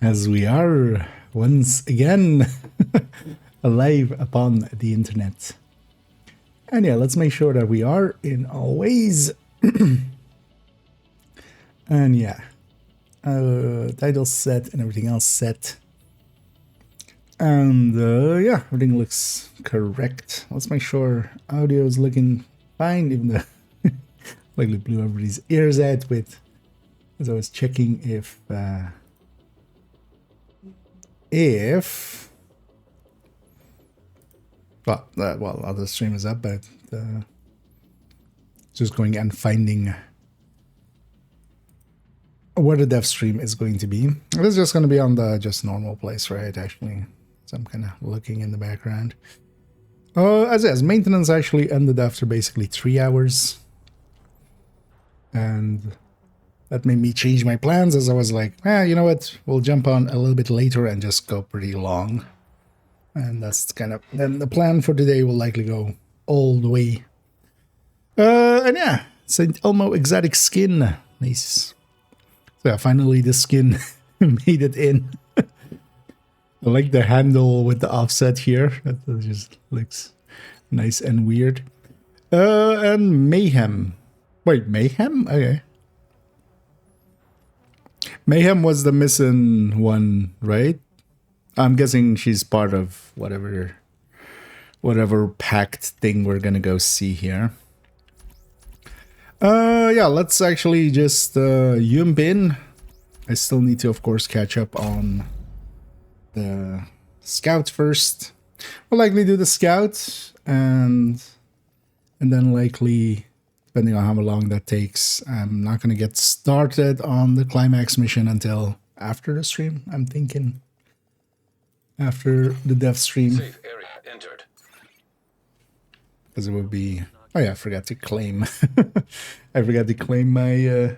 as we are once again alive upon the internet. And yeah, let's make sure that we are in all ways. And yeah, title set and everything else set. And yeah, everything looks correct. Let's make sure audio is looking fine, even though like we blew everybody's ears out with, as I was checking if well, other stream is up, but just going and finding where the dev stream is going to be. It's just going to be on the just normal place, right? Actually, so I'm kind of looking in the background. As maintenance actually ended after basically 3 hours, and that made me change my plans, as I was like, you know what, we'll jump on a little bit later and just go pretty long. And that's kind of, then the plan for today will likely go all the way. And yeah, St. Elmo exotic skin. Nice. So yeah, finally the skin made it in. I like the handle with the offset here. That just looks nice and weird. And Mayhem. Wait, Mayhem? Okay. Mayhem was the missing one, right? I'm guessing she's part of whatever packed thing we're gonna go see here. Yeah, let's actually just jump in. I still need to, of course, catch up on the scout first. We'll likely do the scout, and then likely, depending on how long that takes, I'm not gonna get started on the climax mission until after the stream, I'm thinking. After the dev stream. Safe area entered. Because it would be... Oh yeah, I forgot to claim. I forgot to claim my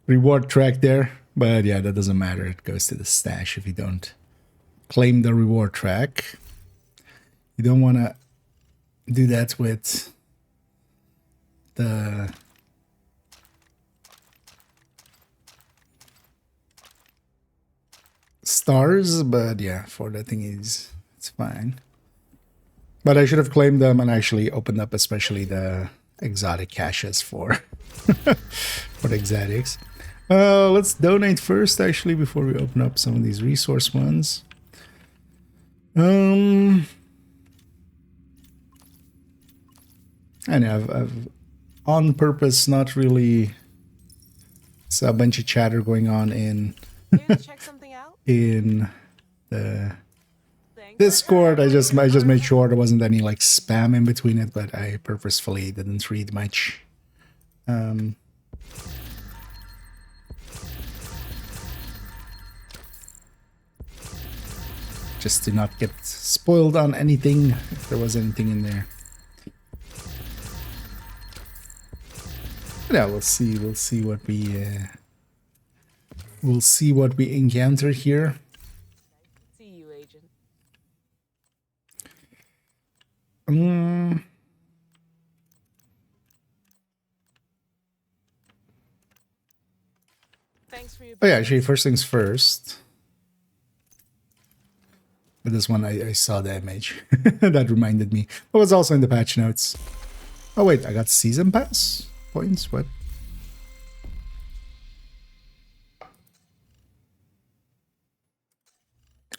reward track there. But yeah, that doesn't matter. It goes to the stash if you don't claim the reward track. You don't want to do that with the... stars, but yeah, for the thing is, it's fine. But I should have claimed them and actually opened up especially the exotic caches for for the exotics. Let's donate first, actually, before we open up some of these resource ones. And I've on purpose not really... It's a bunch of chatter going on in check something out? in the Discord. I just made sure there wasn't any like spam in between it, but I purposefully didn't read much. Just to not get spoiled on anything, if there was anything in there. But yeah, we'll see what we encounter here. See you, Agent. Thanks for your... Oh yeah, actually, first things first. With this one, I saw the image. That reminded me. It was also in the patch notes. Oh wait, I got season pass points? What?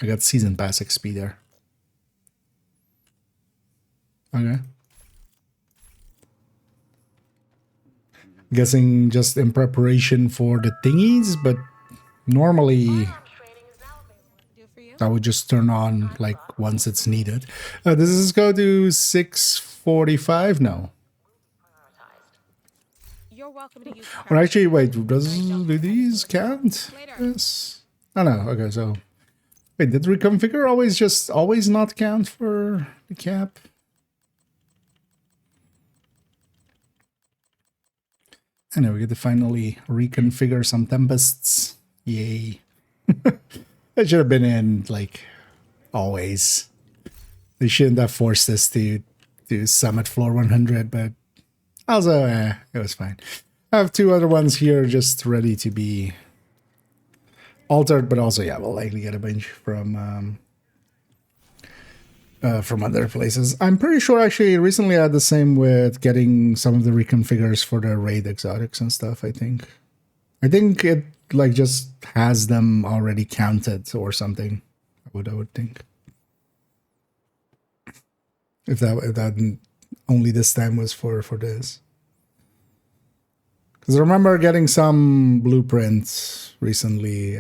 I got season pass XP there. Okay. Guessing just in preparation for the thingies, but normally I would just turn on like once it's needed. Does this go to 645? No. You're welcome to use... Or actually, wait, do these count? Yes. Oh no, okay, so... Wait, did reconfigure always not count for the cap? I know, we get to finally reconfigure some Tempests. Yay. That should have been in, like, always. They shouldn't have forced us to do Summit Floor 100, but also, it was fine. I have 2 other ones here just ready to be altered, but also, yeah, we'll likely get a bunch from other places. I'm pretty sure actually recently I had the same with getting some of the reconfigures for the raid exotics and stuff, I think. I think it like just has them already counted or something. I would think. If that only this time was for this. Because I remember getting some blueprints recently,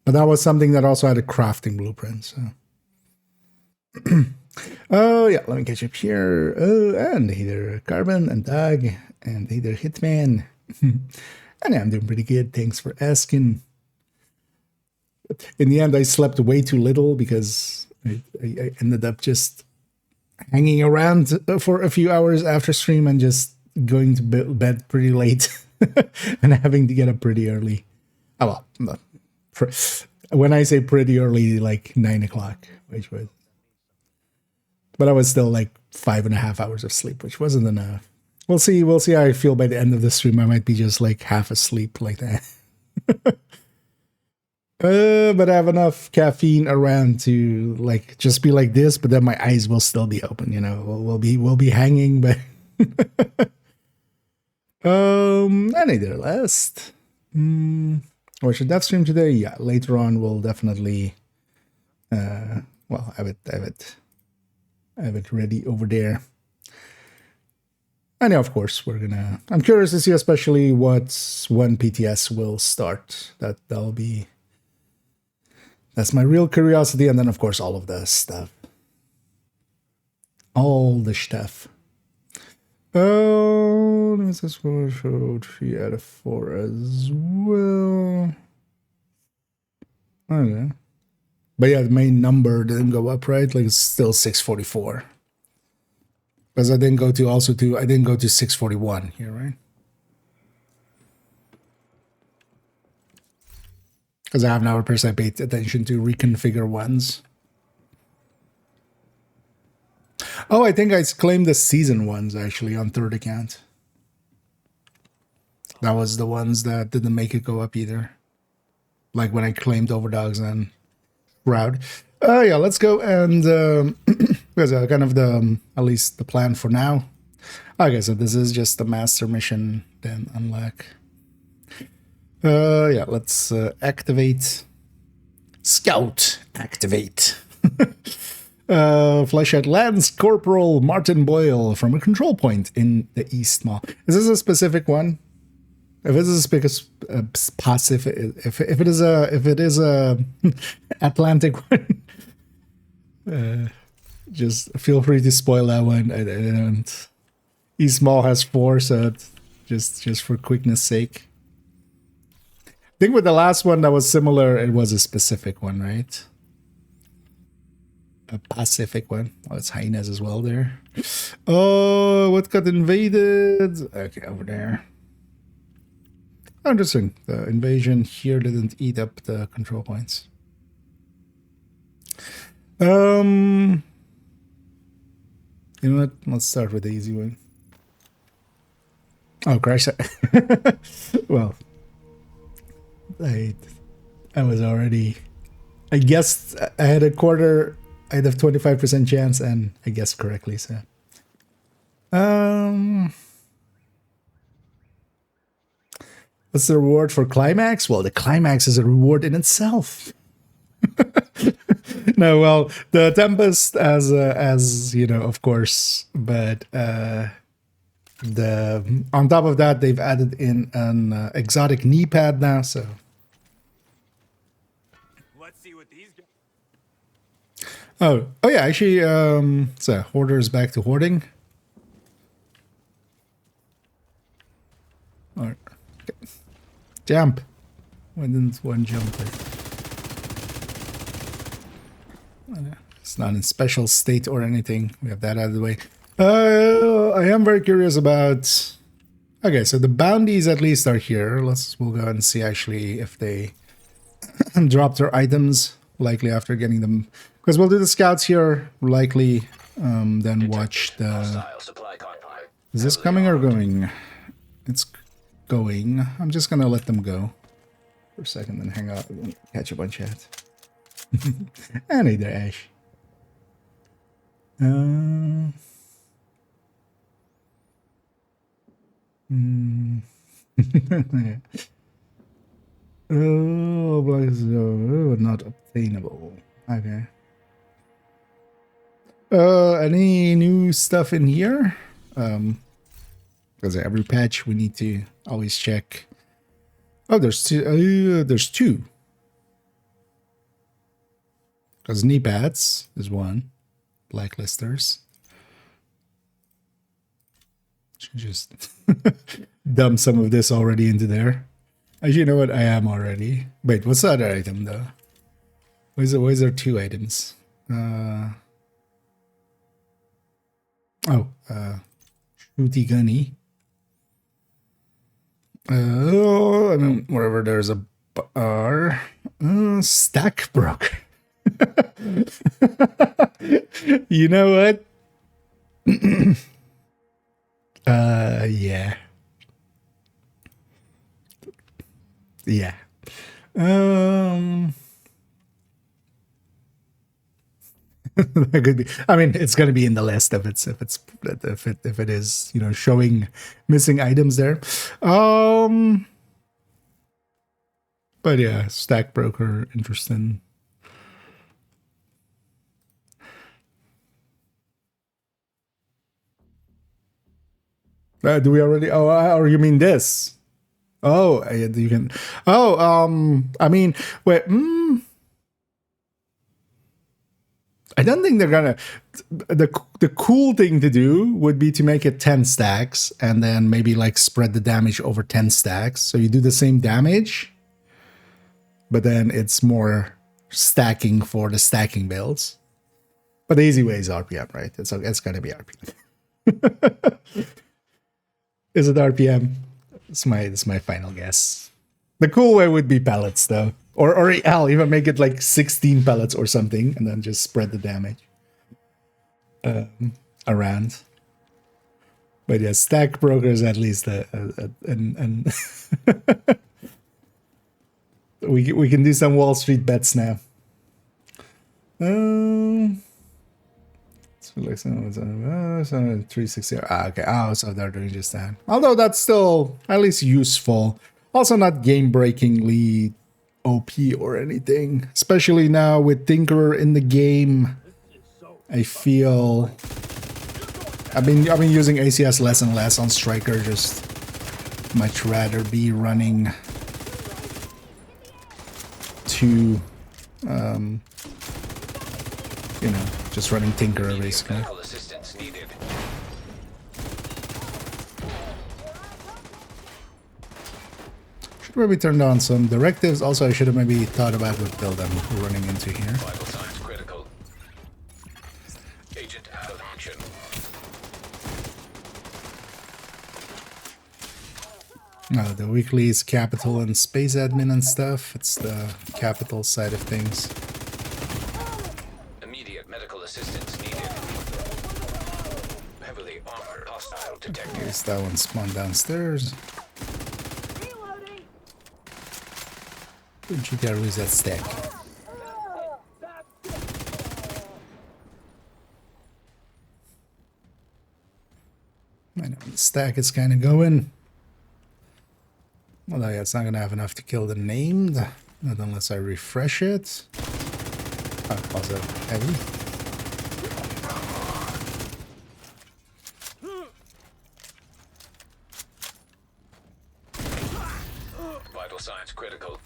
but that was something that also had a crafting blueprint, so. Oh yeah, let me catch up here. Oh, and either Carbon and Doug and either Hitman. And I'm doing pretty good. Thanks for asking. In the end, I slept way too little because I ended up just hanging around for a few hours after stream and just going to bed pretty late and having to get up pretty early. Oh well, when I say pretty early, like 9 o'clock, which was. But I was still like 5.5 hours of sleep, which wasn't enough. We'll see how I feel by the end of the stream. I might be just like half asleep like that. But I have enough caffeine around to like just be like this, but then my eyes will still be open, you know. We'll be hanging, but any other last. Or should that stream today? Yeah, later on we'll definitely well, I have it ready over there. And yeah, of course, I'm curious to see especially when PTS will start. That's my real curiosity. And then, of course, all of the stuff. All the stuff. Oh, this is 3 out of 4 as well. Okay. But yeah, the main number didn't go up, right? Like it's still 644. Because I didn't go to 641 here, right? Because I have now paid attention to reconfigure ones. Oh, I think I claimed the season ones actually on third account. That was the ones that didn't make it go up either. Like when I claimed Overdogs and Shroud. Yeah, let's go and because kind of at least the plan for now. Okay, so this is just the master mission, then unlock. Yeah, let's activate. Scout, activate. Flesh out Lance Corporal Martin Boyle from a control point in the East Mall. Is this a specific one? If it is a passive, if it is a Atlantic one, just feel free to spoil that one. I don't. East Mall has 4, so just for quickness sake. I think with the last one that was similar, it was a specific one, right? A Pacific one. Oh, it's hyenas as well there. Oh, what got invaded? Okay, over there. Interesting. The invasion here didn't eat up the control points. You know what? Let's start with the easy one. Oh, crash! Well, I was already. I guessed I had a 25% chance, and I guessed correctly. So, what's the reward for climax? Well, the climax is a reward in itself. No, well, the Tempest as you know, of course, but on top of that, they've added in an exotic knee pad now. So let's see what these guys. oh yeah, actually, so Hoarder is back to hoarding. All right. Okay. Jump. Why didn't one jump? It's not in special state or anything. We have that out of the way. I am very curious about. Okay, so the bounties at least are here. We'll go and see actually if they drop their items. Likely after getting them, because we'll do the scouts here. Likely, then watch the. Is this coming or going? It's going. I'm just gonna let them go. for a second and hang out and catch up on chat. And hey there, Ash. Oh, blocks not obtainable. Okay. Any new stuff in here? Because every patch we need to always check. Oh, there's two. There's two. Because knee pads is one. Blacklisters. Should just dump some of this already into there. Actually, you know what? I am already. Wait, what's the other item though? Why is there two items? Shooty gunny. I mean, wherever there's a bar. Stack broker. You know what? Yeah. Yeah. That could be. I mean, it's gonna be in the list if it is, you know, showing missing items there. But yeah, stack broker, interesting. Do we already? Oh, or you mean this? Oh, you can. Oh, I mean, wait. I don't think they're gonna. The cool thing to do would be to make it 10 stacks and then maybe like spread the damage over 10 stacks. So you do the same damage, but then it's more stacking for the stacking builds. But the easy way is RPM, right? It's gonna be RPM. Is it RPM? It's my final guess. The cool way would be pellets, though, or hell, even make it like 16 pellets or something, and then just spread the damage around. But yeah, stack brokers at least, and we can do some Wall Street bets now. So like 360. Okay. Oh, so they're doing just that. Although that's still at least useful. Also not game-breakingly OP or anything. Especially now with Tinkerer in the game. I feel I've been using ACS less and less on Striker. Just much rather be running to you know, just running Tinkerer basically. Should maybe turn on some directives. Also, I should have maybe thought about what build I'm running into here. Vital signs critical. Agent out of action. The weekly is capital and space admin and stuff. It's the capital side of things. Immediate medical assistance needed. Heavily armored hostile detected. Here's that one spawned downstairs. Don't you dare lose that stack. I know the stack is kind of going. Well, yeah, it's not going to have enough to kill the named. Not unless I refresh it. Also heavy. Vital signs critical.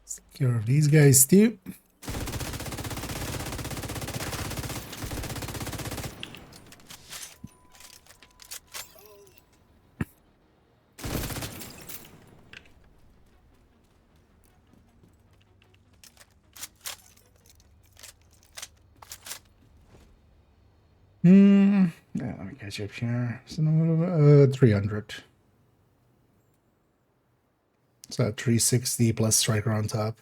Secure these guys too. Yeah, let me catch up here. So, 300. So 360 plus striker on top.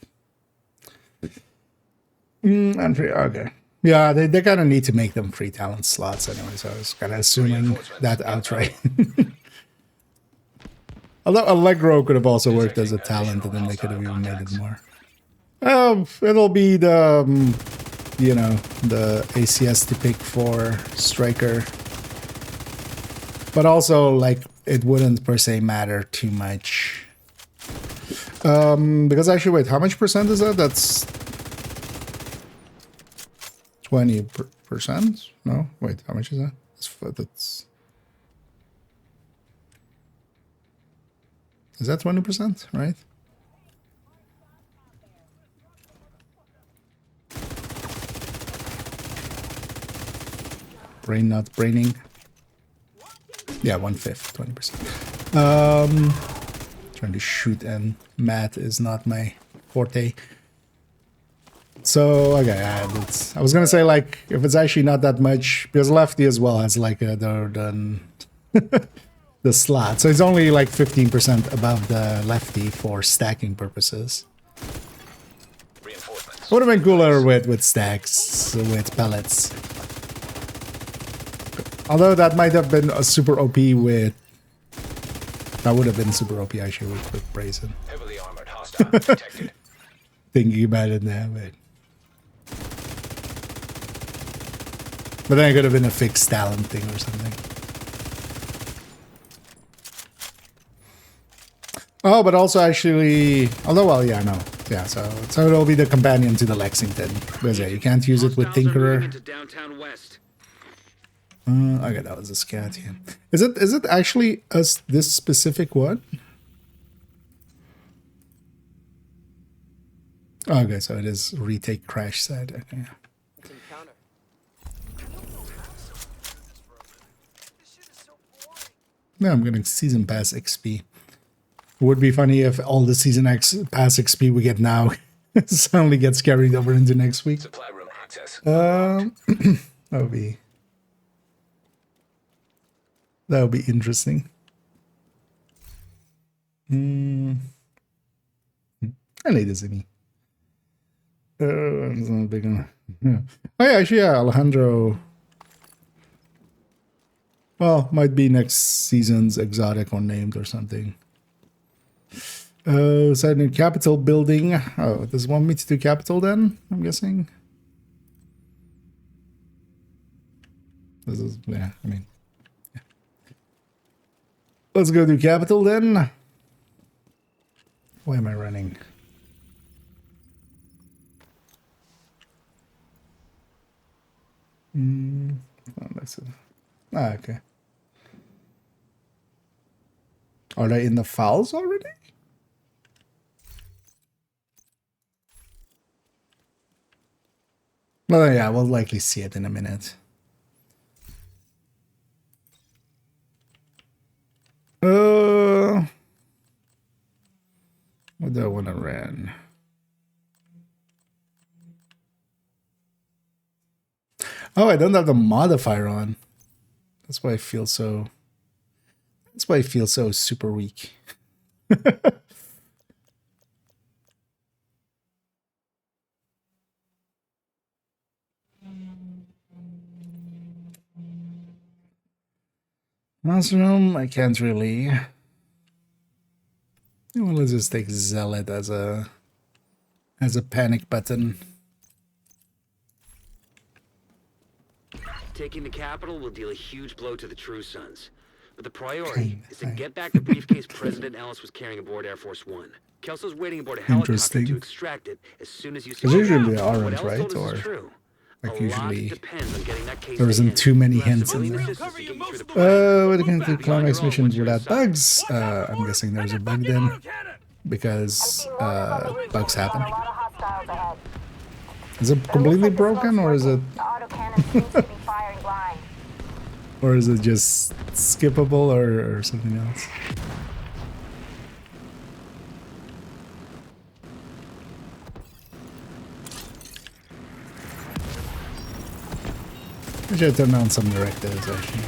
And free, okay. Yeah, they kind of need to make them free talent slots anyway, so I was kind of assuming that outright. Although Allegro could have also worked as a talent, and then they could have even made it more. It'll be the, you know, the ACS to pick for Striker. But also, like, it wouldn't per se matter too much. Because actually, wait, how much percent is that? That's 20%? No, wait, how much is that? That's is that 20%, right? Brain not braining. Yeah, 1/5, 20%. Trying to shoot and math is not my forte. So okay, yeah, that's, I was gonna say, like, if it's actually not that much, because lefty as well has like the slot, so it's only like 15% above the lefty for stacking purposes. Reinforcements. Would have been cooler with stacks with pellets. Although that might have been a super OP with. That would have been super OP actually with Brazen. Heavily armored hostile detected. Thinking about it now, but then it could have been a fixed talent thing or something. Oh, but also actually, although, well, yeah, no, yeah, so it'll be the companion to the Lexington, because yeah, you can't use it with Tinkerer. Okay, that was a scat. Yeah. Is it actually this specific one? Okay, so it is retake crash side. Okay. Encounter. Yeah, I'm getting season pass XP. It would be funny if all the season pass XP we get now suddenly gets carried over into next week. Supply room access. That would be interesting. I need this in me. It's not big enough. Yeah. Oh yeah, actually, yeah, Alejandro. Well, might be next season's exotic or named or something. Side in Capitol building. Oh, does it want me to do Capitol then? I'm guessing. This is, yeah, I mean. Yeah. Let's go do Capitol then. Why am I running? Oh, that's it. Ah, okay. Are they in the files already? Well, yeah, we'll likely see it in a minute. What do I want to run? Oh, I don't have the modifier on. That's why I feel so. That's why I feel so super weak. Mushroom, I can't really. Well, let's just take Zealot as a panic button. Taking the capital will deal a huge blow to the True Sons. But the priority is to get back the briefcase President Ellis was carrying aboard Air Force One. Kelso's waiting aboard a helicopter to extract it as soon as you see it. Usually the orange, right? Or like usually there isn't too many hints in there. What can do climax missions without bugs? I'm guessing there's a bug then, because bugs happen. Is it completely broken, or is it or is it just skippable, or something else? I should turn on some directives, actually.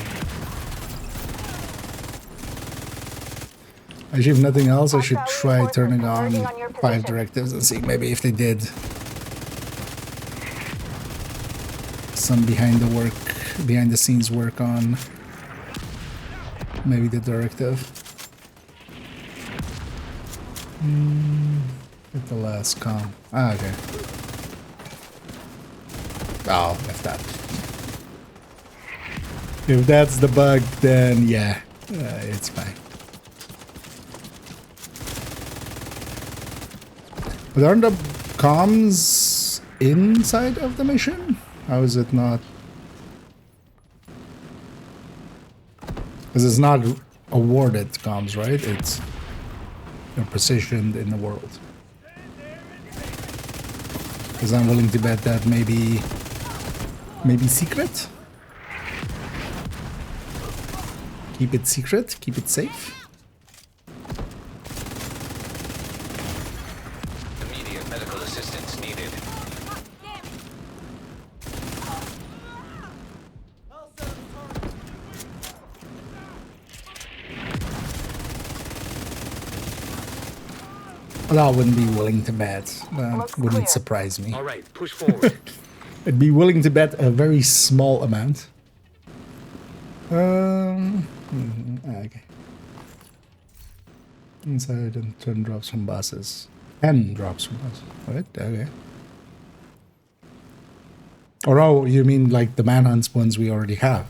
Actually, if nothing else, I should try turning on 5 directives and see maybe if they did some behind the scenes work on maybe the directive. Hit the last com. Ah, okay. Oh, if that. If that's the bug, then yeah, it's fine. But aren't the comms inside of the mission? How is it not? Because it's not awarded comms, right? It's they're positioned in the world. Because I'm willing to bet that maybe secret. Keep it secret. Keep it safe. Immediate medical assistance needed. Well, I wouldn't be willing to bet. Wouldn't surprise me. All right, push forward. I'd be willing to bet a very small amount. Okay. Inside and 10 drops from buses. 10 drops from buses. Right? Okay. Or oh, you mean like the manhunts ones we already have?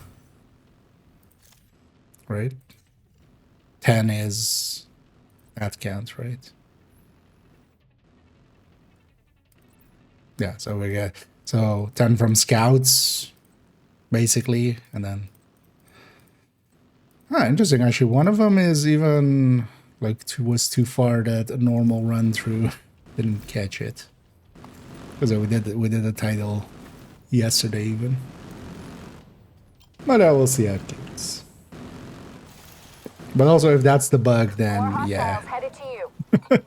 Right? 10 is... that counts, right? Yeah, so we get... so 10 from scouts, basically, and then... ah, interesting. Actually, one of them is even like was too far that a normal run through didn't catch it. Because we did the title yesterday even. But I will see how it goes. But also, if that's the bug, then yeah, Headed to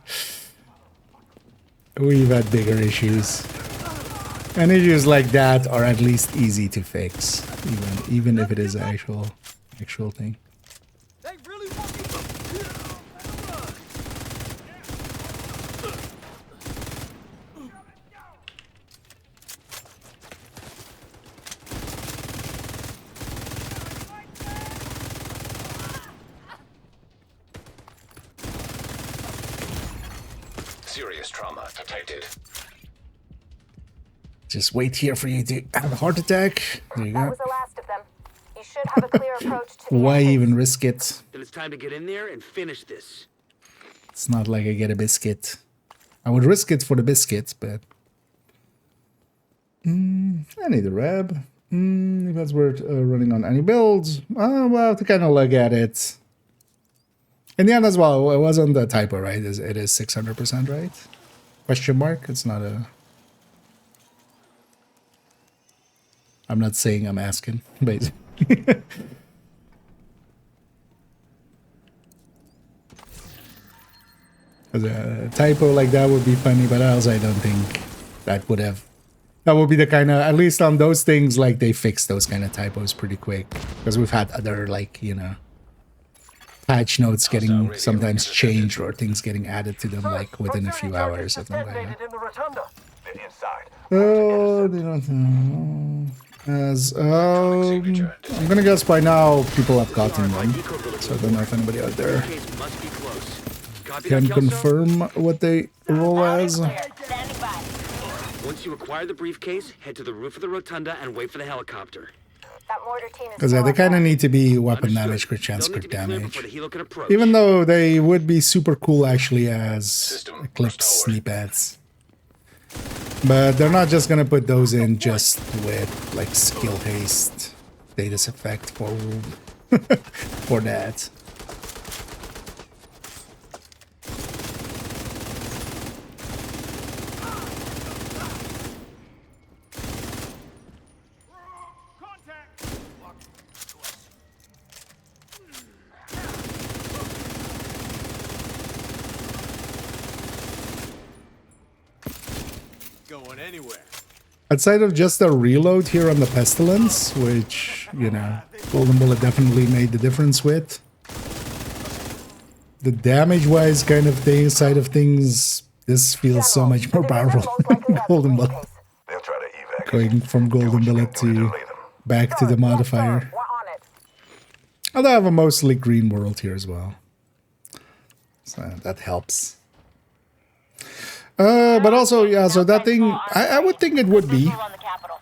you. we've had bigger issues. And issues like that are at least easy to fix, even if it is an actual thing. They really want me to. Serious trauma detected. Just wait here for you to have a heart attack. There you That go. was the last of them. You should have a clear approach to the Why entrance. even risk it? Then it's time to get in there and finish this. It's not like I get a biscuit. I would risk it for the biscuit, but... I need a rev. If that's worth running on any builds, we'll have to kind of look at it. In the end as well, it wasn't the typo, right? It is 600%, right? Question mark? It's not a... I'm not saying, I'm asking, basically. A typo like that would be funny, but else I don't think that would have... that would be the kind of... at least on those things, like, they fix those kind of typos pretty quick. Because we've had other, like, you know... patch notes getting sometimes changed or things getting added to them, like, within a few hours or something like that. In the rotunda. They're inside. Oh, they don't know. As, I'm gonna guess by now people have gotten them. So I don't know if anybody out there Case must be close. Copy can that, Kelso? confirm what they roll as. Standing by. Once you acquire the briefcase, head to the roof of the rotunda and wait for the helicopter. That mortar team is Because still they up kind of there. need to be weapon Understood. damage, crit chance, They'll need crit to be cleared damage. before the helo can approach. Even though they would be super cool actually as System Eclipse restored. sneak ads. But they're not just gonna put those in just with like skill haste status effect for for that. Going anywhere. Outside of just a reload here on the Pestilence, which, you know, Golden Bullet definitely made the difference with. The damage-wise kind of thing, side of things, this feels so much more powerful than Golden Bullet. They'll try to evac. Going from Golden Bullet to back to the modifier. We're on it. Although I have a mostly green world here as well. So that helps. But also, yeah, so that thing, I would think it would be. Visual on the Capitol.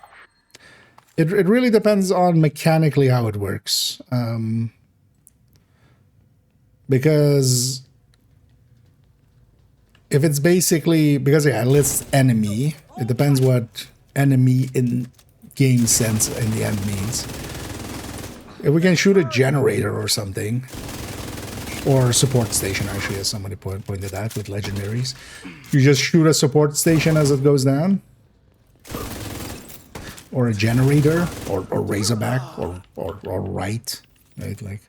It really depends on mechanically how it works. Because if it's basically, because yeah, it lists enemy, it depends what enemy in game sense in the end means. If we can shoot a generator or something, or a support station, actually, as somebody pointed out with legendaries, you just shoot a support station as it goes down, or a generator, or Razorback, or right, like,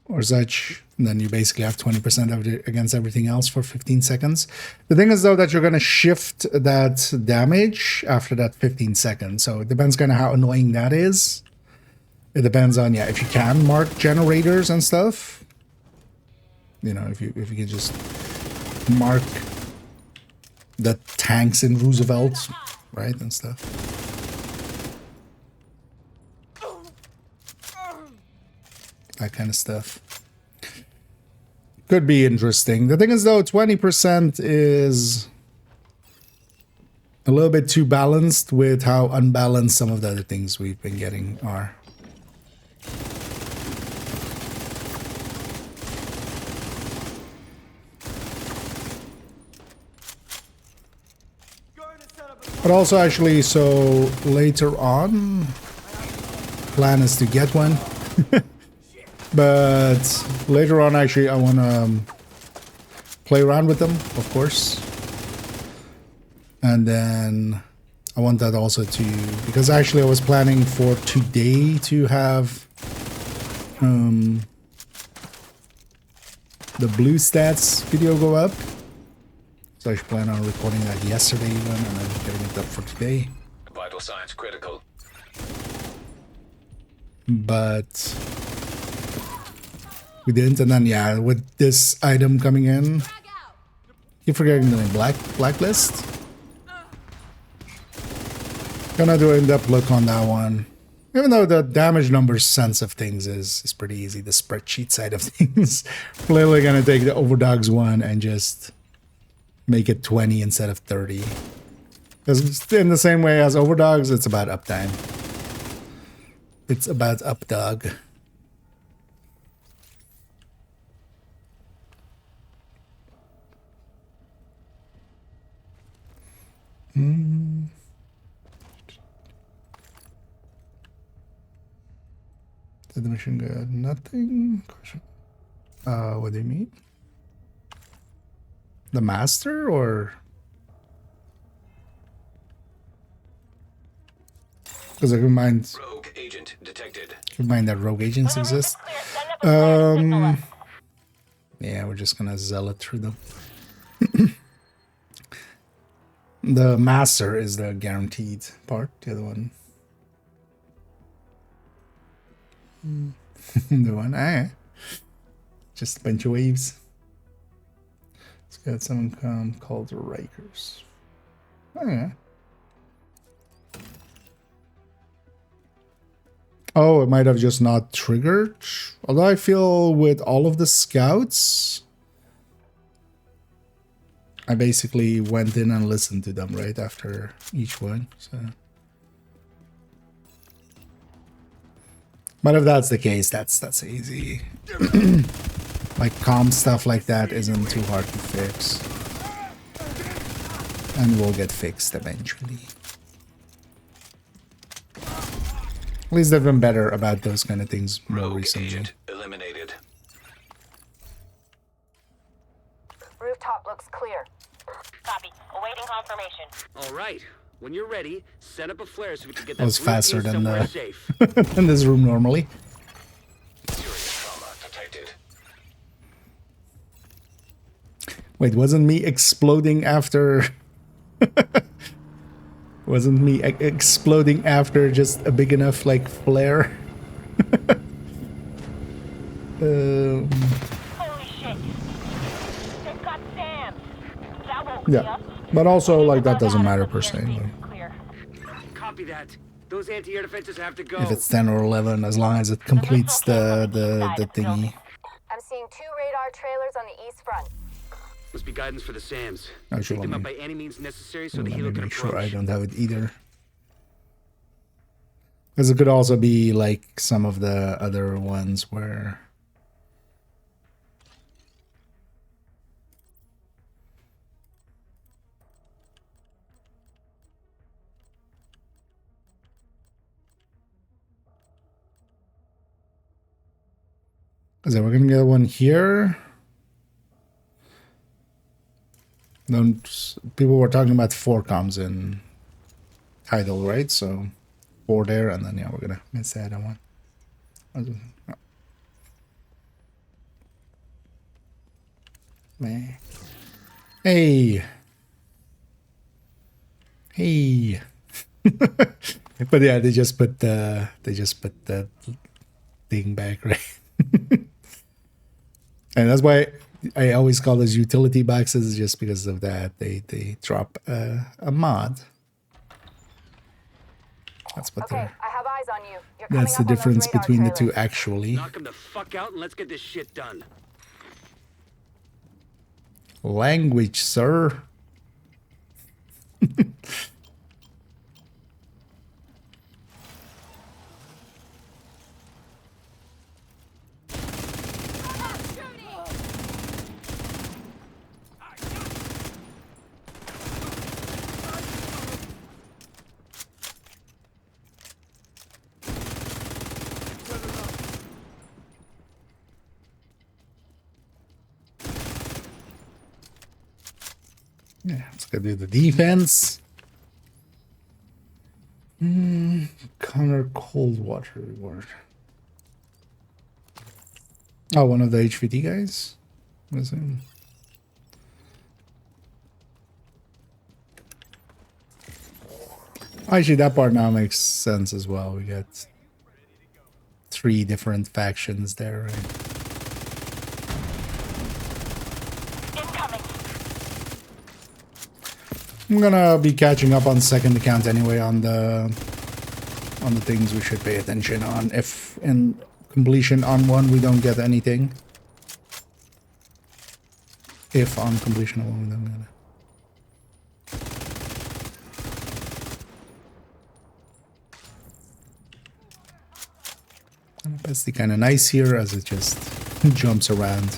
or such, and then you basically have 20% of it against everything else for 15 seconds. The thing is, though, that you're going to shift that damage after that 15 seconds, so it depends kind of how annoying that is. It depends on, yeah, if you can mark generators and stuff. You know, if you can just mark the tanks in Roosevelt, right, and stuff. That kind of stuff. Could be interesting. The thing is, though, 20% is a little bit too balanced with how unbalanced some of the other things we've been getting are. But also, actually, so later on, plan is to get one. But later on, actually, I want to play around with them, of course. And then I want that also to, because actually I was planning for today to have the blue stats video go up. So I should plan on recording that yesterday even, and then getting it up for today. Vital signs critical. But we didn't, and then yeah, with this item coming in, keep forgetting the blacklist. Gonna do an in-depth look on that one. Even though the damage numbers sense of things is pretty easy, the spreadsheet side of things. Literally gonna take the Overdogs one and just make it 20 instead of 30. Because in the same way as Overdogs, it's about uptime. It's about updog. Did the mission get nothing? What do you mean? The master or? Because I can mind. Rogue agent detected. Keep in mind that rogue agents exist. Clear. Send up a flare to signal us. Yeah, we're just gonna zealot through them. The master is the guaranteed part. The other one. The one, just a bunch of waves. Let's get someone come called the Rakers. Oh yeah. Oh, it might have just not triggered. Although I feel with all of the scouts, I basically went in and listened to them right after each one. So, but if that's the case, that's easy. Like comm stuff like that isn't too hard to fix, and will get fixed eventually. At least they've been better about those kind of things more Rogue recently. agent eliminated. Rooftop looks clear. Copy. Awaiting confirmation. All right. When you're ready, set up a flare so we can get That that was faster briefcase than somewhere the safe. in this room normally. Serious trauma detected. Wait, wasn't me exploding after? Wasn't me exploding after just a big enough like flare? Holy shit. Just got Sam. That won't be Yeah, us. but also like that doesn't matter per The se. airspace Like, is clear. Copy that. Those anti-air defenses have to go. if it's 10 or 11, as long as it completes the thingy. I'm seeing 2 radar trailers on the east front. Must be guidance for the SAMs. Actually, Take them let up me- by any means necessary so the Let me helo can make approach. sure I don't have it either. Because it could also be like some of the other ones where... So we're gonna get one here. Then people were talking about 4 comms in idle, right? So 4 there, and then yeah, we're gonna miss the other one. Hey, hey. But yeah, they just put the thing back, right? And that's why I always call those utility boxes, just because of that. They drop a mod. That's what Okay, they're. I have eyes on you. You're coming That's the up on those difference radar between the two, trailers. actually. Knock them the fuck out and let's get this shit done. Language, sir. Yeah, let's go do the defense. Connor Coldwater reward. Oh, one of the HVT guys? What is it? Actually, that part now makes sense as well. We got 3 different factions there, right? Incoming. I'm gonna be catching up on second account anyway on the things we should pay attention on. If in completion on one we don't get anything. If on completion of one we don't get it. That's the kind of nice here as it just jumps around.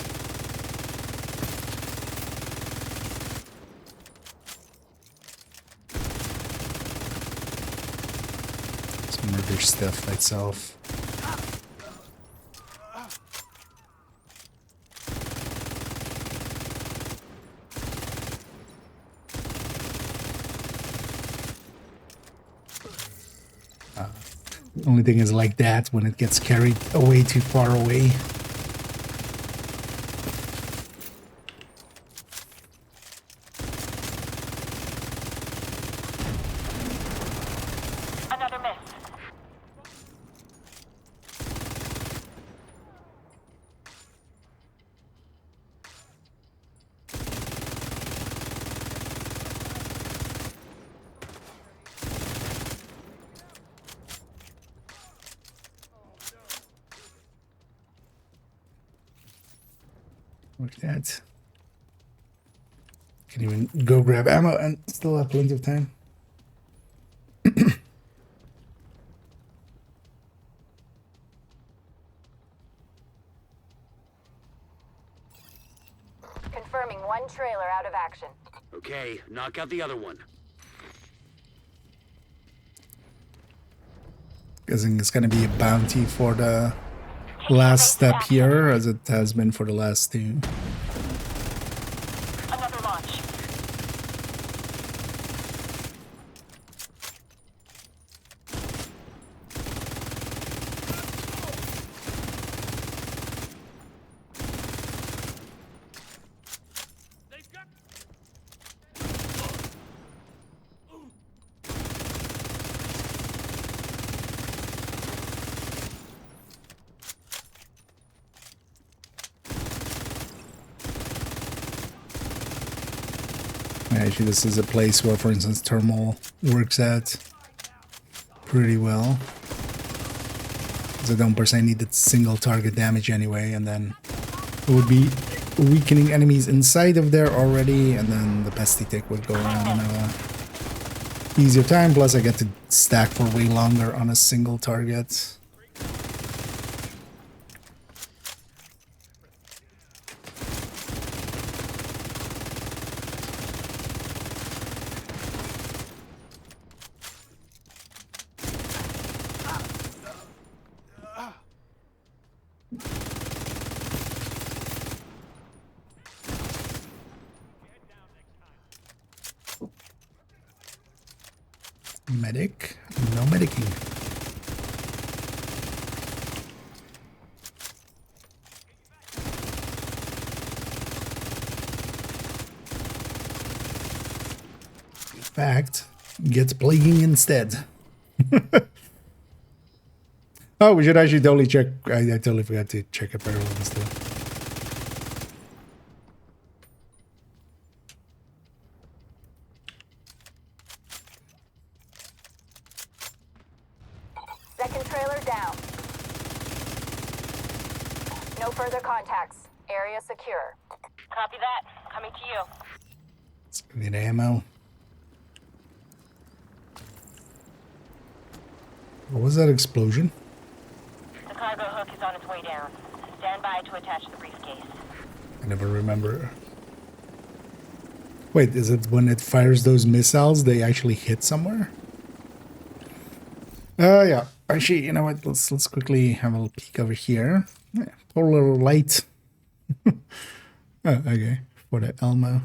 Some murder stuff itself. Only thing is like that when it gets carried away too far away. Another miss. Like that. Can even go grab ammo and still have plenty of time. Confirming 1 trailer out of action. Okay, knock out the other one. Guessing it's gonna be a bounty for the last step here, as it has been for the last 2. Another launch. Actually, this is a place where, for instance, thermal works at. pretty well. Because I don't per se need that single target damage anyway, and then it would be weakening enemies inside of there already, and then the pesty tick would go around and have a easier time. Plus I get to stack for way longer on a single target. Medic? No medicing. In fact, get plaguing instead. Oh, we should actually totally check. I totally forgot to check apparel and stuff. Second trailer down. No further contacts. Area secure. Copy that. Coming to you. Let's get ammo. What was that explosion? The cargo hook is on its way down. Stand by to attach the briefcase. I never remember. Wait, is it when it fires those missiles, they actually hit somewhere? Yeah. Actually, you know what? Let's quickly have a little peek over here. Yeah, polar light. Oh, okay. For the Elmo.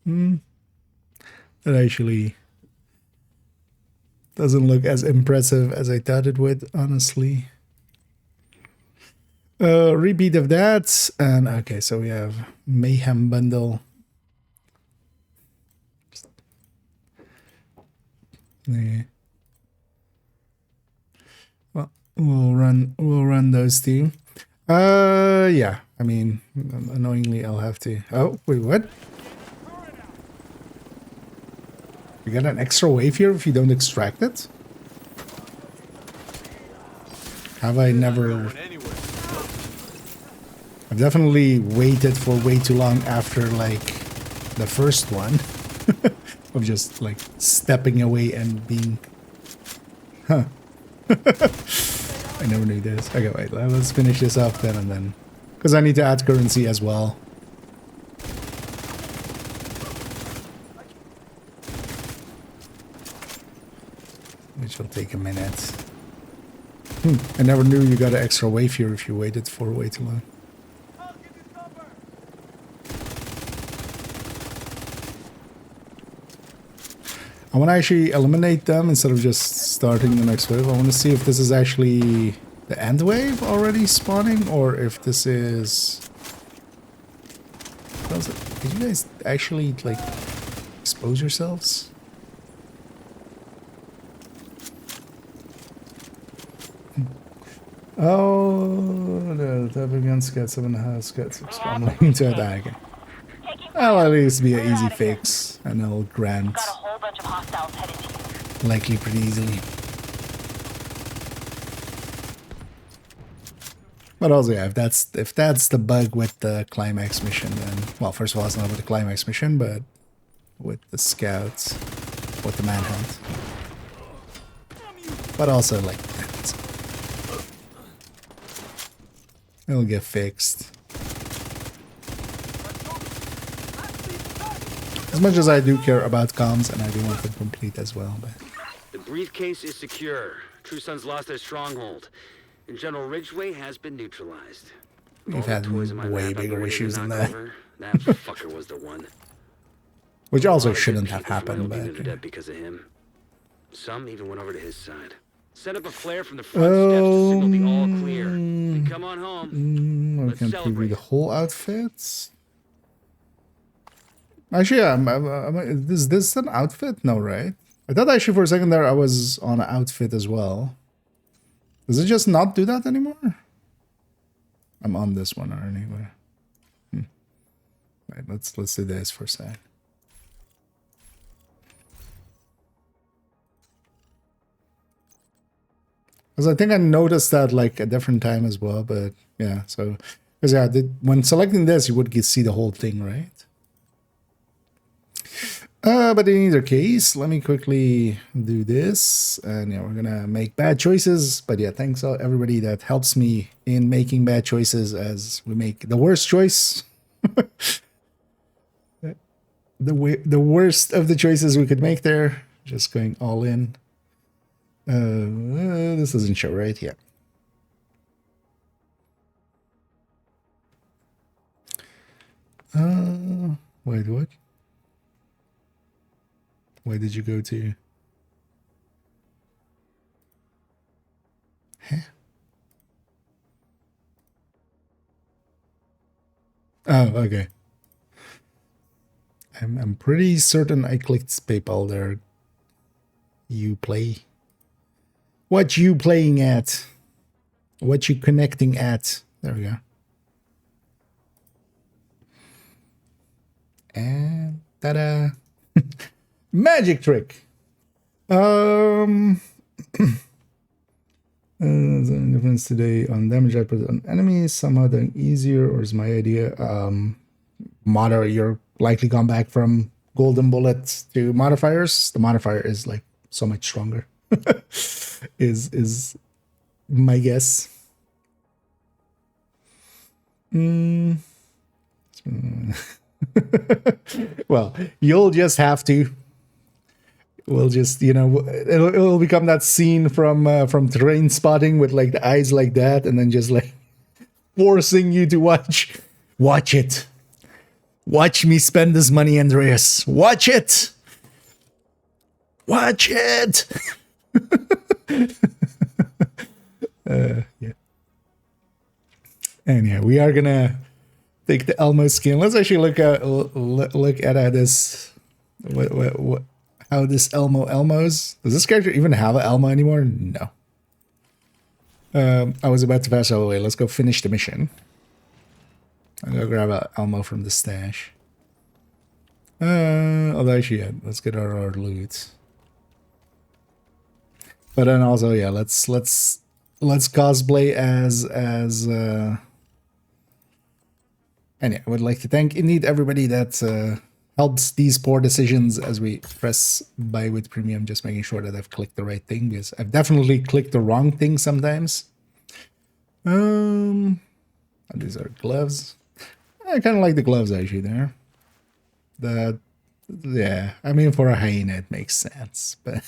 That actually doesn't look as impressive as I thought it would, honestly. Repeat of that. And okay, so we have Mayhem Bundle. Yeah. Well, we'll run those two. Yeah. I mean, annoyingly, I'll have to. Oh, wait, what? You get an extra wave here if you don't extract it? Have I never? I've definitely waited for way too long after, like, the first one. Of just, like, stepping away and being... Huh. I never knew this. Okay, wait, let's finish this up then and then. Because I need to add currency as well. Which will take a minute. I never knew you got an extra wave here if you waited for way too long. I want to actually eliminate them instead of just starting the next wave. I want to see if this is actually the end wave already spawning, or if this is... Did you guys actually, like, expose yourselves? Oh, the type of gun got 7.5, got 6 spawning to attack. That'll at least be an easy fix, and it'll grant Got a whole bunch of hostiles headed to you. likely pretty easily. But also, yeah, if that's the bug with the climax mission, then, well, first of all, it's not with the climax mission, but with the scouts, with the manhunt. But also, like, it'll get fixed. As much as I do care about comms, and I do want them complete as well, but... The briefcase is secure. True Sons lost their stronghold, and General Ridgway has been neutralized. With We've all the had toys in my way lab I've bigger been ready to issues than knock that. over, that fucker was the one. Which A also lot of good shouldn't have people from happened, LB ended but... up because of him. Some even went over to his side. Set up a flare from the front steps to signal the all clear. And come on home. I Let's can preview celebrate. the whole outfit. Actually, yeah, is this an outfit? No, right? I thought actually for a second there I was on an outfit as well. Does it just not do that anymore? I'm on this one anyway. Right, let's do this for a sec. Because I think I noticed that like a different time as well. But yeah, so because yeah, when selecting this, you would see the whole thing, right? But in either case, let me quickly do this, and yeah, we're gonna make bad choices. But yeah, thanks everybody that helps me in making bad choices as we make the worst choice. The worst of the choices we could make there. Just going all in. This doesn't show right. Yeah. Wait, what? Why did you go to? Huh? Oh, okay. I'm pretty certain I clicked PayPal there. You play. What you playing at? What you connecting at? There we go. And ta-da! Magic trick. There's a difference today on damage I put on enemies. Somehow done easier, or is my idea? Modder, you're likely gone back from golden bullets to modifiers. The modifier is like so much stronger. is my guess. Well, you'll just have to. We'll just, you know, it'll become that scene from Train Spotting with like the eyes like that, and then just like forcing you to watch it. Watch me spend this money, Andreas. Watch it. Watch it. Yeah. And yeah, we are gonna take the Elmo skin. Let's actually look at this. What how this Elmo's. Does this character even have an Elmo anymore? No. I was about to pass all the way. Let's go finish the mission. I'll go grab an Elmo from the stash. Although actually, yeah, let's get our loot. But then also, yeah, let's cosplay as and yeah, I would like to thank indeed everybody that helps these poor decisions as we press buy with premium, just making sure that I've clicked the right thing, because I've definitely clicked the wrong thing sometimes. And these are gloves. I kind of like the gloves actually there. Yeah, I mean, for a hyena it makes sense, but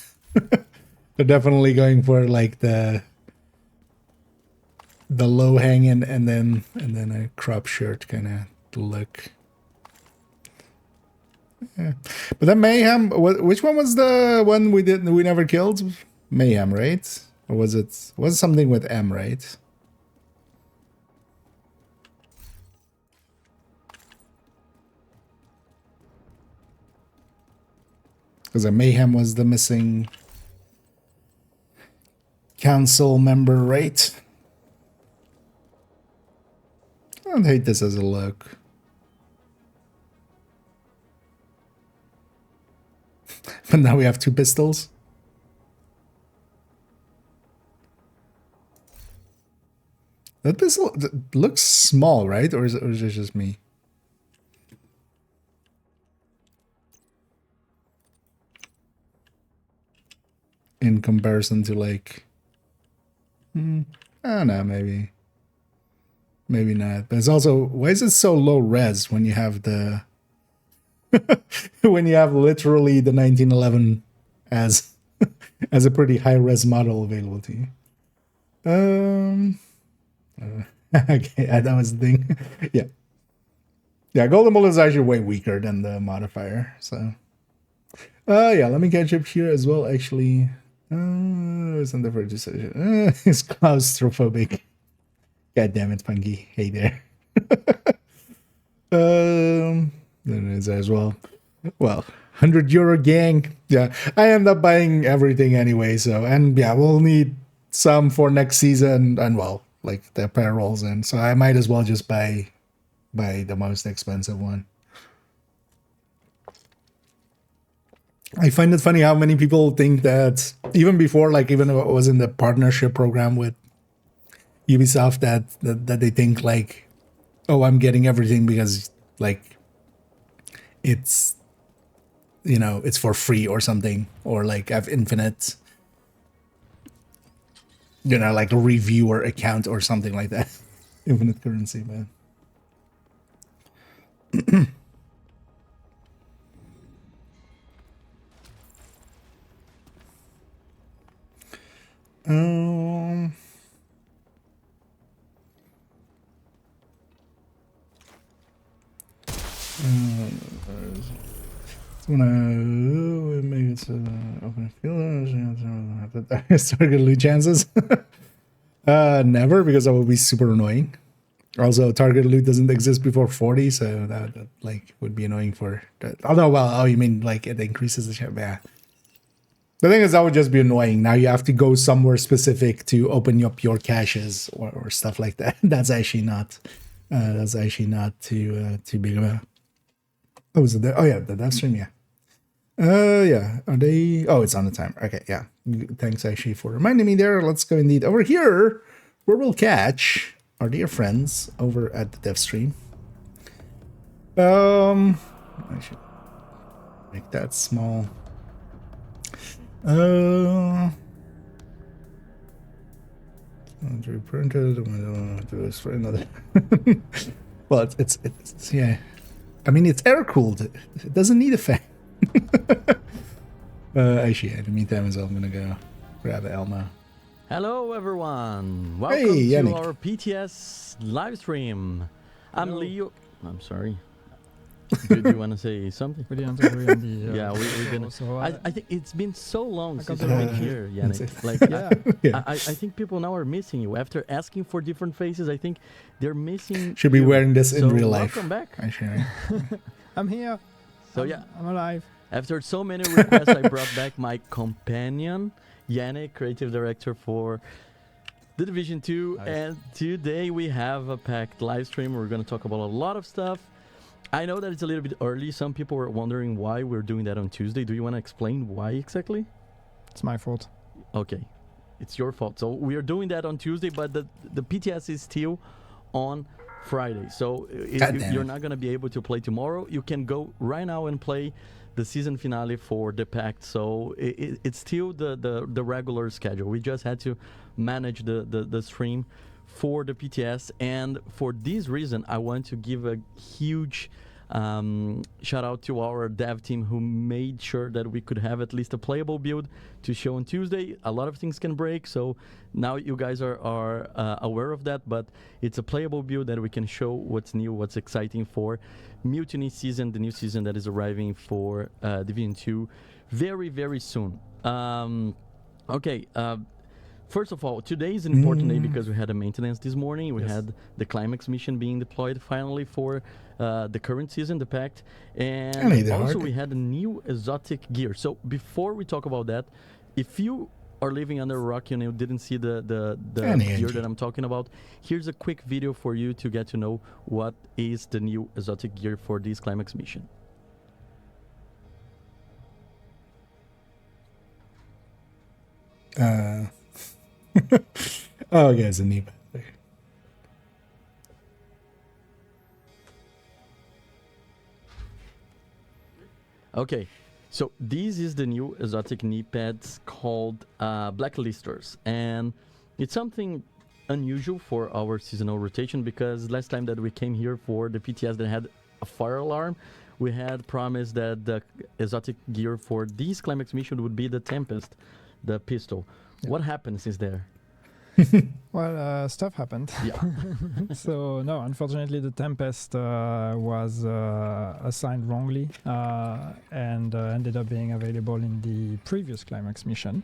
they're definitely going for like the low hanging and then a crop shirt kind of look. Yeah. But then Mayhem, which one was the one we never killed? Mayhem, right? Or was it something with M, right? Because Mayhem was the missing council member, right? I don't hate this as a look. But now we have two pistols. That pistol looks small, right? Or is it just me? In comparison to like, I don't know, maybe not. But it's also, why is it so low res when you have the when you have literally the 1911 as a pretty high res model available to you? Okay, that was the thing. Yeah, golden bullet is actually way weaker than the modifier. So yeah, let me catch up here as well. Actually, it's not the first decision. It's claustrophobic. God damn it, Punky. Hey there. There is as well. Well, €100 gang. Yeah, I end up buying everything anyway. So, and yeah, we'll need some for next season, and well, like the apparels, and so I might as well just buy the most expensive one. I find it funny how many people think that even before, like even if it was in the partnership program with Ubisoft, that they think like, oh, I'm getting everything because like it's, you know, it's for free or something, or like I have infinite, you know, like a reviewer account or something like that. Infinite currency, man. Um, When I make it open field, target loot chances. Never, because that would be super annoying. Also, target loot doesn't exist before 40, so that like would be annoying for that. Although, well, oh, you mean like it increases the chance? Yeah. The thing is, that would just be annoying. Now you have to go somewhere specific to open up your caches or stuff like that. That's actually not. That's actually not too big of a. Oh, is it there? Oh yeah, the dev stream. Yeah. Yeah. Are they? Oh, it's on the timer. Okay. Yeah. Thanks actually for reminding me there. Let's go indeed over here, where we'll catch our dear friends over at the dev stream. I should make that small. Printed. I'm gonna do this for another. Well, it's yeah. I mean, it's air cooled. It doesn't need a fan. Actually, in the meantime, as well, I'm gonna go grab Elma. Hello, everyone. Welcome Hey, to Yannick. our PTS live stream. I'm Leo. I'm sorry. Do you want to say something? We didn't agree on the. Yeah, we're gonna. So I think it's been so long I since got I've the- been here, Yannick. Like, Yeah. Yeah. I think people now are missing you. After asking for different faces, I think they're missing. Should be you. wearing this in So real life. Welcome back. Actually, I'm here. So yeah, I'm alive. after so many requests, I brought back my companion, Yannick, creative director for The Division 2. Nice. And today we have a packed live stream. We're going to talk about a lot of stuff. I know that it's a little bit early. Some people were wondering why we're doing that on Tuesday. Do you want to explain why exactly? It's my fault. Okay, it's your fault. So we are doing that on Tuesday, but the PTS is still on Friday. So God damn you're it. not going to be able to play tomorrow. You can go right now and play the season finale for the Pact. So it's still the regular schedule. We just had to manage the stream for the PTS, and for this reason I want to give a huge shout out to our dev team who made sure that we could have at least a playable build to show on Tuesday. A lot of things can break, so now you guys are aware of that, but it's a playable build that we can show what's new, what's exciting for Mutiny season, the new season that is arriving for Division 2 very, very soon. Okay, first of all, today is an important day because we had a maintenance this morning. We had the climax mission being deployed finally for the current season, the Pact. And also we had a new exotic gear. So before we talk about that, if you are living under a rock and you didn't see the gear that I'm talking about, here's a quick video for you to get to know what is the new exotic gear for this climax mission. oh, yeah, it's a knee pad there. Okay, so this is the new exotic knee pads called Blacklisters, and it's something unusual for our seasonal rotation because last time that we came here for the PTS that had a fire alarm, we had promised that the exotic gear for this climax mission would be the Tempest, the pistol. Yeah. What happened since there? Well, stuff happened. Yeah. So no, unfortunately, the Tempest was assigned wrongly and ended up being available in the previous climax mission.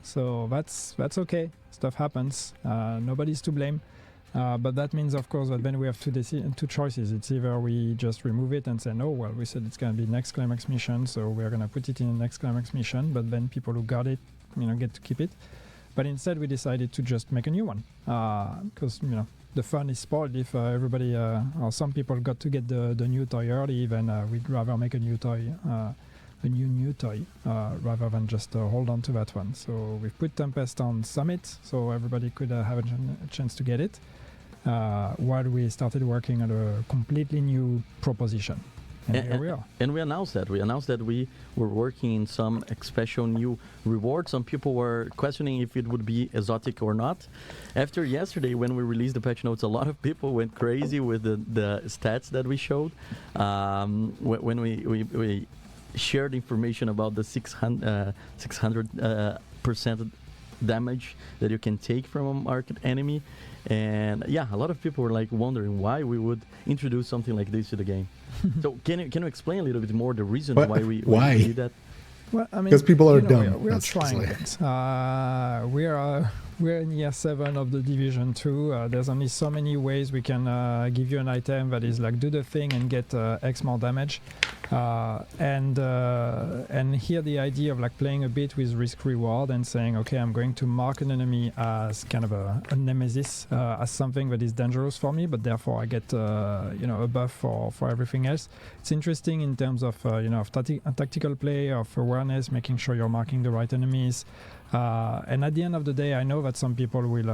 So that's okay. Stuff happens. Nobody's to blame. But that means, of course, that then we have two choices. It's either we just remove it and say, no, well, we said it's going to be next climax mission, so we're going to put it in the next climax mission, but then people who got it, get to keep it. But instead, we decided to just make a new one because, the fun is spoiled if everybody or some people got to get the new toy early, then we'd rather make a new toy new toy rather than just hold on to that one. So we've put Tempest on Summit, so everybody could have a chance to get it. While we started working on a completely new proposition. And here we are. And we announced that. We announced that we were working in some special new rewards. Some people were questioning if it would be exotic or not. After yesterday, when we released the patch notes, a lot of people went crazy with the stats that we showed. When we shared information about the 600% damage that you can take from a marked enemy. And yeah, a lot of people were like wondering why we would introduce something like this to the game. So can you explain a little bit more the reason why we did that? Well, I mean, because people are dumb. We are trying things. We're in year 7 of the Division 2. There's only so many ways we can give you an item that is like do the thing and get X more damage. And here the idea of like playing a bit with risk reward and saying, okay, I'm going to mark an enemy as kind of a nemesis, as something that is dangerous for me, but therefore I get a buff for everything else. It's interesting in terms of of tactical play, of awareness, making sure you're marking the right enemies. And at the end of the day, I know that some people will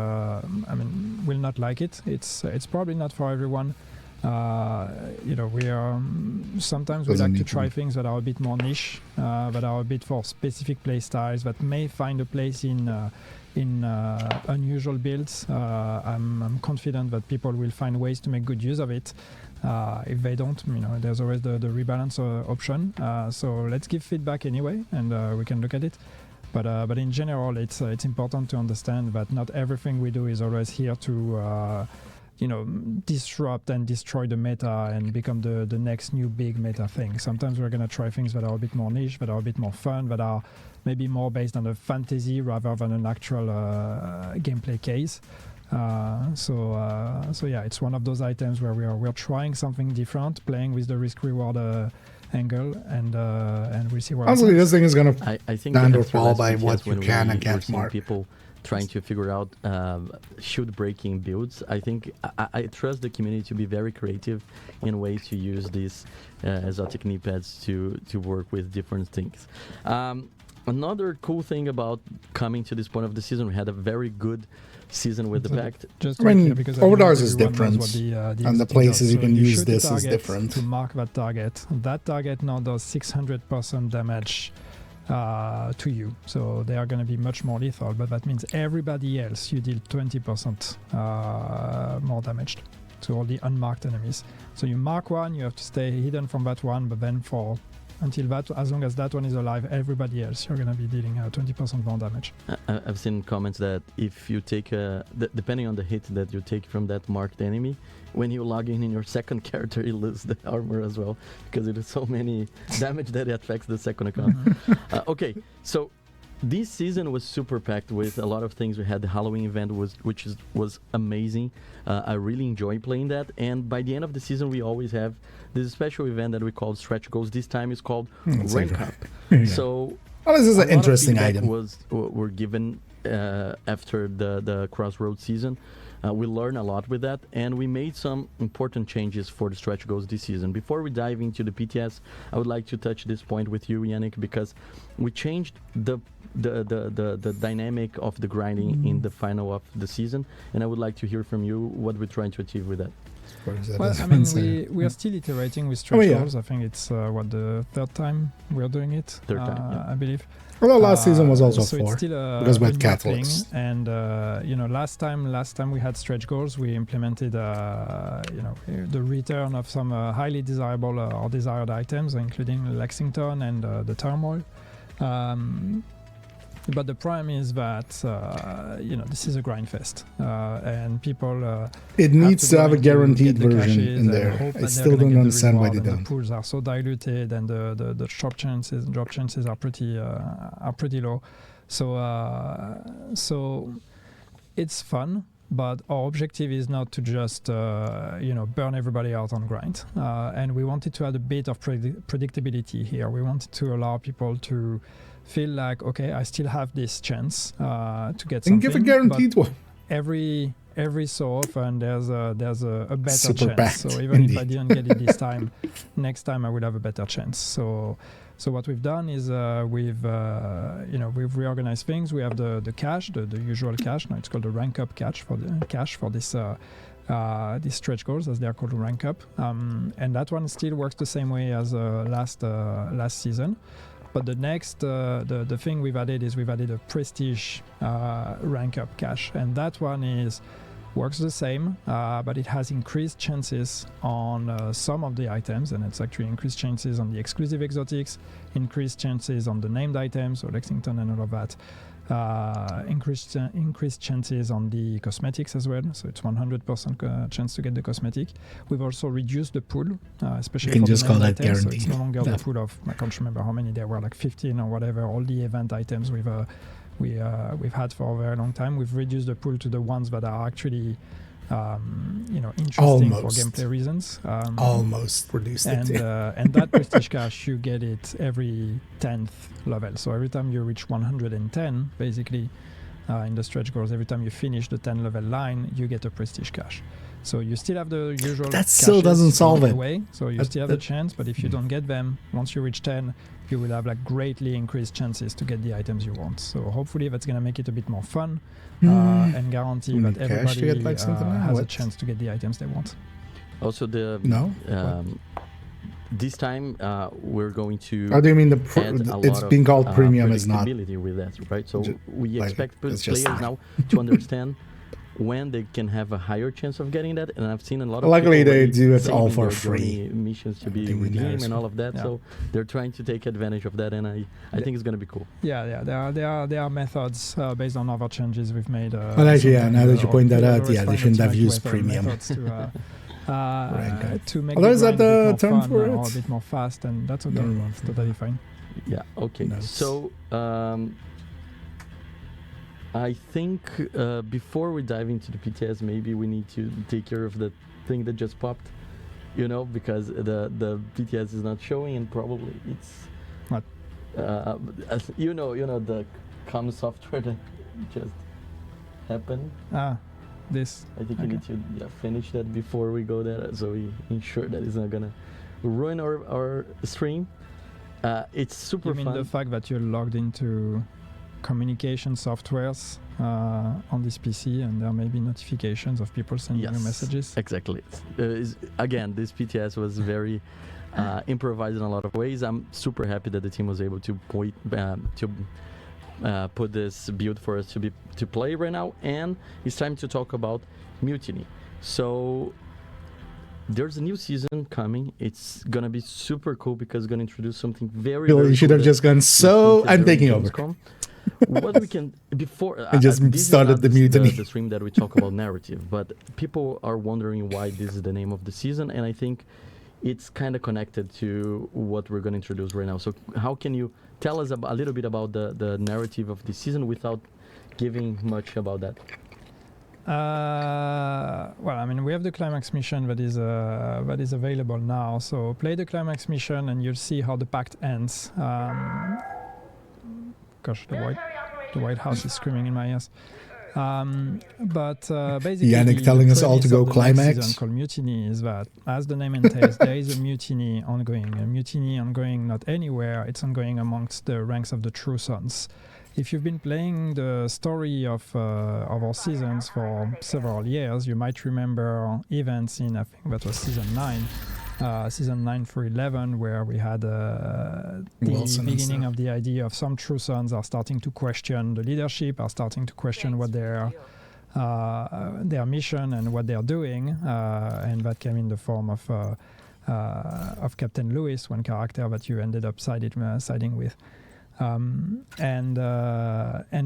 not like it. It's probably not for everyone. We are sometimes we like to try things that are a bit more niche, that are a bit for specific play styles that may find a place in unusual builds. I'm confident that people will find ways to make good use of it. If they don't, there's always the rebalance option. So let's give feedback anyway, and we can look at it. But in general, it's important to understand that not everything we do is always here to disrupt and destroy the meta and become the next new big meta thing. Sometimes we're going to try things that are a bit more niche, that are a bit more fun, that are maybe more based on a fantasy rather than an actual gameplay case. So yeah, it's one of those items where we're trying something different, playing with the risk reward angle, and we'll see where. Honestly, this thing is gonna stand or fall by what you can and can't mark. People trying to figure out shield breaking builds. I think I trust the community to be very creative in ways to use these exotic knee pads to work with different things. Another cool thing about coming to this point of the season, we had a very good season with the pact. Overdose is different, and the places you can use this is different. To mark that target now does 600% damage to you, so they are going to be much more lethal, but that means everybody else you deal 20% more damage to all the unmarked enemies. So you mark one, you have to stay hidden from that one, but then as long as that one is alive, everybody else you're going to be dealing 20% more damage. I've seen comments that if you take depending on the hit that you take from that marked enemy, when you log in your second character, you lose the armor as well, because it is so many damage that it affects the second account. Okay, so this season was super packed with a lot of things. We had the Halloween event, which was amazing. I really enjoy playing that. And by the end of the season, we always have this special event that we call Stretch Goals. This time it's called Rank Up. Yeah. So this is an interesting item. Were given after the Crossroads season. We learned a lot with that, and we made some important changes for the stretch goals this season. Before we dive into the PTS, I would like to touch this point with you, Yannick, because we changed the dynamic of the grinding in the final of the season, and I would like to hear from you what we're trying to achieve with that. Well, I mean, we are still iterating with stretch goals. I think it's the third time we're doing it. Third time, yeah. I believe. Well, last season was also so 4 it's still because we had Catholics. And last time we had stretch goals, we implemented the return of some highly desirable or desired items, including Lexington and the Turmoil. But the problem is that this is a grind fest, and people. It needs to have a guaranteed version in there. I still don't understand why they don't. The pools are so diluted, and the drop chances are pretty low. So it's fun, but our objective is not to just burn everybody out on grind, and we wanted to add a bit of predictability here. We wanted to allow people to feel like, okay, I still have this chance to get something. And give a guaranteed one. Every every so often there's a better Super chance. packed, So even if I indeed. didn't get it this time, next time I would have a better chance. So what we've done is we've reorganized things. We have the cache, the usual cache. Now it's called the rank up cache for this these stretch goals, as they are called, rank up. And that one still works the same way as last season. But the next the thing we've added is we've added a prestige rank up cache, and that one works the same, but it has increased chances on some of the items, and it's actually increased chances on the exclusive exotics, increased chances on the named items, so Lexington and all of that, increased chances on the cosmetics as well, so it's 100% chance to get the cosmetic. We've also reduced the pool, especially You can for just the call named that items, so guaranteed. it's no longer Yeah. the pool of, I can't remember how many there were, like 15 or whatever, all the event items we've had for a very long time. We've reduced the pool to the ones that are actually interesting Almost. for gameplay reasons. Almost reduced it. And that prestige cache, you get it every 10th level. So every time you reach 110, basically, in the stretch goals, every time you finish the 10 level line, you get a prestige cache. So you still have the usual That still caches doesn't solve along it. the way. So you still have the chance, but if you don't get them, once you reach 10, you will have like greatly increased chances to get the items you want. So hopefully that's going to make it a bit more fun and guarantee We that need cash to everybody get, like, something now? has a What? chance to get the items they want. Also, No? this time we're going to. How do you mean add a it's lot being of, called premium is not? predictability with that, right? So we like, expect it's players just- now to understand when they can have a higher chance of getting that, and I've seen a lot of Luckily, people they already do it saving all for their free. journey missions to be I think it redeemed matters. and all of that. Yeah. So they're trying to take advantage of that, and I think it's going to be cool. Yeah, there are methods based on other changes we've made. Well, actually, yeah, now that you point that out, always yeah, they find shouldn't have alternative used premium. methods to, Rank up. to make Although the is that grind a bit the more term fun for or a it? bit more fast, and that's okay. No. It's totally fine. Yeah. Okay. Notes. So I think before we dive into the PTS, maybe we need to take care of the thing that just popped. Because the PTS is not showing, and probably it's What? The comm software that just happened. This. I think Okay. you need to finish that before we go there, so we ensure that it's not gonna ruin our stream. It's super You mean fun. the fact that you're logged into communication softwares on this PC, and there may be notifications of people sending you messages? Exactly. Again, this PTS was very improvised in a lot of ways. I'm super happy that the team was able to put this build for us to play right now, and it's time to talk about Mutiny. So there's a new season coming. It's gonna be super cool because it's gonna introduce something very. Bill, very you should cool have that just gone, we so hinted I'm during taking over. Gamescom. What we can before I just this is started not the mutiny. the stream that we talk about narrative, but people are wondering why this is the name of the season, and I think it's kind of connected to what we're going to introduce right now. So how can you tell us a little bit about the narrative of the season without giving much about that? Well, I mean, we have the climax mission that is available now. So play the climax mission, and you'll see how the pact ends. Gosh, the White House is screaming in my ears. But basically, Yannick telling the us all to premise go of the next climax. season called Mutiny is that, as the name entails, there is a mutiny ongoing. A mutiny ongoing not anywhere; it's ongoing amongst the ranks of the True Sons. If you've been playing the story of our seasons for several years, you might remember events in, I think that was season 9 through 11, where we had the Wilson and beginning stuff. of the idea of some True Sons are starting to question the leadership, are starting to question what their mission and what they're doing, and that came in the form of Captain Lewis, one character that you ended up siding with. And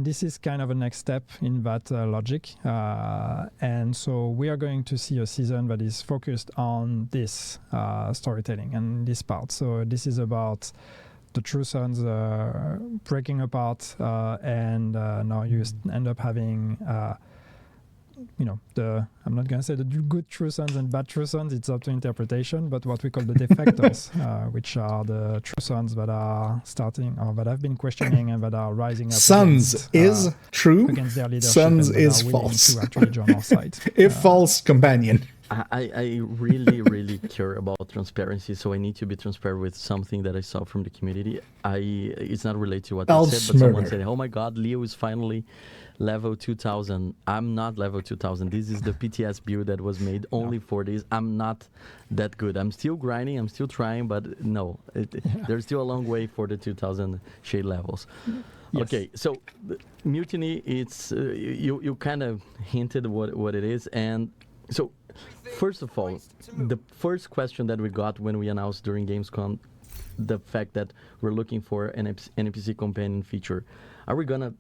this is kind of a next step in that logic. And so we are going to see a season that is focused on this storytelling and this part. So this is about the True Sons breaking apart, and now you end up having I'm not going to say the good true sons and bad true sons, it's up to interpretation, but what we call the defectors, which are the true sons that are starting or that have been questioning and that are rising up. Sons is true, against their leadership. sons and that is are willing false. to actually join our side. If false, companion. I really, really care about transparency, so I need to be transparent with something that I saw from the community. It's not related to what I said, but someone said, oh my god, Leo is finally level 2000. I'm not level 2000. This is the PTS build that was made only for this. I'm not that good. I'm still grinding, I'm still trying, but no, there's still a long way for the 2000 shade levels. Yes. Okay, so Mutiny, it's you kind of hinted what it is, and so first of all, the first question that we got when we announced during Gamescom the fact that we're looking for an NPC companion feature, are we gonna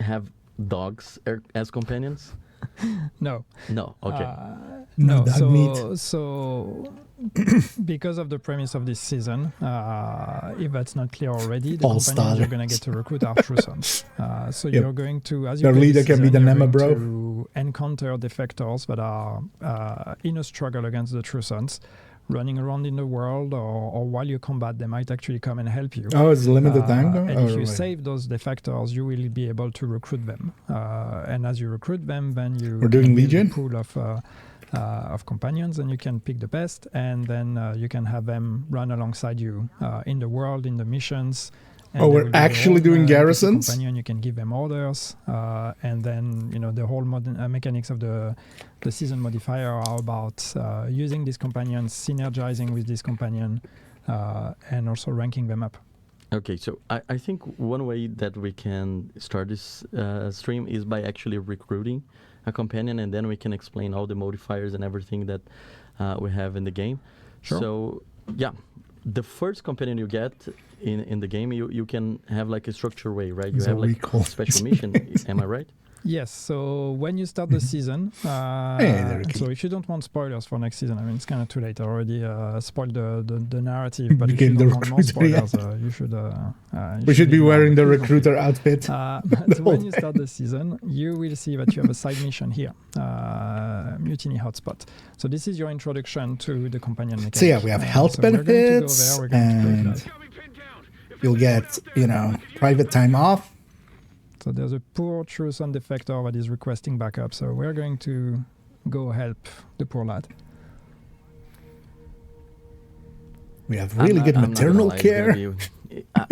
have dogs as companions? No. Okay. No dog meat. So because of the premise of this season, if that's not clear already, the companions you're going to get to recruit are true sons. So you're going to, as you play leader can be the Nema bro. To encounter defectors that are in a struggle against the true sons, running around in the world, or while you combat, they might actually come and help you. Oh, it's limited time? And if you save those defectors, you will be able to recruit them. And as you recruit them, then you We're doing Legion? a pool of companions, and you can pick the best, and then you can have them run alongside you in the world, in the missions. Oh, we're actually doing garrisons? Companion, you can give them orders, and then the whole modern mechanics of the season modifier are about using these companions, synergizing with this companion, and also ranking them up. Okay, so I think one way that we can start this stream is by actually recruiting a companion, and then we can explain all the modifiers and everything that we have in the game. Sure. So yeah, the first companion you get in the game, you can have like a structured way, right? You have like a special mission. Am I right? Yes, so when you start the season, so if you don't want spoilers for next season, I mean, it's kind of too late. I already spoiled the narrative, but if you don't want more spoilers, you should... we should be wearing the recruiter outfit. So when you start the season, you will see that you have a side mission here, Mutiny Hotspot. So this is your introduction to the companion mechanic. So yeah, we have health benefits, and you'll get, private time off. So there's a poor true son defector that is requesting backup. So we're going to go help the poor lad. We have really good maternal care.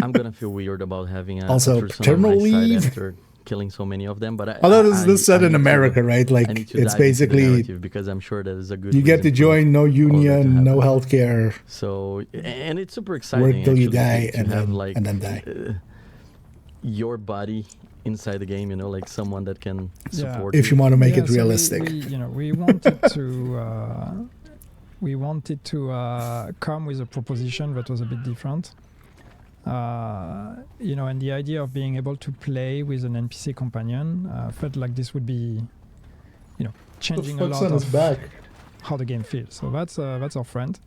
I'm gonna feel weird about having a also true son paternal on my side leave after killing so many of them. But although this is said in America, right? Like it's basically because I'm sure that is a good. You get to join, no union, no healthcare. So and it's super exciting. Work till you die, and then die. Your body inside the game, like someone that can support. If you want to make it realistic, we wanted to. We wanted to come with a proposition that was a bit different. And the idea of being able to play with an NPC companion felt like this would be, changing a lot of how the game feels. So that's our friend.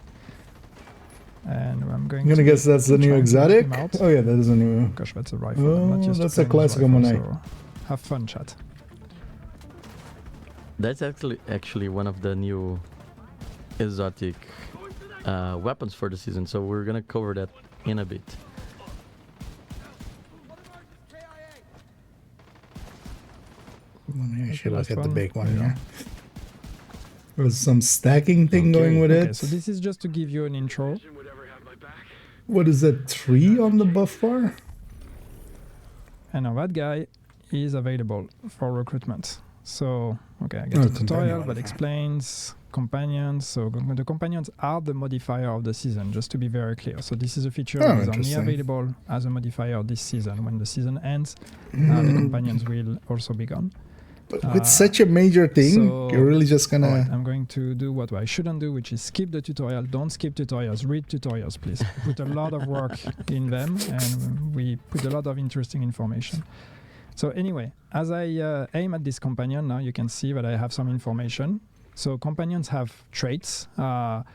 And I'm going to guess that's the new exotic. Oh yeah, that is a new. Gosh, that's a rifle. Oh, that's a classic Monai. So have fun, chat. That's actually one of the new exotic weapons for the season. So we're gonna cover that in a bit. I should look at the big one here. There's some stacking thing going with it. So this is just to give you an intro. What is that, 3 on the buff bar? And now that guy is available for recruitment. So, I get a tutorial that explains companions. So the companions are the modifier of the season, just to be very clear. So this is a feature that is only available as a modifier this season. When the season ends, the companions will also be gone. But with such a major thing, you're really just gonna... Right, I'm going to do what I shouldn't do, which is skip the tutorial. Don't skip tutorials. Read tutorials, please. We put a lot of work in them, and we put a lot of interesting information. So anyway, as I aim at this companion, now you can see that I have some information. So companions have traits that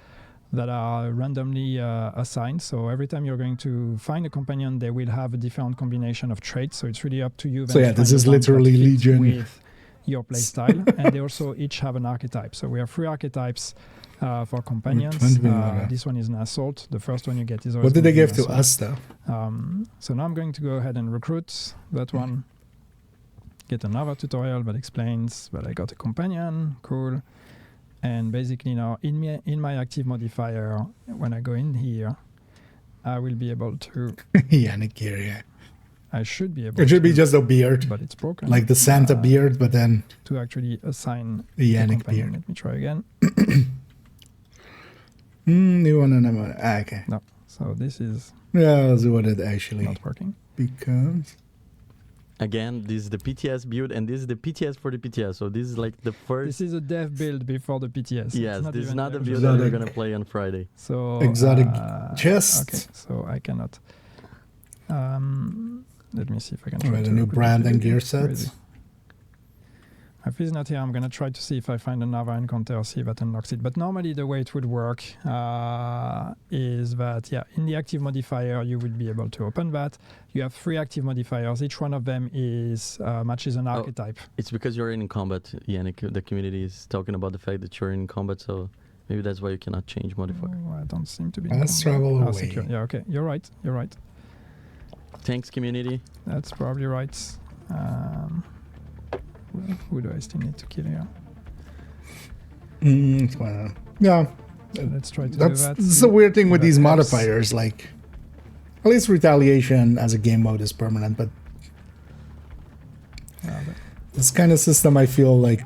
are randomly assigned. So every time you're going to find a companion, they will have a different combination of traits. So it's really up to you. So yeah, this is literally Legion. With your playstyle, and they also each have an archetype. So we have 3 archetypes for companions. 20 This one is an assault. The first one you get is always What did they gonna be give to an us though? assault. So now I'm going to go ahead and recruit that one. Get another tutorial that explains that I got a companion. Cool. And basically now in my active modifier, when I go in here, I will be able to. Yannick here, yeah. I should be able. It should be to, just a beard, but it's broken. like the Santa beard, but then to actually assign the the Yannick companion. beard. Let me try again. You wanna okay. No. So this is Yeah, let's do it actually not working. because Again, this is the PTS build, and this is the PTS for the PTS. So this is like the first. This is a dev build before the PTS. Yes, this is even not the dev build that we're Exotic. gonna play on Friday. So Exotic chest. Okay, so I cannot. Let me see if I can. Alright, try a to new recruit brand it. and gear Crazy. set. If he's not here, I'm gonna try to see if I find another encounter, see if that unlocks it. But normally the way it would work is that, yeah, in the active modifier, you would be able to open that. You have 3 active modifiers. Each one of them is matches an archetype. It's because you're in combat, Yannick. The community is talking about the fact that you're in combat, so maybe that's why you cannot change modifier. Oh, I don't seem to be. Let's travel away. Secure. Yeah, okay. You're right. You're right. Thanks, community. That's probably right. Who do I still need to kill here? Yeah, So let's try to that's do that. the weird thing with That these helps. modifiers. Like, at least retaliation as a game mode is permanent, but this kind of system, I feel like.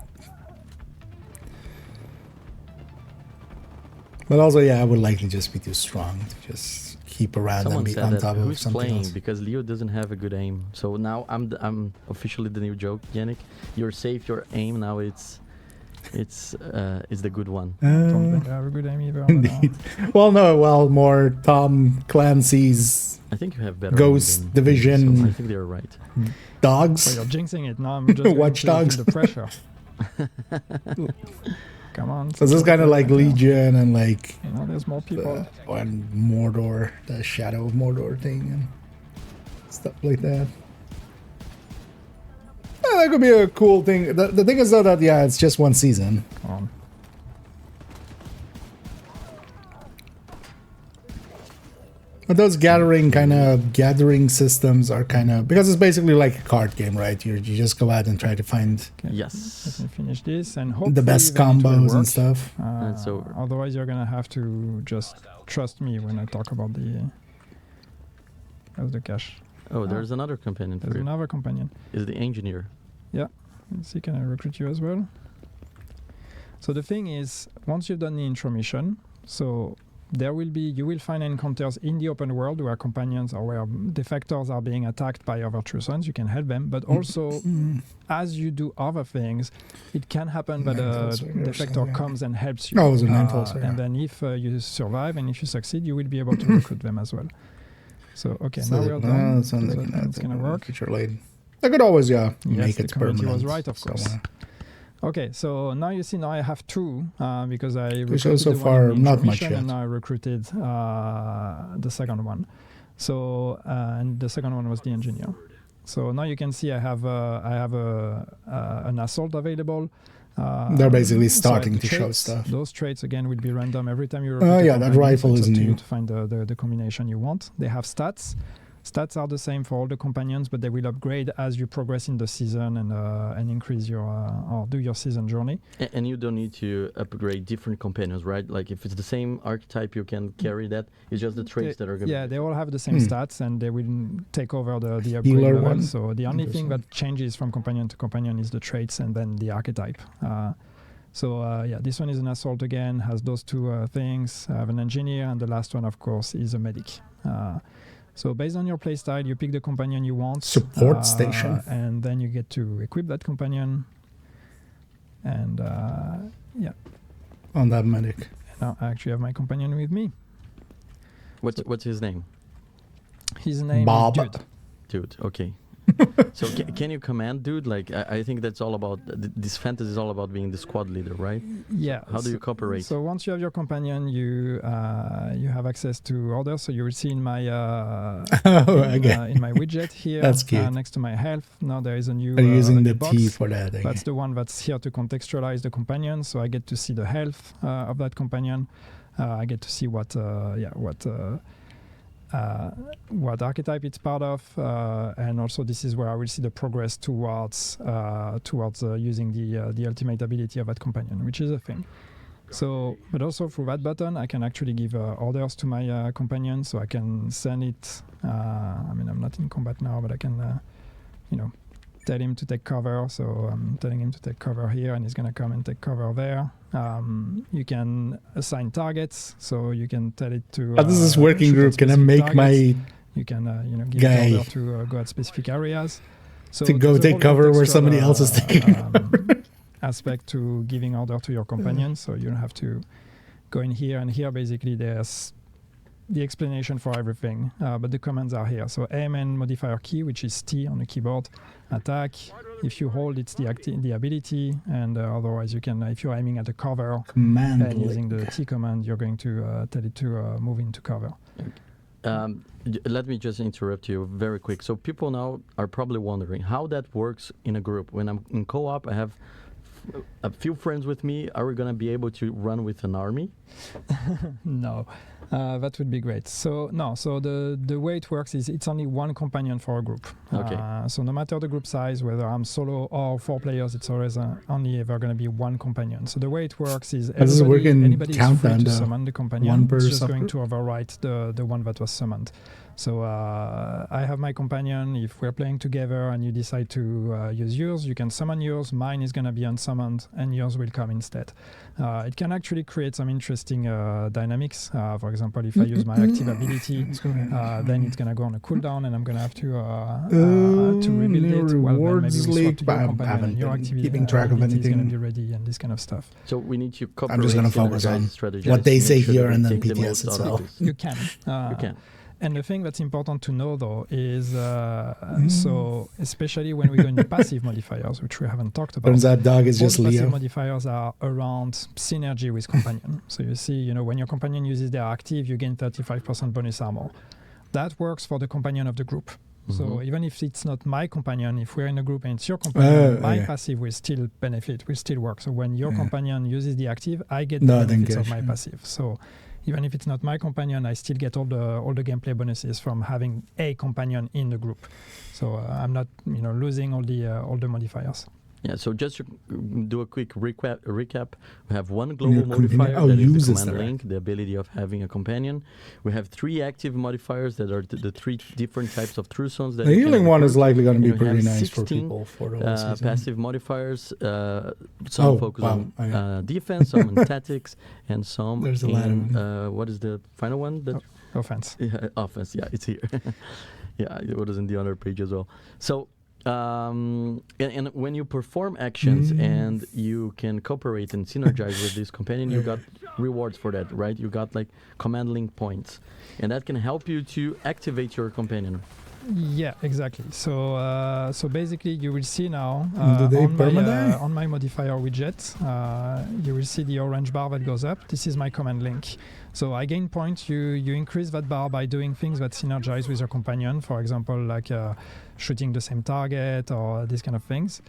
But also, yeah, I would likely just be too strong to just keep around Someone and be said on that top of who's something playing else. because Leo doesn't have a good aim. So now I'm officially the new joke, Yannick. You're safe. Your aim now it's the good one. Don't think I have a good aim either. Indeed. Well, no, well, more Tom Clancy's I think you have better. Ghost aim than Division. me, so I think they're right. dogs. Well, you're jinxing it. Now I'm just going Watch to feel Dogs. the pressure. Come on. So this is kind of like Legion and like You know, there's more people. and Mordor, the Shadow of Mordor thing and stuff like that. Yeah, that could be a cool thing. The thing is though that, yeah, it's just one season. Come on. But those gathering systems are kind of, because it's basically like a card game, right? You just go out and try to find Okay. Yes. Let me finish this and hopefully the best then it will combos and work. stuff. That's over. Otherwise, you're gonna have to just trust me when I talk about the. How's the cache? Oh, there's another companion for There's you. another companion. Is the engineer. Let's see, can I recruit you as well? So the thing is, once you've done the intro mission, so you will find encounters in the open world where companions or where defectors are being attacked by other true sons. You can help them, but also as you do other things, it can happen that a defector comes and helps you. Oh, it was a Nightfall, sorry, and yeah. then if you survive and if you succeed, you will be able to recruit them as well. So okay, now we're done. Sounds like So that's gonna work. Future late. I could always, yeah, Yes, make the it community permanent. was right, of course. somewhere. Okay, so now you see, now I have 2 because I show recruited so the one far in the not much mission yet. and now I recruited the second one. So and the second one was the engineer. So now you can see I have an assault available. They're basically so I have starting the to show traits. stuff. Those traits again will be random every time you Oh, recruit a yeah, that companion, rifle so it's is up to you new. to find the combination you want. They have stats. Stats are the same for all the companions, but they will upgrade as you progress in the season and increase your or do your season journey. And you don't need to upgrade different companions, right? Like if it's the same archetype, you can carry that. It's just the traits that are going to Yeah, they all have the same stats and they will take over the upgrade Healer level. one? So the only thing Interesting. that changes from companion to companion is the traits and then the archetype. Yeah, this one is an assault again, has those 2 things. I have an engineer, and the last one, of course, is a medic. So based on your playstyle, you pick the companion you want. Support station. And then you get to equip that companion. And yeah, On that medic. now I actually have my companion with me. What's his name? His name Bob. is Dude. Dude. Okay. So can you command, dude? Like I think that's all about this fantasy is all about being the squad leader, right? Yeah. How do you cooperate? So once you have your companion, you have access to orders. So you will see in my in my widget here, That's cute. next to my health. Now there is a new. Are you using a the new box. T for that? That's the one that's here to contextualize the companion. So I get to see the health of that companion. I get to see what archetype it's part of, and also this is where I will see the progress towards using the ultimate ability of that companion, which is a thing. So, but also through that button, I can actually give orders to my companion, so I can send it. I mean, I'm not in combat now, but I can, tell him to take cover. So I'm telling him to take cover here, and he's gonna come and take cover there. You can assign targets, so you can tell it to. How does this working shoot at group? Can I specific make targets. my You can, give guy an order to go at specific areas. So to go there's a take whole cover where contextual, somebody else is taking cover? Aspect to giving order to your companion, so you don't have to go in here and here. Basically, there's the explanation for everything, but the commands are here. So aim and modifier key, which is T on the keyboard. Attack. If you hold, it's the ability, and otherwise you can, if you're aiming at a cover Command and using the link. T command, you're going to tell it to move into cover. Let me just interrupt you very quick. So people now are probably wondering how that works in a group. When I'm in co-op, I have a few friends with me. Are we going to be able to run with an army? No, that would be great. So no, so the way it works is it's only one companion for a group. Okay. So no matter the group size, whether I'm solo or 4 players, it's always only ever going to be one companion. So the way it works is How does it work in anybody is free Countdown, to though? summon the companion. One per It's just going subgroup? to overwrite the one that was summoned. So I have my companion. If we're playing together and you decide to use yours, you can summon yours. Mine is going to be unsummoned, and yours will come instead. It can actually create some interesting dynamics. For example, if I use my active ability, then it's going to go on a cooldown, and I'm going to have to rebuild no it. Well, then maybe rewards we swap leak, to but your I companion. haven't And your been activity keeping track of ability is going to anything. be ready, and this kind of stuff. So we need to cooperate. I'm just going to focus on what they say here and then PTS itself. You can. You can. And the thing that's important to know, though, is so especially when we go into passive modifiers, which we haven't talked about. Turns out dog is all just passive Leo. modifiers are around synergy with companion. So you see, when your companion uses their active, you gain 35% bonus armor. That works for the companion of the group. So even if it's not my companion, if we're in a group and it's your companion, my passive will still benefit, will still work. So when your companion uses the active, I get the benefits of my passive. So even if it's not my companion, I still get all the gameplay bonuses from having a companion in the group. So I'm not, losing all the modifiers. Yeah, so just to do a quick recap, we have one global modifier Oh, that is the uses command that. link, the ability of having a companion. We have 3 active modifiers that are the 3 different types of true zones. The healing one is likely going to be You have pretty nice for 16, people for the whole season. passive modifiers. Some focus on defense, some on tactics, and some There's a lot of in them. what is the final one? That Offense. yeah, offense. Yeah, it's here. Yeah, it was in the other page as well. So. And when you perform actions and you can cooperate and synergize with this companion, you got rewards for that, right? You got like command link points, and that can help you to activate your companion. Yeah, exactly. So basically, you will see now Do they on perma-die? on my modifier widget, you will see the orange bar that goes up. This is my command link. So I gain points. You increase that bar by doing things that synergize with your companion. For example, like shooting the same target or these kind of things.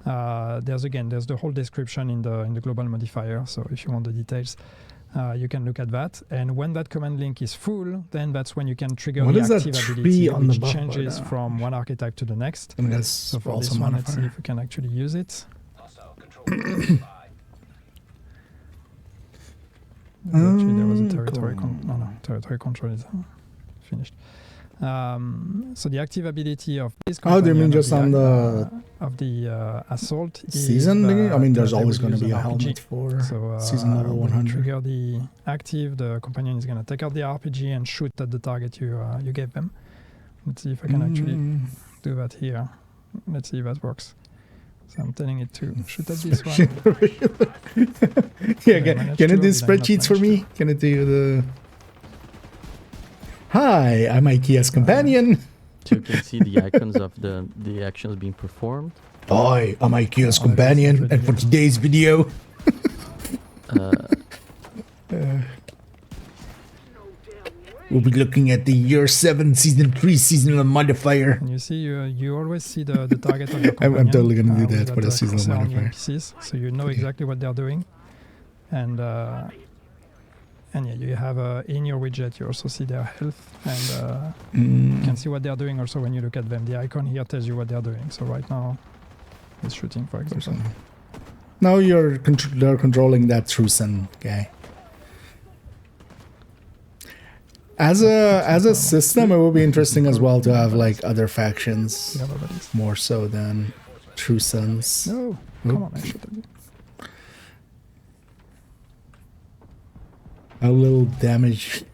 There's the whole description in the global modifier. So if you want the details, you can look at that. And when that command link is full, then that's when you can trigger What the is that active tree ability, on the which buff changes right now? from one archetype to the next. And that's So for also this one, let's see modifier. if we can actually use it. Hostile control. Actually, there was a territory cool. territory control is finished. So the active ability of this Oh, do you mean companion just on the of the assault season is, thingy? I mean, there's they always will going to use be a an RPG. helmet for So season level when you 100. trigger the active, the companion is going to take out the RPG and shoot at the target you gave them. Let's see if I can actually do that here. Let's see if that works. So I'm telling it to shoot at this one. Yeah, Did I manage can to it or do did I not spreadsheets for manage me? Can it do the... Hi, I'm IKEA's companion. So you can see the icons of the actions being performed. Hi, I'm IKEA's companion, and for today's video, we'll be looking at the year 7 season 3 seasonal modifier. And you see, you always see the target of your I'm companion. totally gonna do with that for the seasonal cursor on the modifier. NPCs, so you know exactly what they're doing, and yeah, you have in your widget you also see their health, and you can see what they're doing also when you look at them. The icon here tells you what they're doing. So right now, it's shooting, for example. Now they're controlling that true sun guy. As a system, it would be interesting as well to have like other factions, more so than true suns. No, come on, I should have. A little damage.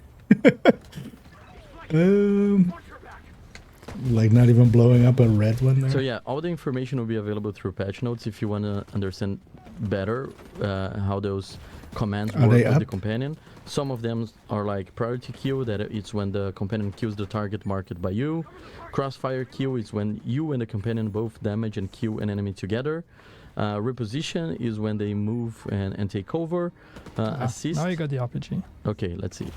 Like not even blowing up a red one there. So yeah, all the information will be available through patch notes if you want to understand better how those commands work with the companion. Some of them are like priority kill, that it's when the companion kills the target marked by you. Crossfire kill is when you and the companion both damage and kill an enemy together. Reposition is when they move and take over. Assist. Now you got the RPG. Okay, let's see.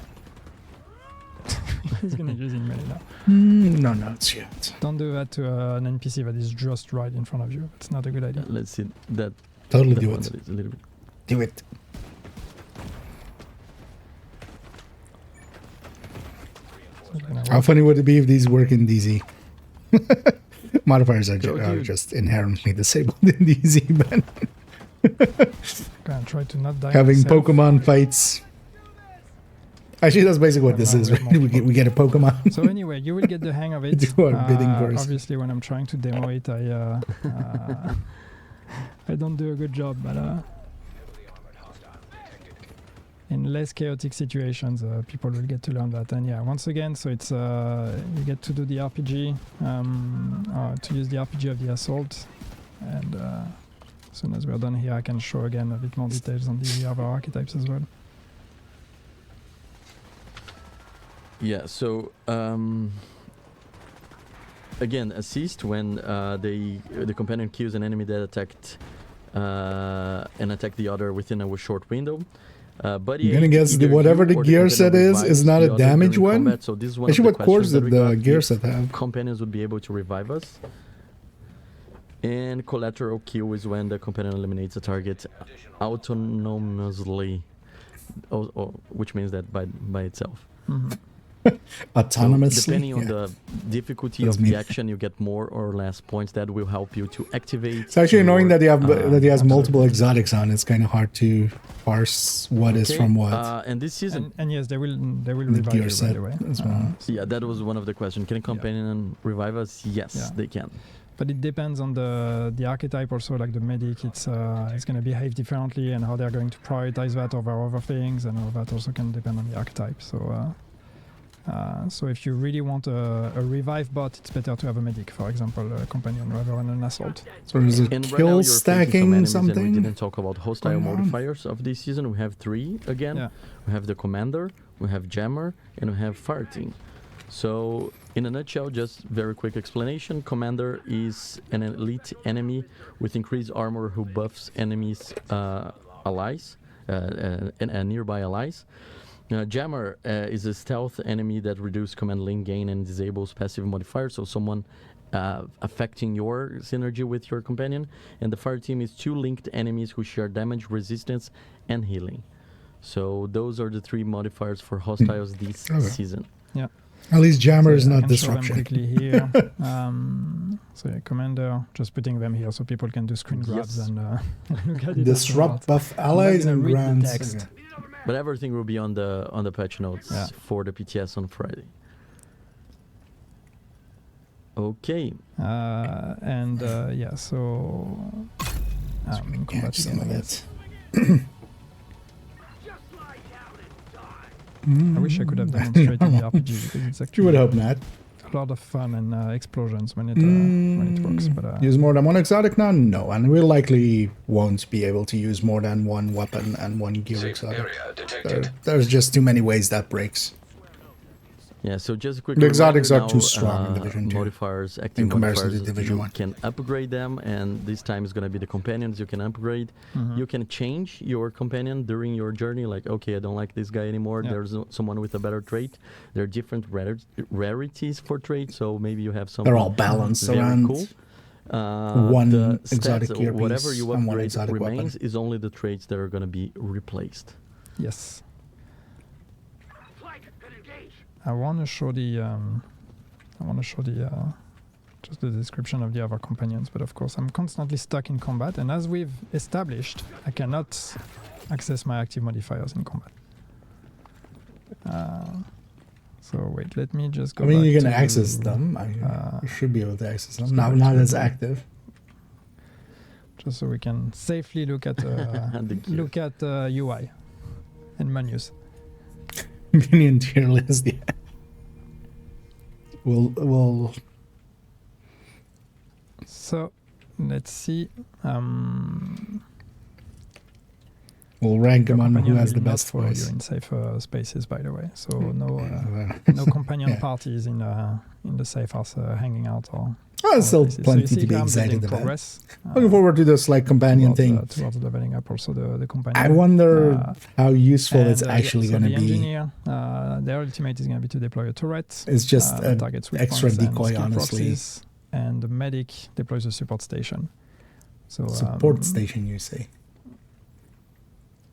He's gonna use it melee now. No, not yet. Don't do that to an NPC that is just right in front of you. It's not a good idea. Let's see that. Totally that do one it. that is a little bit. Do it. How funny would it be if these work in DZ? Modifiers are just inherently disabled in DZ, man. Gonna try to not die. Having myself. Pokemon fights. Actually, that's basically what this is, right? We get a Pokemon. So anyway, you will get the hang of it. Do our bidding first. Obviously, when I'm trying to demo it, I don't do a good job, but in less chaotic situations, people will get to learn that. And yeah, once again, so it's you get to do the RPG, to use the RPG of the assault, and as soon as we're done here, I can show again a bit more details on the other archetypes as well. Yeah, so again, assist when the companion kills an enemy that attacked and attack the other within a short window. But I'm gonna guess whatever the gear set is not a damage one. Combat, so this is one Actually, of the what cores questions did that we the got, gear if set have? companions would be able to revive us. And collateral kill is when the companion eliminates a target autonomously, which means that by itself. Mm-hmm. Autonomously. So depending on the difficulty of the action, you get more or less points that will help you to activate. It's actually annoying that he has multiple absolutely. exotics on. It's kind of hard to parse what is from what. And this season, And yes, they will the revive gear you, by set the way. as well. yeah, that was one of the questions. Can a companion revive us? Yes, Yeah. they can. But it depends on the archetype also, like the medic, it's going to behave differently, and how they're going to prioritize that over other things, and all that also can depend on the archetype. So if you really want a revive bot, it's better to have a medic, for example, a companion rather than an assault. So is it And right now kill you're facing some stacking enemies, and we something? didn't talk about hostile going on? modifiers of this season. We have 3 again. Yeah. We have the commander, we have jammer, and we have fire team. So in a nutshell, just very quick explanation. Commander is an elite enemy with increased armor who buffs enemies allies and nearby allies. Jammer is a stealth enemy that reduces command link gain and disables passive modifiers, so someone affecting your synergy with your companion. And the fire team is 2 linked enemies who share damage, resistance, and healing. So those are the 3 modifiers for hostiles this season. Yeah. At least Jammer is I not can show them disruption. quickly here. So yeah, commander, just putting them here so people can do screen grabs and look at it. Disrupt buff allies and read the grants. text. Okay. But everything will be on the patch notes for the PTS on Friday. Okay. Yeah, so combat Catch some again, of I guess. it. I wish I could have demonstrated the RPG because it's You actually would hope not. a lot of fun and explosions when it works. But Use more than one exotic now? No, and we likely won't be able to use more than one weapon and one gear Safe exotic. area detected. There's just too many ways that breaks. Yeah, so just a quick The exotics reminder are too now, strong in Division 2 modifiers, active in comparison to modifiers, Division you 1. can upgrade them, and this time is going to be the companions you can upgrade. You can change your companion during your journey, like, okay, I don't like this guy anymore, there's someone with a better trait. There are different rarities for traits, so maybe you have some They're all balanced very around cool. one The exotic stats, gear whatever piece you and one upgrade exotic remains weapon. is only the traits that are going to be replaced. Yes. Flank and engage. I want to show the just the description of the other companions, but of course I'm constantly stuck in combat, and as we've established, I cannot access my active modifiers in combat. So wait, let me just go I mean, back you can to, access them. You should be able to access them. Now, not as active. just so we can safely look at The gear. UI and menus. Minion tier list, yeah. We'll So let's see. we'll rank them on who Companion has the will not best follow voice. you in safer spaces, by the way. So no companion Yeah. parties in the safe house hanging out or. There's still places. So you plenty see to be here I'm building excited about. progress, Looking forward to this like companion towards, thing. towards leveling up also the companion. I wonder Uh, how useful it's and, actually so going to the be. engineer, their ultimate is going to be to deploy a turret. It's just that an targets weak extra points and decoy, skill honestly. proxies, and the medic deploys a support station. So Support station, you say?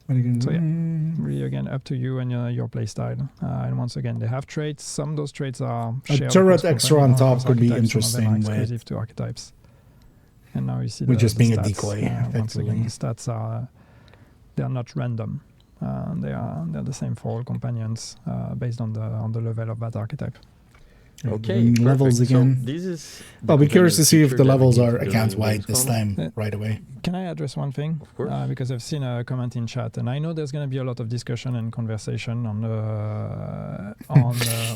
What are you going to So do? yeah, really again up to you and your playstyle. And once again, they have traits. Some of those traits are shared turret across extra on companion- top across could be archetypes. Some of them are interesting with- exclusive to archetypes. And now you see With just the being a stats. decoy, Once again, effectively. the stats are they are not random. They're the same for all companions based on the level of that archetype. Okay, Doing levels perfect. again. So this is I'll be curious to see if feature the that we levels can are do account in wide this XCOM. time right away. Can I address one thing? Of course. Because I've seen a comment in chat, and I know there's going to be a lot of discussion and conversation on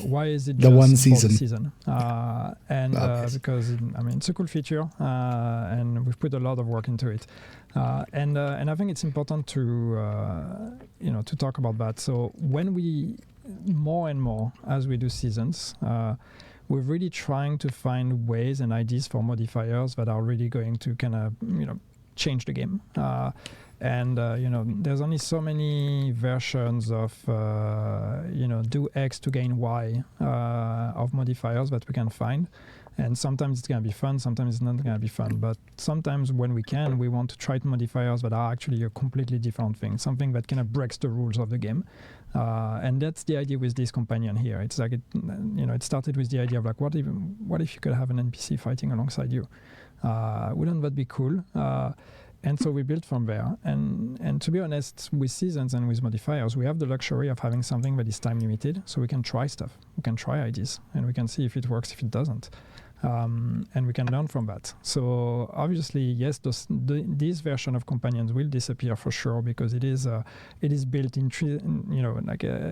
why is it The just one for season. the season? Obvious. Because I mean it's a cool feature, and we've put a lot of work into it, and I think it's important to to talk about that. So when we more and more as we do seasons. We're really trying to find ways and ideas for modifiers that are really going to kind of, change the game. There's only so many versions of, do X to gain Y of modifiers that we can find. And sometimes it's going to be fun, sometimes it's not going to be fun. But sometimes when we can, we want to try modifiers that are actually a completely different thing, something that kind of breaks the rules of the game. And that's the idea with this companion here. It's like, it started with the idea of like, what if you could have an NPC fighting alongside you? Wouldn't that be cool? And so we built from there. And to be honest, with seasons and with modifiers, we have the luxury of having something that is time limited, so we can try stuff. We can try ideas, and we can see if it works, if it doesn't. And we can learn from that. So obviously, yes, this version of companions will disappear for sure because it is built in,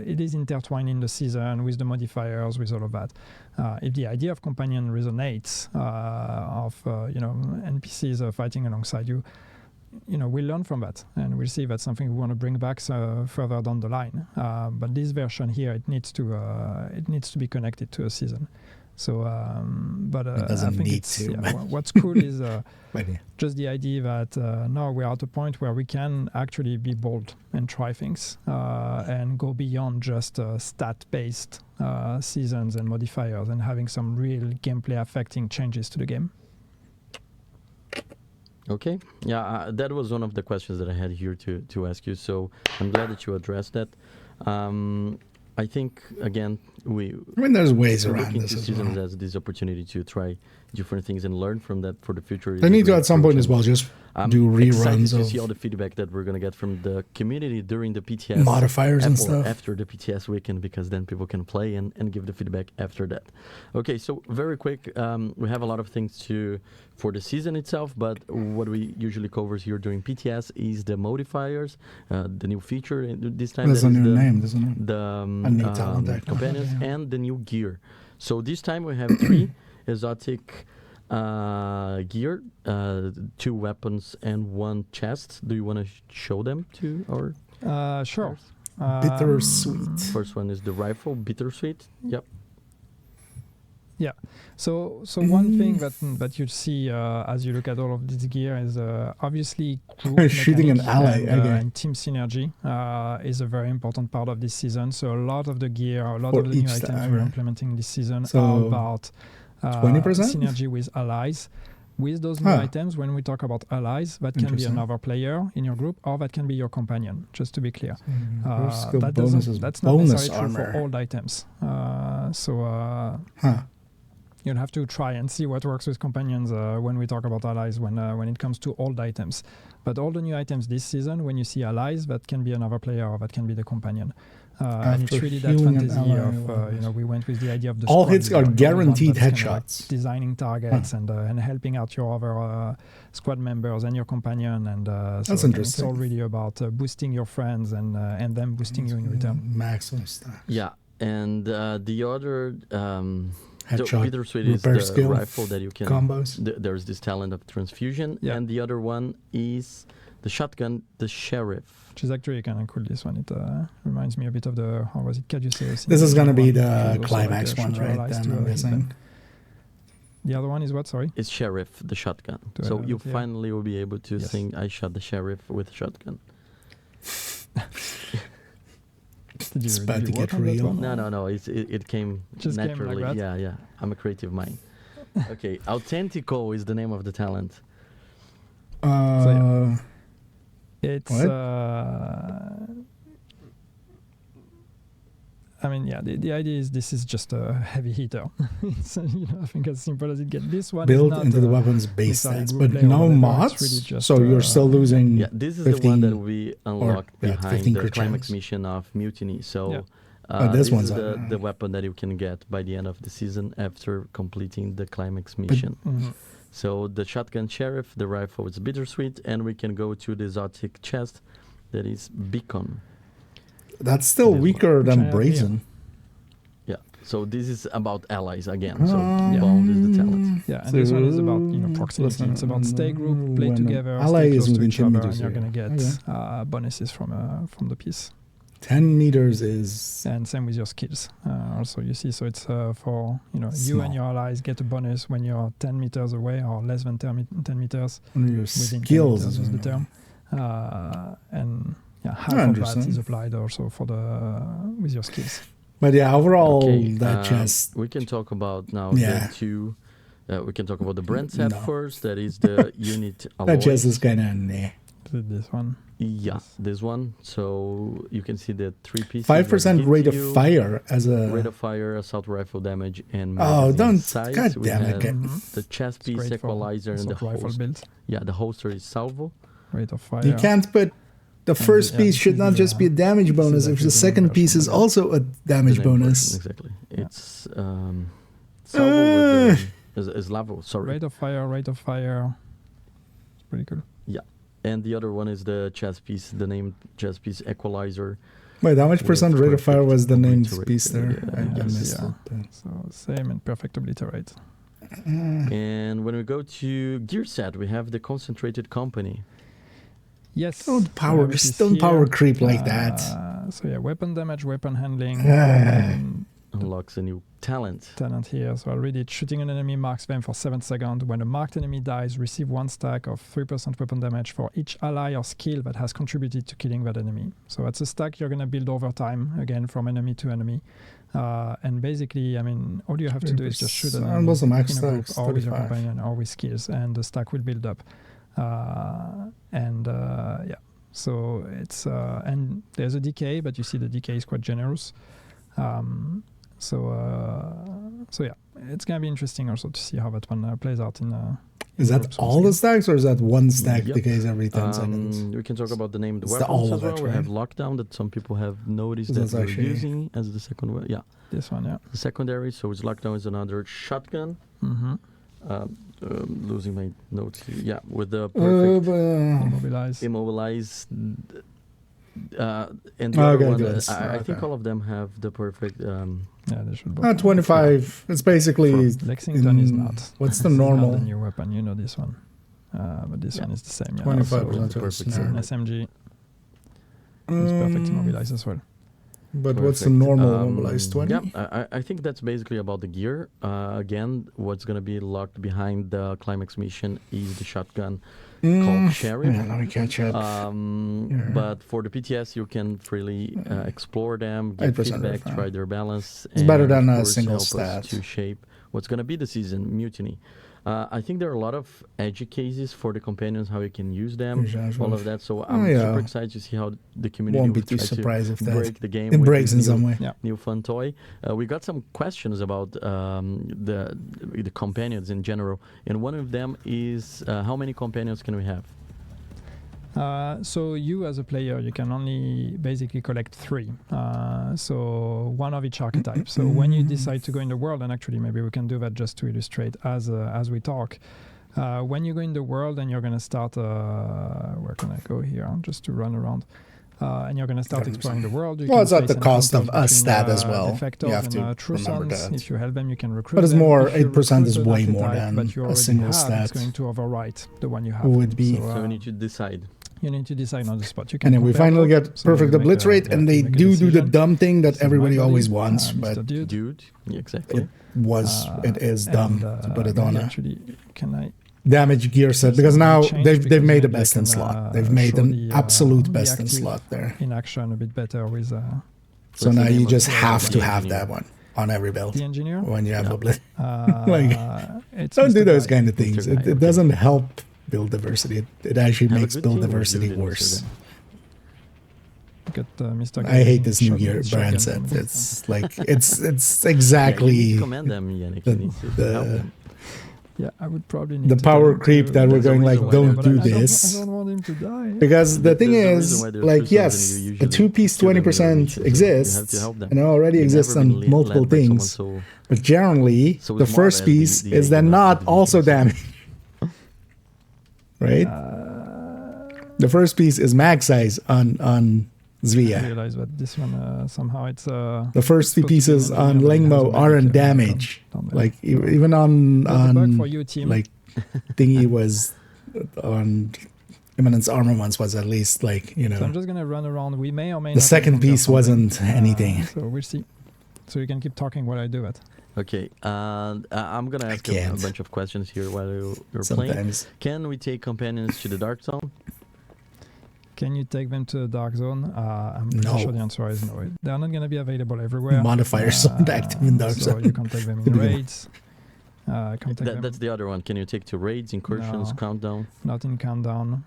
it is intertwined in the season with the modifiers, with all of that. If the idea of companion resonates, NPCs fighting alongside you, we'll learn from that, and we'll see if that's something we want to bring back further down the line. But this version here, it needs to be connected to a season. So, It I doesn't think need it's to, but- what's cool is But yeah. just the idea that now we're at a point where we can actually be bold and try things and go beyond just stat-based seasons and modifiers and having some real gameplay affecting changes to the game. Okay. Yeah, that was one of the questions that I had here to ask you. So I'm glad that you addressed that. I think, again, There's ways we're around looking this to as seasons well. as this opportunity to try different things and learn from that for the future. They need to at some point as well just do Excited reruns to see all of the feedback that we're going to get from the community during the PTS modifiers and or stuff. after the PTS weekend, because then people can play and give the feedback after that. Okay, so very quick, we have a lot of things for the season itself, but what we usually cover here during PTS is the modifiers, the new feature this time. There's that a is new the, name, isn't it? The A new talent, actually. companions Yeah. and the new gear. So this time we have 3 exotic gear, 2 weapons and 1 chest. Do you want to show them to our Sure. Bittersweet. First one is the rifle, bittersweet. Yep. Yeah. So one thing that you see as you look at all of this gear is obviously group Shooting an mechanic ally, and, okay. and team synergy is a very important part of this season. So a lot of the gear, a lot For of the new each items time, we're right. implementing this season So are about 20%? synergy with allies. With those new items, when we talk about allies, that can be Interesting. another player in your group, or that can be your companion. Just to be clear, Skill that bonuses, that's not bonus necessarily true armor. for all items. Huh. You'll have to try and see what works with companions when we talk about allies when it comes to old items. But all the new items this season, when you see allies, that can be another player or that can be the companion. And it's After really that healing an fantasy ally, of, we went with the idea of the all squad hits leader, are the one guaranteed that's kind of like headshots. designing targets and helping out your other squad members and your companion. And That's so interesting. It's all really about boosting your friends and them boosting you in return. Maximum stacks. Yeah, and the other the Headshot, bittersweet is repair the skill, rifle that you can combos. There's this talent of transfusion, Yeah. and the other one is the shotgun, the sheriff. Which is actually kind of cool, this one. It reminds me a bit of the, how was it, Caduceus? This is going to be Which is the also climax like a one, shoot your right? allies Then to I'm hit guessing. them. The other one is what, sorry? It's sheriff, the shotgun. Do I So have you it here? finally will be able to Yes. sing "I shot the sheriff" with shotgun. It's about did to you get work on that real. one? No. It came Just came like naturally. that? Yeah. I'm a creative mind. Okay, Authentico is the name of the talent. It's What? I mean, yeah, the idea is this is just a heavy hitter. It's I think as simple as it gets. This one is Built not into the weapon's base necessarily stats, group but play or no whatever, it's mods. really just, So you're still losing. Yeah, this is the one that we unlocked 15 behind the crit climax chance. mission of Mutiny. So Yeah. This this one's is on, the weapon that you can get by the end of the season after completing the climax mission. So the shotgun sheriff, the rifle is bittersweet, and we can go to the exotic chest that is beacon. That's still This weaker Which I than have here. brazen. Yeah. So this is about allies again. So Bond is the talent. Yeah, and this one is about proximity. Listen, It's about stay group, play when an together, ally stay is close to within each 10 other, meters and you're of gonna you. get bonuses from the piece. 10 meters is And same with your skills. Also, you see, so it's for you Small. and your allies get a bonus when you're 10 meters away or less than 10 meters. one of your Within 10 skills. meters is the term. And half of that understand. is applied also for with your skills. But yeah, overall, Okay, that chest. we can talk about now Yeah. the two. We can talk about the brand set No. first. That is the unit alloy. That chest is kind of nah. This one. Yeah, this one. So you can see the 3 pieces. 5% that rate hit of you, fire as a. Rate of fire, assault rifle damage, and Oh, magazine don't- size. God We damn it, have get- the chest It's piece, great for equalizer, and the assault rifle holster. build. Yeah, the holster is salvo. Rate of fire. You can't put. The first yeah, piece this should is not the, just be a damage this is bonus. If actually the the second main piece is version. also a The damage name bonus. version, exactly. Yeah. It's salvo with is lavo. Sorry. Rate of fire. It's pretty cool. And the other one is the chest piece, the named chest piece equalizer. Wait, how much With percent rate of fire perfect was the named obliterate. piece there? I Yes. missed Yeah. it. but- So same and perfect obliterate. And when we go to gear set, we have the concentrated company. Yes. Don't power, this just is don't power here. creep like that. So yeah, weapon damage, weapon handling. Unlocks a new talent. Talent here. So I'll read it. Shooting an enemy marks them for 7 seconds. When a marked enemy dies, receive 1 stack of 3% weapon damage for each ally or skill that has contributed to killing that enemy. So that's a stack you're going to build over time, again, from enemy to enemy. And basically, I mean, all you have to do is just shoot an enemy Almost a max in a group stacks, or with your 35. companion or with skills, and the stack will build up. Yeah. So it's and there's a decay, but you see the decay is quite generous. So yeah, it's gonna be interesting also to see how that one plays out in. Is in that groups all once the again. stacks, or is that one stack Yep. decays every 10 seconds? We can talk about the named It's the weapons all as of well. it, We have right? lockdown that some people have noticed This that is we're actually- using as the second one. Yeah, This one, yeah. the secondary. So it's lockdown is another shotgun. Mm-hmm. Losing my notes here. Yeah, with the perfect Immobilize. immobilize. And the Okay, other one, good. I think Okay. all of them have the perfect. Yeah, they should both. 25. It's basically. Lexington is in- not. What's the It's not normal? a new weapon, you know this one. But this one is the same. Yeah. 25% So to perfect it's an snare. SMG. It's perfect immobilize as well. But what's the Perfect. normal mobilized 20? Yeah, I think that's basically about the gear. Again, what's going to be locked behind the climax mission is the shotgun called Sheriff. Yeah, let me catch up. But for the PTS, you can freely explore them, get 8% feedback, refund. try their balance. It's better and than of a course, single help us stat. to shape what's going to be the season, Mutiny. I think there are a lot of edgy cases for the companions, how you can use them, all of that. So I'm super excited to see how the community Won't be will too try surprised if to that break the game. it with breaks this in some new- way. Yeah. New fun toy. We got some questions about the companions in general, and one of them is how many companions can we have? So you as a player, you can only basically collect 3. So one of each archetype. So when you decide to go in the world, and actually maybe we can do that just to illustrate as we talk. When you go in the world and you're going to start, where can I go here? Just to run around. And you're going to start exploring the world. You Well, can it's at place the cost of encounters a between, stat as well. defectors You have to and true remember sons. that. If you help them, you can recruit But it's them. more, If you 8% is recruit an way more archetype than that you a already single have, stat. It's going to overwrite the one you have. Would be. So we So need to decide. you need to decide on the spot. You can And then we compare finally both. get So you perfect make a- obliterate, and they you make a do the decision. dumb thing that This is my everybody body, always wants, Mr. but Dude. Yeah, exactly. it is dumb to put it on maybe a actually, can I? damage gear set, because Something now changed they've because made a maybe I best in can, slot. They've made show an the, absolute the best in active slot there. in action a bit better with So What's the now name you of just the have to have engineer? that one on every build the engineer. when you have Yeah. oblit. It's Don't Mr. do those Guy. kind of things. Mr. It Guy, okay. doesn't help build diversity. It actually Have a makes good build team with diversity you, Mr. worse. Guy. Got Mr. I Guy hate this new shotgun- gear brand set. shotgun. It's like it's Yeah, you need to exactly command them, Yannick. the- You need to help the them. Yeah, I would probably need the to power tell him creep to- that we're There's a going like, reason why don't they're do doing this. I don't want him to die. Because the thing There's a is, reason why they're like, true sons yes, and you a usually two-piece kill them in the 20% mission, so you have exists, to help them. and it already You've exists never on been led multiple by someone things. so- But generally, so the smart first as piece the is then agent of not the also divisions. damage. Right? The first piece is max size on I Zvia. realize that this one somehow it's The first two supposed to be pieces an on engineer, but it has a Lingmo medic aren't icon damage. down there. Like even on That's a bug for you, team. like thingy was on Imminence Armor once was at least like, you So I'm know, just gonna run around. We may or may the not second encounter piece something. wasn't anything. So we'll see. So you can keep talking while I do it. Okay, I'm gonna ask a can't. bunch of questions here while you're playing. Sometimes. Can we take companions to the dark zone? Can you take them to the dark zone? I'm pretty No. sure the answer is no. They're not gonna be available everywhere. Modifiers aren't active in dark so zone. you can take them in raids. Can't take them That's the other one. Can you take to raids, incursions, No. countdown? not in countdown.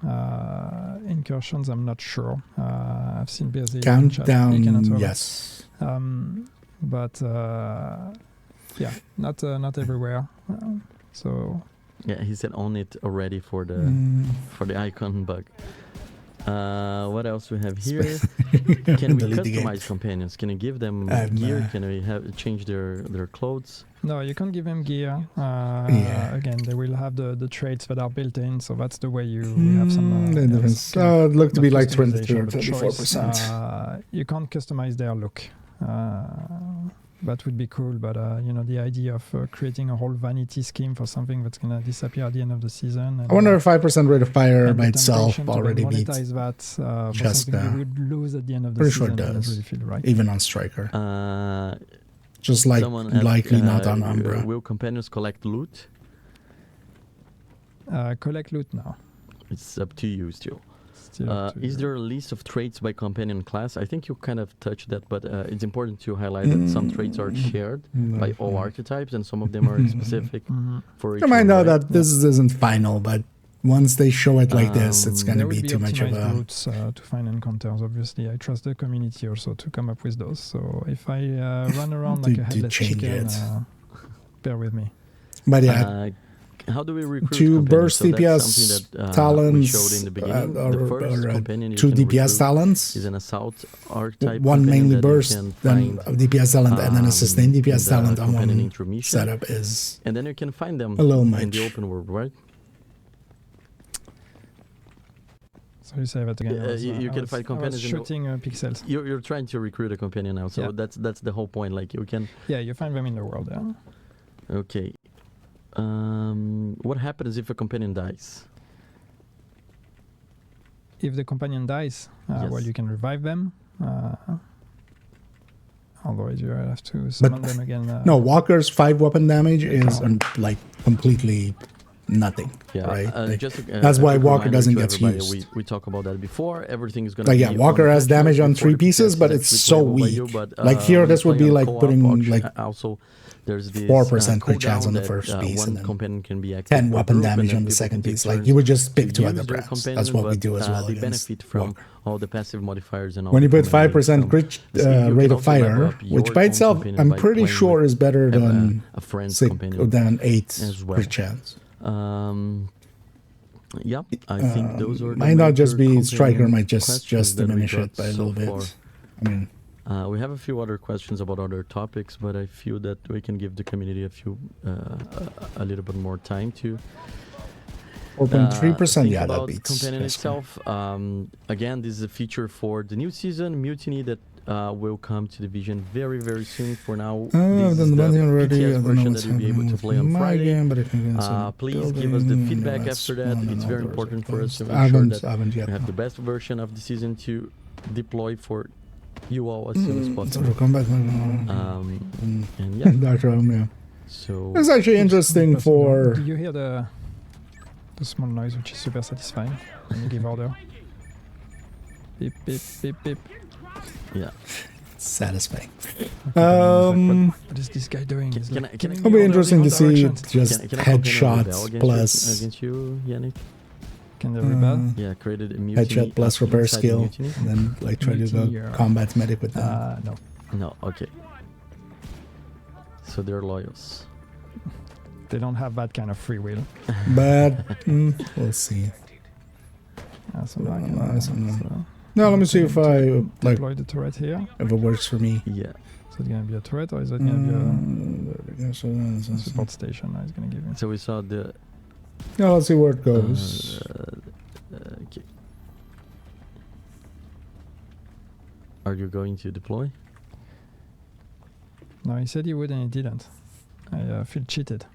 Incursions, I'm not sure. I've seen busy in chat. You can answer Countdown, that. yes. But yeah, not everywhere. So Yeah, he said on it already for the icon bug. What else we have here? Can we Delete the game. customize companions? Can you give them I'm, gear? Can we have change their clothes? no, you can't give them gear. Again, they will have the traits that are built in, so that's the way you have some. The difference. some kind of It looked to be not like customization, 23 or but choice. 24%. You can't customize their look. That would be cool, but you know, the idea of creating a whole vanity scheme for something that's gonna disappear at the end of the season. And, I wonder if 5% rate of fire and by the itself temptation to already then beats, monetize that for just, something you would lose at the end of the pretty sure season. it Doesn't does. really feel right. even on Striker. Just Someone asked, likely not on Umbra. Will companions collect loot? Collect loot now. It's up to you still. Still up to Is you. there a list of traits by companion class? I think you kind of touched that, but it's important to highlight that some traits are shared by all archetypes, and some of them are specific for each I might one, know right? that this isn't final, but once they show it like this, it's going to There be would too much of optimized a... routes to find encounters. Obviously, I trust the community also to come up with those. So if I run around like a To headless change chicken, it. bear with me. But yeah, How do we recruit two companions? burst So that's DPS something that, we talents, showed in the beginning. The first companion you two can DPS recruit talents, is an assault archetype. one companion mainly that you burst, can then find, a DPS talent, and then a sustained DPS in the talent on companion one intermission. setup is And then you can find them a little in much. the open world, right? So you say that again. You can find I was companions in the- shooting pixels. You're trying to recruit a companion now, so Yeah. that's the whole point. Like you can. Yeah, you find them in the world. Yeah. Okay. What happens if a companion dies? If the companion dies, well, Yes. you can revive them. Otherwise, you have to summon them again. No, Walker's 5 weapon damage is like completely nothing. Yeah, right? Like, just that's why quick Walker reminder doesn't to get everybody, used. We talked about that before. Everything is gonna Like, be yeah, Walker on has damage on before 3 the pieces, podcast but is it's actually so playable by weak. you, but, Like here, when this would playing be on like co-op putting option, like also there's this 4% per chance cooldown on the that, first piece, one and then companion can be active 10 per weapon group, and damage then on the people second can take piece. Like turns you would just pick to 2 use other their brands. That's companion, what we but, do as well they against benefit from Walker. all the passive modifiers and all. When you the put combinations. 5% crit So you can rate of also level fire, up your which by own itself, companion I'm by pretty playing sure with is better than a friend's companion than 8 as well. crit chance. Yeah, I think those are the Might not just major be Striker, companion might questions just that we diminish got it by a so little bit. far. I mean, we have a few other questions about other topics, but I feel that we can give the community a little bit more time to 4.3%. think Yeah, that about beats. companion That's cool. itself. Again, this is a feature for the new season, Mutiny, that will come to Division very, very soon. For now, this is the PTS version that you'll be able to play on Friday. Game, but I can Please give us the feedback after that. It's very important for us to make sure that we have the best version of the season to deploy for you all as soon as possible. And yeah, Dr. Yeah. so It's actually interesting Do for. you hear the small noise, which is super satisfying when you give order? Beep, beep, beep, beep. yeah. Satisfying. What is this guy doing? He's Can like I- giving It'll me be orders interesting in to all see directions. just Can I pop in a rebel headshots against plus against you, Yannick? Can they rebel? Yeah, created a mutiny. headshot plus repair inside the skill, mutiny. and then like try to Mutiny, go yeah. combat medic with them. No. No, okay. So they're loyals. They don't have that kind of free will. But we'll see. So I can, Nice, so No, let me see if I like deploy the turret here. if it works for me. Yeah. Is it gonna be a turret or is it gonna be a support station? No, it's gonna give me. So we saw the. Yeah, let's see where it goes. Okay. Are you going to deploy? No, he said he would and he didn't. I feel cheated.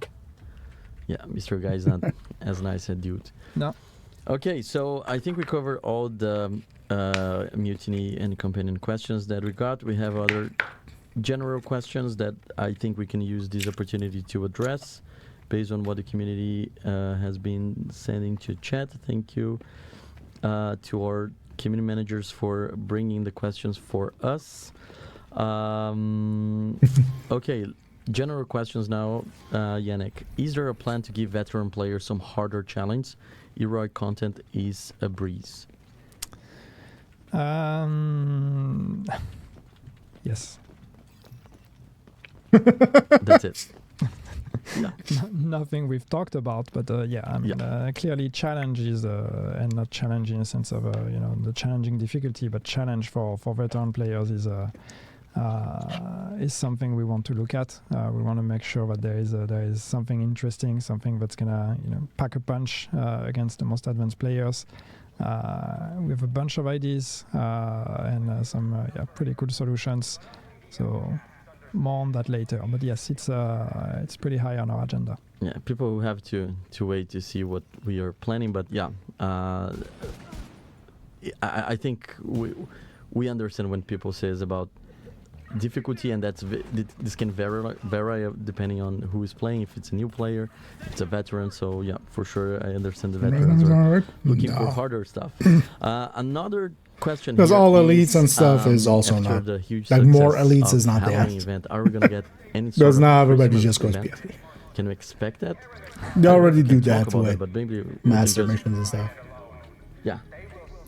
Yeah, Mr. Guy is not as nice a dude. No. Okay, so I think we covered all the mutiny and companion questions that we got. We have other general questions that I think we can use this opportunity to address based on what the community has been sending to chat. Thank you to our community managers for bringing the questions for us. Okay, general questions now, Yannick. Is there a plan to give veteran players some harder challenge? Heroic content is a breeze. Yes. That's it. Nothing we've talked about, but yeah, I mean, clearly challenge is, and not challenge in the sense of, the challenging difficulty, but challenge for veteran players is something we want to look at. We want to make sure that there is something interesting, something that's gonna pack a punch against the most advanced players. We have a bunch of ideas and some pretty cool solutions. So more on that later. But yes, it's pretty high on our agenda. Yeah, people will have to wait to see what we are planning. But yeah, I think we understand when people says about difficulty, and this can vary depending on who is playing. If it's a new player, it's a veteran. So yeah, for sure, I understand the veterans are looking for harder stuff. Another question, because all elites and stuff is also after not the huge like more success elites of is not Halloween there. event, are we gonna get any sort Because of now everybody Christmas just goes event? PFP. Can we expect that? They already do We can that talk about with but maybe we master can just, missions and stuff. yeah.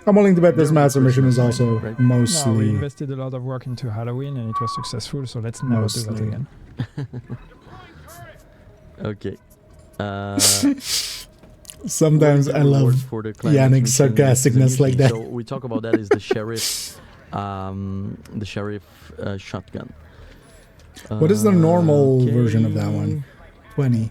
I'm willing to bet this There master will be mission is Christmas, also right? No, we mostly. invested a lot of work into Halloween and it was successful, so let's never do that Mostly. again. Okay. Sometimes I love Yannick's sarcasticness like that. So we talk about that is the sheriff, shotgun. What is the normal version of that one? 20.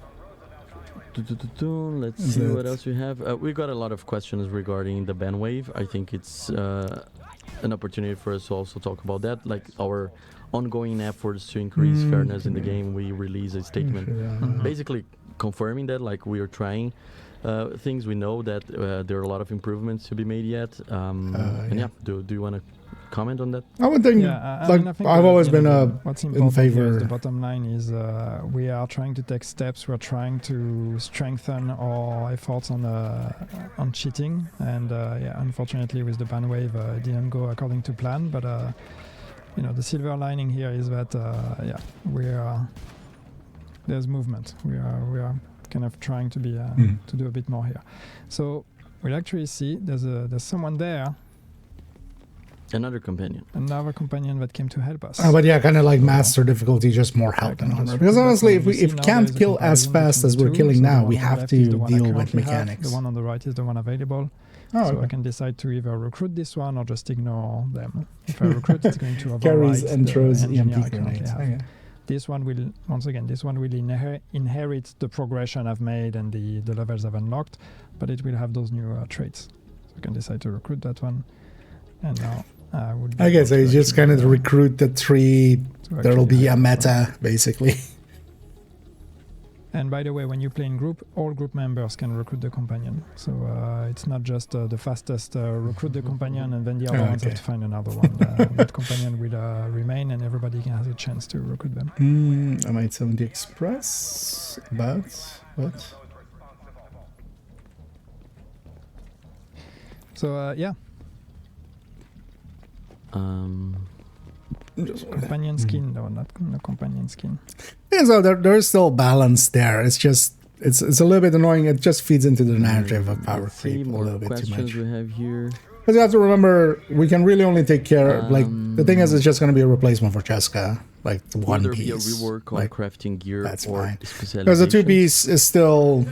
Let's Is see what it- else we have. We got a lot of questions regarding the ban wave. I think it's an opportunity for us to also talk about that, like our ongoing efforts to increase fairness in the game. We release a statement basically confirming that, like, we are trying things. We know that there are a lot of improvements to be made yet. And yeah, do you want to comment on that? I would think, I like, mean, I think I've always been what's in important here is favor. the bottom line is we are trying to take steps. We're trying to strengthen our efforts on cheating, and unfortunately, with the ban wave, it didn't go according to plan. But the silver lining here is that there's movement. We are kind of trying to be to do a bit more here. So we'll actually see there's someone there. Another companion. Another companion that came to help us. But yeah, kind of like master difficulty, just more help than armor. Because honestly, if we can't kill as fast as we're killing now, we have to deal with mechanics. The one on the right is the one available. Oh, so okay. I can decide to either recruit this one or just ignore them. If I recruit, it's going to override Carries and the throws engineer EMP I currently grenades. have. Okay. This one will inherit the progression I've made and the levels I've unlocked, but it will have those new traits. So I can decide to recruit that one. And now I guess I just kind of recruit the three. There'll be a meta, basically. And by the way, when you play in group, all group members can recruit the companion. So it's not just the fastest recruit the companion and then the other ones have to find another one. That companion will remain and everybody has a chance to recruit them. I might 70 Express. But what? So yeah. Companion skin, no, not no companion skin. Yeah, so there's still balance there. It's just it's a little bit annoying. It just feeds into the narrative of power creep a little bit too much. We have here. Because you have to remember, we can really only take care. Like the thing is, it's just going to be a replacement for Cheska, like the one Will there piece. be a rework on like, crafting gear that's or fine. Because specializations? the two piece is still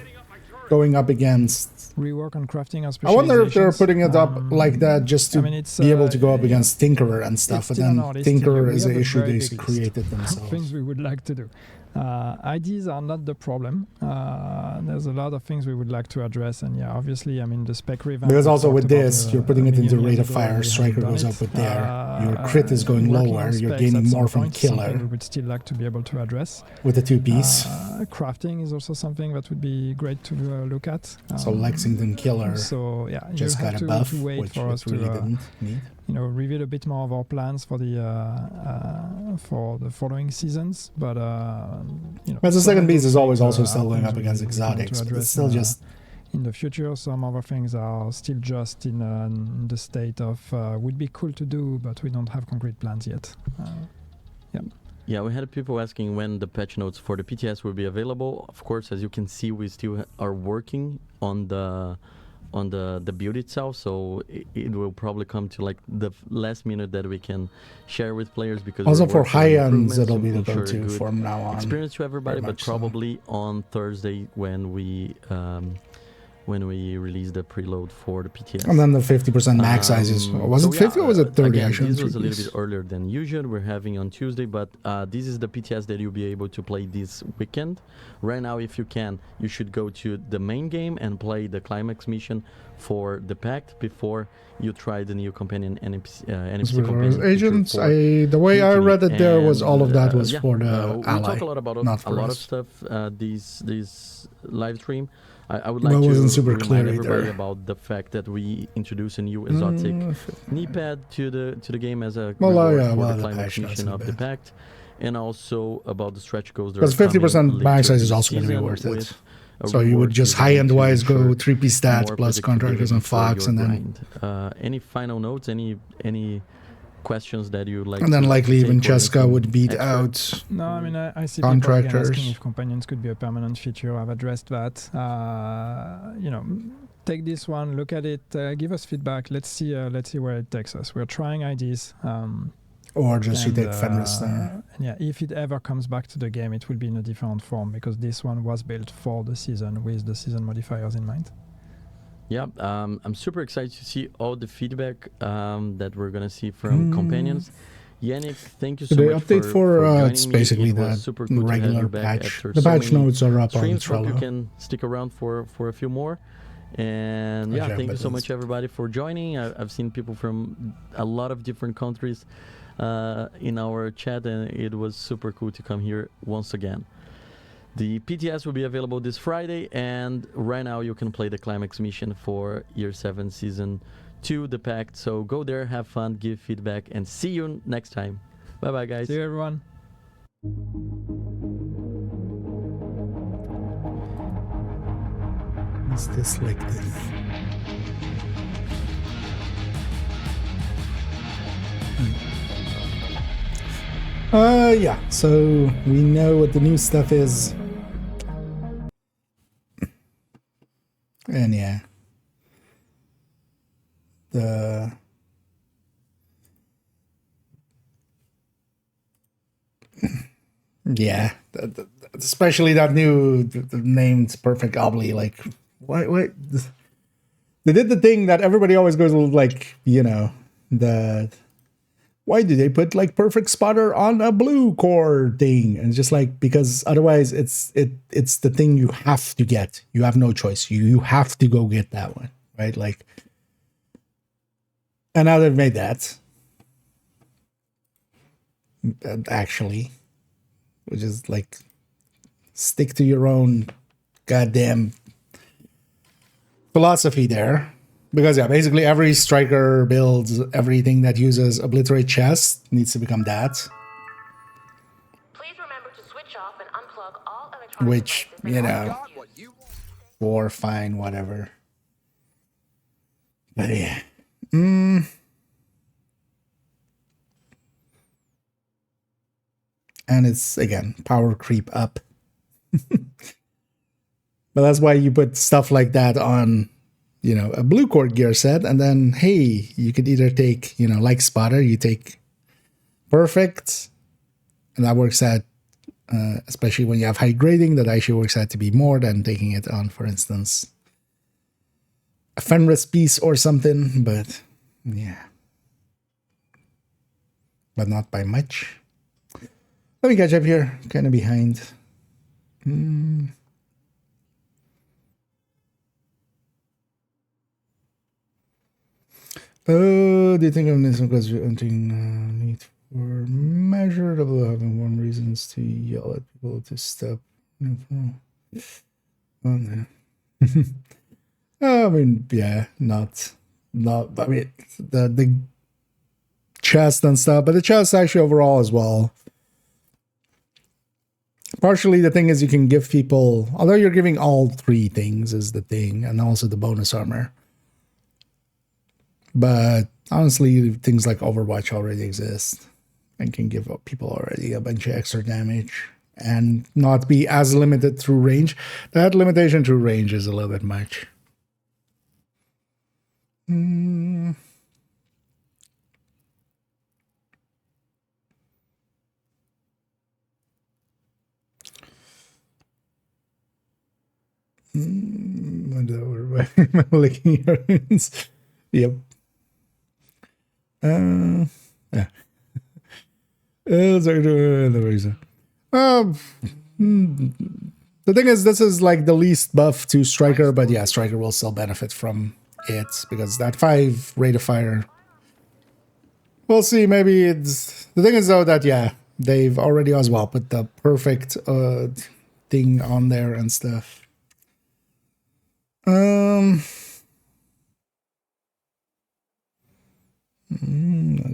going up against. Rework on crafting or I wonder if they're specializations. putting it up like that just to I mean, it's, be able to go up yeah, against Tinkerer and stuff. But still then not, it's still- Tinkerer we is have an a issue very they big list created of themselves. things we would like to do. IDs are not the problem. There's a lot of things we would like to address, and yeah, obviously, I mean, the spec revamp. Because we also talked with about, this, you're putting it into million rate years of ago, fire, we striker haven't goes done up it. with there. Your crit is going working lower, on you're specs gaining at some more from point, something killer we would still like to be able to address. with the two piece. Crafting is also something that would be great to look at. So Lexington killer So yeah, you just have got a to, buff, to wait which for us it really to didn't need. reveal a bit more of our plans for the following seasons. But But the second piece is always things also are still going things up we against plan to exotics. But it's address still just in the future. Some other things are still just in the state of would be cool to do, but we don't have concrete plans yet. Yeah, we had people asking when the patch notes for the PTS will be available. Of course, as you can see, we still are working on the build itself, so it will probably come to like the last minute that we can share with players, because also we're for working on high ends, improvements it'll to be the ensure a go-to good from now on. experience to everybody, Very but much so. probably on Thursday when we release the preload for the PTS. And then the 50% max sizes. Was it 50 or was it 30? Again, Actually, this was a little bit earlier than usual. We're having on Tuesday, but this is the PTS that you'll be able to play this weekend. Right now, if you can, you should go to the main game and play the climax mission for the Pact before you try the new companion NPC companion agents. feature for The way I Mutiny. read it, there was And, all of that was yeah, for the we ally. talk a lot about not a for lot us. of stuff. This live stream. I would like Well, it to wasn't super remind clear everybody either. about the fact that we introduced a new exotic knee pad to the game as a Well, reward yeah, for well, the the climax patch notes mission a of the bit. Pact, and also about the stretch goals. Because 50% max size is also going to be worth it. So you would just high-end wise go 3P stats plus contractors and Fox, and then any final notes, any questions that you would like, and then to likely take even or Cheska anything would beat extra? out. No, I mean, I see people again Contractors. asking if companions could be a permanent feature. I've addressed that. Take this one, look at it, give us feedback. Let's see where it takes us. We're trying ideas. Or just you and, take Fenris there. Yeah, if it ever comes back to the game, it will be in a different form, because this one was built for the season with the season modifiers in mind. Yeah, I'm super excited to see all the feedback that we're gonna see from companions. Yannick, thank you so The much update for joining it's me. basically It was the super good to have regular you back patch. after The so patch many notes are up on streams. Hope you Trello. can stick around for a few more. And yeah, Okay, thank you so buttons. much everybody for joining. I've seen people from a lot of different countries in our chat, and it was super cool to come here once again. The PTS will be available this Friday, and right now you can play the climax mission for Year 7 Season to the pact. So go there, have fun, give feedback, and see you next time. Bye bye, guys. See you, everyone. Is this like this? Yeah, so we know what the new stuff is. And yeah. Yeah, especially that new named Perfect Obli. Like, what? They did the thing that everybody always goes like, you know, why do they put like Perfect Spotter on a blue core thing? And it's just like, because otherwise it's the thing you have to get. You have no choice. You have to go get that one, right? Like, and now they've made that. Actually, which is like, stick to your own goddamn philosophy there. Because yeah, basically every striker builds everything that uses obliterate chest needs to become that. Please remember to switch off and unplug all electronic Which, devices. you know, Got what you want. or fine, whatever. But yeah. And it's, again, power creep up. But that's why you put stuff like that on, you know, a blue core gear set, and then, hey, you could either take, you know, like Spotter, you take Perfect, and that works out, especially when you have high grading, that actually works out to be more than taking it on, for instance, a Fenris piece or something, but yeah. But not by much. Let me catch up here, kind of behind. Oh, do you think of this because you're entering need for measurable having one reasons to yell at people to stop? Oh no. I mean, yeah, not. I mean, the chest and stuff, but the chest actually overall as well. Partially, the thing is you can give people, although you're giving all three things is the thing, and also the bonus armor. But honestly, things like Overwatch already exist and can give people already a bunch of extra damage and not be as limited through range. That limitation through range is a little bit much. Licking your hands. Yep. Yeah. The thing is, this is like the least buff to Striker, but yeah, Striker will still benefit from it because that 5 rate of fire. We'll see. Maybe it's the thing is though that yeah, they've already as well put the perfect thing on there and stuff.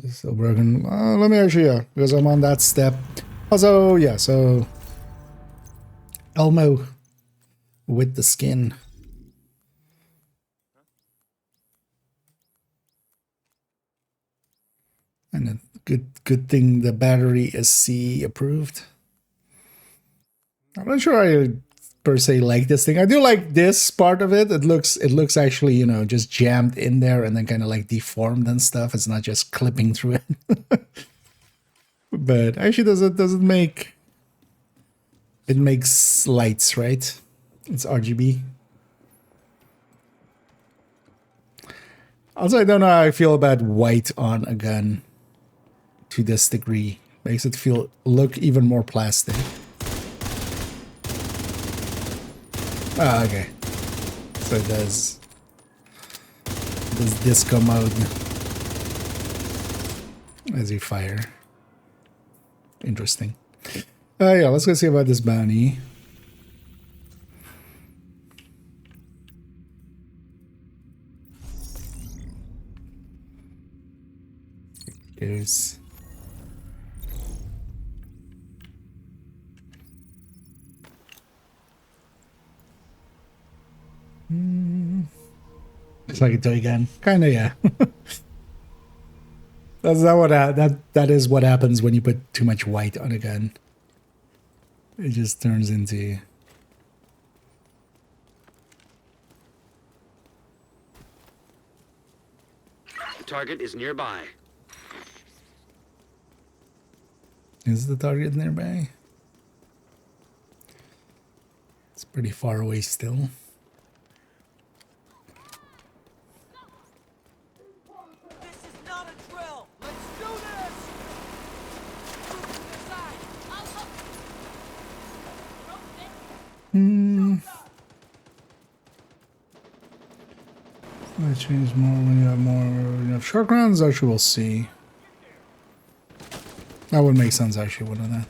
It's still broken. Let me actually, yeah, because I'm on that step. Also, yeah, so Elmo with the skin. And a good thing the battery is C approved. I'm not sure I per se like this thing. I do like this part of it. It looks actually, you know, just jammed in there and then kind of like deformed and stuff. It's not just clipping through it. But actually doesn't make it makes lights, right? It's RGB. Also, I don't know how I feel about white on a gun to this degree. Makes it look even more plastic. Ah, okay. So it does disco mode as you fire. Interesting. Yeah, let's go see about this bounty. goes. It's like a toy gun. Kinda, yeah. That's not what that is what happens when you put too much white on a gun. It just turns into... The target is nearby. Is the target nearby? It's pretty far away still. This is not a drill. Let's do this. Move to the side. Might change more when you have short rounds. Actually, we'll see. That would make sense, actually, wouldn't it?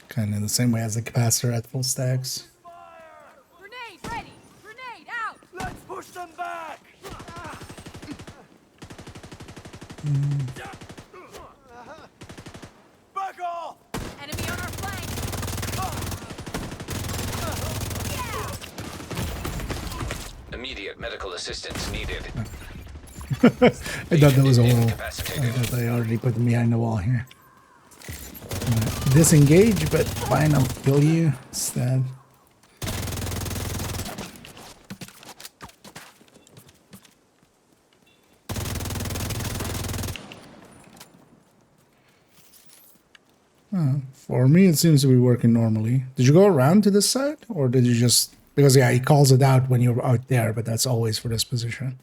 Kind of the same way as the capacitor at full stacks. Grenade ready. Grenade out. Let's push them back. Back off. Enemy on our flank. Immediate medical assistance needed. I thought that was a wall. I thought I already put them behind the wall here. Disengage, but fine, I'll kill you instead. For me, it seems to be working normally. Did you go around to this side? Or did you just... Because, yeah, he calls it out when you're out there, but that's always for this position.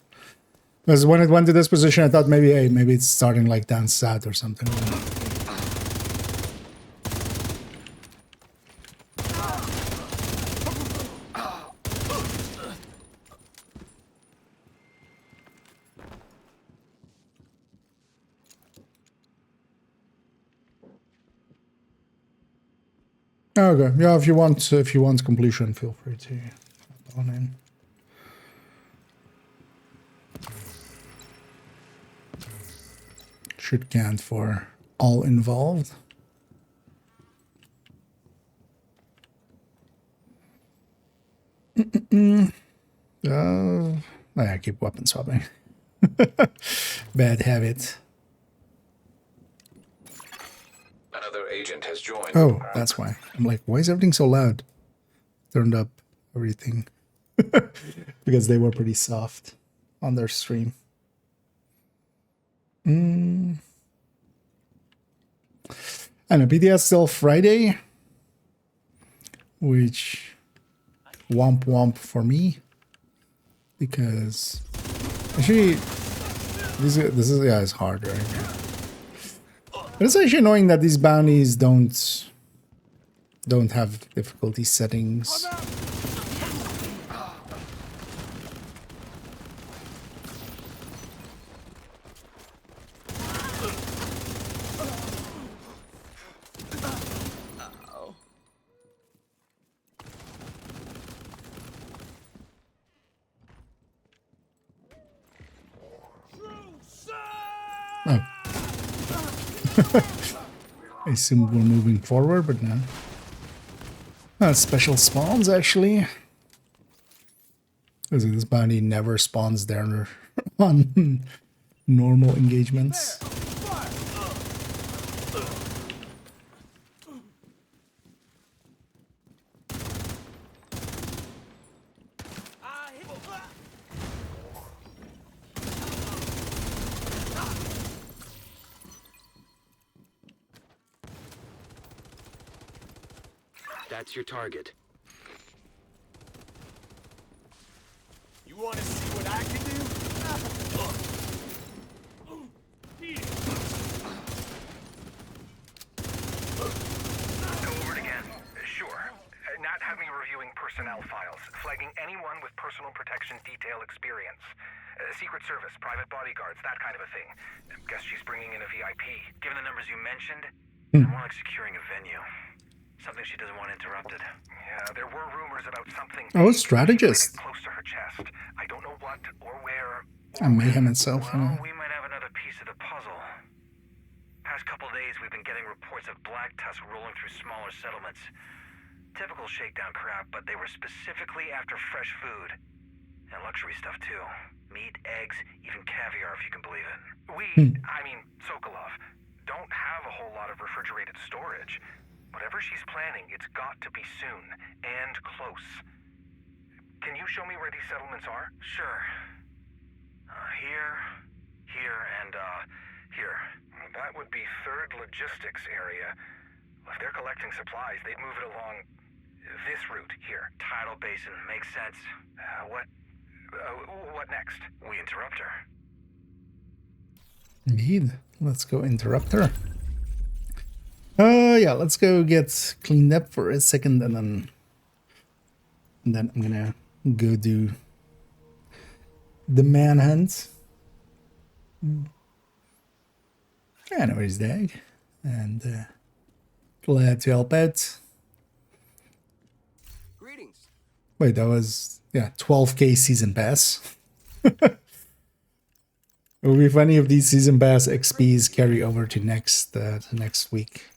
Because when it went to this position, I thought maybe, hey, maybe it's starting like down south or something. Okay, yeah, if you want completion, feel free to hop on in. Should count for all involved. I keep weapon swapping. Bad habit. Another agent has joined. Oh, that's why. I'm like, why is everything so loud? Turned up everything. Because they were pretty soft on their stream. I know, BTS still Friday. Which... Womp womp for me. Because... Actually... This is yeah, it's hard right now. But it's actually annoying that these bounties don't have difficulty settings. Oh. I assume we're moving forward, but no. Special spawns, actually. Because this bounty never spawns there on normal engagements. That's your target. You want to see what I can do? Go over it again. Sure. Not have me reviewing personnel files, flagging anyone with personal protection detail experience. Secret Service, private bodyguards, that kind of a thing. Guess she's bringing in a VIP. Given the numbers you mentioned, more like securing a venue. Something she doesn't want interrupted. Yeah, there were rumors about something. Oh, strategist. Close to her chest. I don't know what or where. And Mayhem itself. Well, we might have another piece of the puzzle. Past couple days, we've been getting reports of black tusk rolling through smaller settlements. Typical shakedown crap, but they were specifically after fresh food. And luxury stuff, too. Meat, eggs, even caviar, if you can believe it. I mean, Sokolov, don't have a whole lot of refrigerated storage. Whatever she's planning, it's got to be soon. And close. Can you show me where these settlements are? Sure. Here, and, here. That would be 3rd Logistics area. If they're collecting supplies, they'd move it along this route here. Tidal basin. Makes sense. What next? We interrupt her. Indeed. Let's go interrupt her. Yeah, let's go get cleaned up for a second, and then I'm gonna go do the manhunt. I know his dag, and glad to help out. Greetings. Wait, that was 12k season pass. It will be funny if these season pass XPs carry over to next week.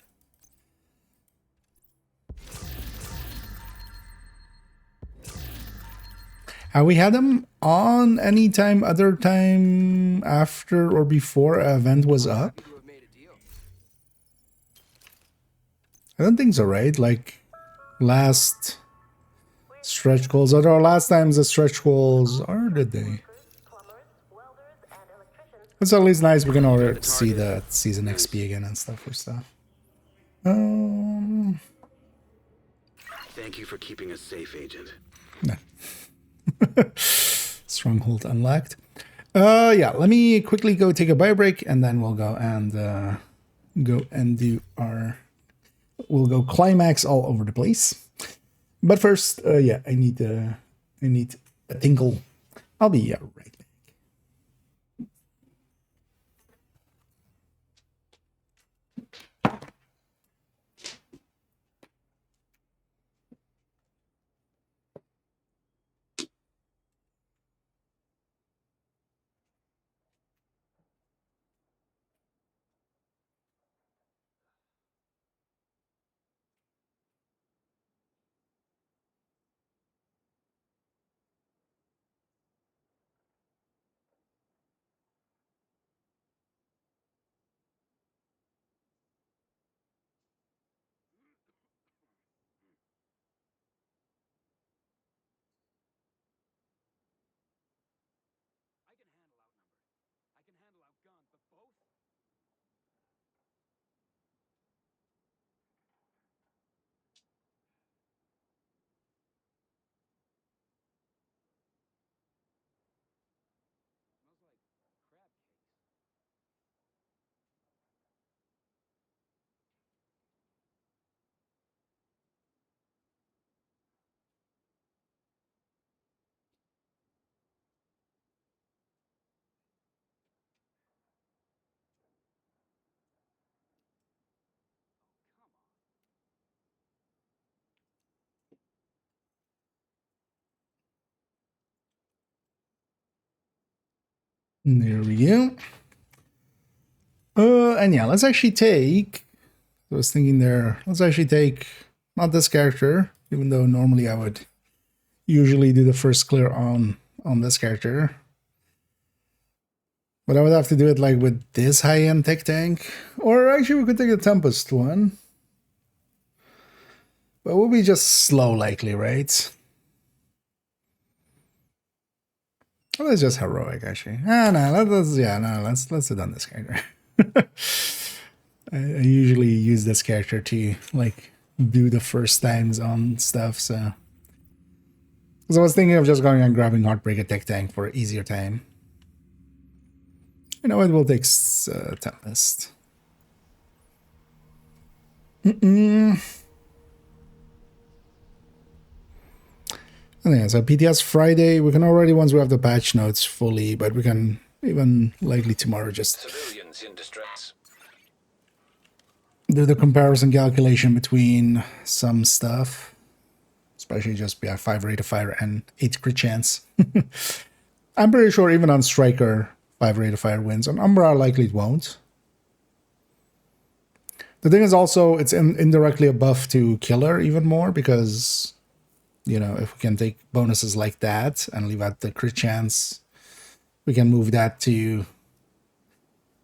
Have we had them on any time, other time after or before an event was up? You have made a deal. I don't think so, right? Like last stretch goals, or last time's the stretch goals, or did they? It's at least nice we can already see the season XP again and stuff for stuff. Thank you for keeping us safe, Agent. No. Stronghold unlocked. Yeah, let me quickly go take a bio break, and then we'll go and do our. We'll go climax all over the place. But first, yeah, I need a tinkle. I'll be right back. There we go. And yeah, let's actually take. I was thinking there. Let's actually take not this character, even though normally I would usually do the first clear on this character. But I would have to do it like with this high-end tech tank, or actually we could take the Tempest one. But we'll be just slow, likely, right? Well, it's just heroic, actually. Let's do it on this character. I usually use this character to like do the first times on stuff, so. Because I was thinking of just going and grabbing Heartbreaker Tech Tank for an easier time. You know what? We'll take Tempest. And yeah, so PTS Friday, we can already, once we have the patch notes fully, but we can even likely tomorrow just Civilians in distress. do the comparison calculation between some stuff, especially just 5 rate of fire and 8 crit chance. I'm pretty sure even on Striker, 5 rate of fire wins. On Umbra, likely it won't. The thing is also, it's indirectly a buff to Killer even more, because, you know, if we can take bonuses like that and leave out the crit chance, we can move that to...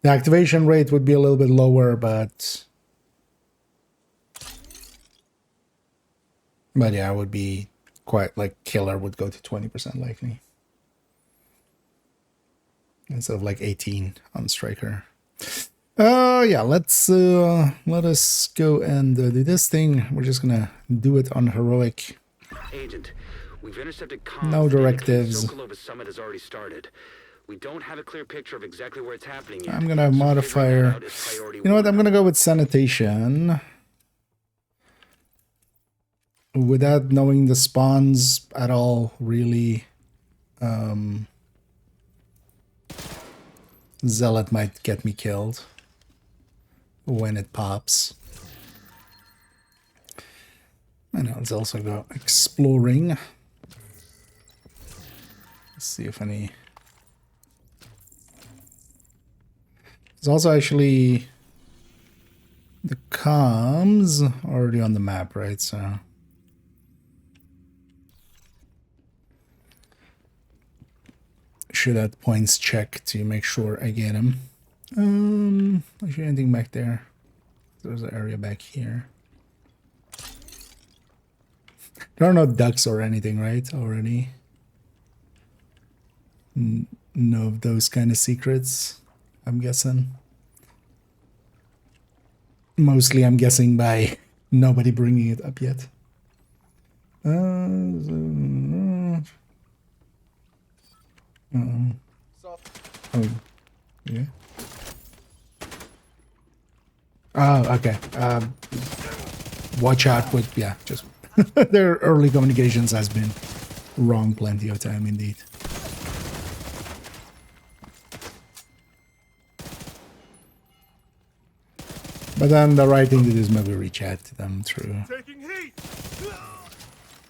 The activation rate would be a little bit lower, but yeah, it would be quite like Killer would go to 20% likely, instead of like 18 on Striker. Yeah, let us go and do this thing. We're just gonna do it on heroic. Agent, we've intercepted comms. No directives. Sokolova summit has already started. We don't have a clear picture of exactly where it's happening yet. I'm gonna have modifier. You know what? I'm gonna go with sanitation. Without knowing the spawns at all, really. Zealot might get me killed when it pops. And let's also go exploring. Let's see if any... There's also actually the comms already on the map, right? So should add points check to make sure I get him. Actually, anything back there? There's an area back here. There are no ducks or anything, right? Already. No of those kind of secrets, I'm guessing. Mostly I'm guessing by nobody bringing it up yet. Oh, yeah. Oh, okay. Watch out with, yeah, just their early communications has been wrong plenty of time indeed. But then the right thing to do is maybe reach out to them through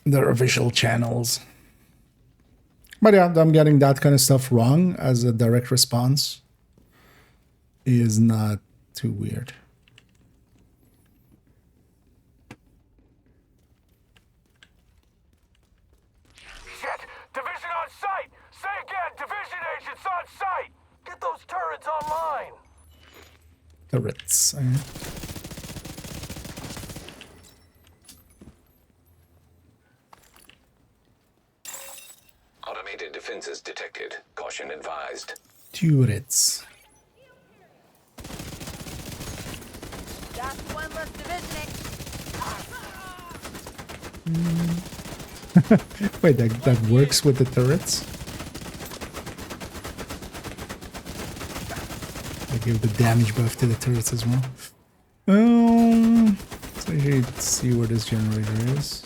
their official channels. But yeah, them getting that kind of stuff wrong as a direct response is not too weird. Shit! Division on site! Say again, division agents on site! Get those turrets online! Turrets. Automated defenses detected. Caution advised. Turrets. Just one less divisioning. Wait, that works with the turrets? I give the damage buff to the turrets as well. So I should see where this generator is.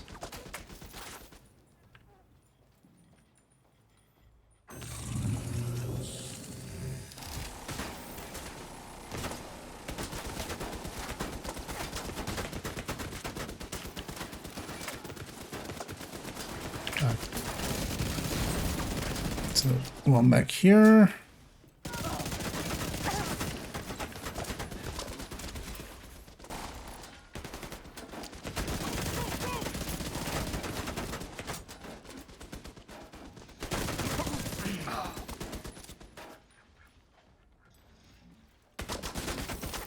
So one back here.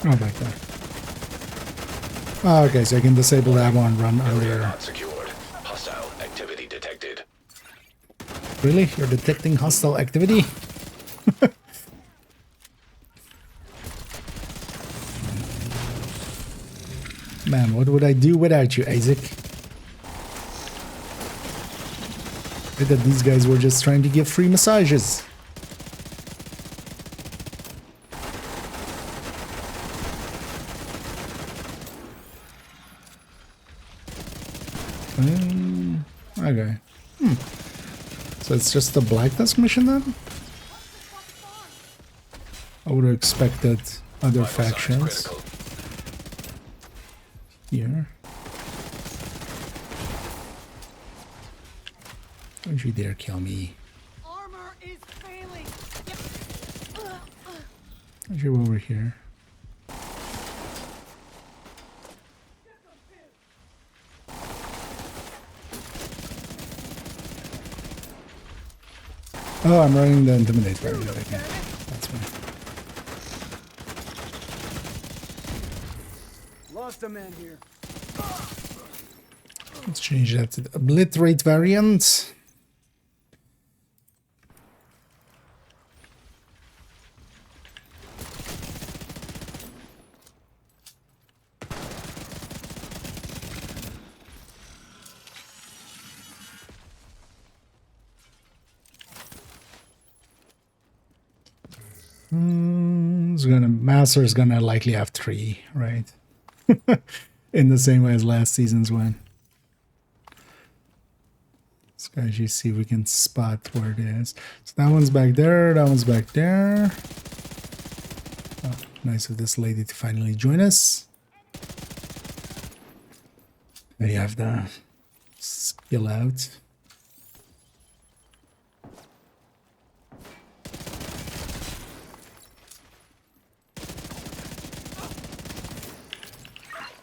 Oh, back there. Oh, okay, so I can disable that one, run Area under. not secured. Hostile activity detected. Really? You're detecting hostile activity? Man, what would I do without you, Isaac? I thought these guys were just trying to give free massages. Okay. So it's just the Black Tusk mission then? I would have expected other Vital signs factions. critical. here. Don't you dare kill me. Armor is failing. Don't you over here. Oh, I'm running the Intimidate variant again. That's fine. Lost a man here. Let's change that to the Obliterate variant. Master is gonna likely have 3, right? In the same way as last season's one. Let's actually see if we can spot where it is. So that one's back there, that one's back there. Oh, nice of this lady to finally join us. There you have the skill out.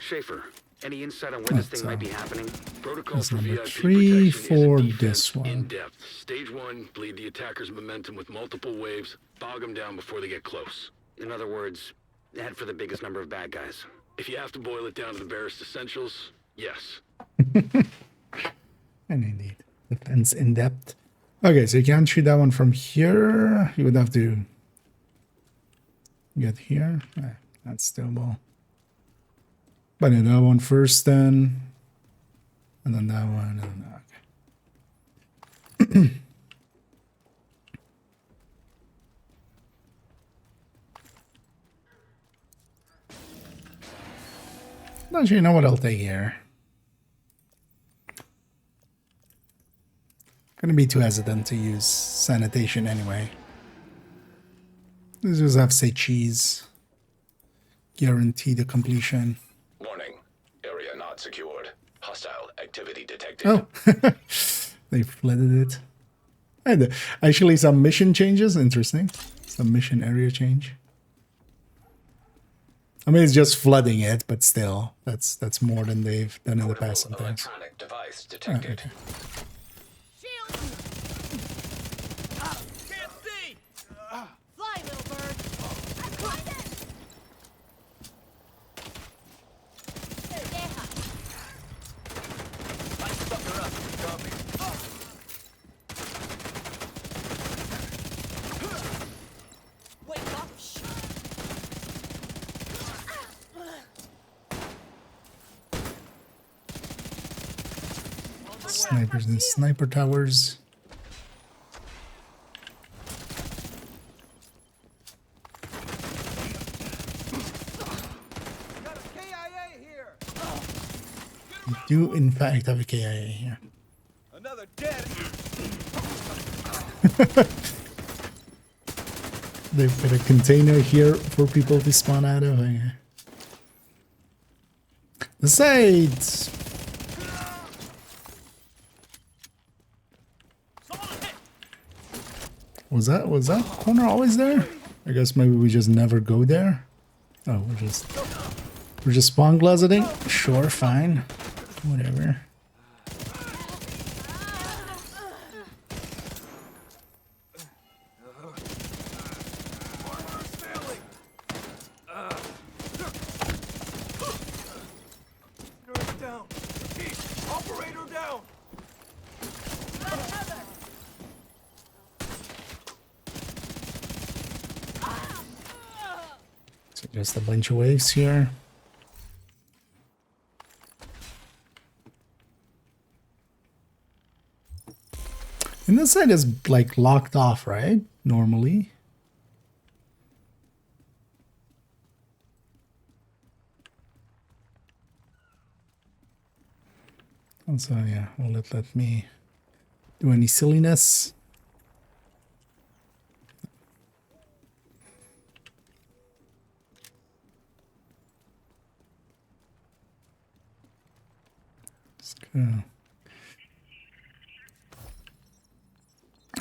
Schaefer, any insight on where this thing might be happening? Protocol for number VIP 3 protection for is a defense this in one. depth. Stage 1, bleed the attacker's momentum with multiple waves, bog them down before they get close. In other words, head for the biggest number of bad guys. If you have to boil it down to the barest essentials, yes. And indeed, defense in depth. Okay, so you can't shoot that one from here. You would have to get here. That's doable. But yeah, that one first, then, and then that one, and then that. Okay. Not sure, you know what I'll take here. Gonna be too hesitant to use sanitation anyway. Let's just have say cheese. Guarantee the completion. Warning. Area not secured. Hostile activity detected. Oh, they flooded it. And actually, some mission changes. Interesting. Some mission area change. I mean, it's just flooding it, but still, that's more than they've done in the past sometimes. Electronic device detected. Okay. Can't see. Fly, little bird. Wake up. Snipers and sniper towers. Got a KIA here. We do, in fact, have a KIA here. Another dead. They've got a container here for people to spawn out of. The sides. Was that corner always there? I guess maybe we just never go there. Oh, we're just spawn closeting. Sure, fine, whatever. Down. Operator down. So just a bunch of waves here. And this side is like locked off, right? Normally. And so yeah, will it let me do any silliness?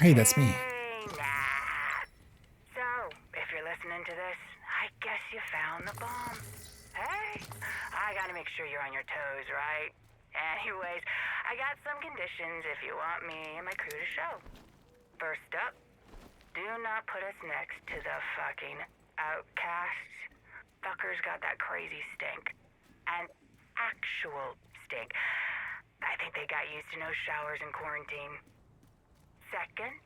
Hey, that's me. Hey, nah. So, if you're listening to this, I guess you found the bomb. Hey, I gotta make sure you're on your toes, right? Anyways, I got some conditions if you want me and my crew to show. First up, do not put us next to the fucking outcasts. Fuckers got that crazy stink. An actual stink. I think they got used to no showers in quarantine. Second,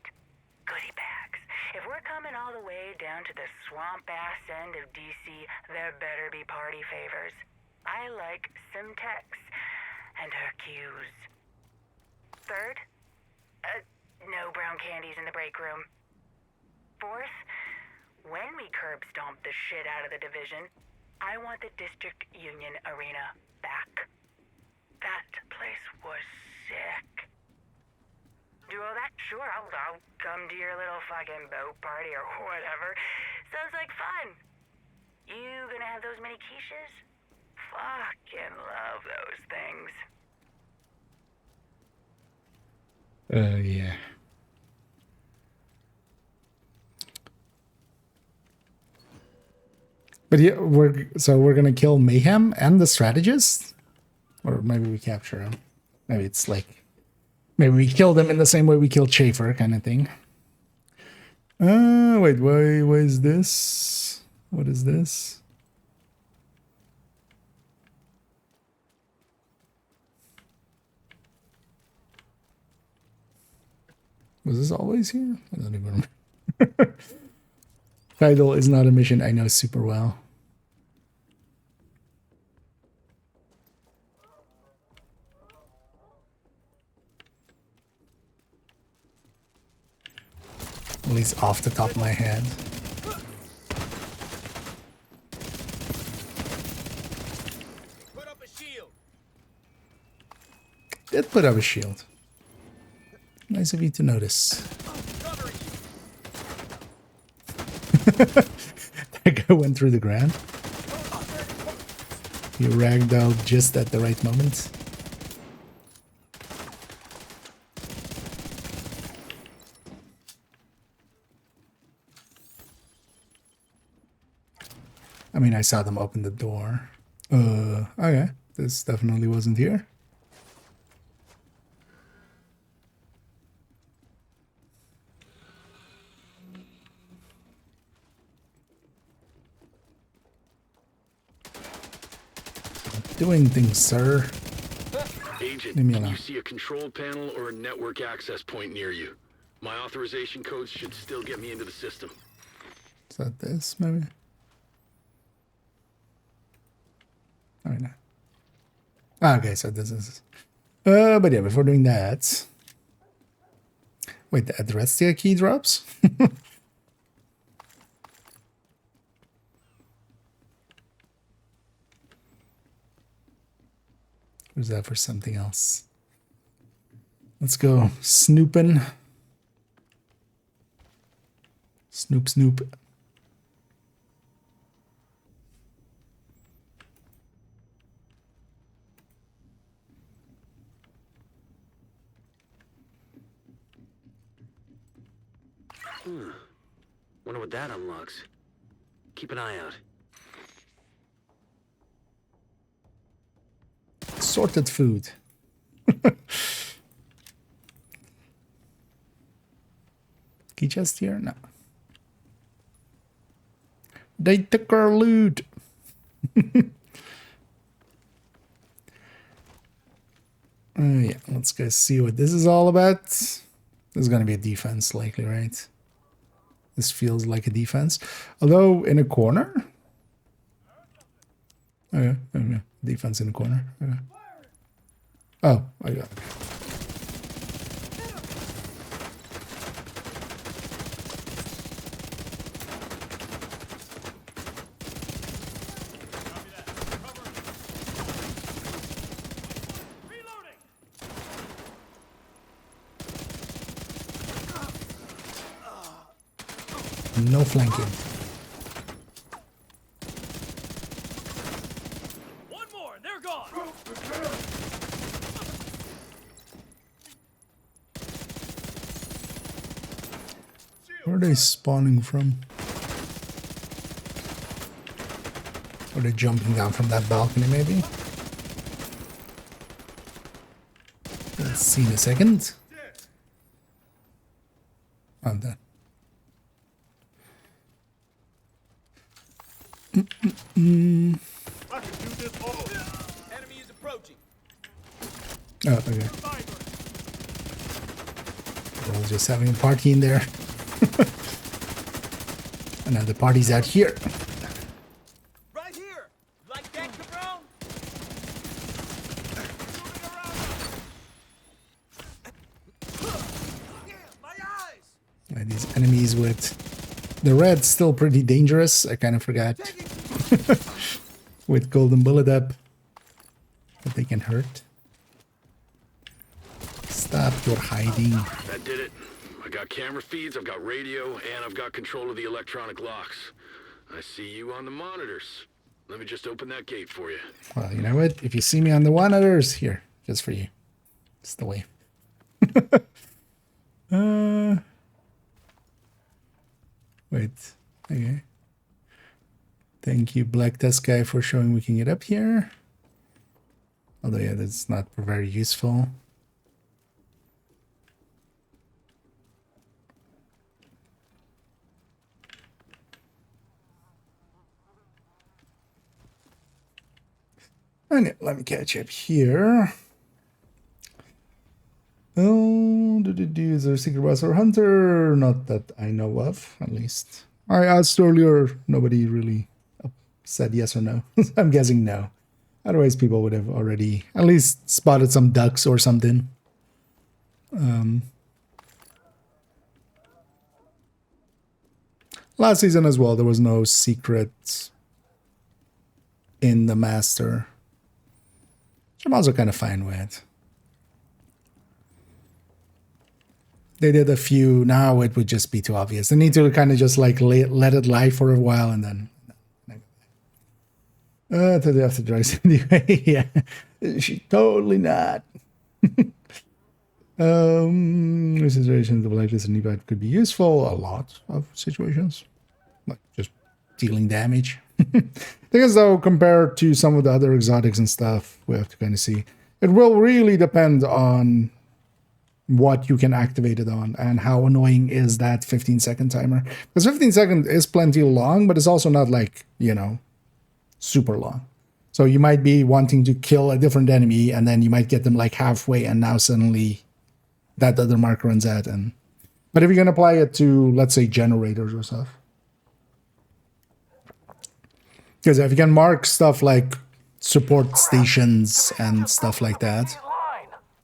goodie bags. If we're coming all the way down to the swamp-ass end of DC, there better be party favors. I like some Tex and Hercules. Third, no brown candies in the break room. Fourth, when we curb stomp the shit out of the division, I want the District Union Arena back. That place was sick. Do all that? Sure, I'll come to your little fucking boat party or whatever. Sounds like fun. You gonna have those mini quiches? Fucking love those things. Yeah. But yeah, we're gonna kill Mayhem and the strategist? Or maybe we capture him. Maybe it's like, maybe we kill them in the same way we killed Schaefer, kind of thing. Wait, why is this? What is this? Was this always here? I don't even remember. Title is not a mission I know super well. At least off the top of my head. Put up a shield. Did put up a shield. Nice of you to notice. That guy went through the ground. He ragdolled just at the right moment. I mean, I saw them open the door. Okay. This definitely wasn't here. Doing things, sir. Agent, Leave me can alone. you see a control panel or a network access point near you? My authorization codes should still get me into the system. Is that this, maybe? Oh, no. Okay, so this is... but yeah, before doing that... Wait, the address tier key drops? Or is that for something else? Let's go snooping. Snoop, snoop. Wonder what that unlocks. Keep an eye out. Sorted food. Key chest here? No. They took our loot. Yeah, let's go see what this is all about. This is going to be a defense, likely, right? This feels like a defense. Although, in a corner? Okay, defense in a corner. Okay. Oh, I got it. No flanking. One more, and they're gone. Where are they spawning from? Are they jumping down from that balcony, maybe? Let's see in a second. I'm done. Enemy is approaching. Oh, okay. We're all just having a party in there. And now the party's out here. Right here. Like that, cabron? My eyes. And these enemies with the red's still pretty dangerous. I kind of forgot. With golden bullet up. But they can hurt. Stop your hiding. That did it. I got camera feeds, I've got radio, and I've got control of the electronic locks. I see you on the monitors. Let me just open that gate for you. Well, you know what? If you see me on the monitors, here, just for you. It's the way. Wait. Okay. Thank you, Black Tusk Guy, for showing we can get up here. Although, yeah, that's not very useful. And let me catch up here. Oh, is there a secret boss or hunter? Not that I know of, at least. I asked earlier, nobody really said yes or no. I'm guessing no. Otherwise, people would have already at least spotted some ducks or something. Last season as well, there was no secret in the master. Which I'm also kind of fine with. They did a few, now it would just be too obvious. They need to kind of just like let it lie for a while and then... to the after drugs anyway. Yeah, she totally not. Situations of like this and evade could be useful. A lot of situations, like just dealing damage. Because though, compared to some of the other exotics and stuff, we have to kind of see. It will really depend on what you can activate it on and how annoying is that 15-second timer. Because 15 seconds is plenty long, but it's also not like, you know, super long. So you might be wanting to kill a different enemy and then you might get them like halfway and now suddenly that other marker runs out. But if you can apply it to, let's say, generators or stuff. Because if you can mark stuff like support stations and stuff like that,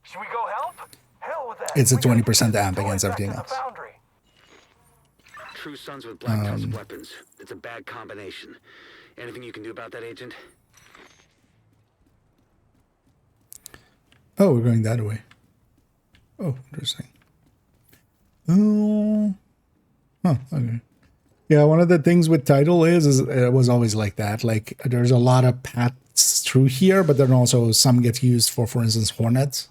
Should we go help? Hell with that. it's a 20% amp against everything else. True sons with Black Tusk weapons. It's a bad combination. Anything you can do about that, Agent? Oh, we're going that way. Oh, interesting. Oh, okay. Yeah, one of the things with Tidal is it was always like that. Like, there's a lot of paths through here, but then also some get used for instance, Hornets.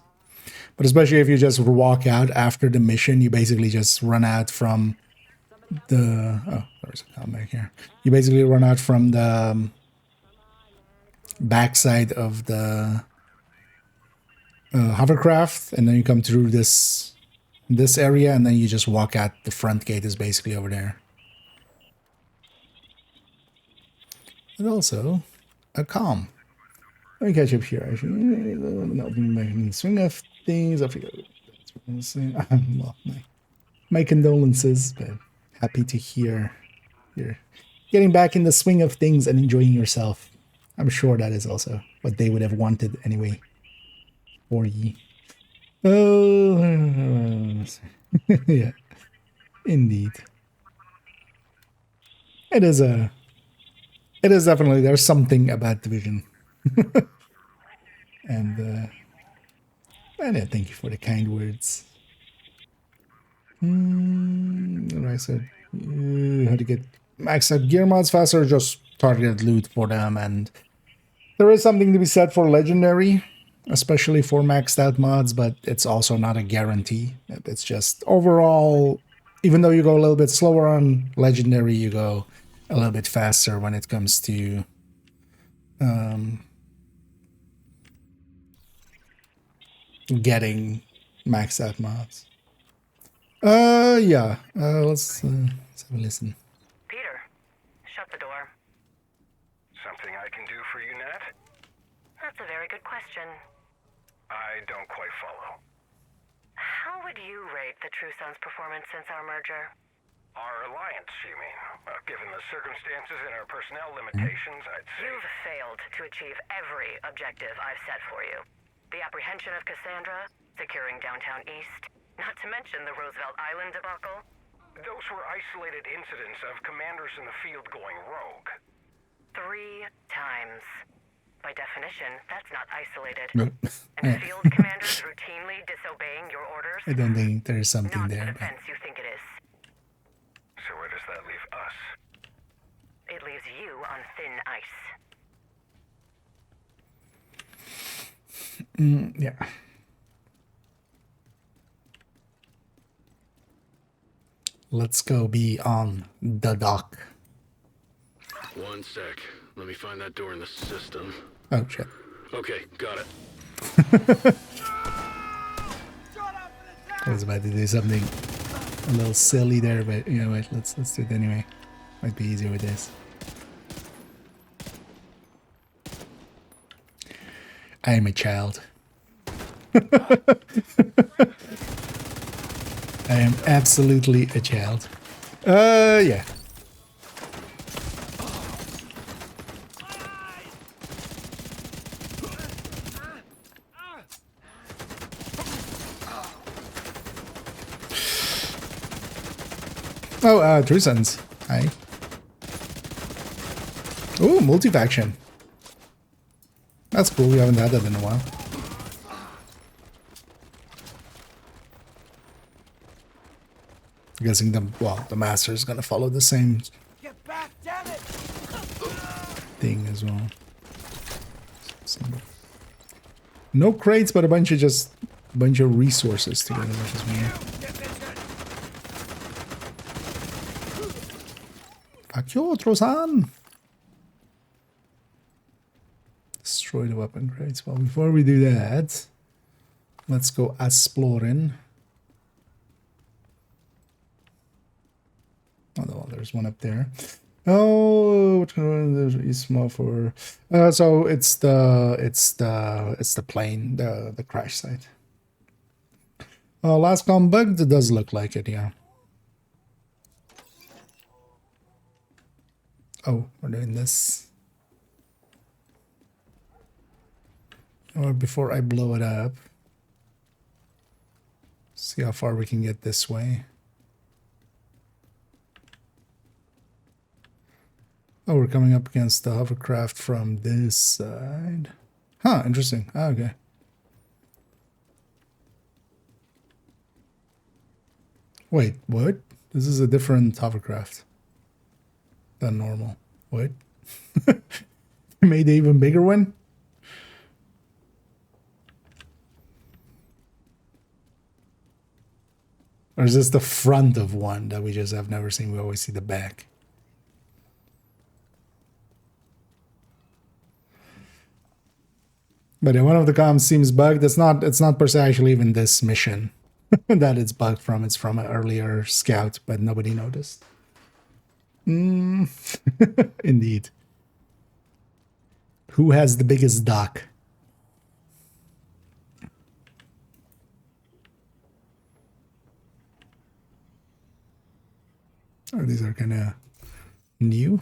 But especially if you just walk out after the mission, you basically just run out from the... Oh, there's a comeback here. You basically run out from the backside of the hovercraft, and then you come through this area, and then you just walk out. The front gate is basically over there. And also, a calm. Let me catch up here. Actually, swing of things. I forget. Well, my condolences, but happy to hear you're getting back in the swing of things and enjoying yourself. I'm sure that is also what they would have wanted anyway. For ye. Oh, yeah, indeed. It is definitely, there's something about Division. And yeah, thank you for the kind words. I said, how to get max out gear mods faster, just targeted loot for them. And there is something to be said for legendary, especially for maxed out mods, but it's also not a guarantee. It's just overall even though you go a little bit slower on legendary, you go a little bit faster when it comes to getting maxed out mods. Yeah. Let's have a listen. Peter, shut the door. Something I can do for you, Nat? That's a very good question. I don't quite follow. How would you rate the True Sons' performance since our merger? Our alliance, you mean? Given the circumstances and our personnel limitations, I'd say... You've failed to achieve every objective I've set for you. The apprehension of Cassandra, securing downtown East, not to mention the Roosevelt Island debacle. Those were isolated incidents of commanders in the field going rogue. 3 times. By definition, that's not isolated. No. And field commanders routinely disobeying your orders? I don't think there's something Not there. the But... defense you think it is. So where does that leave us? It leaves you on thin ice. Yeah. Let's go be on the dock. One sec. Let me find that door in the system. Oh shit. Okay, got it. I was about to do something a little silly there, but you know what? Let's do it anyway. Might be easier with this. I am a child. I am absolutely a child. Yeah. Oh, True Sons. Hi. Ooh, multi-faction. That's cool, we haven't had that in a while. I'm guessing the master is gonna follow the same Get back, damn it! thing as well. No crates, but a bunch of resources together, which is weird. Fuck you, Trosan! Destroy the weapon crates. Well, before we do that, let's go exploring. Oh, no, there's one up there. Oh, which one is small for? So it's the plane, the crash site. Last com bugged. It does look like it, yeah. Oh, we're doing this. Or before I blow it up, see how far we can get this way. Oh, we're coming up against the hovercraft from this side. Huh, interesting. Oh, okay. Wait, what? This is a different hovercraft than normal. What? Made an even bigger one? Or is this the front of one that we just have never seen? We always see the back. But yeah, one of the comms seems bugged. It's not per se actually even this mission that it's bugged from. It's from an earlier scout, but nobody noticed. Indeed. Who has the biggest dock? Or these are kind of new?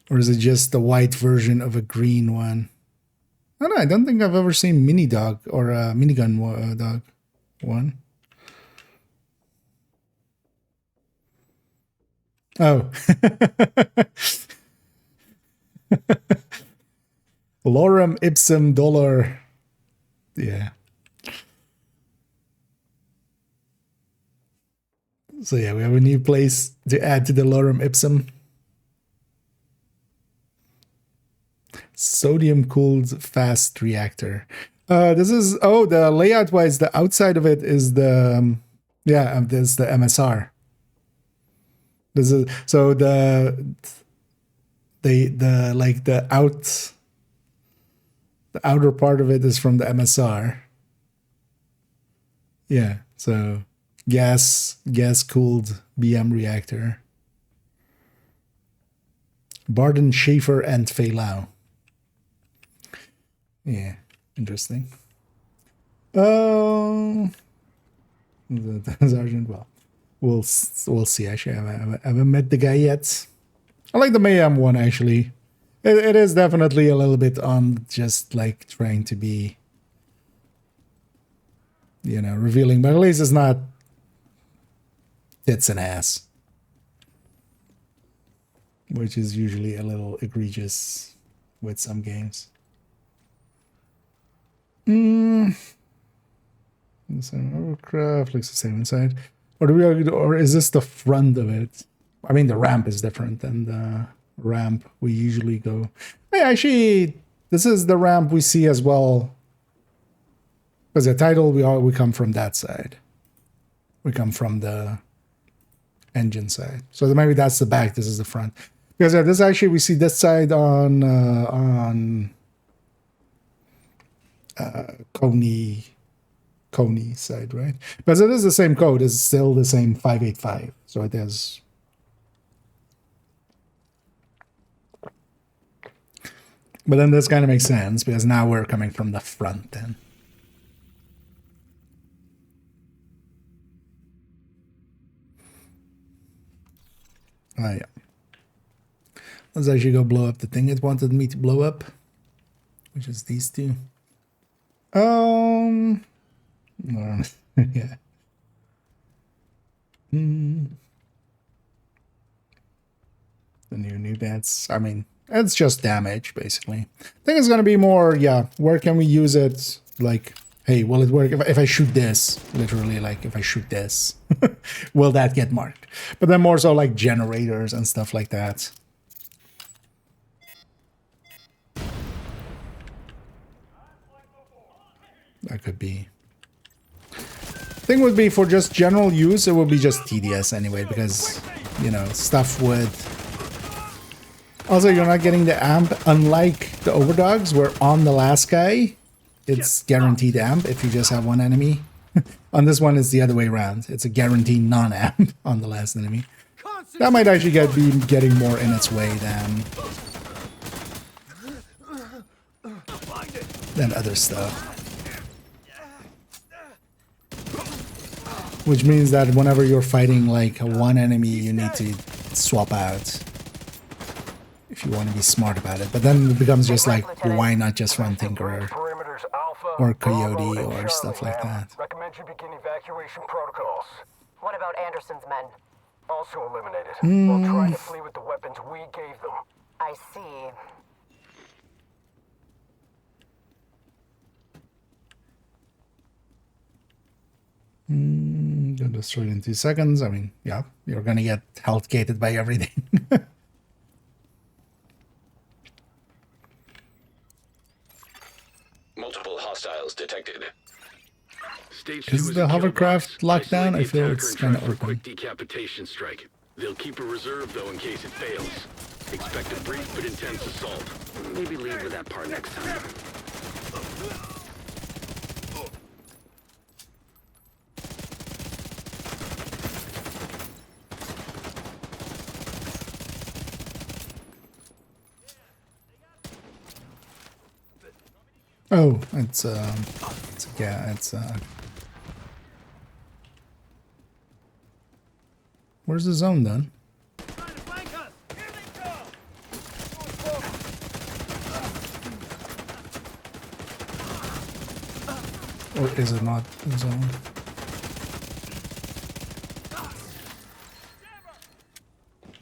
Or is it just the white version of a green one? I don't know, I don't think I've ever seen mini dog or a minigun dog one. Oh. Lorem ipsum dolor. Yeah. So yeah, we have a new place to add to the lorem ipsum. Sodium cooled fast reactor. This is, oh, the layout wise, the outside of it is the Yeah, this is the MSR. This is so the like the outer part of it is from the MSR. Yeah, so gas cooled BM reactor. Barden, Schaefer, and Fei Lao. Yeah, interesting. Oh, Sergeant. Well, we'll see. Actually, I haven't met the guy yet. I like the Mayhem one actually. It is definitely a little bit on just like trying to be, you know, revealing, but at least it's not tits and ass, which is usually a little egregious with some games. Overcraft looks the same inside, or is this the front of it? I mean, the ramp is different than the ramp we usually go. Hey, actually, this is the ramp we see as well. Because the title, we come from that side. We come from the engine side. So maybe that's the back. This is the front. Because this actually we see this side on Coney side, right? Because it is the same code. It's still the same 585. So it is. But then this kind of makes sense because now we're coming from the front then. Oh yeah. Let's actually go blow up the thing it wanted me to blow up, which is these two. Yeah. The new bats. I mean, it's just damage basically. I think it's gonna be more, yeah, where can we use it? Like, hey, will it work if I shoot this? Literally, like if I shoot this, will that get marked? But then more so like generators and stuff like that. That could be. Thing would be for just general use, it would be just tedious anyway, because, you know, stuff would... Also, you're not getting the amp, unlike the overdogs, where on the last guy, it's guaranteed amp if you just have one enemy. On this one, it's the other way around. It's a guaranteed non-amp on the last enemy. That might actually be getting more in its way than other stuff. Which means that whenever you're fighting like one enemy, you need to swap out. If you want to be smart about it. But then it becomes just like, why not just run Tinkerer? Or Coyote or stuff like that. Recommend you begin evacuation protocols. What about Anderson's men? Also eliminated. They'll try to flee with the weapons we gave them. I see. Gonna destroy it in 2 seconds. I mean, yeah, you're gonna get health gated by everything. Multiple hostiles detected. Is the hovercraft locked down? I feel it's kind of open. Quick decapitation strike. They'll keep a reserve though in case it fails. Expect a brief but intense assault. Maybe lead with that part next time. Oh, it's where's the zone then? Or is it not the zone?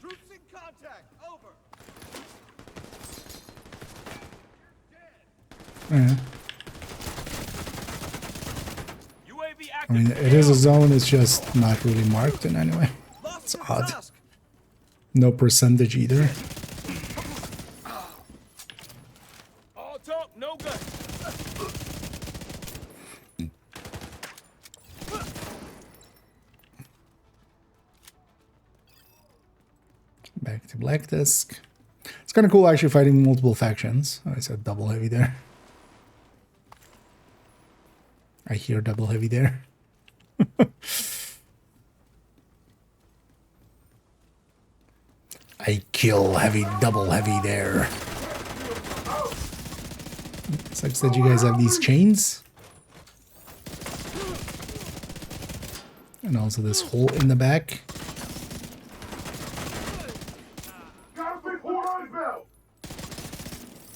Troops in contact. Over. Yeah. UAV I mean, it is a zone, it's just not really marked in any way. It's odd. No percentage either. All talk, no gun. Black Disc. It's kind of cool actually fighting multiple factions. Oh, I said double heavy there. I hear double heavy there. I kill heavy, double heavy there. Sucks that you guys have these chains. And also this hole in the back.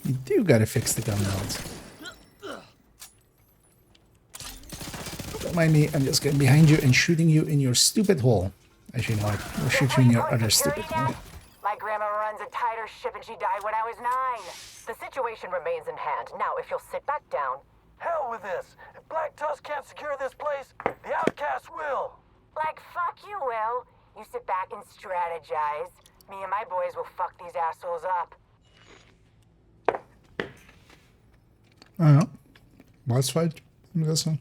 You do gotta fix the gun mount. Don't mind me, I'm just getting behind you and shooting you in your stupid hole. Actually, no, I'll shoot you in your other stupid hole. My grandma runs a tighter ship and she died when I was 9. The situation remains in hand. Now, if you'll sit back down. Hell with this. If Black Tusk can't secure this place, the Outcasts will. Like, fuck you, Will. You sit back and strategize. Me and my boys will fuck these assholes up. Boss fight, I'm guessing.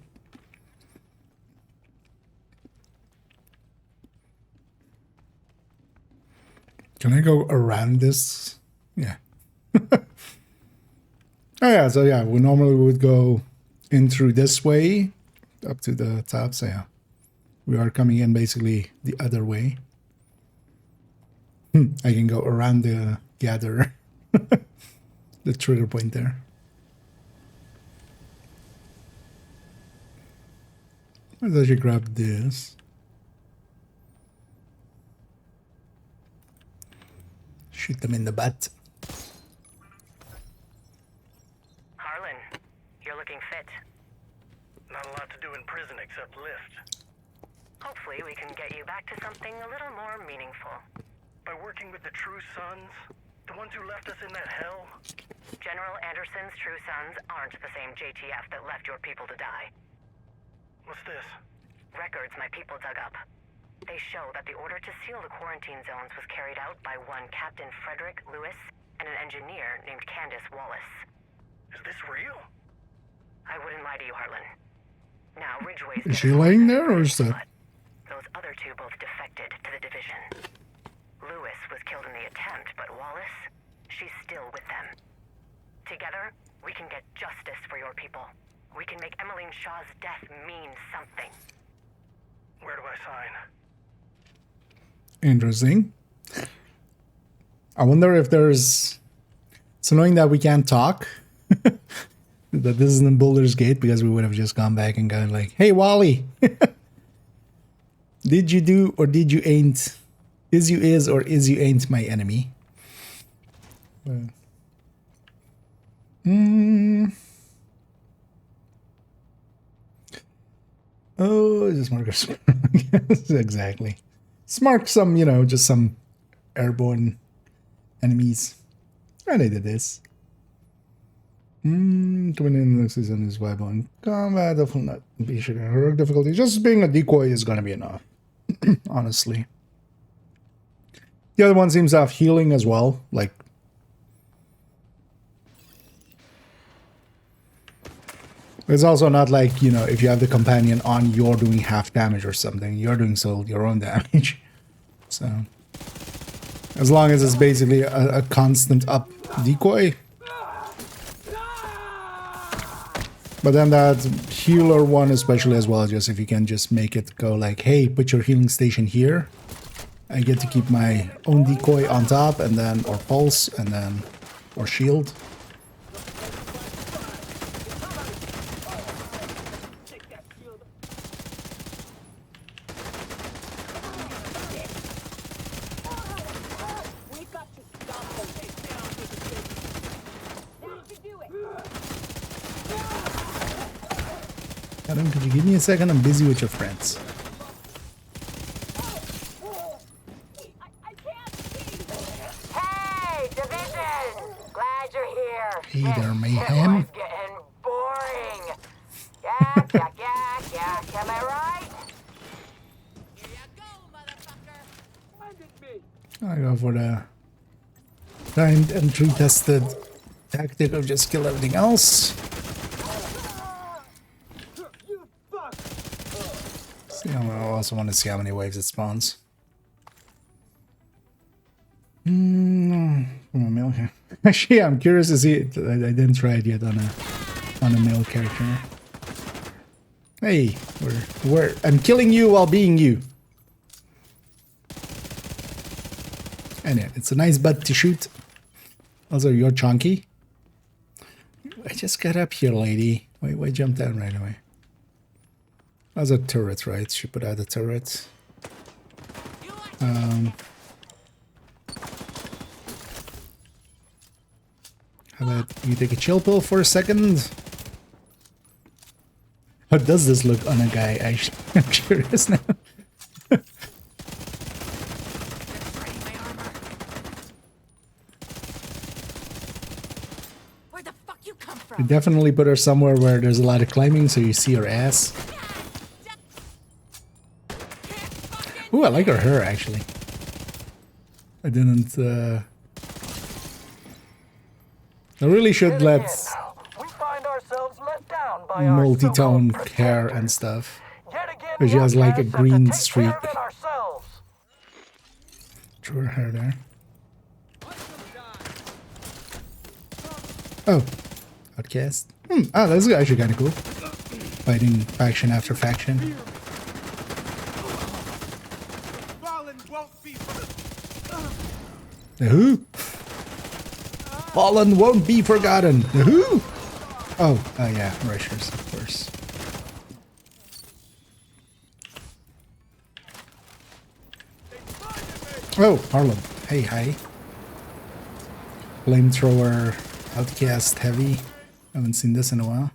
Can I go around this? Yeah. Oh yeah, so yeah, we normally would go in through this way up to the top, so yeah. We are coming in basically the other way. I can go around the gatherer. The trigger point there. Let's actually grab this. Shoot them in the butt. Harlan, you're looking fit. Not a lot to do in prison except lift. Hopefully we can get you back to something a little more meaningful. By working with the True Sons, the ones who left us in that hell. General Anderson's True Sons aren't the same JTF that left your people to die. What's this? Records my people dug up. They show that the order to seal the quarantine zones was carried out by one Captain Frederick Lewis and an engineer named Candace Wallace. Is this real? I wouldn't lie to you, Harlan. Now, Ridgeway's... Is she laying there, or is that... Those other two both defected to the division. Lewis was killed in the attempt, but Wallace, she's still with them. Together, we can get justice for your people. We can make Emmeline Shaw's death mean something. Where do I sign? Interesting. I wonder if there's... It's annoying that we can't talk. That this isn't in Boulder's Gate, because we would have just gone back and gone like, hey, Wally! Did you do or did you ain't? Is you is or is you ain't my enemy? Oh, just mark yes, exactly. Smart some, you know, just some airborne enemies. And I did this. Coming in next season is viable in combat. Definitely not be sure heroic difficulty. Just being a decoy is gonna be enough. Honestly. The other one seems to have healing as well. Like, it's also not like, you know, if you have the companion on, you're doing half damage or something. You're doing still your own damage. So, as long as it's basically a constant up decoy. But then that healer one especially as well, just if you can just make it go like, hey, put your healing station here. I get to keep my own decoy on top, and then, or pulse, and then, or shield. Adam, could you give me a second? I'm busy with your friends. Hey, Division! Glad you're here. Hey there, This Mayhem. shit was getting boring. Yak, yak, yak, yak. Am I right? I go for the timed entry tested tactic of just kill everything else. See, I also want to see how many waves it spawns. From a male character. Actually, I'm curious to see it. I didn't try it yet on a male character. Hey, I'm killing you while being you. And yeah, it's a nice butt to shoot. Also, you're chunky. I just got up here, lady. Why jump down right away? Those are turrets, right? Should put out the turrets. How about you take a chill pill for a second? How does this look on a guy? Actually, I'm curious now. Where the fuck you come We from? definitely put her somewhere where there's a lot of climbing, so you see her ass. Ooh, I like her hair actually. I didn't. I really should let We find ourselves let down by our multi-tone so-called hair protectors. and stuff. Yet again, But she has the like a outcasts have green to take streak care of it ourselves. through her hair there. Oh, outcast. Oh, that's actually kind of cool. Fighting faction after faction. Fallen won't be. The who? Fallen won't be forgotten. The who? Oh, yeah, Rushers, of course. Oh, Harlem. Hey, hi. Flamethrower, outcast, heavy. Haven't seen this in a while.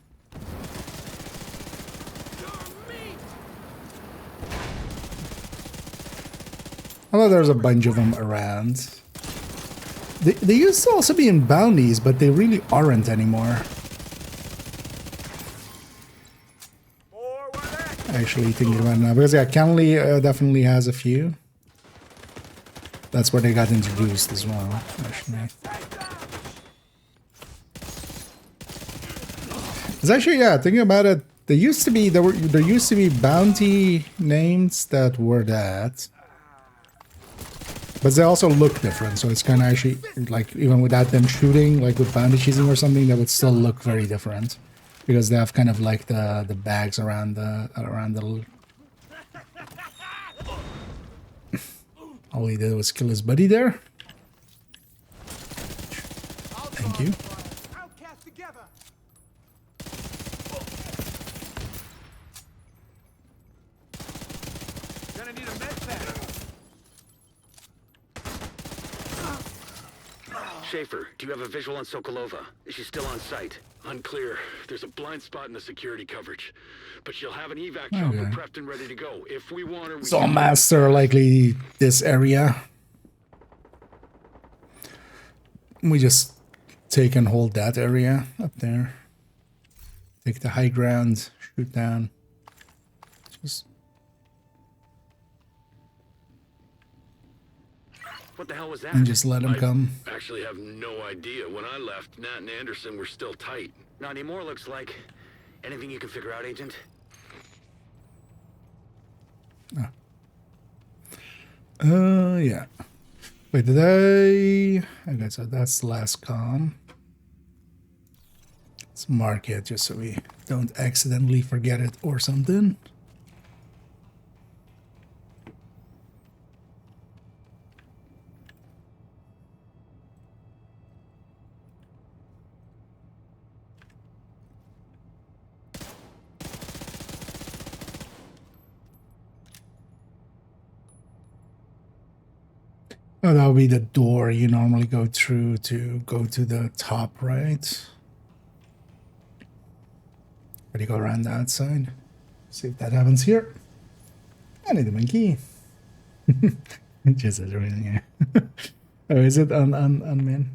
Although there's a bunch of them around. They used to also be in bounties, but they really aren't anymore. Actually thinking about it now. Because yeah, Kenley definitely has a few. That's where they got introduced as well, actually. It's actually, yeah, thinking about it, there used to be bounty names that were that. But they also look different, so it's kind of actually, like, even without them shooting, like with bounty cheesing or something, they would still look very different. Because they have kind of like the bags around the all he did was kill his buddy there. Thank you. Outcast together. Gonna need a med pack. Schaefer, do you have a visual on Sokolova? Is she still on site? Unclear. There's a blind spot in the security coverage. But she'll have an evac chopper prepped and ready to go. If we want her, we So master likely this area. We just take and hold that area up there. Take the high ground, shoot down. Just What the hell was that? and just let him come. I actually have no idea. When I left, Nat and Anderson were still tight. Not anymore, looks like. Anything you can figure out, Agent? Yeah. Wait, did I? Okay, so that's the last comm. Let's mark it just so we don't accidentally forget it or something. Oh, that would be the door you normally go through to go to the top, right? Or do you go around the outside? See if that happens here. I need a monkey. Just everything, yeah. Oh, is it on man?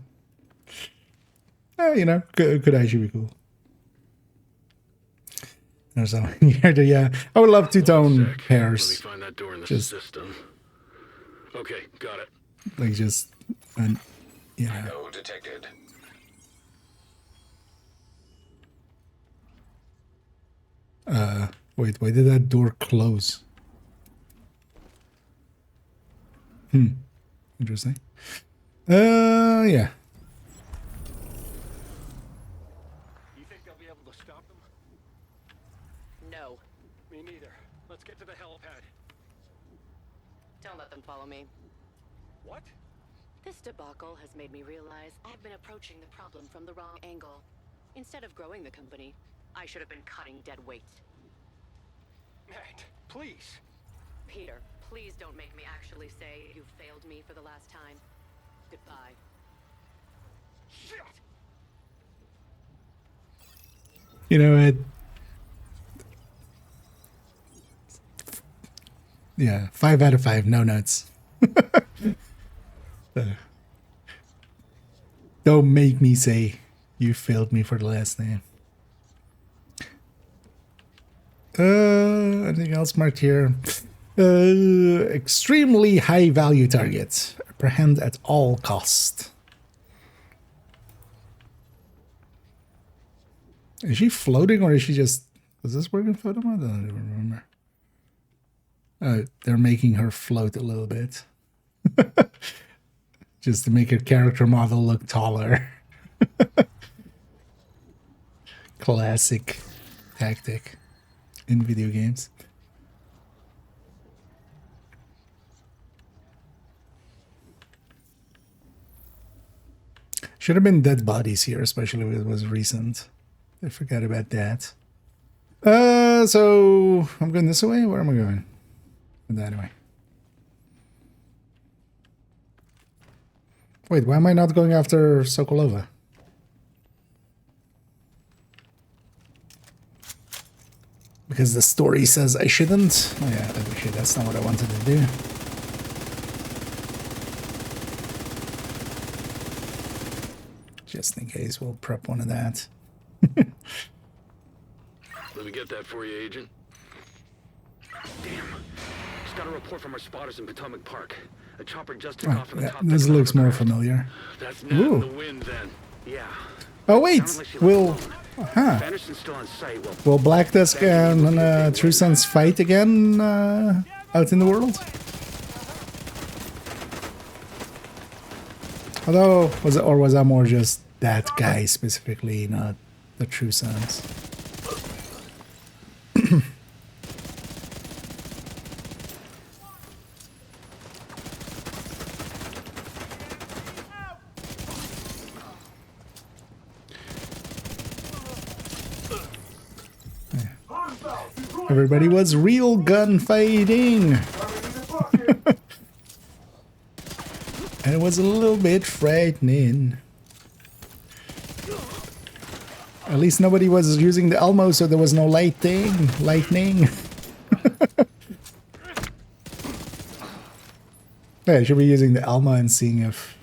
Oh, you know, could actually be cool. There's something here to, yeah. I would love two-tone pairs. Let me find that door in the Just system. Okay, got it. like just, and yeah. No detected. Wait, why did that door close? Interesting. Yeah. You think they'll be able to stop them? No. Me neither. Let's get to the helipad. Don't let them follow me. What? This debacle has made me realize I've been approaching the problem from the wrong angle. Instead of growing the company, I should have been cutting dead weight. Matt, please. Peter, please don't make me actually say you failed me for the last time. Goodbye. Shit! You know what? Yeah, 5 out of 5, no notes. Don't make me say you failed me for the last name. Anything else marked here? Extremely high value target. Apprehend at all cost. Is she floating or is she just... Was this working for them? I don't even remember. They're making her float a little bit. Just to make her character model look taller. Classic tactic in video games. Should have been dead bodies here, especially if it was recent. I forgot about that. So I'm going this way. Where am I going? That way. Wait, why am I not going after Sokolova? Because the story says I shouldn't? Oh yeah, actually that's not what I wanted to do. Just in case, we'll prep one of that. Let me get that for you, Agent. Damn. Just got a report from our spotters in Potomac Park. A chopper just took off in the Yeah, top. this looks more familiar. That's not in the wind then. Yeah. Oh wait, will Anderson's still on site. Well, will Black Tusk and True Sons fight again out in the world? Although, was that more just that guy specifically, not the True Sons? Everybody was real gunfighting. And it was a little bit frightening. At least nobody was using the Elmo, so there was no lightning. Yeah, I should be using the Elmo and seeing if...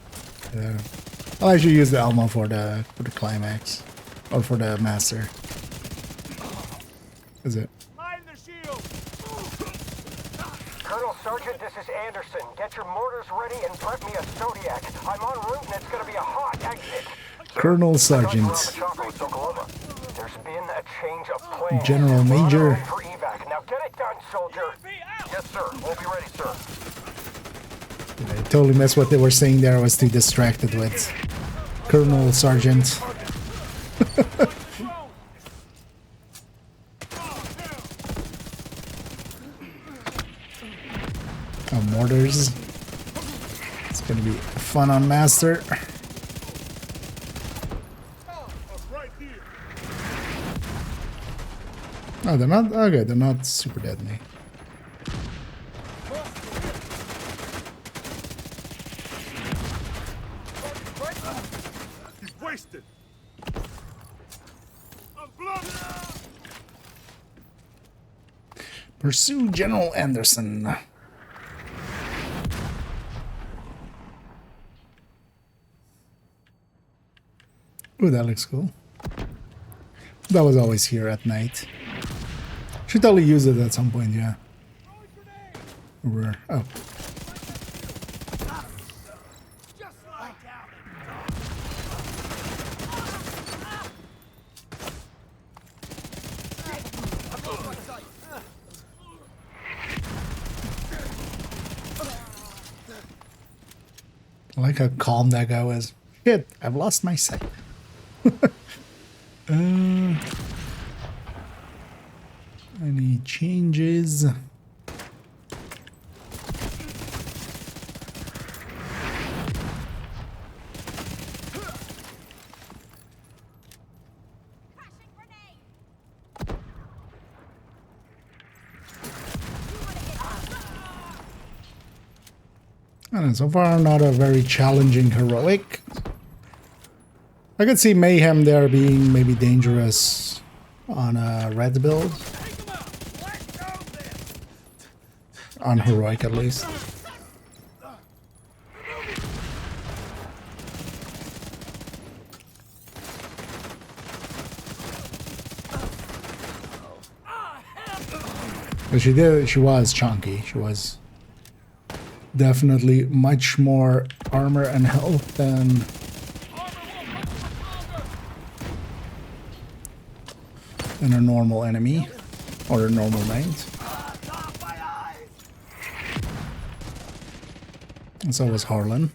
well, I should use the Elmo for the climax. Or for the master. Is it? Colonel Sergeant, this is Anderson. Get your mortars ready and prep me a Zodiac. I'm en route and it's gonna be a hot exit. Colonel Sergeant. There's been a change of plan. General Major. For evac. Now get it done, soldier. Yes, sir. We'll be ready, sir. I totally missed what they were saying there. I was too distracted with Colonel Sergeant. Oh, mortars. It's gonna be fun on Master. Oh, they're not... Okay, they're not super deadly. He's wasted. Pursue General Anderson. Ooh, that looks cool. That was always here at night. Should totally use it at some point, yeah. Over. Oh. I like how calm that guy was. Shit, I've lost my sight. Any changes? I don't know, so far not a very challenging heroic. I could see Mayhem there being maybe dangerous on a red build. On heroic at least. But she was chunky. She was definitely much more armor and health than a normal enemy or a normal knight. And so was Harlan.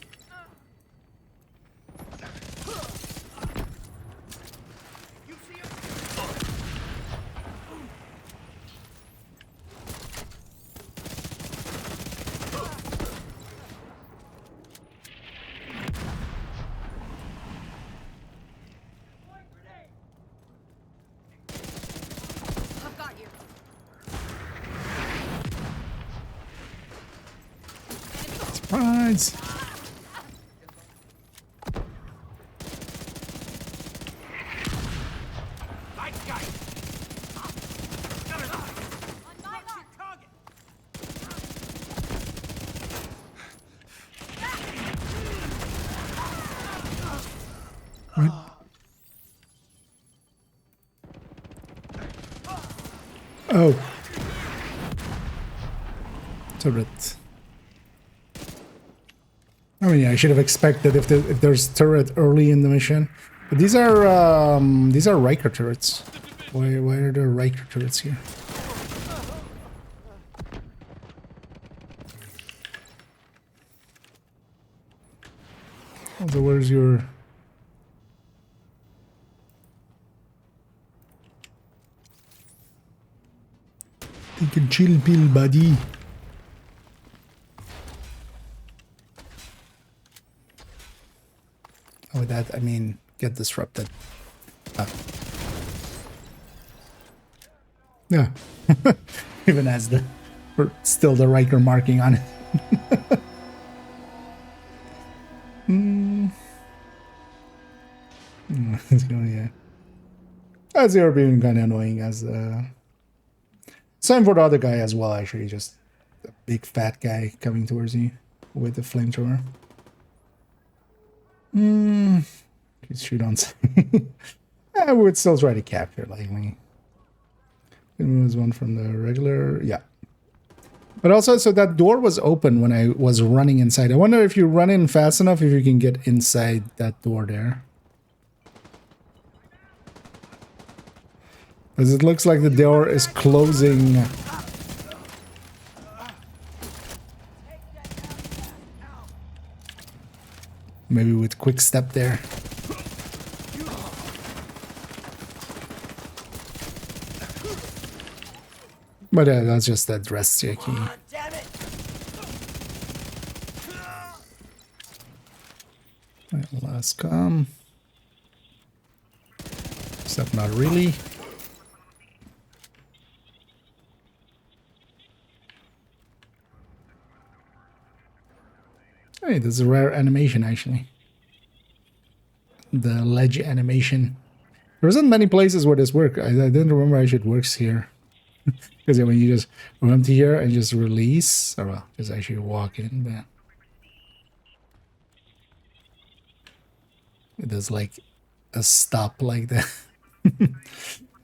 Surprise! What? Oh. Turret. I mean, yeah, I should have expected if there's turret early in the mission. But these are Riker turrets. Why are there Riker turrets here? So where's your... Take a chill pill, buddy. Oh, with that, I mean, get disrupted. Yeah. Even as still the Riker marking on it. Yeah. As they were being kind of annoying as same for the other guy as well, actually, just a big fat guy coming towards you with a flamethrower. Shoot on sight. I would still try to capture, likely. It was one from the regular, yeah. But also, so that door was open when I was running inside. I wonder if you run in fast enough, if you can get inside that door there. Because it looks like the door is closing. Maybe with quick step there. But that's just that rest key. Last come. Except not really. Hey, this is a rare animation, actually. The ledge animation. There isn't many places where this works. I didn't remember it works here. Because when you just run to here and just release, or well, just actually walk in, but it does like a stop like that.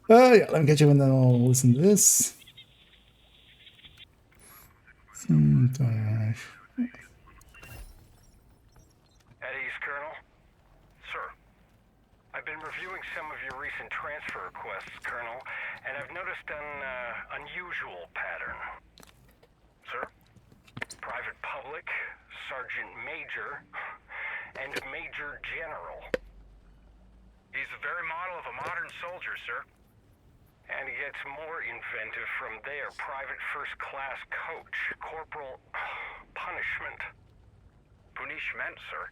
Oh yeah, let me get you and then I'll listen to this. At ease, Colonel. Sir, I've been reviewing some of your recent transfer requests, Colonel, and I've noticed an unusual pattern. Sir? Private Public, Sergeant Major, and Major General. He's the very model of a modern soldier, sir. And he gets more inventive from there. Private first-class coach, Corporal Punishment. Punishment, sir.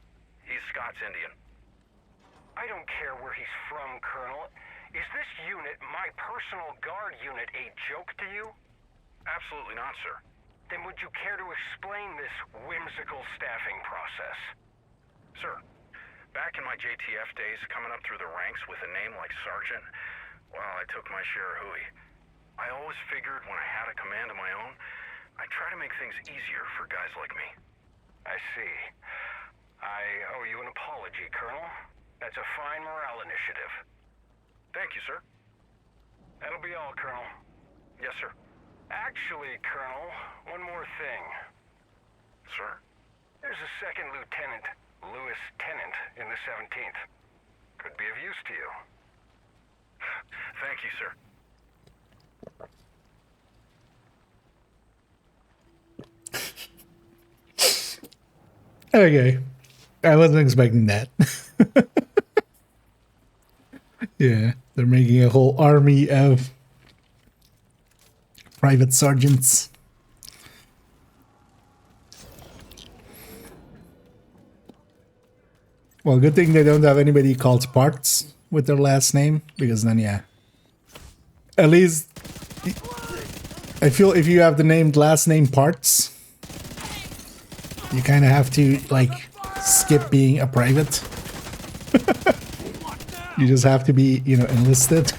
He's Scots Indian. I don't care where he's from, Colonel. Is this unit, my personal guard unit, a joke to you? Absolutely not, sir. Then would you care to explain this whimsical staffing process? Sir, back in my JTF days, coming up through the ranks with a name like Sergeant, well, I took my share of hooey. I always figured when I had a command of my own, I'd try to make things easier for guys like me. I see. I owe you an apology, Colonel. That's a fine morale initiative. Thank you, sir. That'll be all, Colonel. Yes, sir. Actually, Colonel, one more thing. Sir? There's a second lieutenant, Louis Tennant, in the 17th. Could be of use to you. Thank you, sir. Okay. I wasn't expecting that. Yeah, they're making a whole army of private sergeants. Well, good thing they don't have anybody called Parts with their last name, because then, yeah. At least, I feel if you have the last name Parts, you kind of have to, like, skip being a private. You just have to be, you know, enlisted.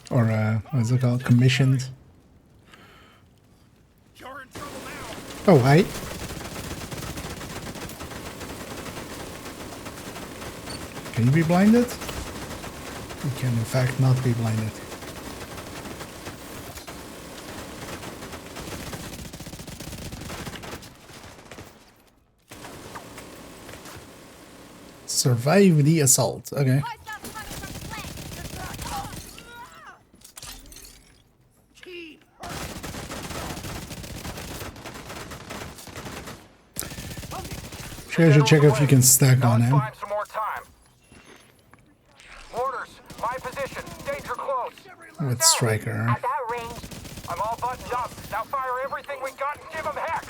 Or, what's it called? Commissioned. Oh, hi. Can you be blinded? You can, in fact, not be blinded. Survive the assault. Okay. Sure, I should check if you can stack on him. Find some more time. Orders, my position, danger close. With Striker. At that range, I'm all buttoned up. Now fire everything we got and give them heck.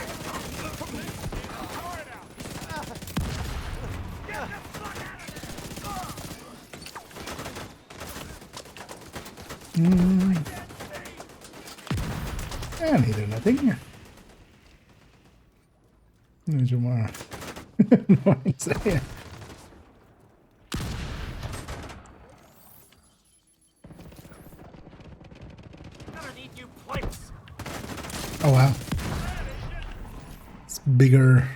I needed nothing here. There's more. Yeah. Oh wow. It's bigger.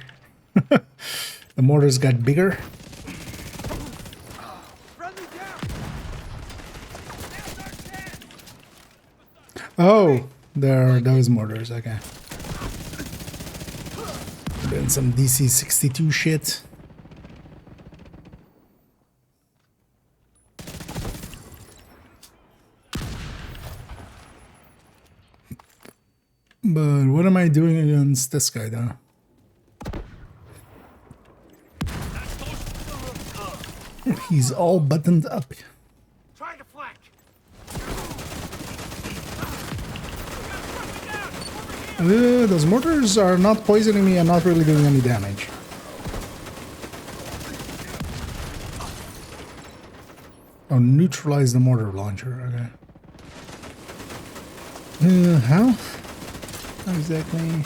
The mortars got bigger. Oh, there are those mortars, okay. Doing some DC-62 shit. But what am I doing against this guy, though? He's all buttoned up. Trying to flank. Those mortars are not poisoning me and not really doing any damage. Oh, neutralize the mortar launcher, okay. How? How exactly?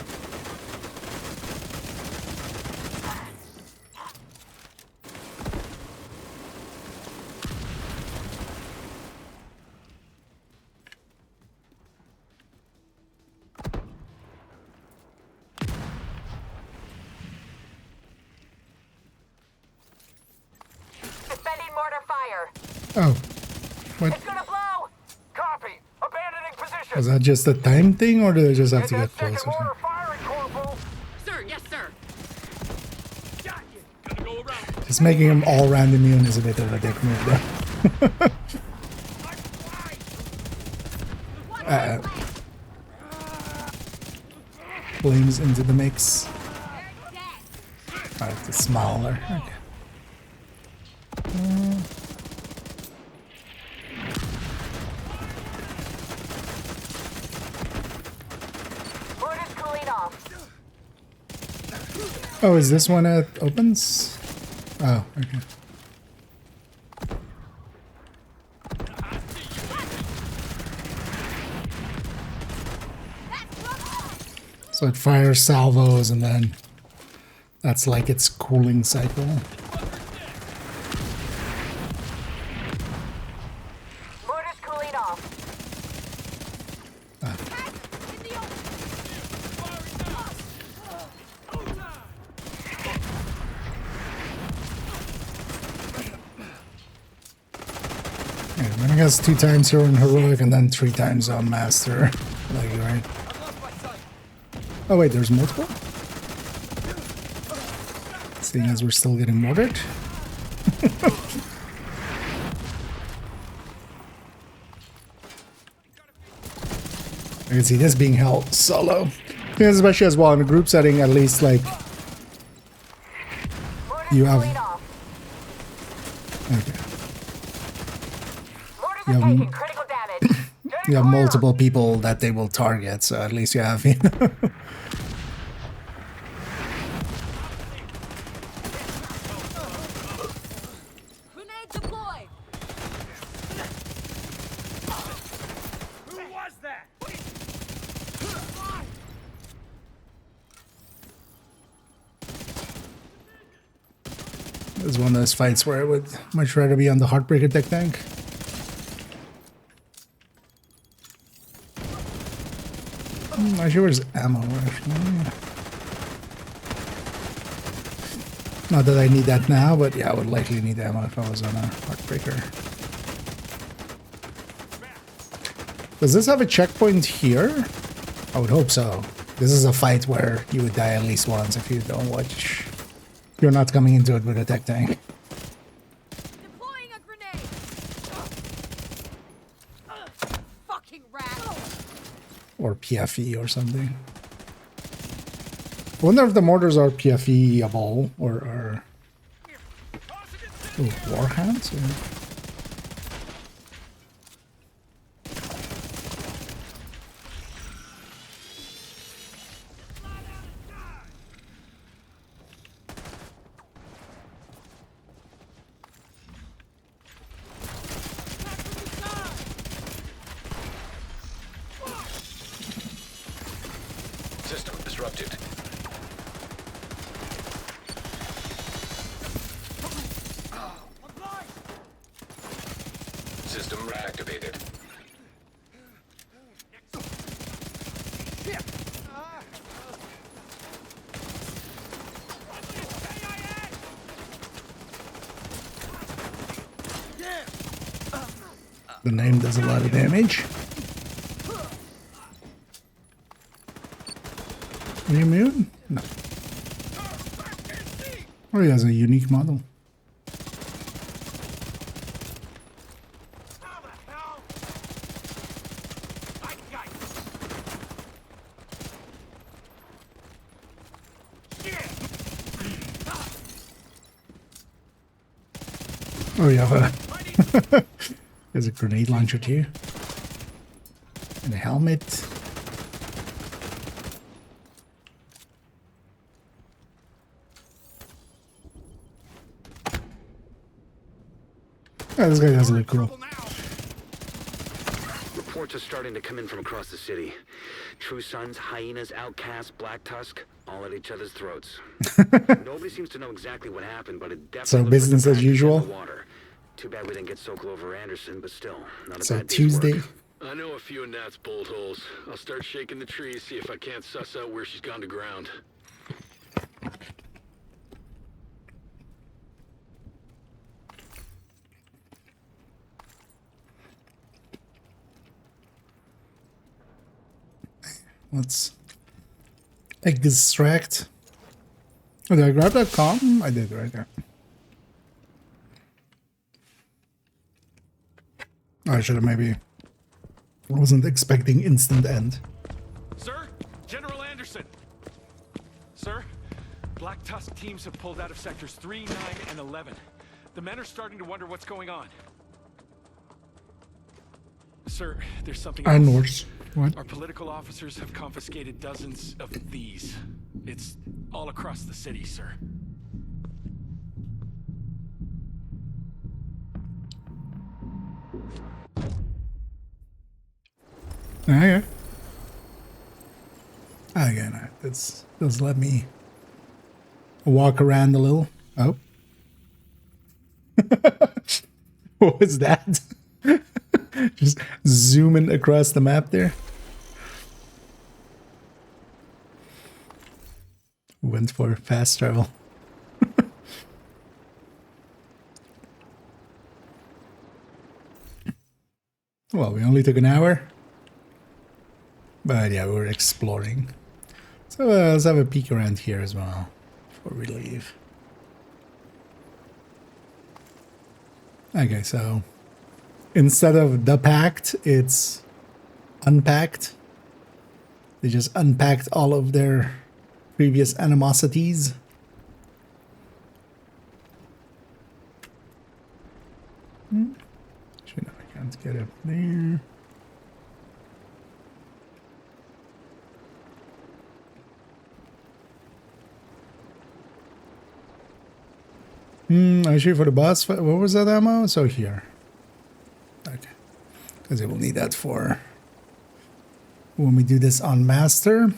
suspending mortar fire. Oh. What? It's gonna blow. Copy. Abandoning position. Was that just a time thing, or do I just have to get Second close or something? mortar firing, Corporal. Sir, yes, sir. Got you. Gonna go around. Just making him all round immune is a bit of a dick move, though. flames into the mix. Alright, the smaller. Okay. Mortar's cooling off. Oh, is this one it opens? Oh, okay. So it fires salvos and then that's like its cooling cycle. Mortar's cooling off. Yeah, running us 2 times here on heroic and then 3 times on master. Like, right? Oh wait, there's multiple? Seeing as we're still getting mortared. I can see this being held solo. Because especially as well in a group setting, at least like you have. Okay. You have multiple people that they will target, so at least you have. You know. It's one of those fights where I would much rather be on the Heartbreaker tech tank. Not sure where's ammo actually. Not that I need that now, but yeah, I would likely need ammo if I was on a Heartbreaker. Does this have a checkpoint here? I would hope so. This is a fight where you would die at least once if you don't watch. You're not coming into it with a tech tank. Deploying a grenade. Fucking rat. Or PFE or something. I wonder if the mortars are PFE-able or ooh, warhands? Or... System disrupted. System reactivated. The name does a lot of damage. Are you immune? No. Oh, he has a unique model. Oh, you have a... There's a grenade launcher too. And a helmet. Yeah, this guy does look cool. Reports are starting to come in from across the city. True Sons, Hyenas, Outcasts, Black Tusk, all at each other's throats. Nobody seems to know exactly what happened, but it definitely So looks business like as the usual. water. Too bad we didn't get so Glover Anderson, but still, not a So bad day's Tuesday. work. I know a few of Nat's bolt holes. I'll start shaking the trees, see if I can't suss out where she's gone to ground. Let's extract. Oh, did I grab that comm? I did right there. I should have maybe. I wasn't expecting instant end. Sir, General Anderson. Black Tusk teams have pulled out of sectors 3, 9, and 11. The men are starting to wonder what's going on. Sir, there's something Iron else. Horse. What? Our political officers have confiscated dozens of these. It's all across the city, sir. Okay. Again, let's let me walk around a little. Oh. What was that? Just zooming across the map there. Went for fast travel. Well, we only took an hour. But yeah, we're exploring. So let's have a peek around here as well before we leave. Okay, so instead of the packed, it's unpacked. They just unpacked all of their previous animosities. Actually, no, I can't get up there. Actually, for the boss fight, what was that ammo? So here. Okay. Because it will need that for when we do this on Master.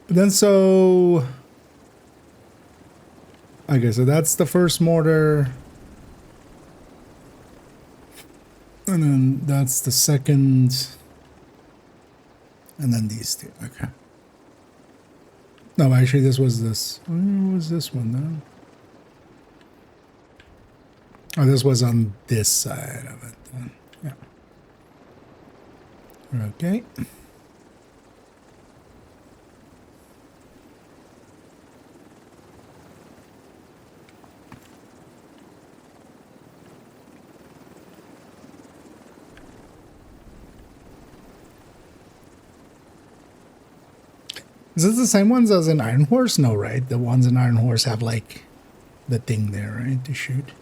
But then so... Okay, so that's the first mortar. And then that's the second. And then these two. Okay. No, actually this was this. Where was this one then? Oh, this was on this side of it then. Yeah. Okay. Is this the same ones as in Iron Horse? No, right? The ones in Iron Horse have like the thing there, right? To shoot.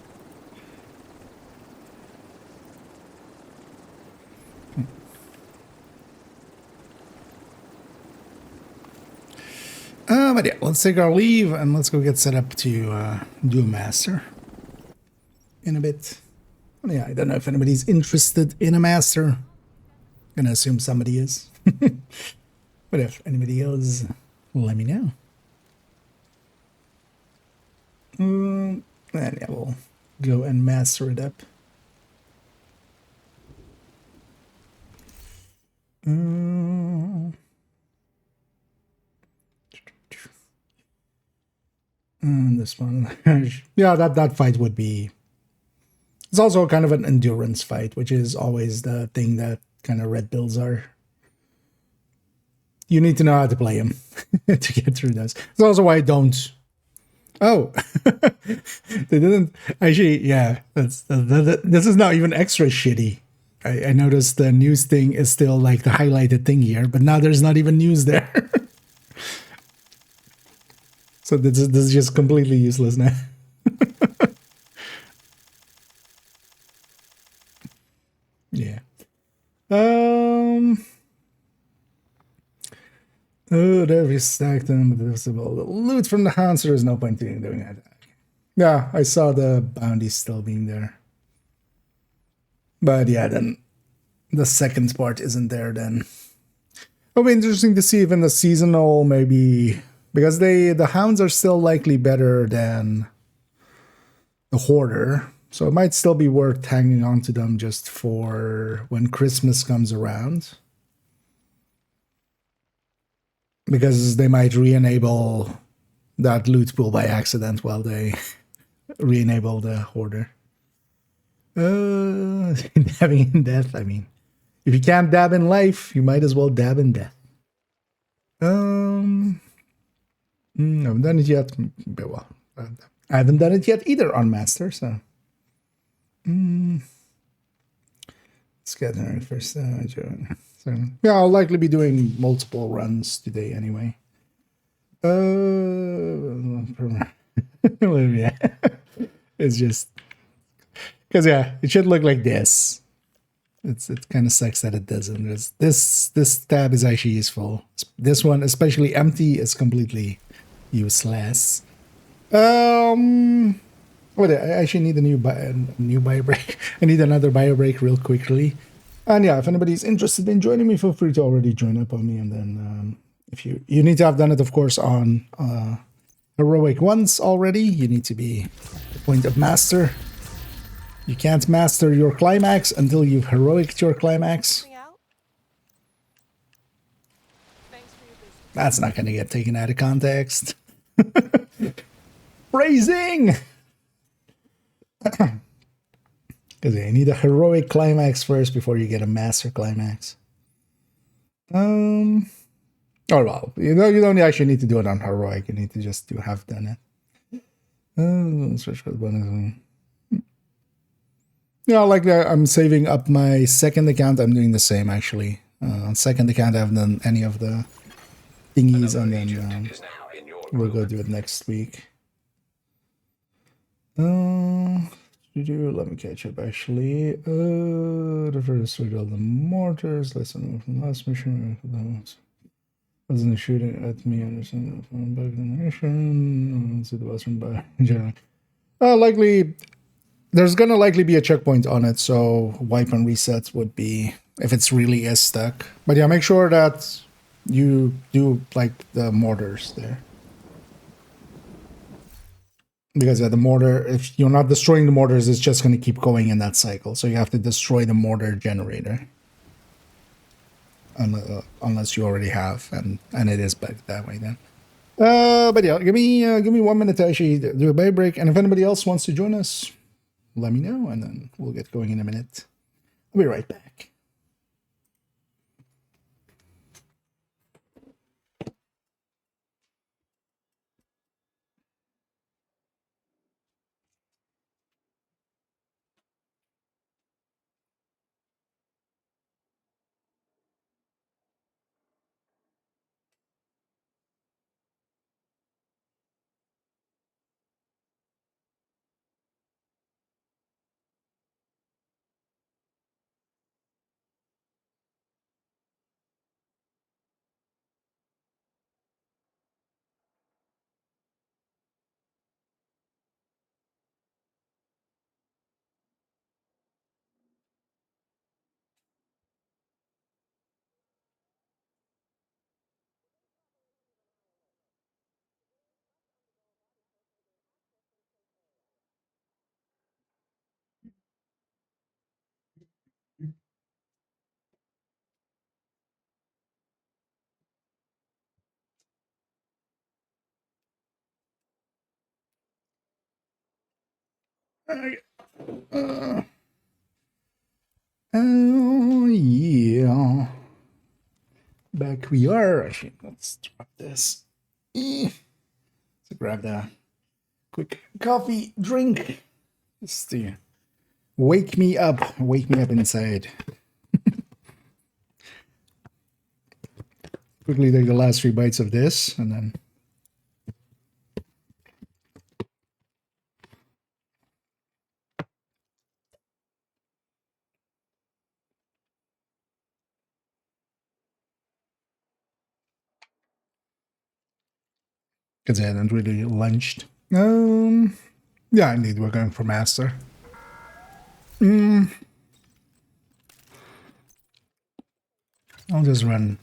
But yeah, let's take our leave and let's go get set up to do a master in a bit. Well, yeah, I don't know if anybody's interested in a master. I'm gonna assume somebody is. But if anybody else, let me know. And yeah, we'll go and master it up. And this one, yeah, that fight would be. It's also kind of an endurance fight, which is always the thing that kind of red bills are. You need to know how to play them to get through this. It's also why I don't. Oh, they didn't actually. Yeah, this is not even extra shitty. I noticed the news thing is still like the highlighted thing here, but now there's not even news there. So this is just completely useless now. Yeah. Oh, there we stacked them with visible loot from the hound, so there's no point in doing that. Yeah, I saw the bounty still being there. But yeah, then the second part isn't there then. It'll be interesting to see if in the seasonal maybe, because the hounds are still likely better than the hoarder. So it might still be worth hanging on to them just for when Christmas comes around. Because they might re-enable that loot pool by accident while they re-enable the hoarder. Dabbing in death, I mean. If you can't dab in life, you might as well dab in death. I haven't done it yet. Well, I haven't done it yet either on Master, so. Let's get there first. So, yeah, I'll likely be doing multiple runs today anyway. Yeah. It's just because it should look like this. It kind of sucks that it doesn't. This tab is actually useful. This one, especially empty, is completely useless. Wait, I actually need a new bio break. I need another bio break real quickly. And yeah, if anybody's interested in joining me, feel free to already join up on me. And then if you need to have done it, of course, on heroic once already. You need to be the point of master. You can't master your climax until you've heroic your climax. That's not going to get taken out of context. Phrasing! Because you need a heroic climax first before you get a master climax. Oh well, you don't actually need to do it on heroic. You need to just have done it. Switch code bonus. Yeah, like I'm saving up my second account. I'm doing the same actually. On second account, I haven't done any of the thingies, and then we'll go do it next week. Let me catch up actually. The first read all the mortars. Lesson from last mission. Wasn't shooting at me. Understand from back in the mission. See the Western by general. Likely. There's gonna likely be a checkpoint on it, so wipe and resets would be if it's really is stuck. But yeah, make sure that you do like the mortars there. Because the mortar, if you're not destroying the mortars, it's just going to keep going in that cycle. So you have to destroy the mortar generator. Unless you already have, and it is bugged that way then. But yeah, give me 1 minute to actually do a bay break. And if anybody else wants to join us, let me know, and then we'll get going in a minute. I'll be right back. Oh yeah, back we are. Actually, let's drop this. So grab the quick coffee drink just to wake me up inside. Quickly take the last 3 bites of this, and then because I hadn't really lunched. Yeah, indeed, we're going for master. I'll just run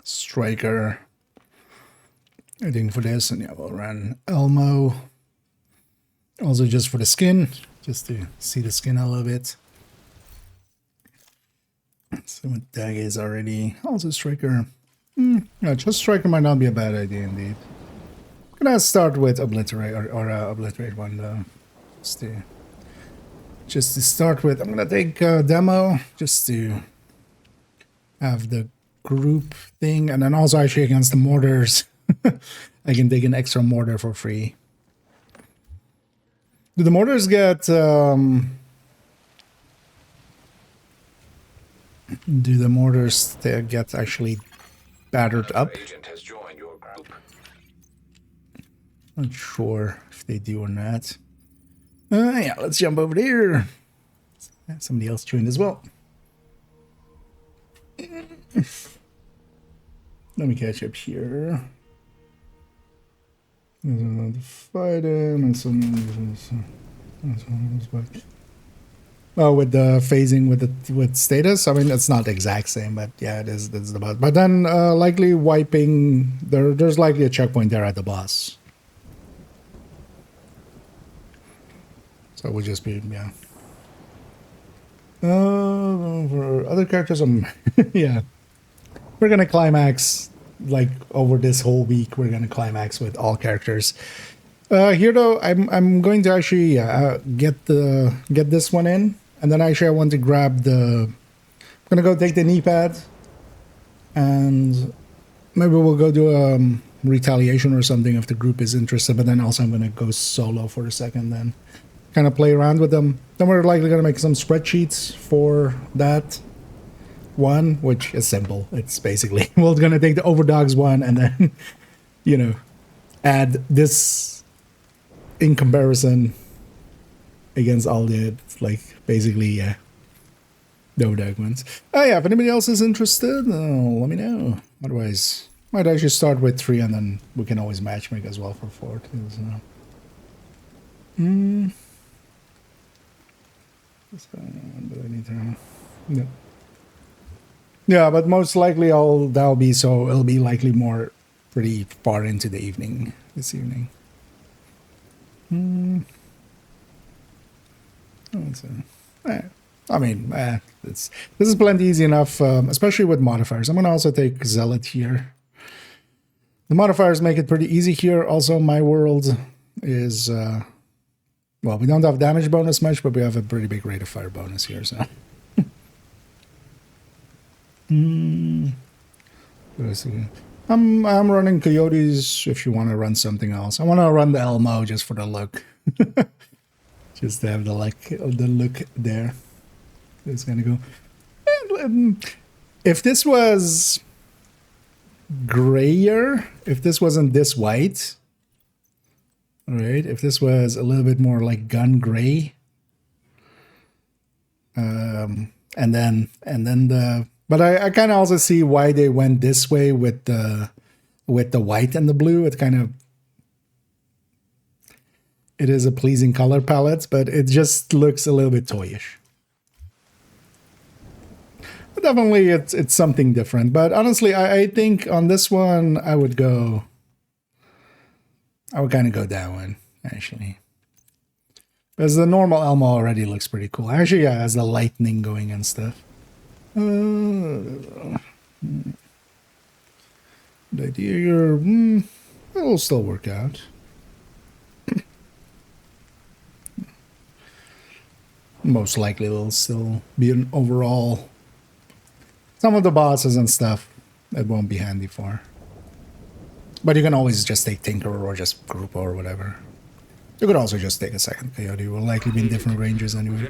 striker. I think for this, and yeah, we'll run Elmo. Also, just for the skin, just to see the skin a little bit. So what tag is already also striker. Yeah, just striker might not be a bad idea indeed. I'm gonna start with obliterate or obliterate one though. Just to start with, I'm gonna take demo just to have the group thing, and then also actually against the mortars, I can take an extra mortar for free. Do the mortars get actually battered up? Agent has joined your group. Not sure if they do or not. Yeah, let's jump over there. Somebody else joined as well. Let me catch up here. Fight him and some. Oh, with the phasing with status, I mean it's not the exact same, but yeah, it is. That's the boss. But then likely wiping there's likely a checkpoint there at the boss. So it would just be for other characters, yeah, we're gonna climax like over this whole week. We're gonna climax with all characters. Here though, I'm going to actually get this one in, and then actually I want to grab I'm gonna go take the knee pad, and maybe we'll go do retaliation or something if the group is interested. But then also I'm gonna go solo for a second, then kind of play around with them. Then we're likely gonna make some spreadsheets for that one, which is simple. It's basically we're gonna take the overdogs one and then add this in comparison against all the basically the overdog ones. Oh yeah, if anybody else is interested, let me know. Otherwise might actually start with 3 and then we can always matchmake as well for 4 too. No. Yeah, but most likely it'll be likely more pretty far into the evening this evening. I mean, this is plenty easy enough, especially with modifiers. I'm gonna also take Zealot here. The modifiers make it pretty easy here. Also, my world is well, we don't have damage bonus much, but we have a pretty big rate of fire bonus here, so. I'm running Coyotes if you want to run something else. I want to run the Elmo just for the look. Just to have the look there. It's gonna go. If this was grayer, if this wasn't this white, all right, if this was a little bit more like gun gray, and then but I kind of also see why they went this way with the white and the blue. It kind of, it is a pleasing color palette, but it just looks a little bit toyish. But definitely it's something different. But honestly, I think on this one I would kind of go that one, actually. Because the normal Elmo already looks pretty cool. Actually, yeah, it has the lightning going and stuff. The idea here, it'll still work out. Most likely it'll still be an overall. Some of the bosses and stuff it won't be handy for. But you can always just take Tinkerer or just Group or whatever. You could also just take a second Coyote. Will likely be in different ranges anyway.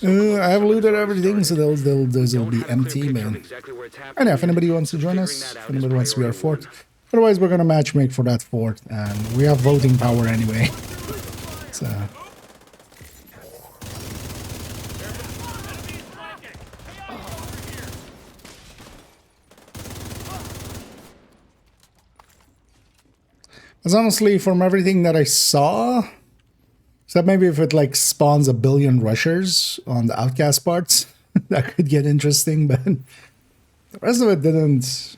I have looted everything, so those will be empty, man. And yeah, if anybody wants to join us, if anybody wants to be our fort. Otherwise, we're gonna matchmake for that fort, and we have voting power anyway. So. Because honestly, from everything that I saw, except maybe if it like spawns 1 billion rushers on the outcast parts, that could get interesting, but the rest of it didn't.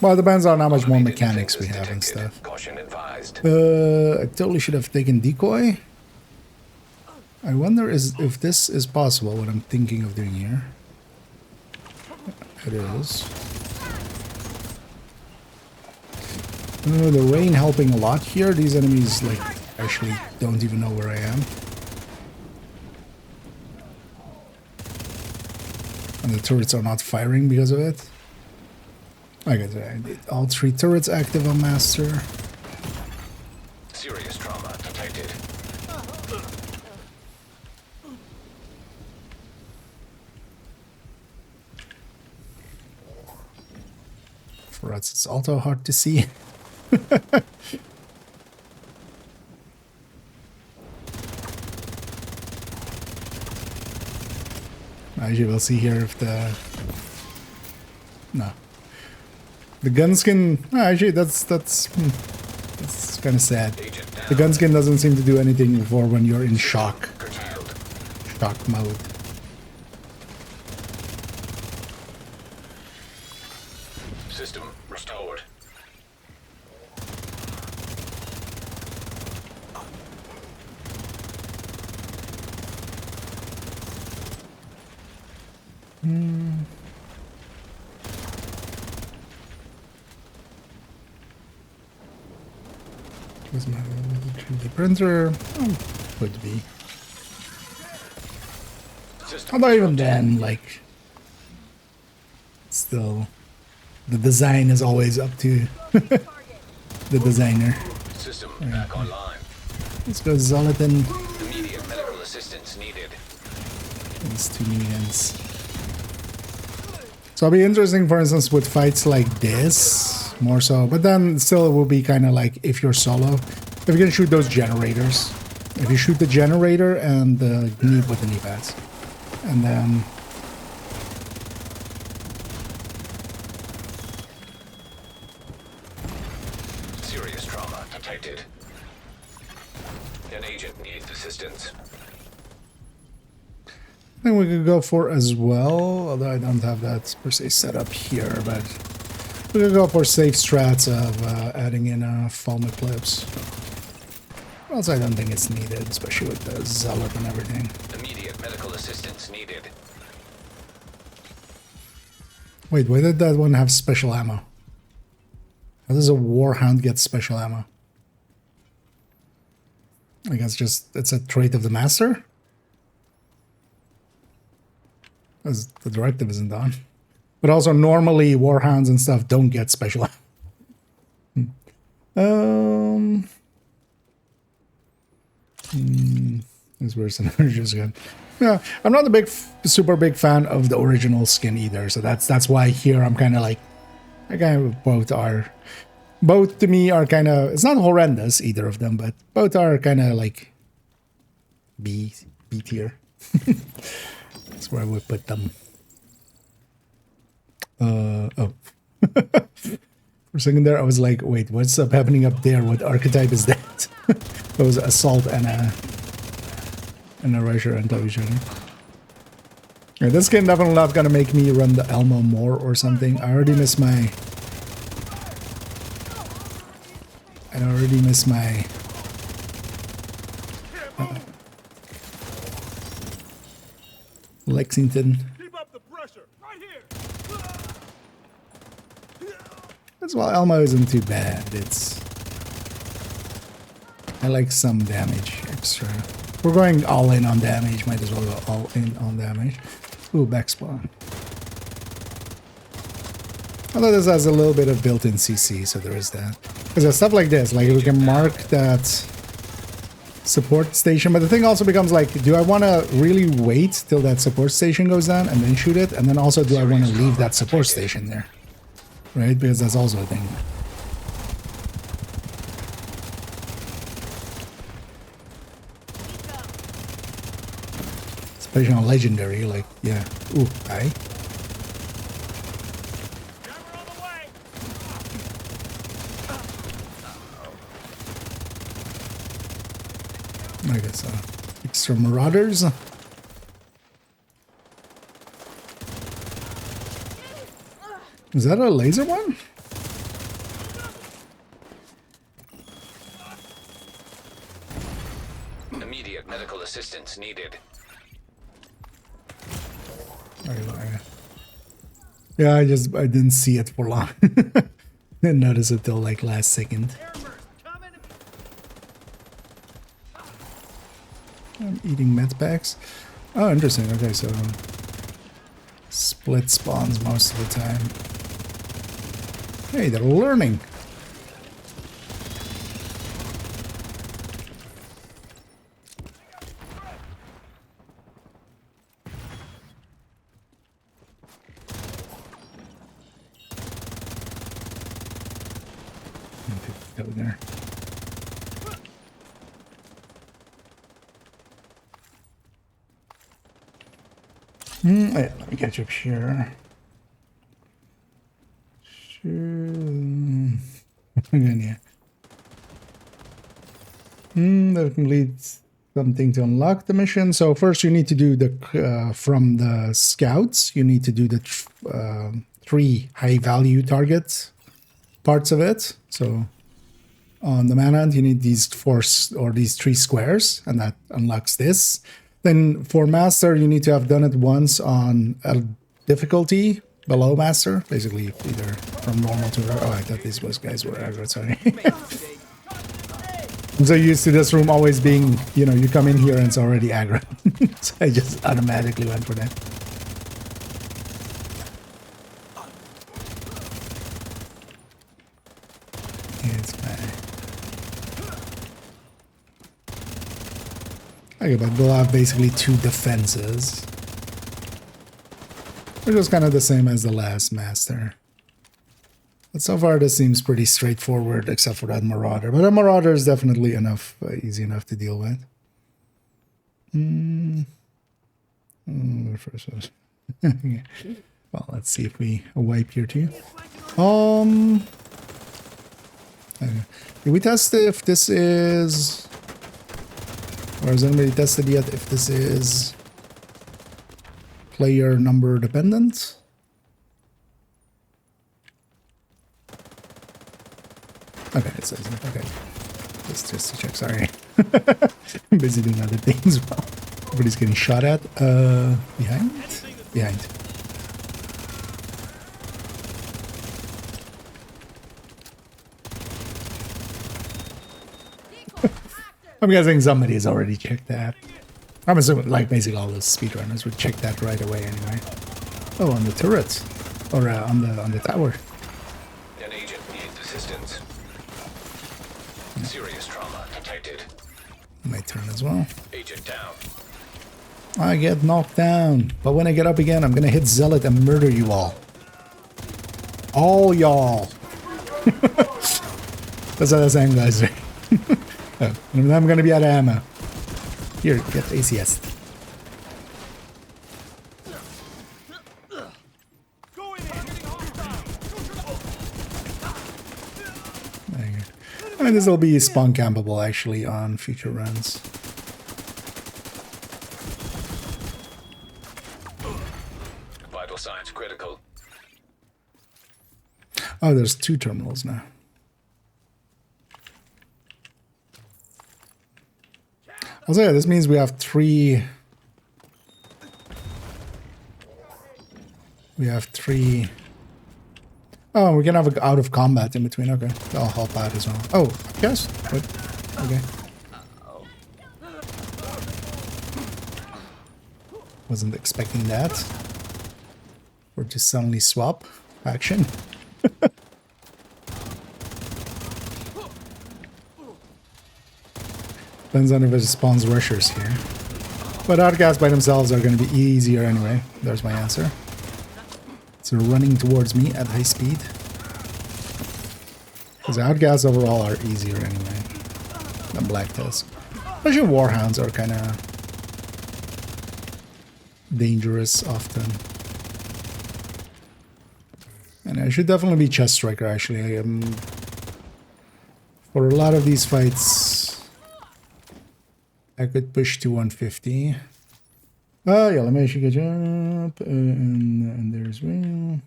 Well, it depends on how much more mechanics we have and stuff. Caution advised. I totally should have taken decoy. I wonder if this is possible, what I'm thinking of doing here. It is. The rain helping a lot here. These enemies like actually don't even know where I am. And the turrets are not firing because of it. Like I said, I did all 3 turrets active on Master. Serious trauma detected. For us, it's also hard to see. As you will see here, if the the gun skin. Actually, that's kind of sad. The gun skin doesn't seem to do anything for when you're in shock mode. System restored. Where's my 3D printer? Could be. Although even then, like, still, the design is always up to the designer. System back online. Let's go Zolatan. Immediate medical assistance needed. These 2 minions. So it'll be interesting, for instance, with fights like this, more so. But then still it will be kind of like if you're solo, if you can shoot those generators. If you shoot the generator and the knee with the knee pads. And then... Serious trauma detected. An agent needs assistance. I think we could go for as well, although I don't have that per se set up here, but we could go for safe strats of adding in foam clips. Also, I don't think it's needed, especially with the zealot and everything. Immediate medical assistance needed. Wait, why did that one have special ammo? How does a warhound get special ammo? I guess just it's a trait of the master? As the directive isn't on. But also normally warhounds and stuff don't get special ammo. This person just good. Yeah, I'm not a super big fan of the original skin either, so that's why here I'm kind of like, I kind of both to me are kind of, it's not horrendous either of them, but both are kind of like B tier. That's where I would put them. Oh. For a second there, I was like, wait, what's up happening up there? What archetype is that? It was Assault and a Rusher on top of each other. Yeah, this skin definitely not gonna make me run the Elmo more or something. I already miss my... Lexington. As well, Elmo isn't too bad. I like some damage extra. We're going all in on damage. Might as well go all in on damage. Ooh, back spawn. Although this has a little bit of built-in CC, so there is that. Because stuff like this, like we can mark that support station, but the thing also becomes like, do I want to really wait till that support station goes down and then shoot it? And then also, do I want to leave that support station there? Right? Because that's also a thing. Especially on legendary, like, yeah. Ooh, aye. I guess extra marauders. Is that a laser one? Immediate medical assistance needed. Yeah, I didn't see it for long. Didn't notice it till like last second. I'm eating med packs. Oh, interesting. Okay, so split spawns most of the time. Hey, they're learning. Go there. Yeah, let me catch up here. Sure. Yeah. That completes something to unlock the mission. So first you need to do the from the scouts, you need to do the 3 high value targets parts of it. So on the manhunt you need these 4 or these 3 squares, and that unlocks this. Then for master you need to have done it once on a difficulty below master, basically either from normal to I thought these guys were aggro, sorry. I'm so used to this room always being, you know, you come in here and it's already aggro. So I just automatically went for that. It's bad. Okay, but we'll have basically 2 defenses. Which was kind of the same as the last master. But so far this seems pretty straightforward, except for that Marauder. But a Marauder is definitely enough, easy enough to deal with. Yeah. Well, let's see if we wipe here too. Okay. Did we test if this is... Or has anybody tested yet if this is player number dependent? Okay, it says it. Okay. Just to check, sorry. I'm busy doing other things while everybody's getting shot at. Behind? Behind. I'm guessing somebody has already checked that. I'm assuming, like, basically all the speedrunners would check that right away anyway. Oh, on the turret. Or on the tower. An agent needs assistance. Serious trauma detected. My turn as well. Agent down. I get knocked down. But when I get up again, I'm gonna hit Zealot and murder you all. All y'all. That's how the same guys are. Oh, and I'm gonna be out of ammo. Here, get ACS. And this will be spawn campable actually on future runs. Vital signs critical. Oh, there's 2 terminals now. Also, yeah, this means we have 3. We have 3. Oh, we can have a out of combat in between. Okay, that'll help out as well. Oh, yes. Wait. Okay. Wasn't expecting that. Or just suddenly swap action. Depends on if it spawns rushers here. But outcasts by themselves are going to be easier anyway. There's my answer. So running towards me at high speed. Because outcasts overall are easier anyway than Black Tusk. Especially Warhounds are kind of dangerous often. And I should definitely be Chest Striker actually. I am... For a lot of these fights, I could push to 150. Oh yeah, let me actually get up. And there's Will.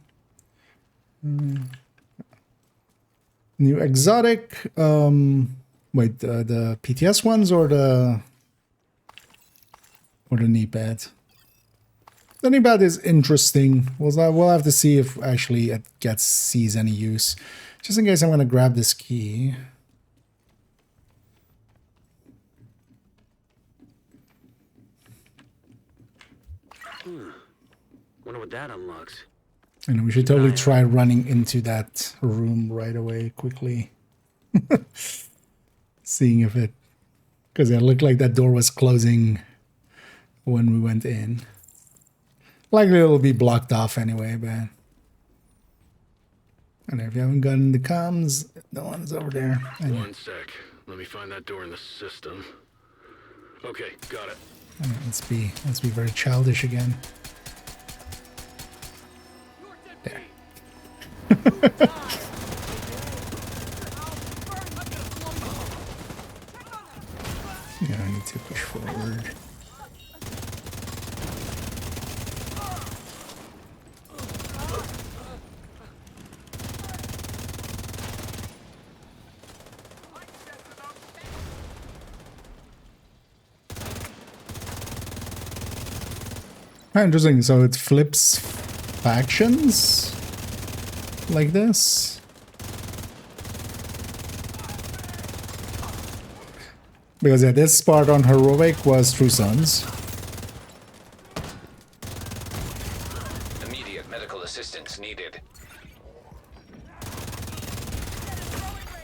New exotic. Wait, the PTS ones or the knee pad? The knee pad is interesting. We'll have to see if actually it sees any use. Just in case I'm gonna grab this key. Wonder what that unlocks. I know we should totally try running into that room right away quickly. Seeing if it... Because it looked like that door was closing when we went in. Likely it'll be blocked off anyway, but... And if you haven't gotten the comms, the one's over there. Anyway. 1 sec. Let me find that door in the system. Okay, got it. Let's be very childish again. Yeah, I need to push forward. Interesting, so it flips factions like this. Because yeah, this part on Heroic was True Sons. Immediate medical assistance needed.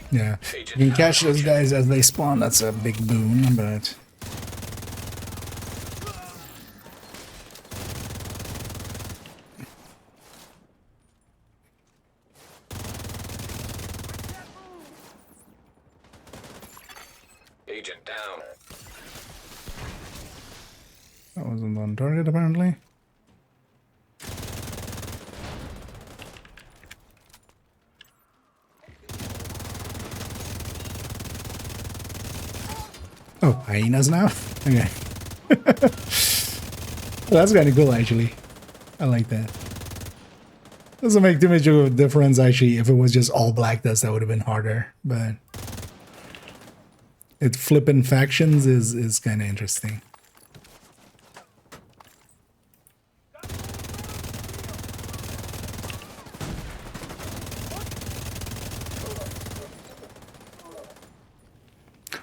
Yeah, you can catch those guys as they spawn, that's a big boon, but... Agent down. That wasn't on target, apparently. Oh, hyenas now? Okay. That's kind of cool, actually. I like that. Doesn't make too much of a difference, actually. If it was just all black dust, that would have been harder. But it flipping factions is kind of interesting.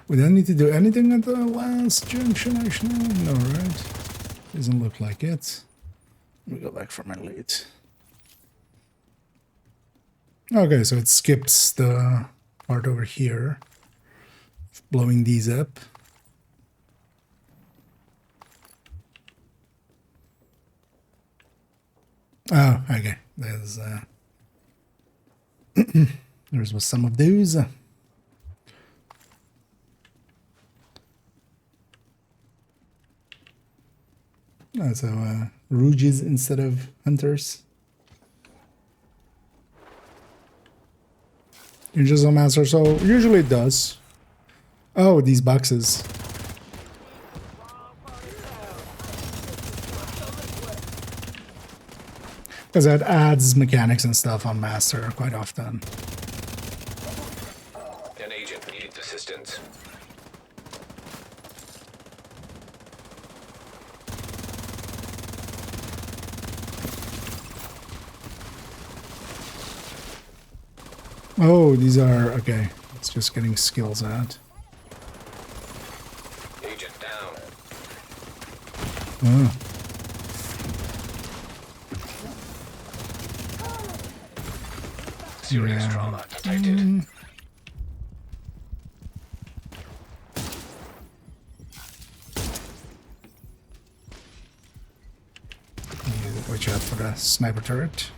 We don't need to do anything at the last junction, actually. No, right? Doesn't look like it. Let me go back for my lead. Okay, so it skips the part over here. Blowing these up. Oh, okay. There's there's some of those. So rouges instead of hunters. Ninjas on master, so usually it does. Oh, these boxes. Because that adds mechanics and stuff on master quite often. An agent needs assistance. Oh, these are okay. It's just getting skills out. Agent down. Oh. Serious trauma detected. Watch out for the sniper turret.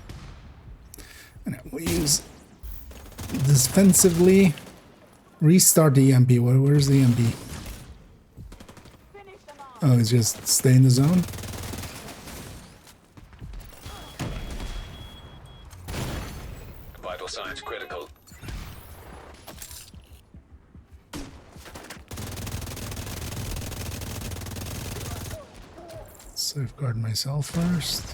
And we'll use defensively. Restart the EMP. Where's the EMP? Oh, it's just stay in the zone. Vital signs critical. Safeguard myself first.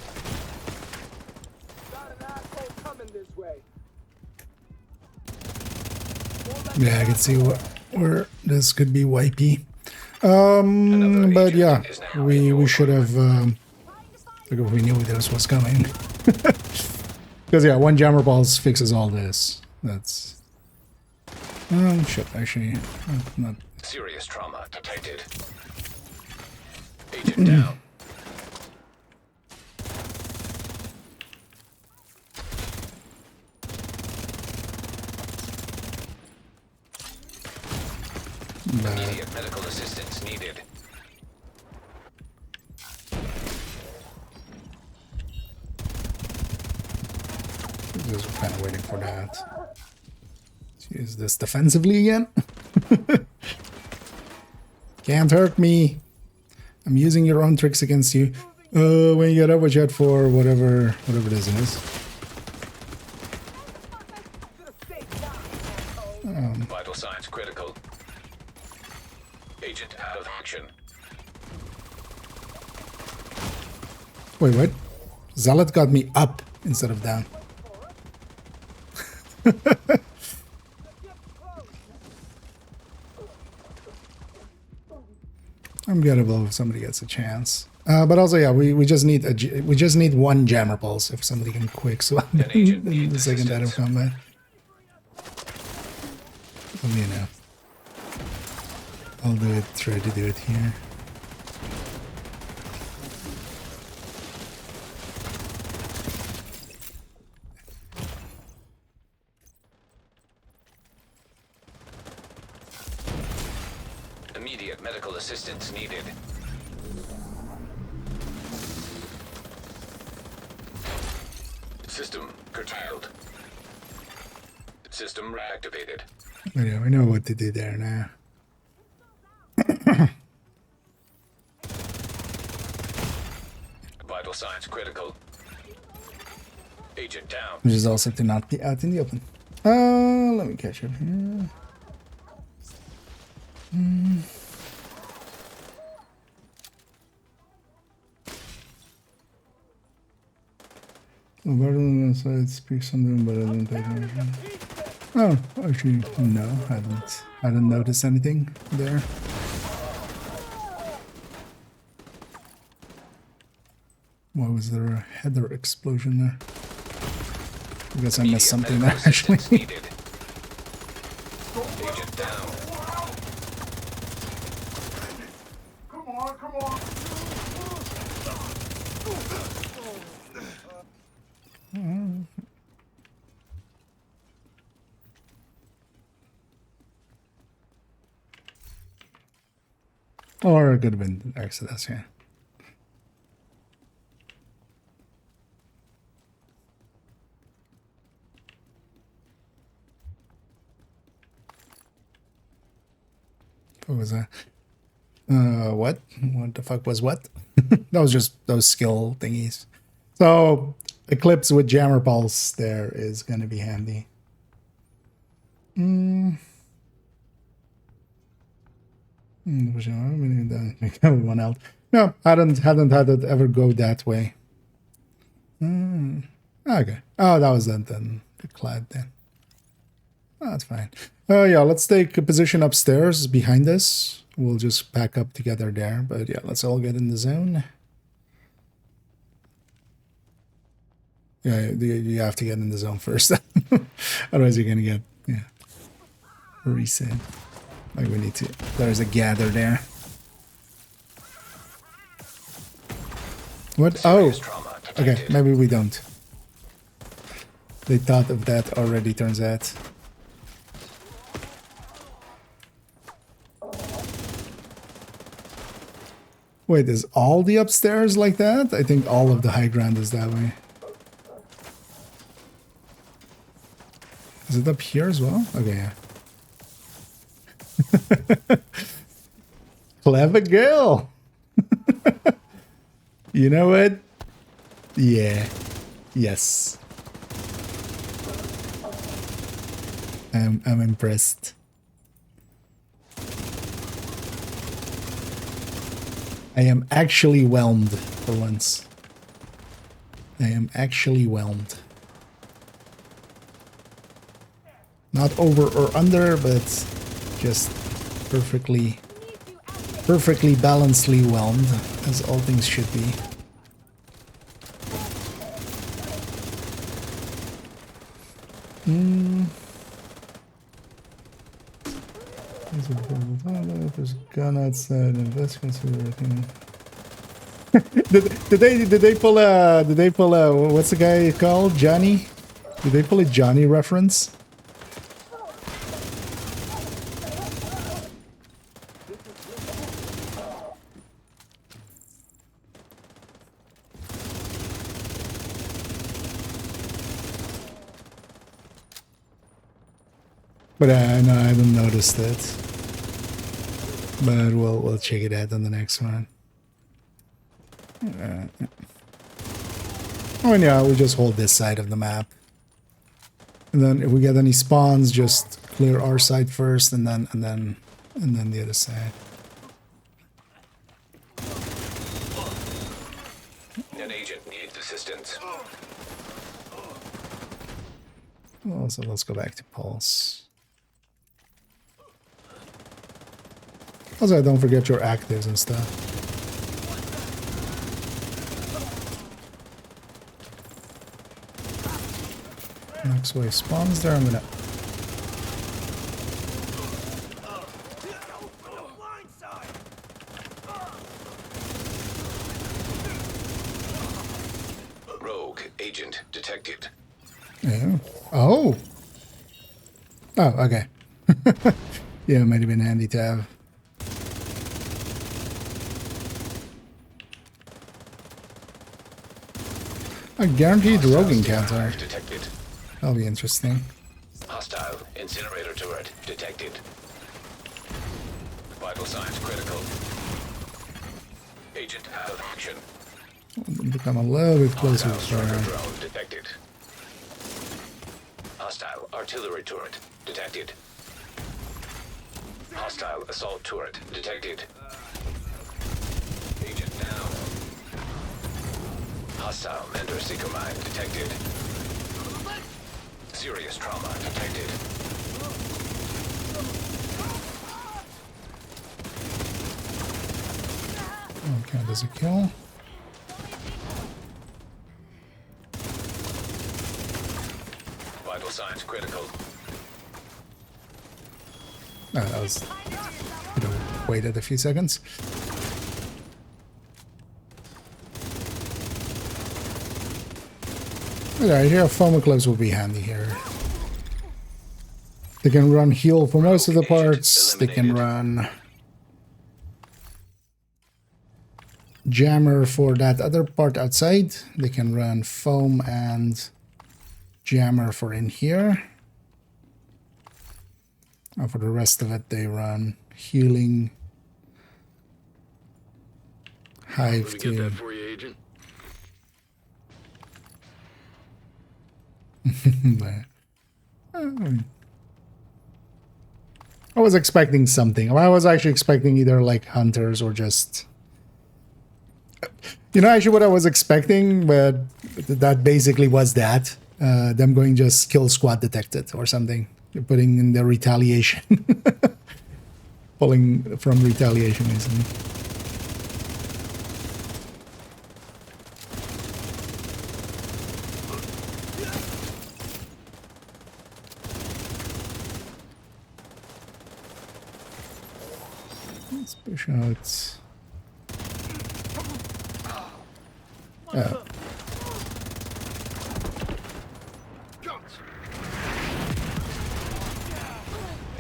Yeah, I can see where this could be wipey. But yeah, we should have. Look, if we knew this was coming. Because yeah, one jammer balls fixes all this. That's. Oh shit! Actually, not. Serious trauma detected. Agent down. Immediate medical assistance needed. Just kind of waiting for that. Let's use this defensively again. Can't hurt me. I'm using your own tricks against you. When you get up, watch out for whatever this is. action. Wait, what? Zealot got me up instead of down. I'm gettable if somebody gets a chance. But also, yeah, we just need we just need one jammer pulse if somebody can quick swap in the second out of combat. Well, you know, I'll do it. Try to do it here. Immediate medical assistance needed. System curtailed. System reactivated. Yeah, we know what to do there now. Vital signs critical. Agent down. Which is also to not be out in the open. Let me catch up here. Better than the side speaks something better than technology. Oh, actually, no, I hadn't noticed anything there. Why was there a header explosion there? I guess I missed something there, actually. Agent down. Come on, come on. Or it could have been Exodus, yeah. What was that? What? What the fuck was what? That was just those skill thingies. So, Eclipse with Jammer Pulse there is going to be handy. One else. No, hadn't had it ever go that way. Okay. Oh, that was then the clad then. Oh, that's fine. Yeah, let's take a position upstairs behind us. We'll just pack up together there. But yeah, let's all get in the zone. Yeah, you have to get in the zone first. Otherwise you're gonna get, yeah, reset. Like we need to, there's a gather there. What? Oh, okay, maybe we don't. They thought of that already, turns out. Wait, is all the upstairs like that? I think all of the high ground is that way. Is it up here as well? Okay, yeah. Clever girl. You know what? Yeah. Yes. I'm impressed. I am actually whelmed for once. I am actually whelmed. Not over or under, but just perfectly balancedly whelmed, as all things should be. There's a gun outside, and let's consider everything. Did they pull a what's the guy called? Johnny? Did they pull a Johnny reference? But no, I haven't noticed it. But we'll check it out on the next one. Oh, and yeah, we just hold this side of the map, and then if we get any spawns, just clear our side first, and then the other side. An agent needs assistance. Well, so let's go back to Pulse. Also, don't forget your actives and stuff. Next wave spawns there. I'm gonna. Rogue agent detected. Yeah. Oh. Oh, okay. Yeah, it might have been handy to have. A guaranteed rogue encounter. Detected. That'll be interesting. Hostile incinerator turret detected. Vital signs critical. Agent out of action. Become a little bit closer to Striker her. drone detected. Hostile artillery turret detected. Hostile assault turret detected. Agent down. Hostile Mentor Seeker mine detected. Serious trauma detected. Okay, there's a kill. Vital signs critical. That was. You know, waited a few seconds. Alright, here foam gloves will be handy here. They can run heal for most of the parts. They can run jammer for that other part outside. They can run foam and jammer for in here. And for the rest of it, they run healing, hive Let me get that to. for you, Agent. I was expecting something. I was actually expecting either like hunters or just, you know, actually what I was expecting, but that basically was that. Them going just kill squad detected or something. They're putting in the retaliation. Pulling from retaliation, isn't it? Let's push out. Oh.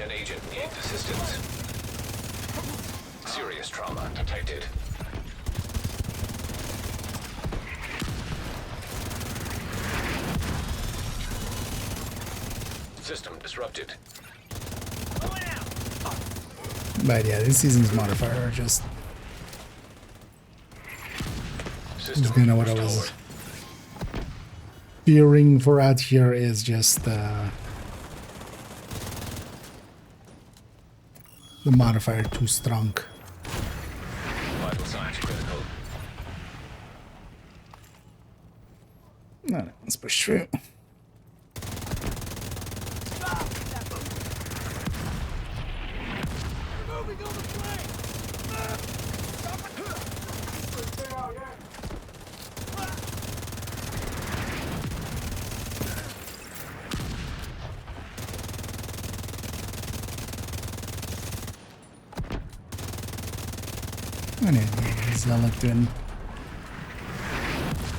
An agent needs assistance. Serious trauma detected. System disrupted. But yeah, this season's modifier are just. Is kind of what I was fearing for out here is just the modifier too strong. Vital signs critical. Alright, let's push through. Zealot.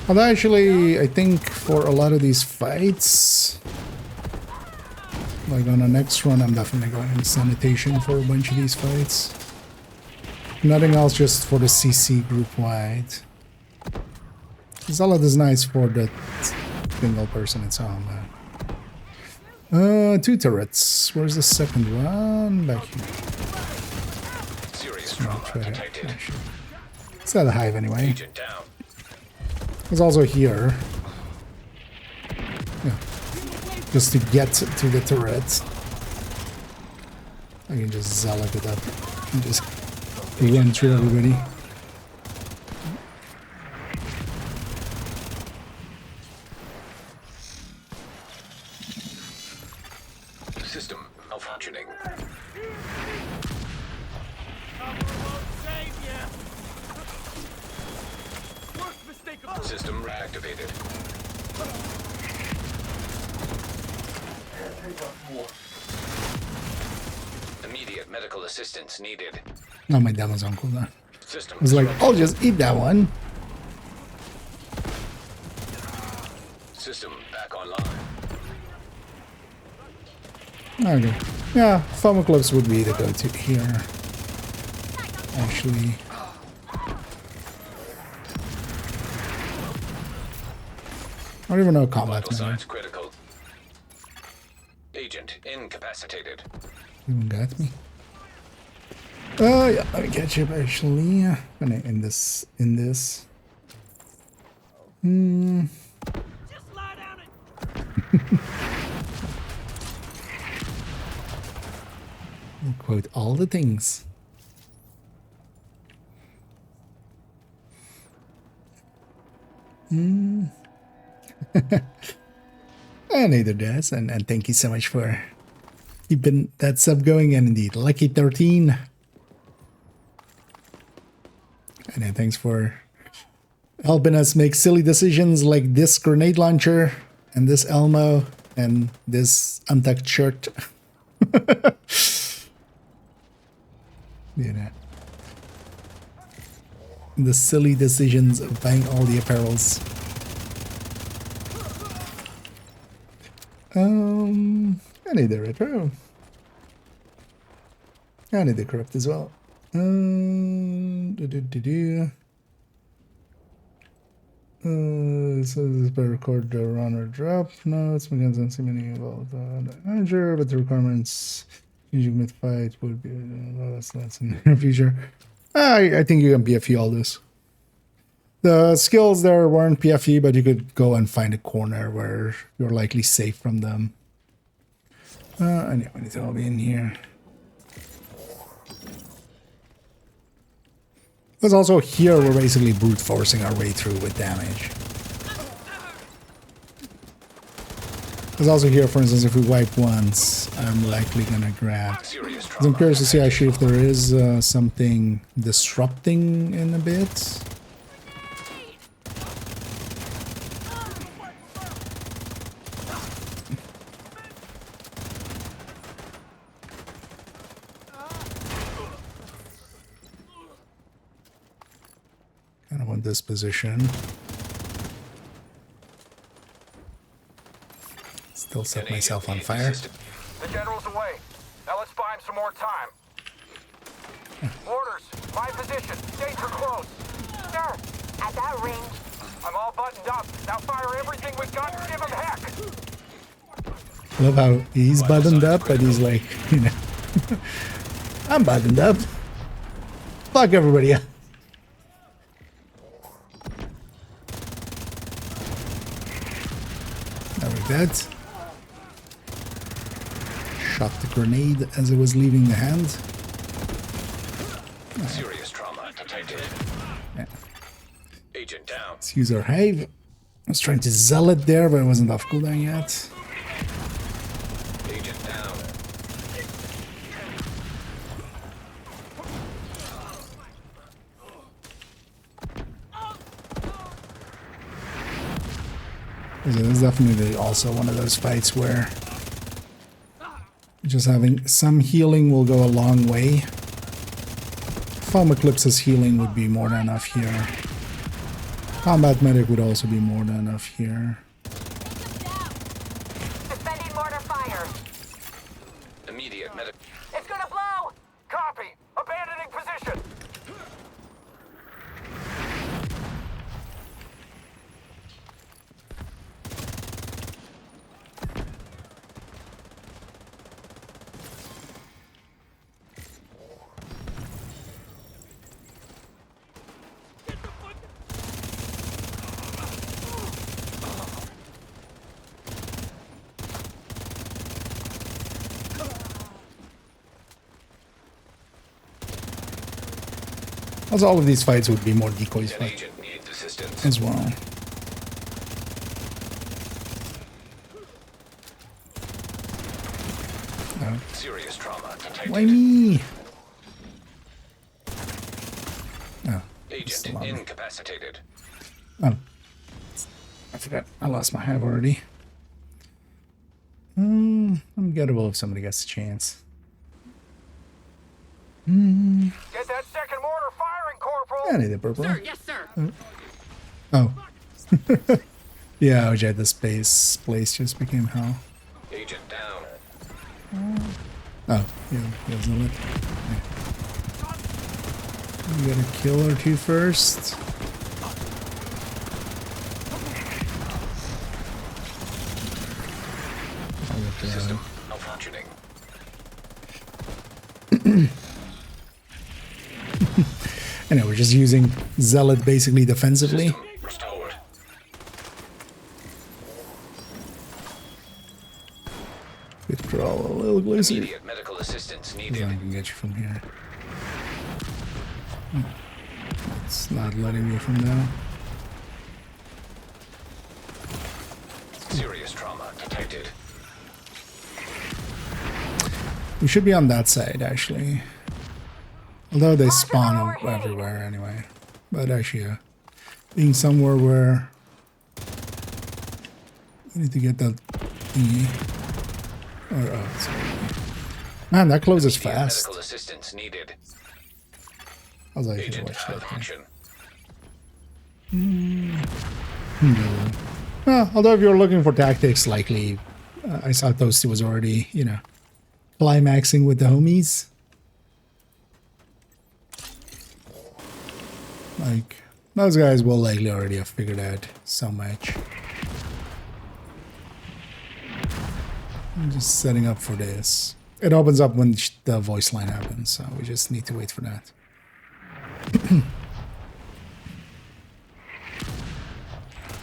Although actually, I think for a lot of these fights, like on the next run, I'm definitely going in sanitation for a bunch of these fights. Nothing else, just for the CC group wide. Zealot is nice for the single person it's on. 2 turrets. Where's the second one? Back here. Serious trauma detected. It's not a hive anyway. Agent down. It's also here. Yeah. Just to get to the turret. I can just zealot it up and just run through everybody. System reactivated. Immediate medical assistance needed. Oh, my demo's on cooldown. System I was like, I'll just eat that one. System back online. Okay. Yeah, pharmaclubs would be the go-to here. Actually. I don't even know combat Vital mode. signs critical. Agent incapacitated. Even got me. Oh yeah, let me catch up actually. Gonna end this in this. Just lie down and Quote all the things. And neither does, and thank you so much for keeping that sub going, and indeed, Lucky 13. And then thanks for helping us make silly decisions like this grenade launcher, and this Elmo, and this untucked shirt. You know. The silly decisions of buying all the apparels. I need the retro. I need the corrupt as well. So this by record the run or drop notes begins on many involved manager, but the requirements usually commit fight would be that's in the future. I think you can PFE all this. The skills there weren't PFE, but you could go and find a corner where you're likely safe from them. Anyway, I need to all be in here. Because also here we're basically brute forcing our way through with damage. Because also here, for instance, if we wipe once, I'm likely gonna grab. I'm curious to see actually if there is something disrupting in a bit. Kind of want this position. Still set myself on fire. The general's away. Now let's buy him some more time. Orders, my position. Danger close. Sir, at that range. I'm all buttoned up. Now fire everything we've got and give him heck. Love how he's buttoned up, but he's like, you know, I'm buttoned up. Fuck everybody else. Like that. Shot the grenade as it was leaving the hand. Serious trauma detected. Yeah. Agent down. Let's use our hive. I was trying to zeal it there, but it wasn't off cooldown yet. Agent down. This is definitely also one of those fights where just having some healing will go a long way. Foam Eclipse's healing would be more than enough here. Combat Medic would also be more than enough here. Suspending mortar fire. Immediate medic. It's gonna blow! Copy. Abandoning position. As all of these fights would be more decoys An fight agent needs assistance. as well. Serious trauma detected. Why me? Oh, Agent still on me. incapacitated. Oh, I forgot. I lost my hive already. Ungettable if somebody gets a chance. Get that second mortar firing, Corporal! I need the purple. Sir, yes, sir. Oh. Yeah, OJ, the space place just became hell. Agent down. Oh, yeah, there's no limit. We gotta kill her two first. System malfunctioning. Anyway, we're just using Zealot basically defensively. System restored. Good crawl a little closer. Immediate medical assistance I needed. can get you from here. It's not letting me from now. Serious trauma detected. We should be on that side, actually. Although they spawn everywhere anyway. But actually, being somewhere where we need to get that thingy. Or, oh, sorry. Man, that closes Immediate fast. Medical assistance needed. I was like, I should Agent watch that thing. malfunction. No. Well, although if you're looking for tactics, likely I saw Toasty was already, you know, climaxing with the homies. Like, those guys will likely already have figured out so much. I'm just setting up for this. It opens up when the voice line happens, so we just need to wait for that.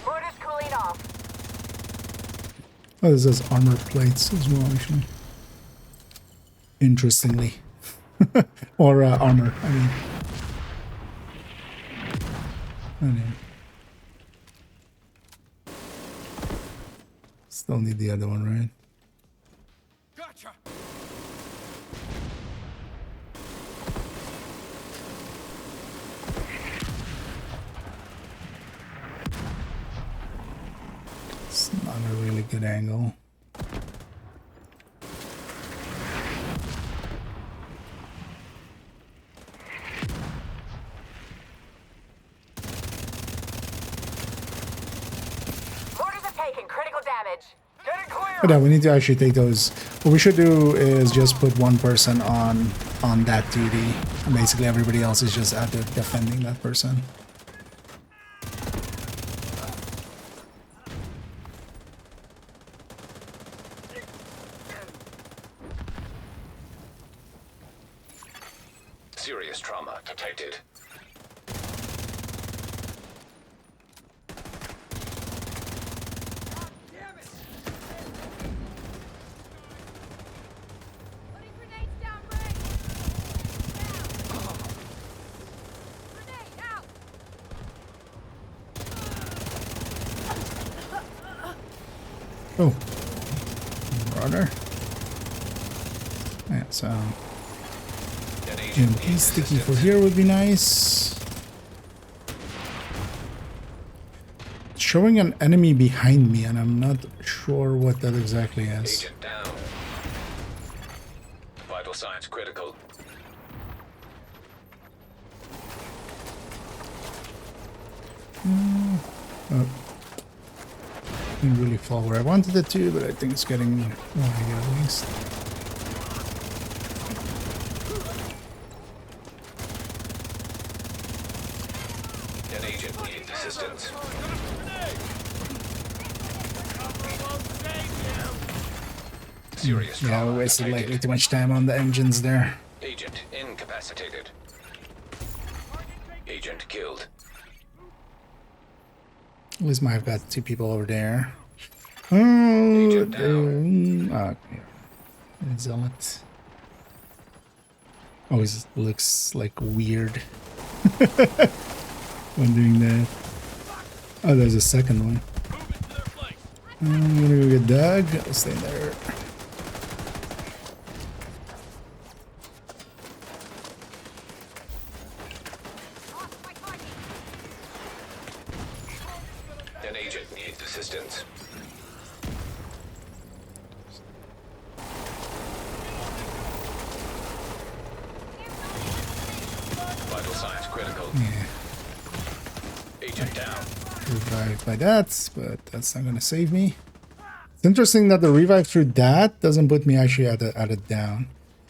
Mortar's cooling off. Oh, this has armor plates as well, actually. Interestingly. Or armor, I mean. Anyway. Still need the other one, right? Gotcha. It's not a really good angle. Mortars have taken critical damage. Getting clear! But yeah, we need to actually take those. What we should do is just put one person on that duty. And basically everybody else is just out there defending that person. Serious trauma detected. Putting grenades down, Ray. Grenade out. Oh. Runner. Yeah, so An agent EMP needs sticky for assistance. here would be nice. Showing an enemy behind me, and I'm not sure what that exactly is. Agent down. Vital signs critical. Oh. Didn't really fall where I wanted it to, but I think it's getting more here at least. An agent needs assistance. Serious Yeah, trauma we wasted detected. like way too much time on the engines there. Agent incapacitated. Agent killed. At least I've got two people over there. Oh, Agent down. yeah. Zealot. Always looks like weird when doing that. Oh, there's a second one. I'm gonna go get Doug. I'll stay there. An agent needs assistance. Vital signs critical. Yeah. Agent down. Revived by that, but that's not gonna save me. It's interesting that the revive through that doesn't put me actually at a down.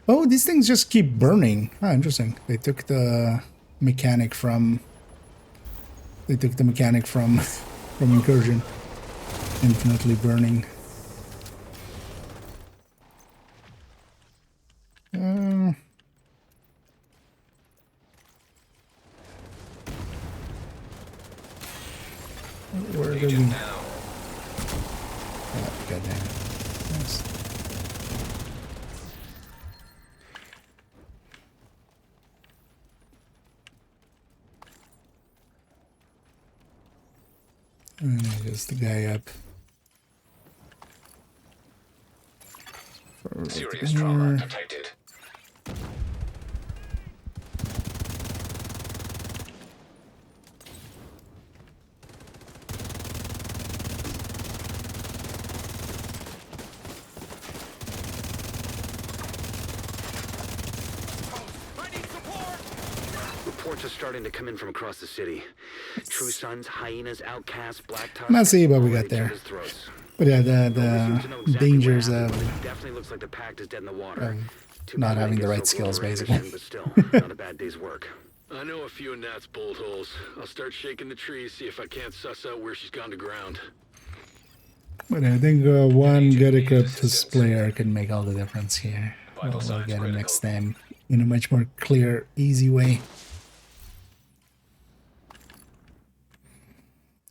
Oh, these things just keep burning. Ah, interesting. They took the mechanic from from Incursion. Infinitely burning. Where are they? Agent down. Oh, goddamn. Nice. And there's the guy up. Serious trauma detected. Reports are starting to come in from across the city. True Sons, Hyenas, Outcasts, Black Tusk. Let's see what we got already there. at his throats. But yeah, Nobody seems to know the exactly dangers what of happened, but it definitely looks like the pact is dead in the water. Too not bad having the Lang right gets so close skills, to our basically. mission, but still, not a bad day's work. I know a few of Nat's bolt holes. I'll start shaking the trees, see if I can't suss out where she's gone to ground. But I think one good equipped player can make all the difference here. Vital We'll signs get him critical. next time in a much more clear, easy way.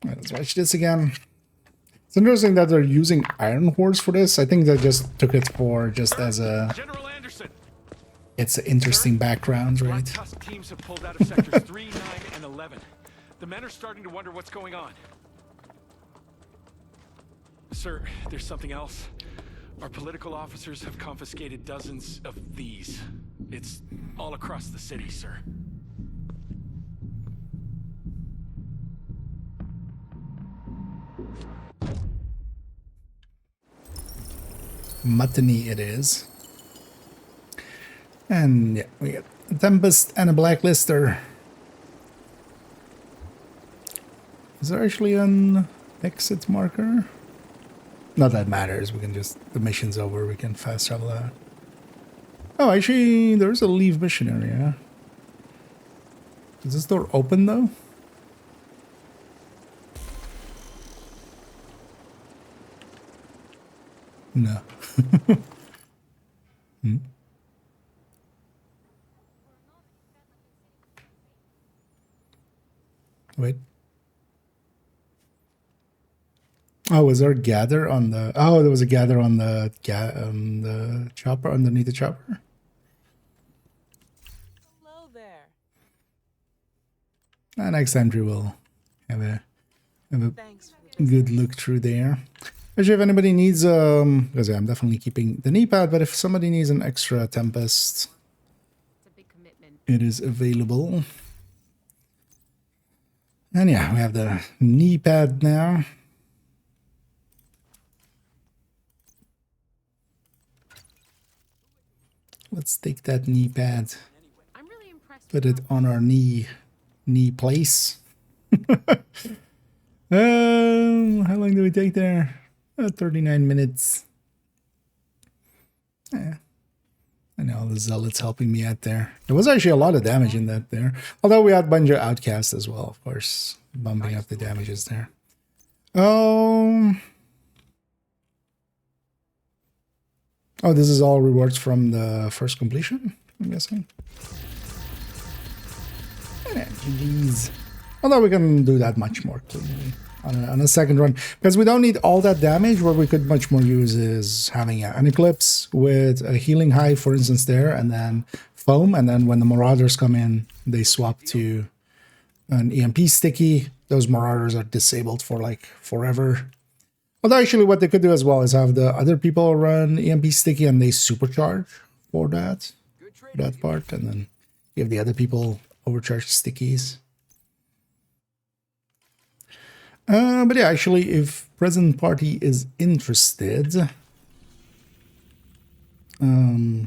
Alright, let's watch this again. It's interesting that they're using Iron Horse for this. I think they just took it for just as a... General Anderson. It's an interesting background, Black right? Tusk teams have pulled out of sectors 3, 9, and 11. The men are starting to wonder what's going on. Sir, there's something else. Our political officers have confiscated dozens of these. It's all across the city, sir. Muttony it is. And yeah, we get a Tempest and a Blacklister. Is there actually an exit marker? Not that matters, we can just, the mission's over, we can fast travel out. Oh, actually, there's a leave mission area. Is this door open though? No. Hmm? Wait. Oh, was there a gather on the... Oh, there was a gather on the chopper, underneath the chopper? Hello there. Next time, Drew will have a Thanks for the good look through there. Actually, if anybody needs, because I'm definitely keeping the knee pad, but if somebody needs an extra Tempest, It's a big commitment. it is available. And yeah, we have the knee pad now. Let's take that knee pad, I'm really impressed. put it on our knee place. How long do we take there? 39 minutes. Yeah. I know the zealots helping me out there. There was actually a lot of damage in that there. Although we had a bunch of outcasts as well, of course, bumping up the damages there. Oh, this is all rewards from the first completion, I'm guessing. Yeah, GG's. Although we can do that much more cleanly on a second run, because we don't need all that damage. What we could much more use is having an Eclipse with a healing hive, for instance, there, and then foam, and then when the Marauders come in, they swap to an EMP sticky. Those Marauders are disabled for like forever. Although actually what they could do as well is have the other people run EMP sticky and they supercharge for that part, and then give the other people overcharged stickies. But yeah, actually, if present party is interested, oh,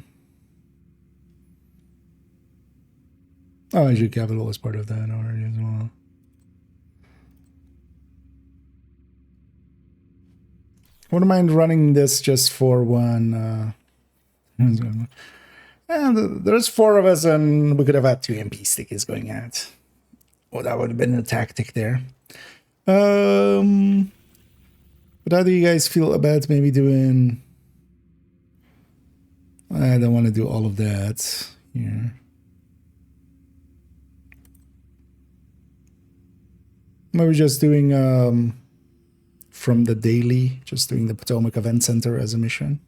actually, capital is part of that already as well. I wouldn't mind running this just for one. And there's 4 of us, and we could have had 2 MP stickies going at. Oh, that would have been a tactic there. But how do you guys feel about maybe doing... I don't want to do all of that here. Maybe just doing from the daily, just doing the Potomac Event Center as a mission.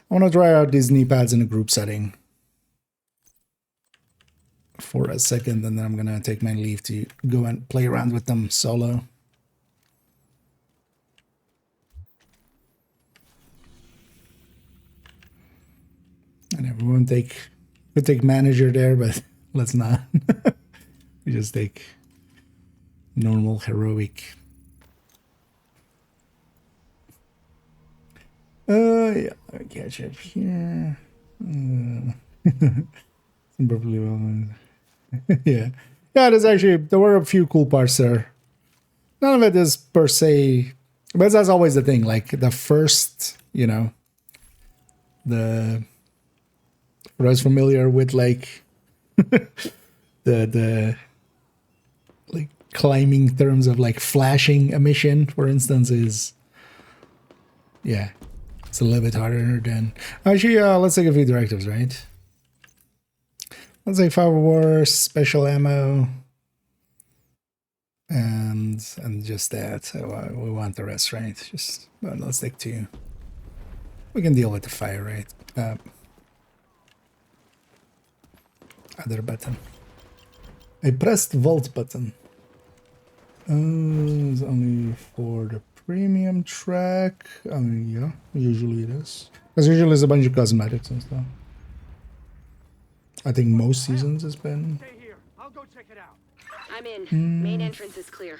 I want to try out these knee pads in a group setting for a second, and then I'm gonna take my leave to go and play around with them solo. And everyone could take manager there, but let's not. We just take normal heroic. Yeah, I catch it here. Perfectly well. Yeah. Yeah, there were a few cool parts there. None of it is per se, but that's always the thing. Like the first, you know, what I was familiar with, like the like climbing terms of like flashing a mission, for instance, is yeah, it's a little bit harder than actually. Let's take a few directives, right? Let's say 5 wars, special ammo, and just that. So we want the rest, right? Just well, let's take 2. We can deal with the fire, right? Other button. I pressed Vault button. It's only for the premium track. I mean, yeah, usually it is. Because usually there's a bunch of cosmetics and stuff. I think most seasons has been. I'm in. Main entrance is clear.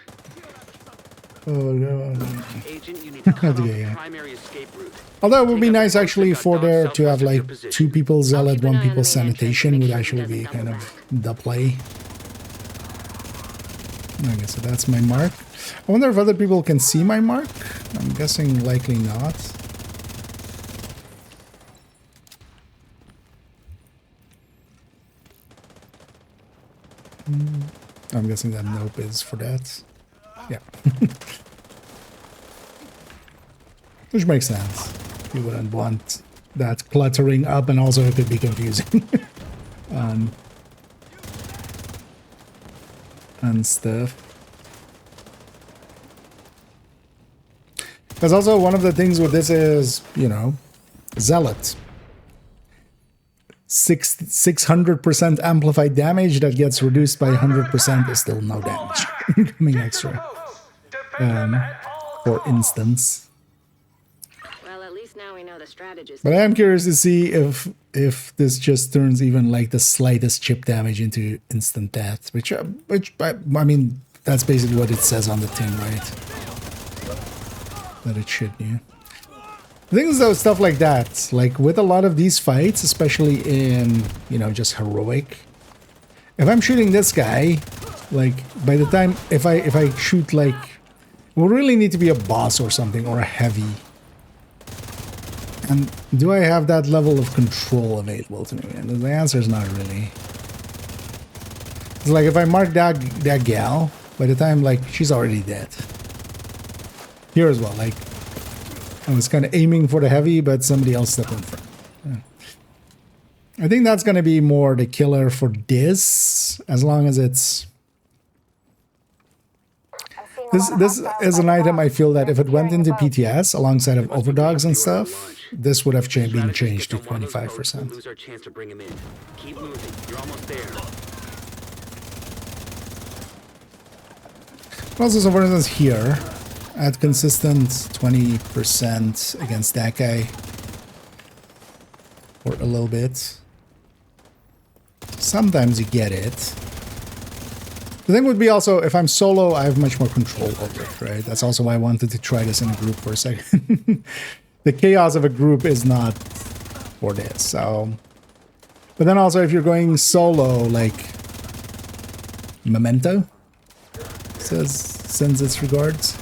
Oh god. Agent, you need to cut off Okay, the yeah. primary escape route. Although it would be nice actually for there to have like 2 people zealot, 1 people sanitation would actually be kind of the play. Okay, so that's my mark. I wonder if other people can see my mark. I'm guessing likely not. I'm guessing that nope is for that. Yeah. Which makes sense. You wouldn't want that cluttering up, and also it could be confusing. And stuff. Because also one of the things with this is, you know, Zealot. 600% amplified damage that gets reduced by 100% is still no damage incoming extra. For instance. Well, at least now we know the strategist. But I am curious to see if this just turns even like the slightest chip damage into instant death, which I mean that's basically what it says on the tin, right? That it should, yeah. Things though, stuff like that, like with a lot of these fights, especially in, you know, just heroic, if I'm shooting this guy, like by the time if I shoot, like, it will really need to be a boss or something, or a heavy. And do I have that level of control available to me? And the answer is not really. It's like if I mark that gal, by the time, like, she's already dead. Here as well, like, I was kind of aiming for the heavy, but somebody else stepped in front. Yeah. I think that's going to be more the killer for this, as long as it's... This is an item I feel that if it went into PTS alongside of overdogs and stuff, this would have been changed to 25%. Lose our chance to bring him in. Keep moving. You're almost there. Also, so for instance here, at consistent 20% against that guy for a little bit. Sometimes you get it. The thing would be also, if I'm solo, I have much more control over it, right? That's also why I wanted to try this in a group for a second. The chaos of a group is not for this, so... But then also, if you're going solo, like... Memento sends its regards.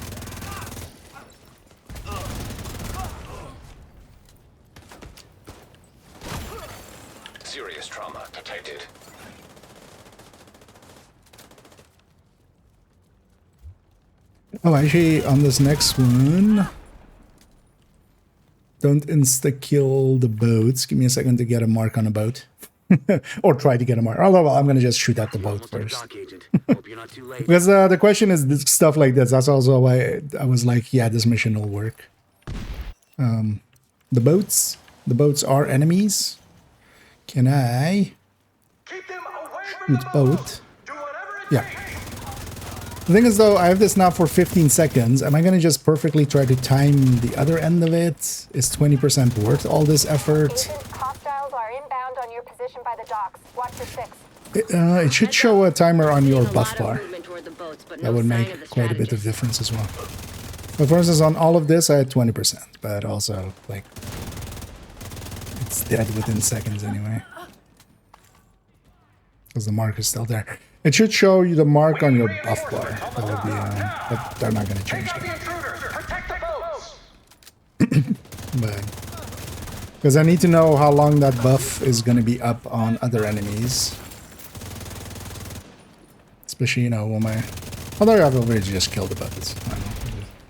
Serious trauma detected. Oh, actually, on this next one... Don't insta-kill the boats. Give me a second to get a mark on a boat. Or try to get a mark. Although, well, I'm going to just shoot at the boat first. Because the question is this, stuff like this. That's also why I was like, yeah, this mission will work. The boats. The boats are enemies. Can I shoot boat? Yeah. The thing is, though, I have this now for 15 seconds. Am I going to just perfectly try to time the other end of it? Is 20% worth all this effort? Hostiles are inbound on your position by the docks. Watch your six. It should show a timer on your buff bar. That would make quite a bit of difference as well. But for instance, on all of this, I had 20%. But also, like, it's dead within seconds anyway. Because the mark is still there. It should show you the mark on your buff bar. That would be, but they're not going to change that. But, because I need to know how long that buff is going to be up on other enemies. Especially, you know, when my... Although I've already just killed the boats.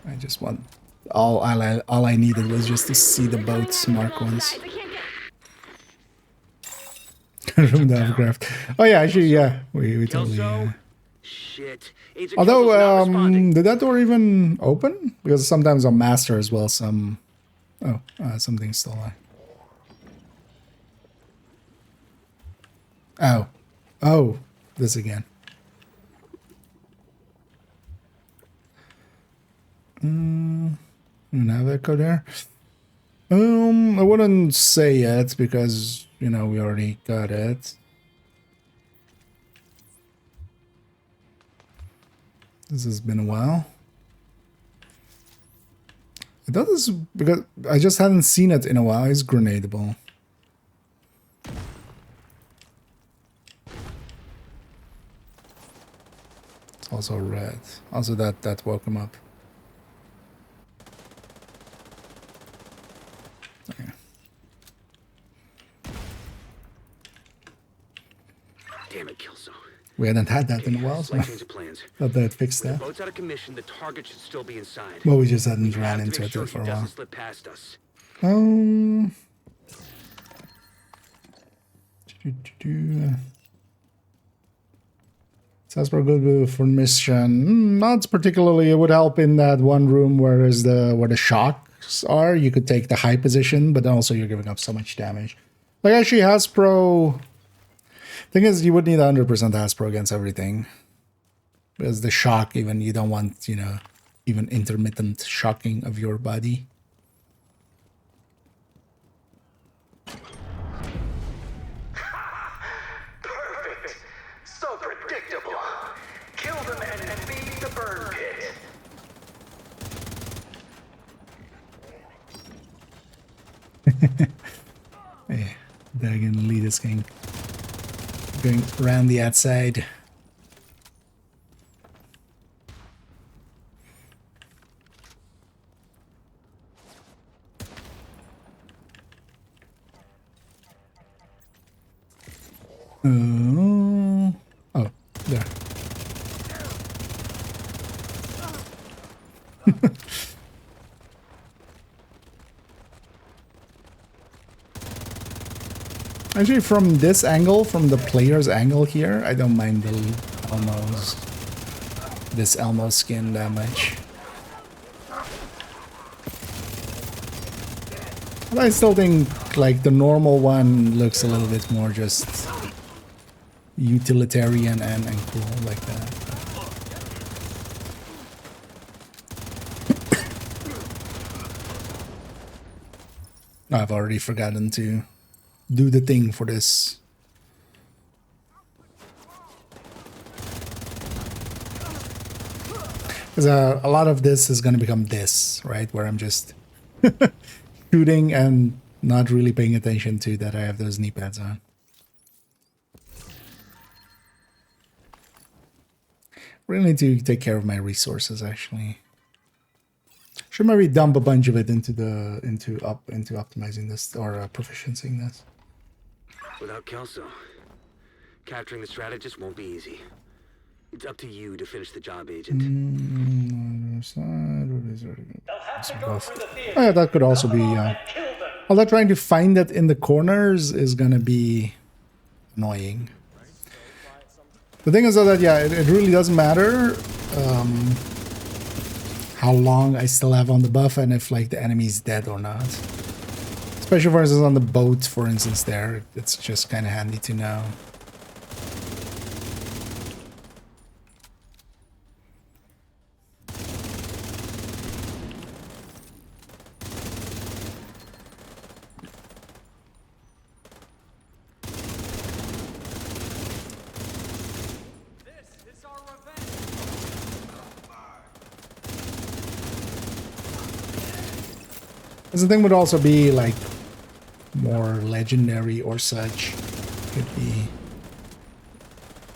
I just want... All I needed was just to see the boats mark once. From the aircraft. Oh yeah, actually, yeah, we totally. Shit. Although, did that door even open? Because sometimes on master as well, some. Oh, something's still alive. Oh, this again. Have echo there. I wouldn't say it because, you know, we already got it. This has been a while. I thought this because I just hadn't seen it in a while. It's grenadable. It's also red. Also that woke him up. Okay. Damn it, Kelso. We hadn't had that in a while, so I thought that fixed that. Boat's out of commission, the target should still be inside. Well, we just hadn't ran into it for a while. Slip past us. Sounds pretty good for mission. Not particularly. It would help in that one room where the shocks are. You could take the high position, but also you're giving up so much damage. Like actually, Hasbro. Thing is, you would need 100% Hasbro against everything, because the shock, even you don't want, you know, even intermittent shocking of your body. Perfect. So predictable. Kill them and feed the burn pit. Yeah, they're gonna lead us going around the outside. Oh, there. Actually, from this angle, from the player's angle here, I don't mind this Elmo skin that much. But I still think, like, the normal one looks a little bit more just utilitarian and cool like that. I've already forgotten to do the thing for this. Because a lot of this is going to become this, right? Where I'm just shooting and not really paying attention to that I have those knee pads on. Really need to take care of my resources, actually. Should maybe dump a bunch of it into optimizing this or proficiencing this. Without Kelso, capturing the strategist won't be easy. It's up to you to finish the job, Agent. Oh yeah, that could also be. Although trying to find it in the corners is gonna be annoying. The thing is though that yeah, it really doesn't matter how long I still have on the buff and if like the enemy's dead or not. Especially for instance on the boat, for instance, there it's just kind of handy to know. The thing would also be like more legendary or such. Could be.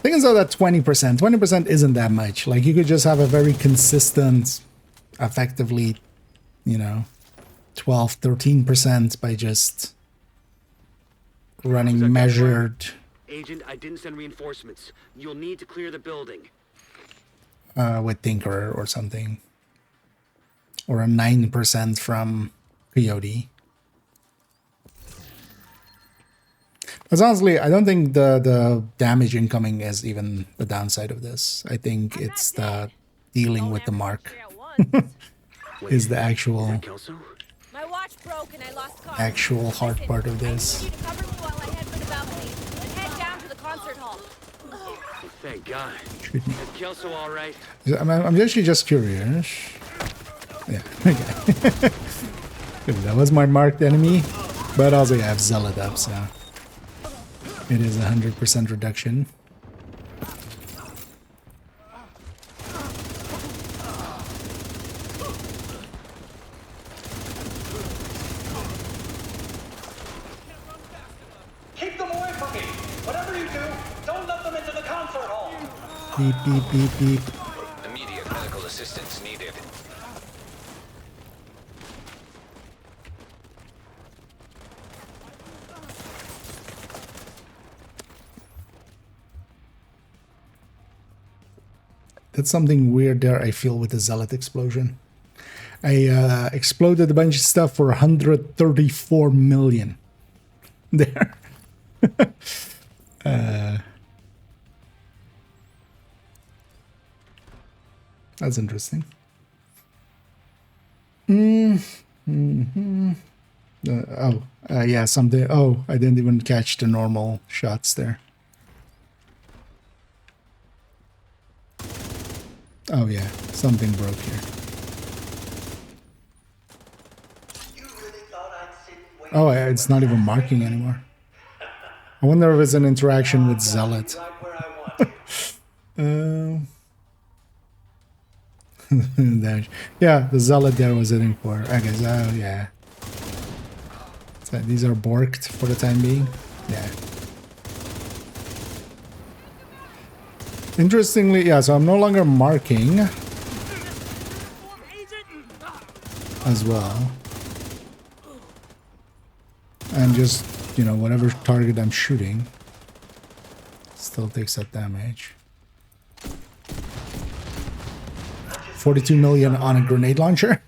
Thing is though that 20% isn't that much. Like you could just have a very consistent, effectively, you know, 12-13% by just running measured. Agent, I didn't send reinforcements. You'll need to clear the building. With Tinkerer or something. Or a 9% from Coyote. Because honestly, I don't think the damage incoming is even the downside of this. I think it's the dealing with the mark is the actual hard part of this. Thank God. Is Kelso all right? I'm actually just curious. Yeah, okay. That was my marked enemy, but also I have Zealot up, so it is 100% reduction. Keep them away from me! Whatever you do, don't let them into the concert hall! Beep, beep, beep, beep. Immediate medical assistance needed. That's something weird there, I feel, with the Zealot explosion. I exploded a bunch of stuff for 134 million. There. That's interesting. Yeah, someday. Oh, I didn't even catch the normal shots there. Oh yeah, something broke here. Oh, it's not even marking anymore. I wonder if it's an interaction with Zealot. Yeah, the Zealot there was hitting for. I guess, oh yeah. So these are borked for the time being. Yeah. Interestingly, yeah, so I'm no longer marking as well. And just, you know, whatever target I'm shooting still takes that damage. 42 million on a grenade launcher.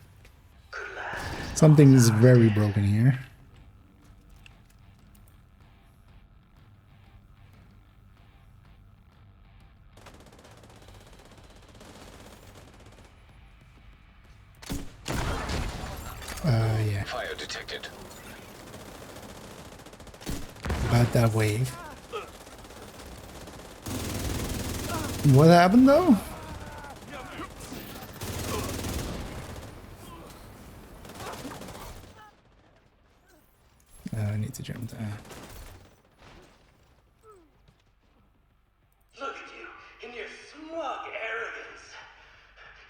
Something is very broken here. Yeah. Fire detected. About that wave. What happened though? I need to jump down. Look at you in your smug arrogance.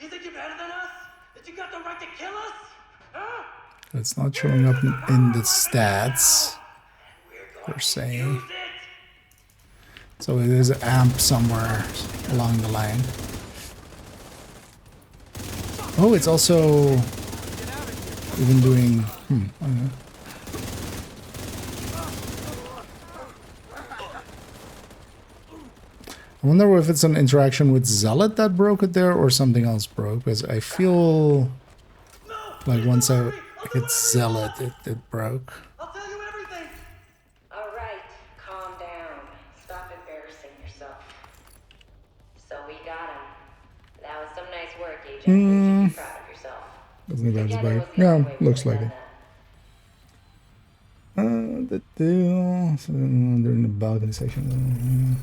You think you're better than us? That you got the right to kill us? Huh? It's not showing up in the stats per se. So it is an amp somewhere along the line. Oh, it's also even doing. I don't know. I wonder if it's an interaction with Zealot that broke it there or something else broke, because I feel like once I hit Zealot, it broke. I'll tell you everything. All right, calm down. Stop embarrassing yourself. So we got him. That was some nice work, Agent. You should be proud of yourself. Doesn't look that bad. Yeah, looks like it. The deal. So during the balcony section.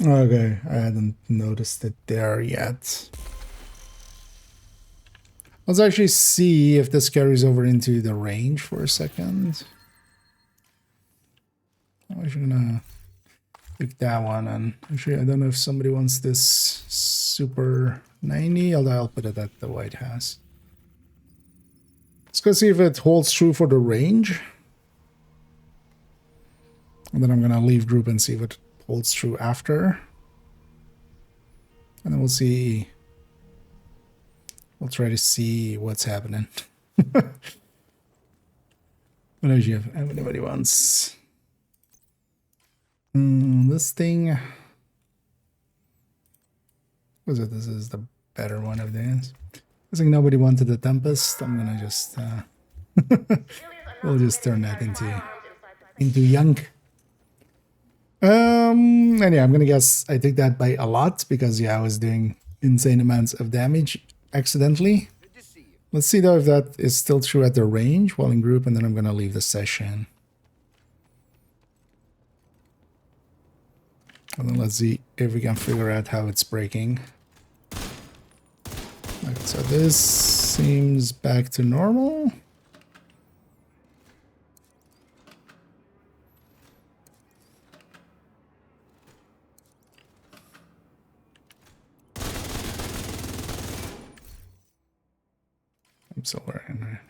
Okay, I hadn't noticed it there yet. Let's actually see if this carries over into the range for a second. I'm actually gonna pick that one, and actually I don't know if somebody wants this Super 90, although I'll put it at the White House. Let's go see if it holds true for the range. And then I'm gonna leave group and see if it holds true after. And then we'll see. We'll try to see what's happening. What else you have? If anybody wants this thing. Was it? This is the better one of these. I think nobody wanted the Tempest. I'm gonna just we'll just turn that into Young. And yeah, I'm gonna guess I take that by a lot because yeah, I was doing insane amounts of damage accidentally. Let's see though if that is still true at the range while in group, and then I'm gonna leave the session. And then let's see if we can figure out how it's breaking. Okay, so this seems back to normal. I'm still wearing there.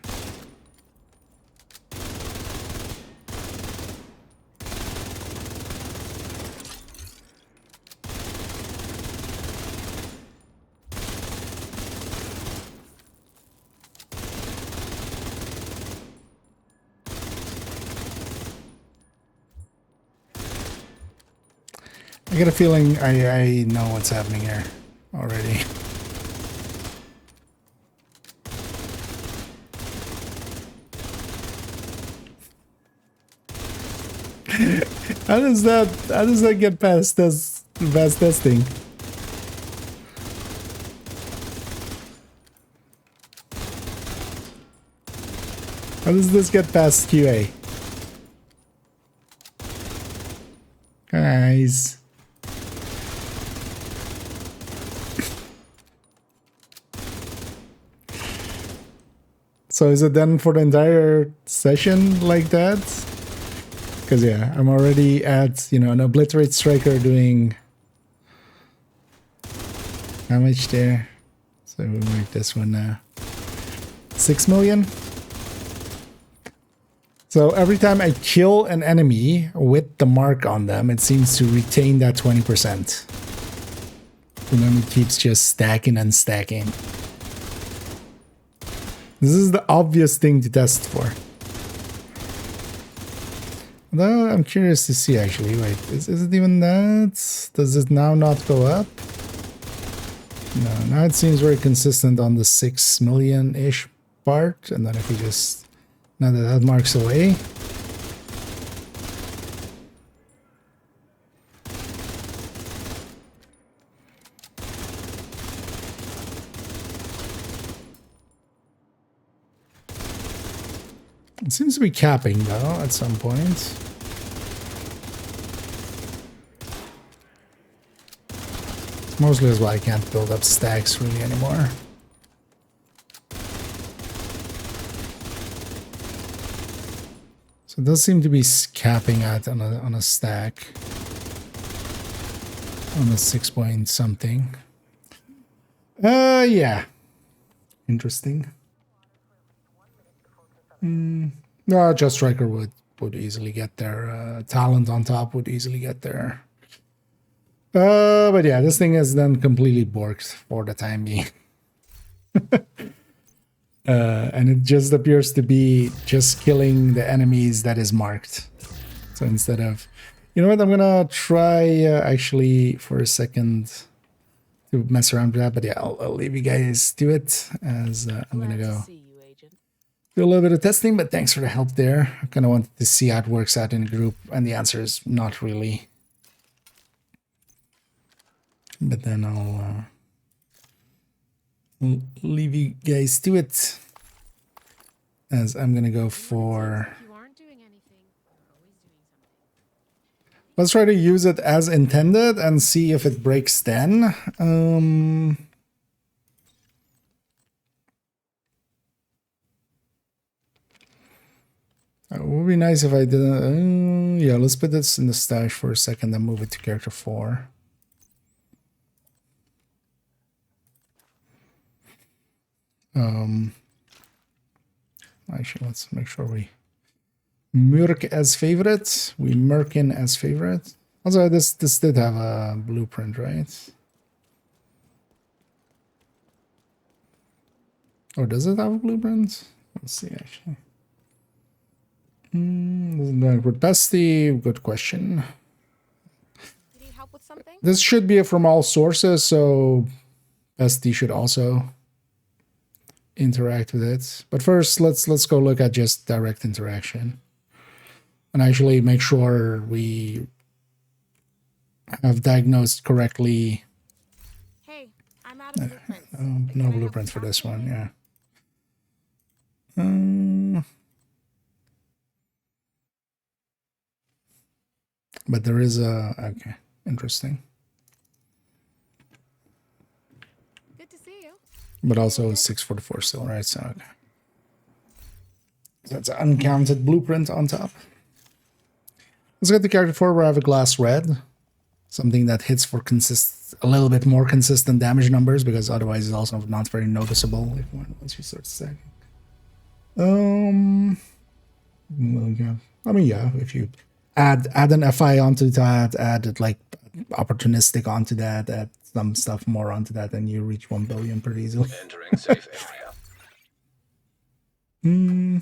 I get a feeling I know what's happening here already. How does that get past testing? How does this get past QA? Guys. So is it done for the entire session like that? Because yeah, I'm already at, you know, an Obliterate Striker doing how much there? So we'll make this one now 6 million. So every time I kill an enemy with the mark on them, it seems to retain that 20%. And then it keeps just stacking and stacking. This is the obvious thing to test for. Though I'm curious to see actually. Wait, is it even that? Does it now not go up? No, now it seems very consistent on the 6 million-ish part. And then if we just, now that that marks away. It seems to be capping though at some point. Mostly is why I can't build up stacks really anymore. So it does seem to be capping at on a stack. on a 6 point something. Yeah. Interesting. No, just Striker would easily get there. Talent on top would easily get there. But yeah, this thing is then completely borked for the time being. And it just appears to be just killing the enemies that is marked. So instead of, you know what, I'm gonna try actually for a second to mess around with that, but yeah, I'll leave you guys to it as I'm gonna go do a little bit of testing, but thanks for the help there. I kind of wanted to see how it works out in a group, and the answer is not really. But then I'll leave you guys to it as I'm gonna go for... Let's try to use it as intended and see if it breaks then. It would be nice if I didn't... yeah, let's put this in the stash for a second, then move it to character 4. Actually, let's make sure we Murk as favorite. We Merkin as favorite. Also, this did have a blueprint, right? Or does it have a blueprint? Let's see, actually. With Bestie, good question. This should be from all sources, so Bestie should also interact with it. But first, let's go look at just direct interaction. And actually make sure we have diagnosed correctly. Hey, I'm out of blueprints. No blueprints for this one, yeah. But there is a... okay, interesting. Good to see you. But also 644 still, right? So, okay. So that's an uncounted blueprint on top. Let's get the character 4 where I have a glass red. Something that hits for a little bit more consistent damage numbers, because otherwise it's also not very noticeable once you start stacking. Well, yeah. I mean, yeah, if you add an FI onto that, add like opportunistic onto that, add some stuff more onto that, then you reach 1 billion pretty easily. Entering safe area.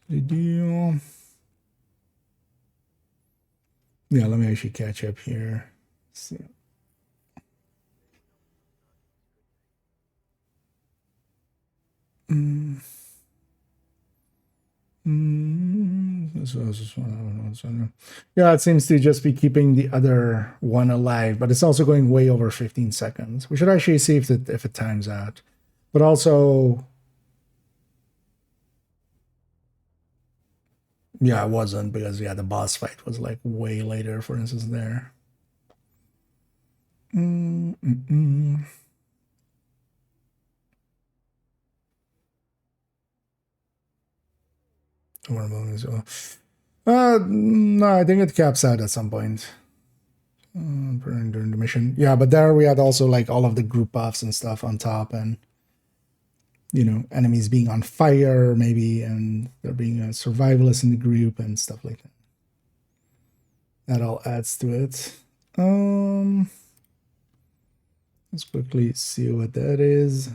The deal. Yeah, let me actually catch up here. See. Yeah, it seems to just be keeping the other one alive, but it's also going way over 15 seconds. We should actually see if it times out. But also... yeah, it wasn't, because yeah, the boss fight was like way later, for instance, there. No, I think it caps out at some point during the mission. Yeah, but there we had also like all of the group buffs and stuff on top, and you know, enemies being on fire maybe, and there being a survivalist in the group and stuff like that. That all adds to it. Let's quickly see what that is.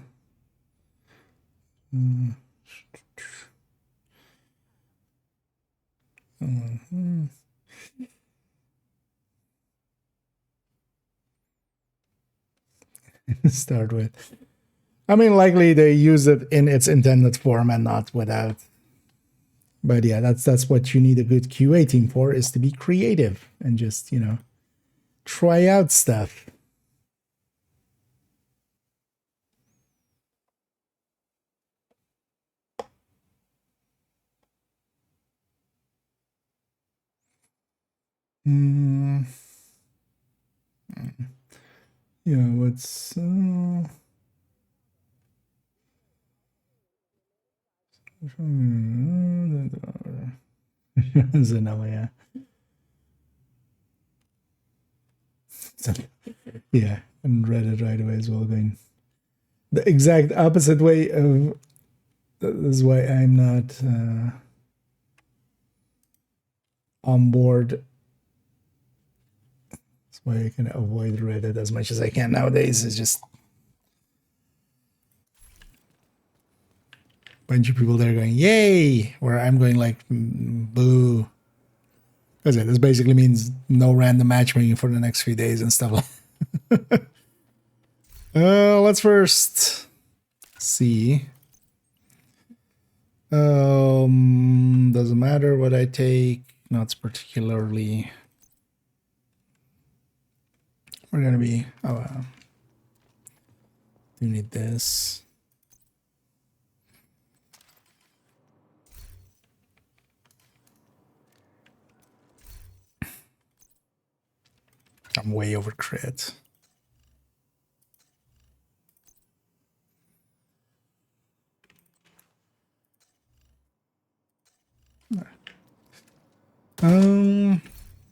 Start with. I mean, likely they use it in its intended form and not without. But yeah, that's what you need a good QA team for, is to be creative and just, you know, try out stuff. Yeah, what's Zanella, yeah. Yeah, and read it right away as well, going the exact opposite way of. This is why I'm not on board. That's why I can avoid Reddit as much as I can nowadays. It's just a bunch of people there going, yay! Where I'm going like, boo. Because this basically means no random matchmaking for the next few days and stuff like that. Let's first see. Doesn't matter what I take. Not particularly. We're gonna be. Do need this. I'm way over crit.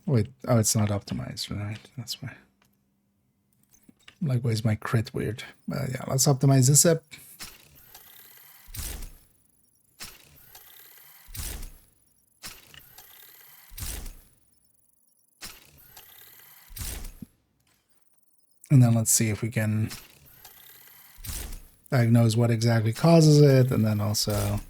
Wait, oh, it's not optimized, right? That's why. Likewise, my crit weird. But yeah, let's optimize this up. And then let's see if we can diagnose what exactly causes it, and then also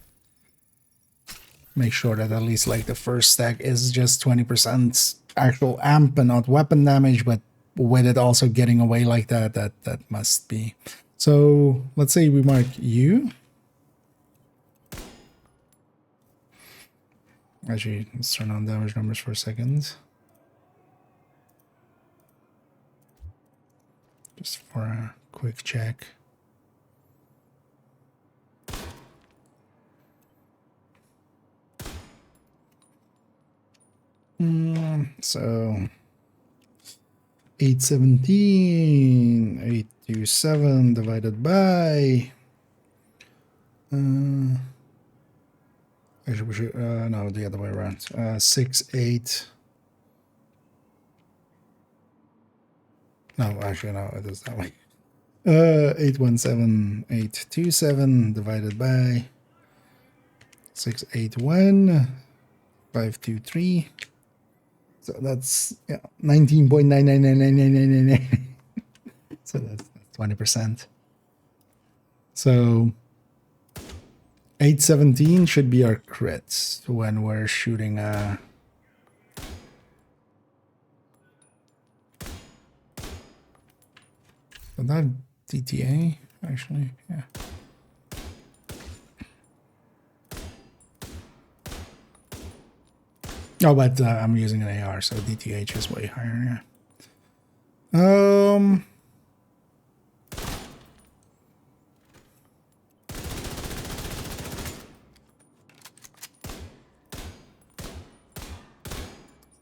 make sure that at least like the first stack is just 20% actual amp and not weapon damage, but with it also getting away like that, that must be. So let's say we mark you. Actually, let's turn on damage numbers for a second. Just for a quick check. So 817, 827 divided by actually we should no, the other way around. 68. No, actually no, it is that way. 817, 827 divided by 681, 523. So that's 19.999999. So that's 20%. So 817 should be our crits when we're shooting a. So that DTA actually, yeah. Oh, but I'm using an AR, so DTH is way higher, yeah.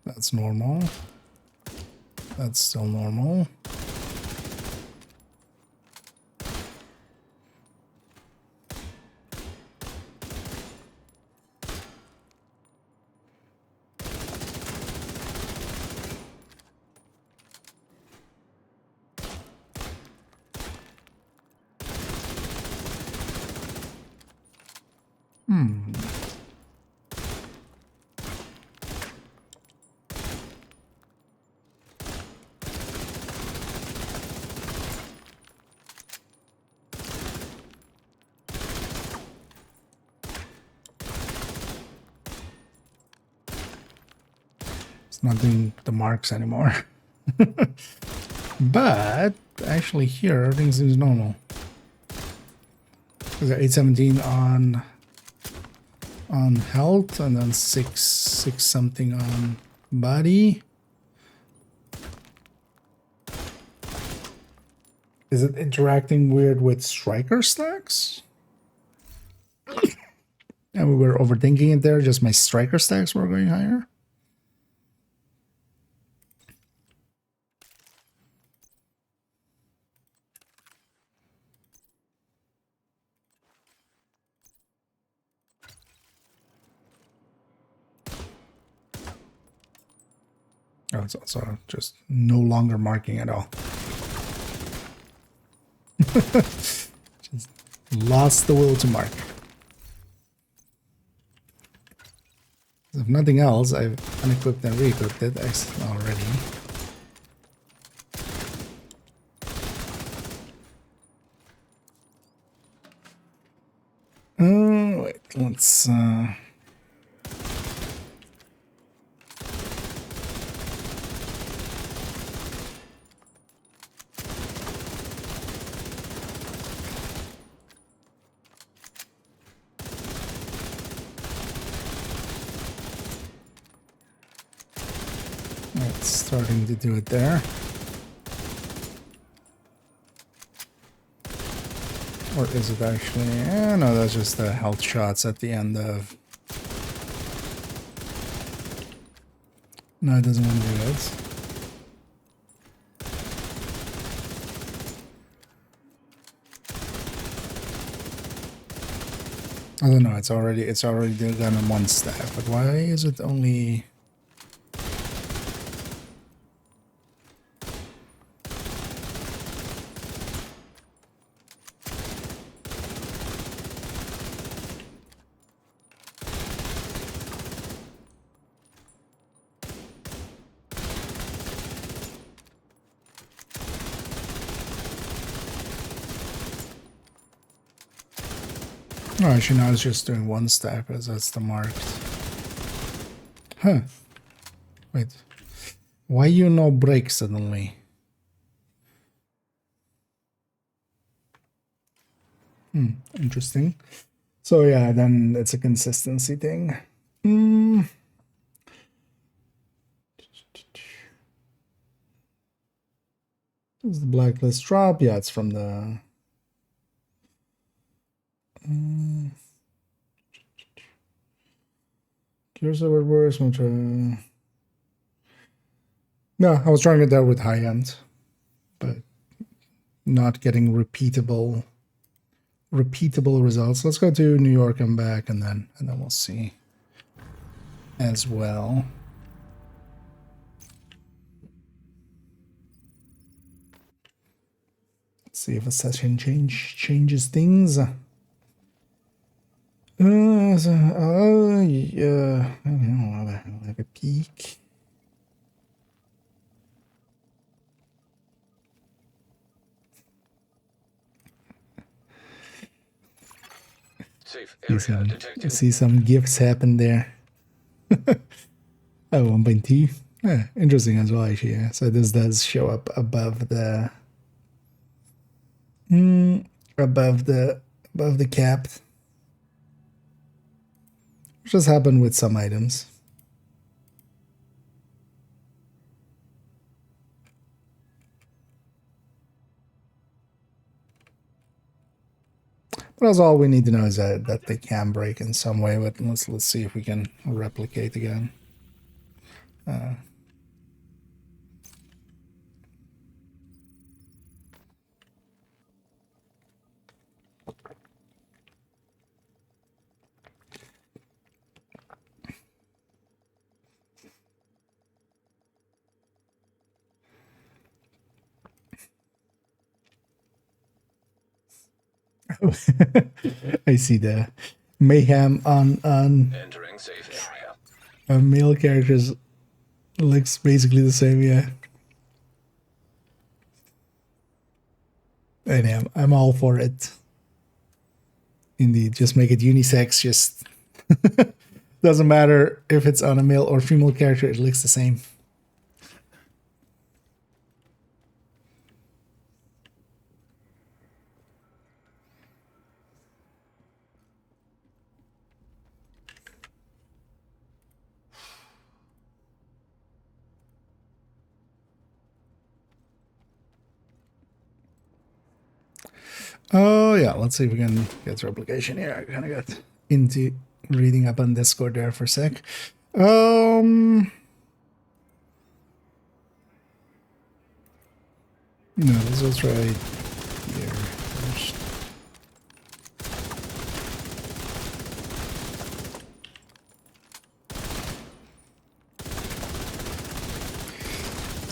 That's normal. That's still normal. Not doing the marks anymore. But actually here everything seems normal. We got 817 on health and then 6 something on body. Is it interacting weird with striker stacks? And we were overthinking it there, just my striker stacks were going higher. Oh, it's also just no longer marking at all. Just lost the will to mark. If nothing else, I've unequipped and re-equipped it already. Wait, let's it's starting to do it there. Or is it actually? No, that's just the health shots at the end of. No, it doesn't want to do it. I don't know. It's already done in one step. But why is it only? Oh, actually, now it's just doing one step as that's the marked. Huh. Wait. Why you no break suddenly? Interesting. So yeah, then it's a consistency thing. Does the blacklist drop? Yeah, it's from the... Here's the word worse. No, I was trying to get that with high end, but not getting repeatable results. Let's go to New York and back, and then we'll see as well. Let's see if a session changes things. Yeah, I'll have a peek. Safe area detected. See some gifts happen there. Oh, 1.2. Yeah, interesting as well, actually. Yeah. So this does show up above the cap. Which has happened with some items. But that's all we need to know is that they can break in some way. But let's see if we can replicate again. I see the mayhem on Entering safe area. male characters looks basically the same, yeah. And I'm all for it. Indeed, just make it unisex. Just doesn't matter if it's on a male or female character. It looks the same. Oh yeah, let's see if we can get replication here. I kind of got into reading up on Discord there for a sec. No, let's try here first.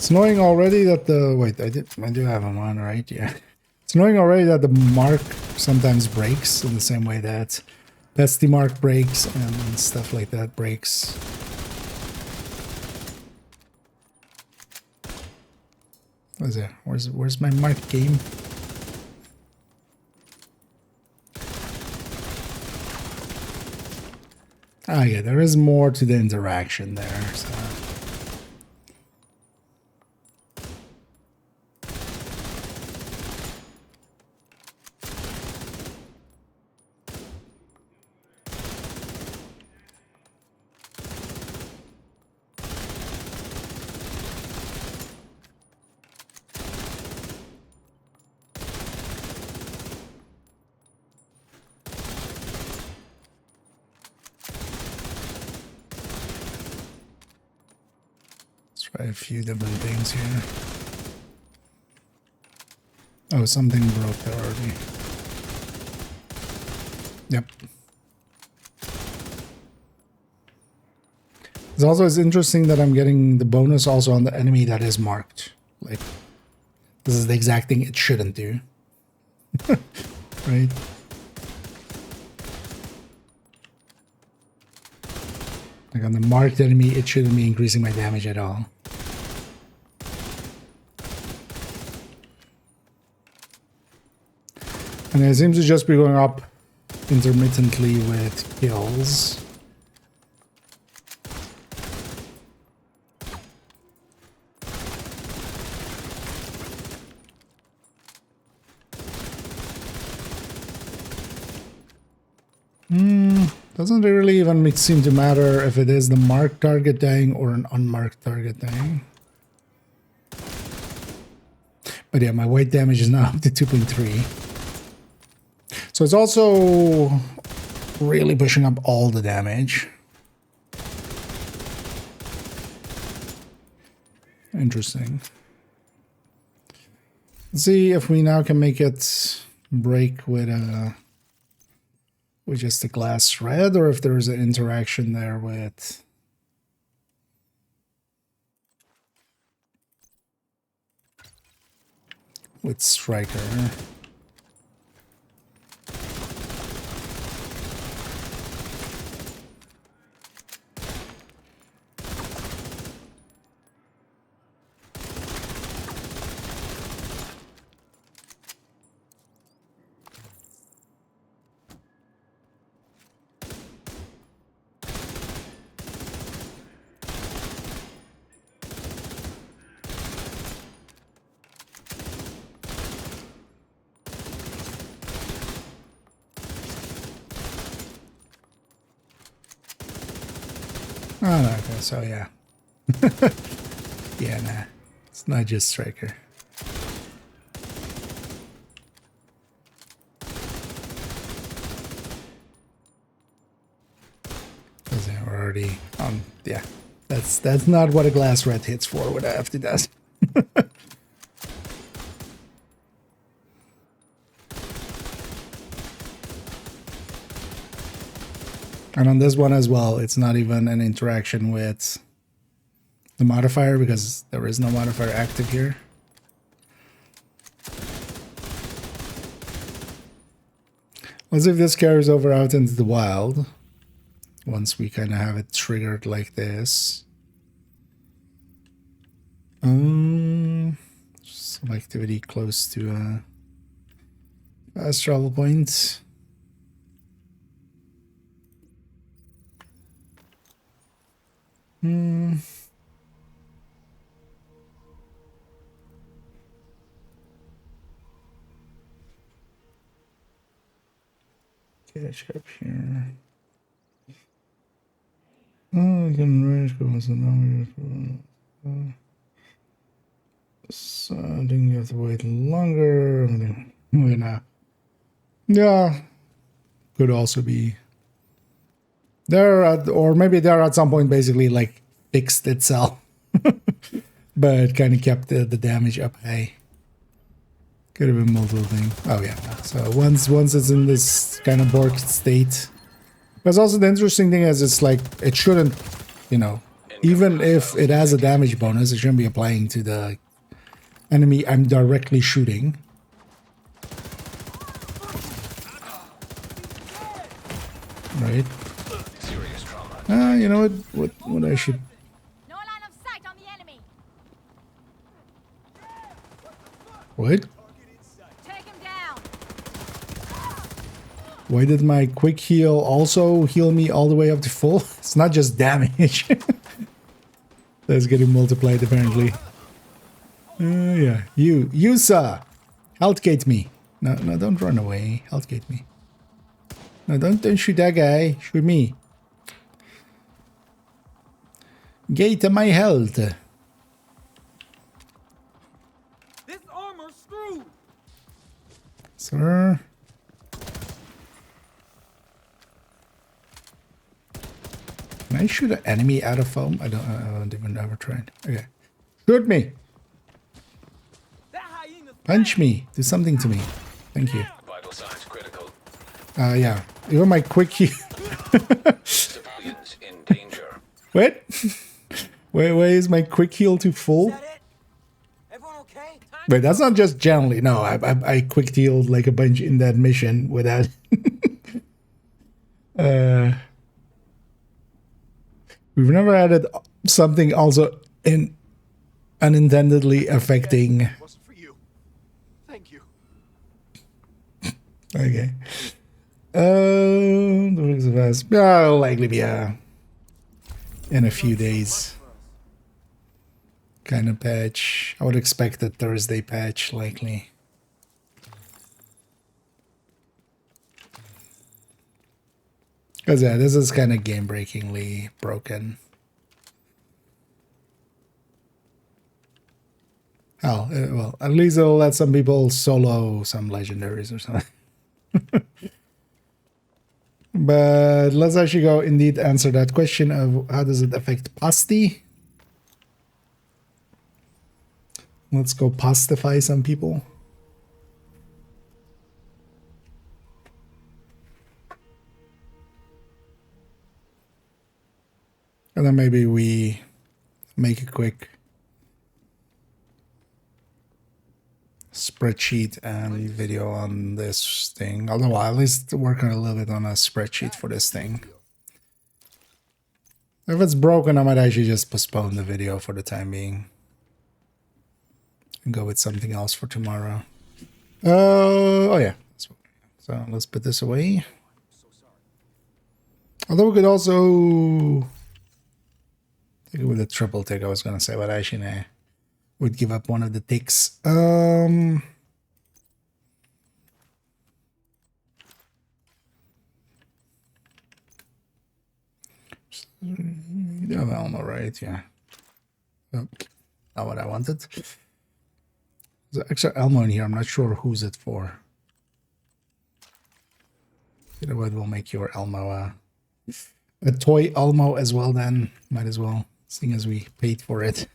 It's knowing already that the... Wait, I do have him on, right? Yeah. It's knowing already that the mark sometimes breaks in the same way that Pesty mark breaks and stuff like that breaks. What is it? Where's my mark game? Ah, yeah, there is more to the interaction there, so... Try a few different things here. Oh, something broke there already. Yep. It's interesting that I'm getting the bonus also on the enemy that is marked. Like, this is the exact thing it shouldn't do. Right? Like on the marked enemy, it shouldn't be increasing my damage at all. And it seems to just be going up intermittently with kills. Doesn't really even seem to matter if it is the marked target dying or an unmarked target dying. But yeah, my white damage is now up to 2.3. So it's also really pushing up all the damage. Interesting. Let's see if we now can make it break with just a glass red, or if there's an interaction there with Striker. Oh, no, okay, so yeah. Yeah, nah. It's not just Striker. Because yeah, we're already on, yeah. That's not what a glass red hits for, what I have to do. And on this one as well, it's not even an interaction with the modifier because there is no modifier active here. Let's see if this carries over out into the wild. Once we kind of have it triggered like this. Some activity close to a fast travel point. Catch up here. Oh, I can range goes and so I think you have to wait longer. Wait now. Yeah. Could also be there or maybe there at some point basically like fixed itself. But kind of kept the damage up high. Could have been multiple things. Oh yeah. So once it's in this kind of borked state. Because also the interesting thing is it's like it shouldn't, you know, even if it has a damage bonus, it shouldn't be applying to the enemy I'm directly shooting. Right. Serious trauma. You know what I should... No line of sight on the enemy. What? Take him down. Why did my quick heal also heal me all the way up to full? It's not just damage. That's getting multiplied apparently. Yeah. You sir. Healthgate me. No, don't run away. Healthgate me. No, don't shoot that guy. Shoot me. Gate my health. This armor's screwed. Sir. Can I shoot an enemy out of foam? I don't even ever tried. Okay. Shoot me. Punch me. Do something to me. Thank you. Vital signs critical. Yeah. Even my quick heal. Civilians in danger. What? Where is my quick heal to full? Wait, that's not just generally. No, I quick healed like a bunch in that mission without. We've never added something also in unintendedly affecting. Wasn't for you. Thank you. Okay. The rings of us. Yeah, it'll likely be in a few days. Kind of patch. I would expect a Thursday patch, likely. Because yeah, this is kind of game-breakingly broken. Oh, well, at least it'll let some people solo some legendaries or something. But let's actually go indeed answer that question of how does it affect pasty? Let's go pastify some people. And then maybe we make a quick spreadsheet and video on this thing. Although I'll at least work on a little bit on a spreadsheet for this thing. If it's broken, I might actually just postpone the video for the time being. And go with something else for tomorrow. Oh yeah. So let's put this away. Although we could also take it with a triple tick, I was gonna say, but actually nah, would give up one of the ticks. You have Elmo, right? Yeah. Oh, not what I wanted. There's extra Elmo in here. I'm not sure who's it for. You know what? We'll make your Elmo a toy Elmo as well. Then might as well, seeing as we paid for it.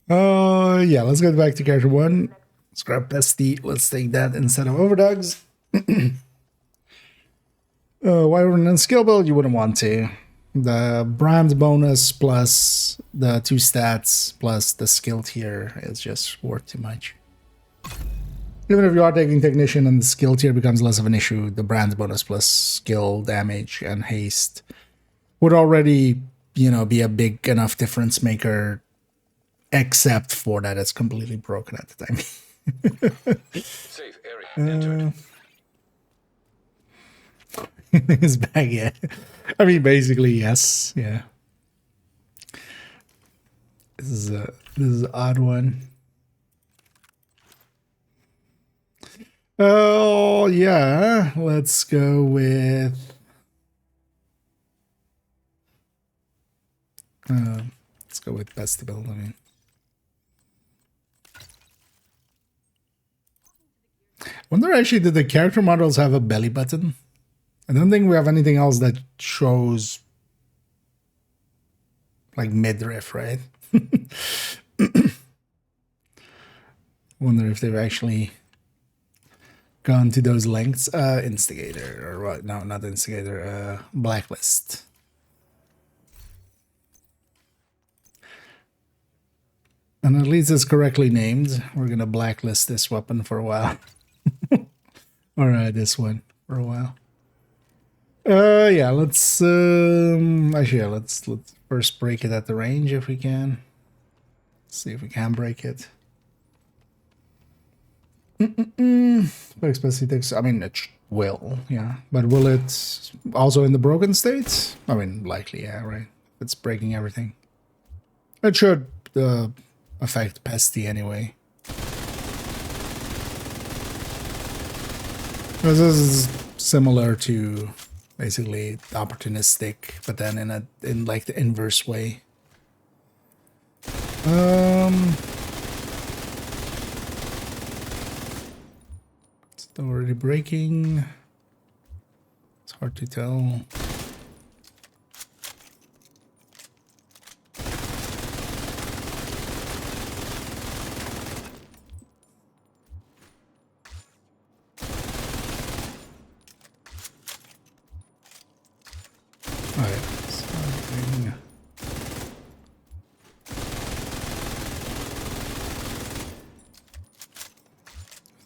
Yeah. Let's go back to character 1. Scrap bestie. Let's take that instead of overdogs. Wyvern and skill build, you wouldn't want to. The brand bonus plus the 2 stats plus the skill tier is just worth too much. Even if you are taking technician and the skill tier becomes less of an issue, the brand bonus plus skill damage and haste would already, you know, be a big enough difference maker, except for that it's completely broken at the time. Safe area entered. His bag, yeah. I mean, basically, yes, yeah. This is an odd one. Oh yeah, let's go with. Let's go with best build. I mean, wonder actually, did the character models have a belly button? I don't think we have anything else that shows like midriff, right? Wonder if they've actually gone to those lengths. Instigator, or what? No, not Instigator. Blacklist. And at least it's correctly named. We're gonna blacklist this weapon for a while. Or this one for a while. Yeah, let's actually, yeah, let's first break it at the range if we can. See if we can break it. Especially, I mean, it will, yeah. But will it also in the broken state? I mean, likely, yeah, right. It's breaking everything. It should affect Pesty anyway. This is similar to basically opportunistic, but then in like the inverse way. It's already breaking. It's hard to tell.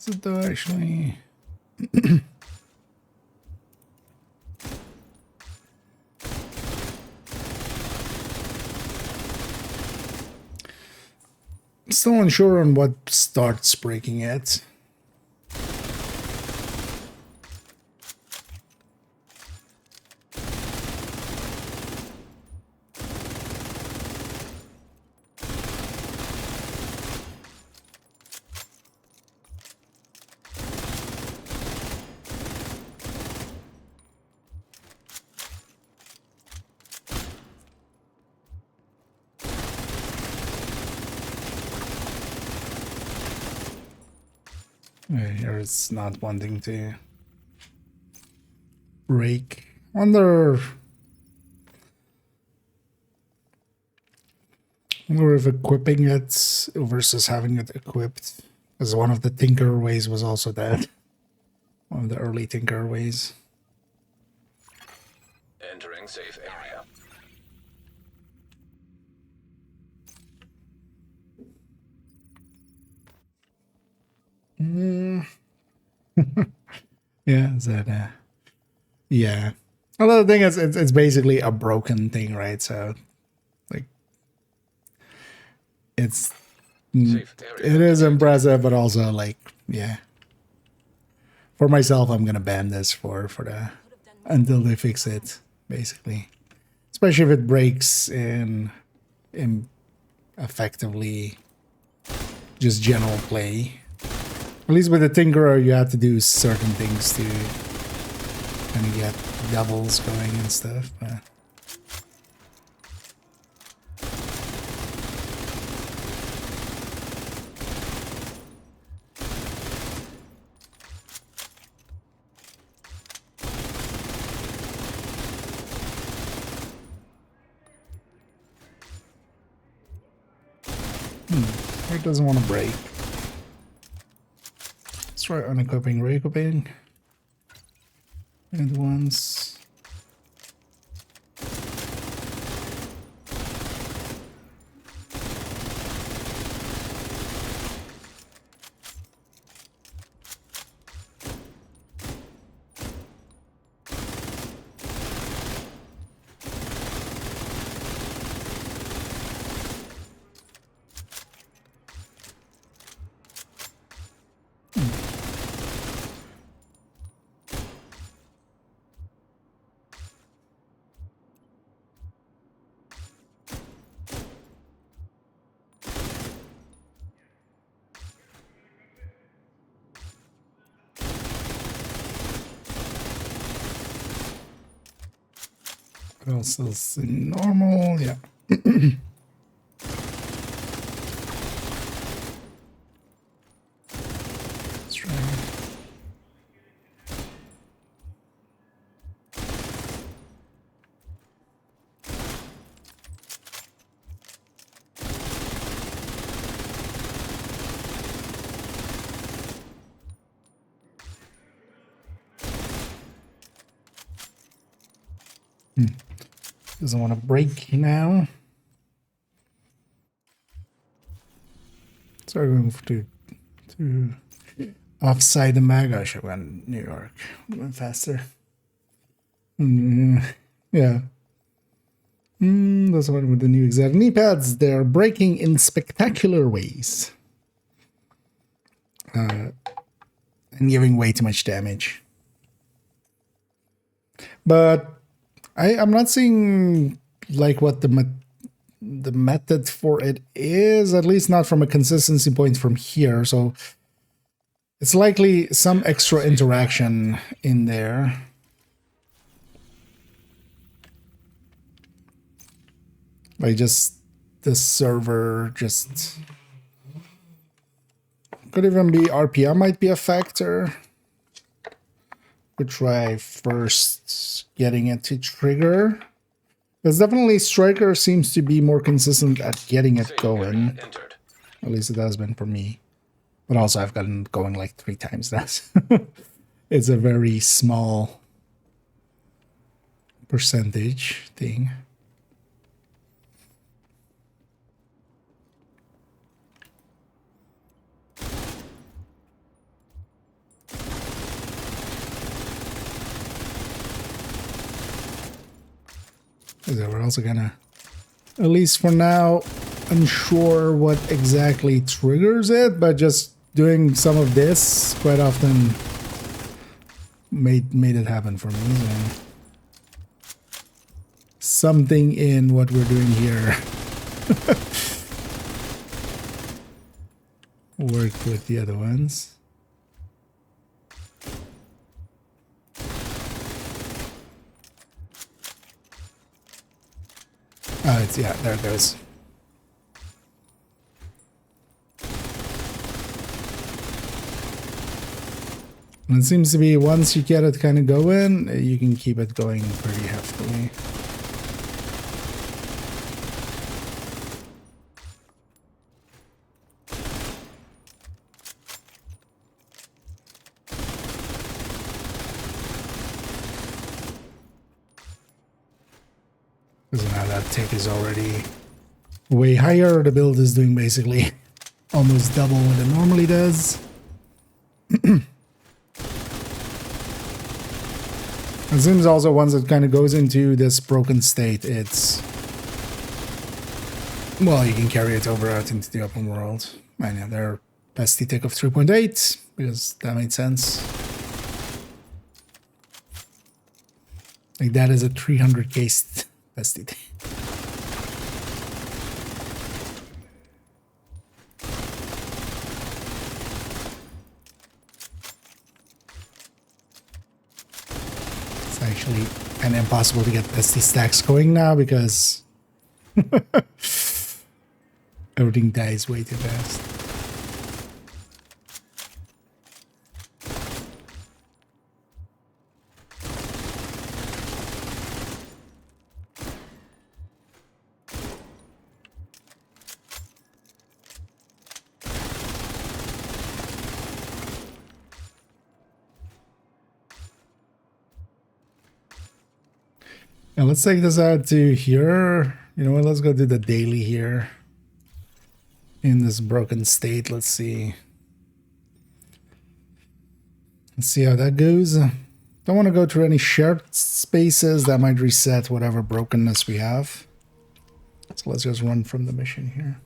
Is it though, actually? Still unsure on what starts breaking it. Here it's not wanting to break. Wonder if equipping it versus having it equipped. Because one of the Tinker ways was also that. One of the early Tinker ways. Entering safe area. Yeah, is that yeah. Well, the thing is, it's basically a broken thing, right? So, like, it is impressive, but also like, yeah. For myself, I'm gonna ban this for until they fix it, basically. Especially if it breaks in effectively just general play. At least with the Tinkerer, you have to do certain things to kind of get doubles going and stuff. But it doesn't want to break. Let's try unequipping, re-equipping. And once. What else is normal? Yeah. Let's try. Doesn't want to break now. So we're going to offside the mag. I should run New York. Went faster. Yeah. That's one with the new exact knee pads. They're breaking in spectacular ways. And giving way too much damage. But I'm not seeing like what the method for it is, at least not from a consistency point from here. So it's likely some extra interaction in there. Like just the server just could even be RPM might be a factor. Could try first getting it to trigger. Because definitely Striker seems to be more consistent at getting it going. At least it has been for me. But also I've gotten it going like 3 times that. It's a very small percentage thing. So we're also gonna, at least for now, unsure what exactly triggers it, but just doing some of this quite often made it happen for me. So something in what we're doing here worked with the other ones. Oh, it's, yeah, there it goes. And it seems to be once you get it kind of going, you can keep it going pretty heftily. Because now that tick is already way higher. The build is doing basically almost double what it normally does. It seems also once it kind of goes into this broken state, it's... well, you can carry it over out into the open world. And yeah, their pesty tick of 3.8, because that made sense. Like that is a 300k pesty tick. Actually kind of impossible to get SD stacks going now because everything dies way too fast. Now let's take this out to here. You know what? Let's go do the daily here. In this broken state, let's see. Let's see how that goes. Don't want to go through any shared spaces that might reset whatever brokenness we have. So let's just run from the mission here.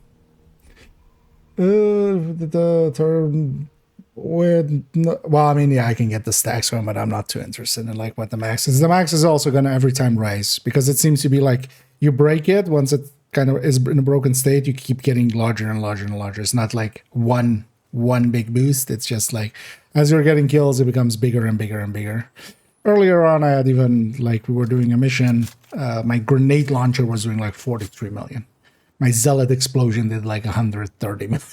The term with, well, I mean, yeah, I can get the stacks going, but I'm not too interested in like what the max is. The max is also going to every time rise because it seems to be like you break it once it kind of is in a broken state, you keep getting larger and larger and larger. It's not like one big boost. It's just like as you're getting kills, it becomes bigger and bigger and bigger. Earlier on, I had even like we were doing a mission. My grenade launcher was doing like 43 million. My zealot explosion did like 130 million.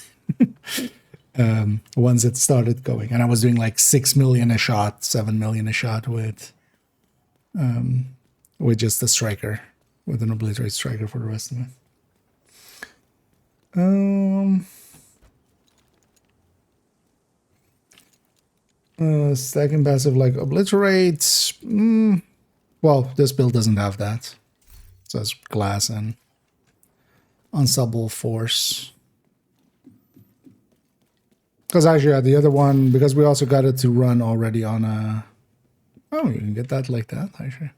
Once it started going, and I was doing like 6 million a shot, 7 million a shot with just a striker, with an obliterate striker for the rest of it. Stacking passive like obliterates. Well, this build doesn't have that. So it's glass and unstoppable force. Because actually, the other one, because we also got it to run already on a... Oh, you can get that like that, actually.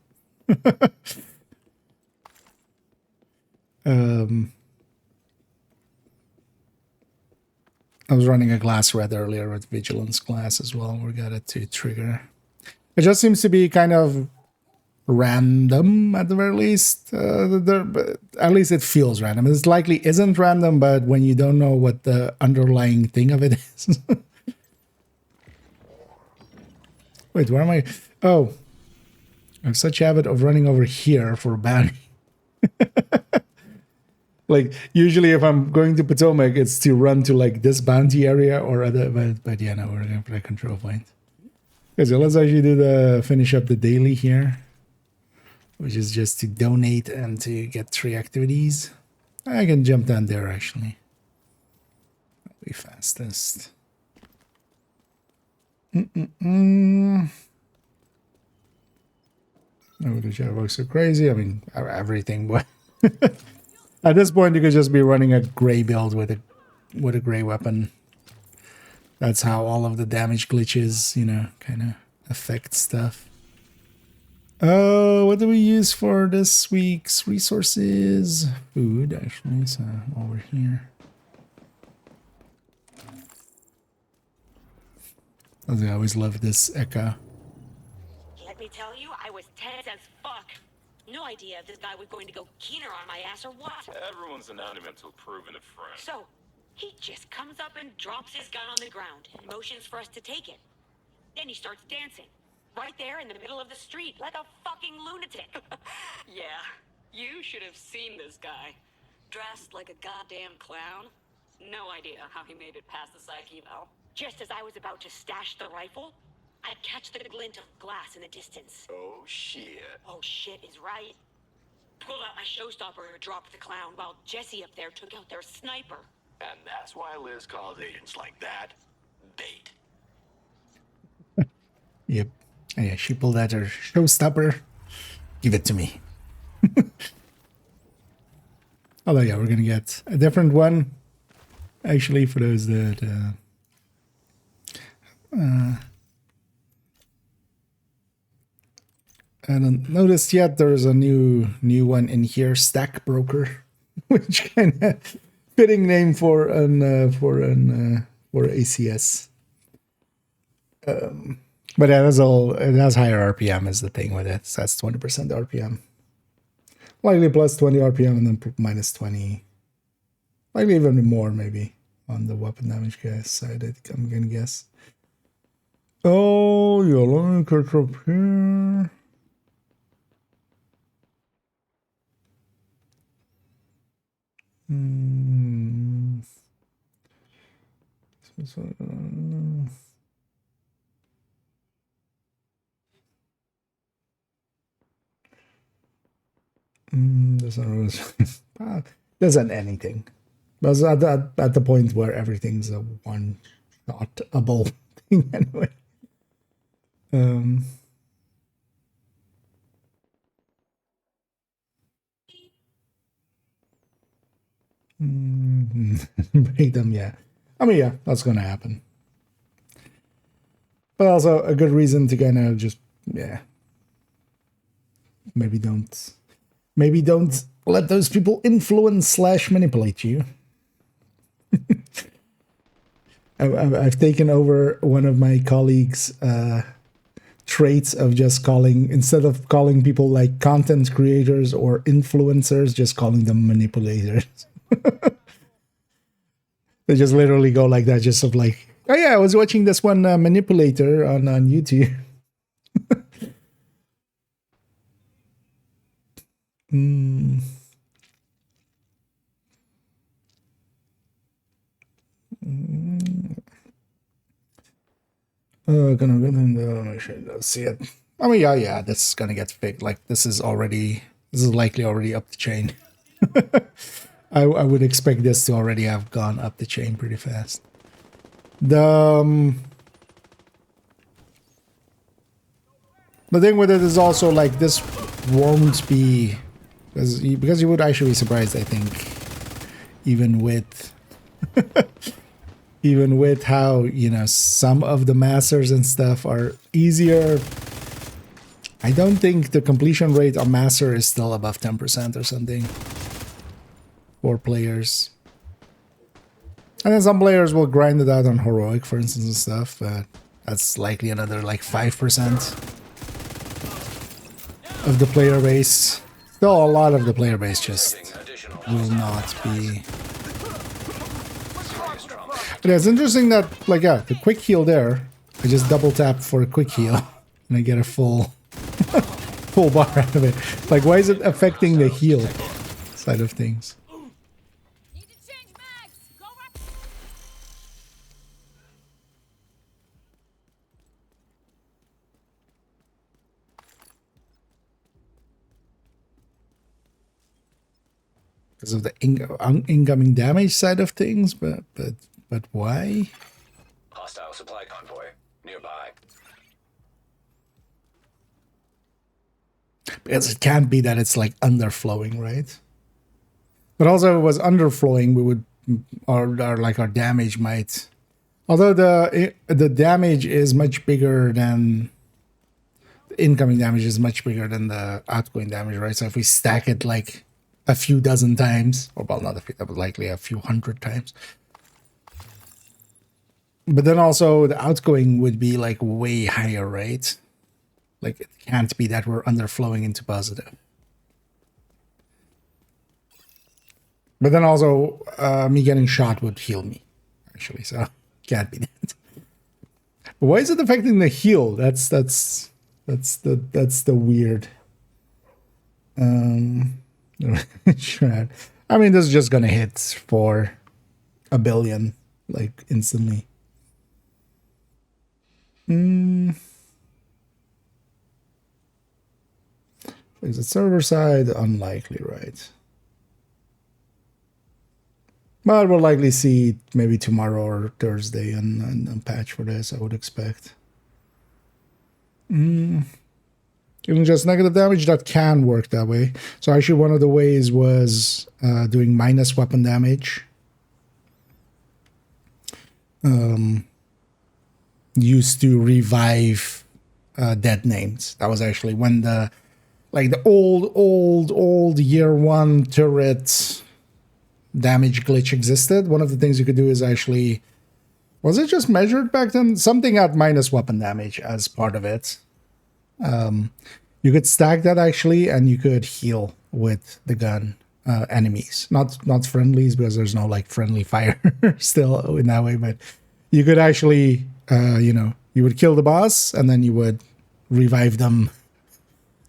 I was running a glass red earlier with vigilance glass as well. We got it to trigger. It just seems to be kind of random at the very least. At least it feels random. It likely isn't random, but when you don't know what the underlying thing of it is. Wait, where am I? Oh, I have such a habit of running over here for a bounty. Like, usually if I'm going to Potomac, it's to run to, like, this bounty area or other, but yeah, no, we're going for the control point. Okay, so let's actually finish up the daily here, which is just to donate and to get 3 activities. I can jump down there, actually. That'll be fastest. Oh, the shadowbox are crazy. I mean, everything, but... At this point, you could just be running a gray build with a gray weapon. That's how all of the damage glitches, you know, kind of affect stuff. What do we use for this week's resources? Food, actually, so over here. I always love this echo. Let me tell you, I was tense as fuck. No idea if this guy was going to go keener on my ass or what. Everyone's an enemy until proven a friend. So, he just comes up and drops his gun on the ground and motions for us to take it. Then he starts dancing. Right there in the middle of the street, like a fucking lunatic. Yeah, you should have seen this guy. Dressed like a goddamn clown. No idea how he made it past the psych eval. Just as I was about to stash the rifle, I'd catch the glint of glass in the distance. Oh, shit. Oh, shit is right. Pulled out my showstopper and dropped the clown while Jesse up there took out their sniper. And that's why Liz calls agents like that bait. Yep. Yeah, she pulled out her showstopper. Give it to me. Although, yeah, we're going to get a different one. Actually, for those that... I haven't noticed yet, there's a new one in here, Stack Broker, which kind of fitting name for ACS. But it has higher RPM is the thing with it. So that's 20% RPM. Likely plus 20 RPM and then minus 20. Likely even more maybe on the weapon damage guys side, I'm gonna guess. Oh, you're looking at up here. Doesn't anything. But at the point where everything's a one-shotable thing anyway. Break them, yeah. I mean, yeah, that's gonna happen. But also a good reason to kind of just, yeah. Maybe don't let those people influence / manipulate you. I've taken over one of my colleagues' traits of just calling, instead of calling people like content creators or influencers, just calling them manipulators. They just literally go like that, just of like, oh yeah, I was watching this one manipulator on YouTube. Gonna go in the make sure you see it. I mean, yeah, this is gonna get fixed. Like this is likely already up the chain. I would expect this to already have gone up the chain pretty fast. The thing with it is also like this won't be because you would actually be surprised, I think, even with even with how, you know, some of the masters and stuff are easier, I don't think the completion rate on master is still above 10% or something for players. And then some players will grind it out on heroic, for instance, and stuff, but that's likely another like 5% of the player base. Still, a lot of the player base just will not be. But yeah, it's interesting that, like, yeah, the quick heal there, I just double tap for a quick heal and I get a full full bar out of it. Like, why is it affecting the heal side of things? Because of the incoming damage side of things, but why? Hostile supply convoy nearby. Because it can't be that it's like underflowing, right? But also, if it was underflowing, we would, or like our damage might. Although the damage is much bigger than the incoming damage is much bigger than the outgoing damage, right? So if we stack it like a few dozen times, or well, not a few, but likely a few hundred times. But then also the outgoing would be like way higher, right? Like it can't be that we're underflowing into positive. But then also me getting shot would heal me, actually, so can't be that. But why is it affecting the heal? That's the weird. Sure. I mean, this is just gonna hit for 1 billion, like, instantly. Is it server side? Unlikely, right? But we'll likely see maybe tomorrow or Thursday and patch for this, I would expect. Even just negative damage, that can work that way. So actually one of the ways was doing minus weapon damage. Used to revive dead names. That was actually when the old year 1 turret damage glitch existed. One of the things you could do is actually, was it just measured back then? Something at minus weapon damage as part of it. You could stack that actually, and you could heal with the gun enemies, not friendlies, because there's no like friendly fire still in that way. But you could actually, you would kill the boss, and then you would revive them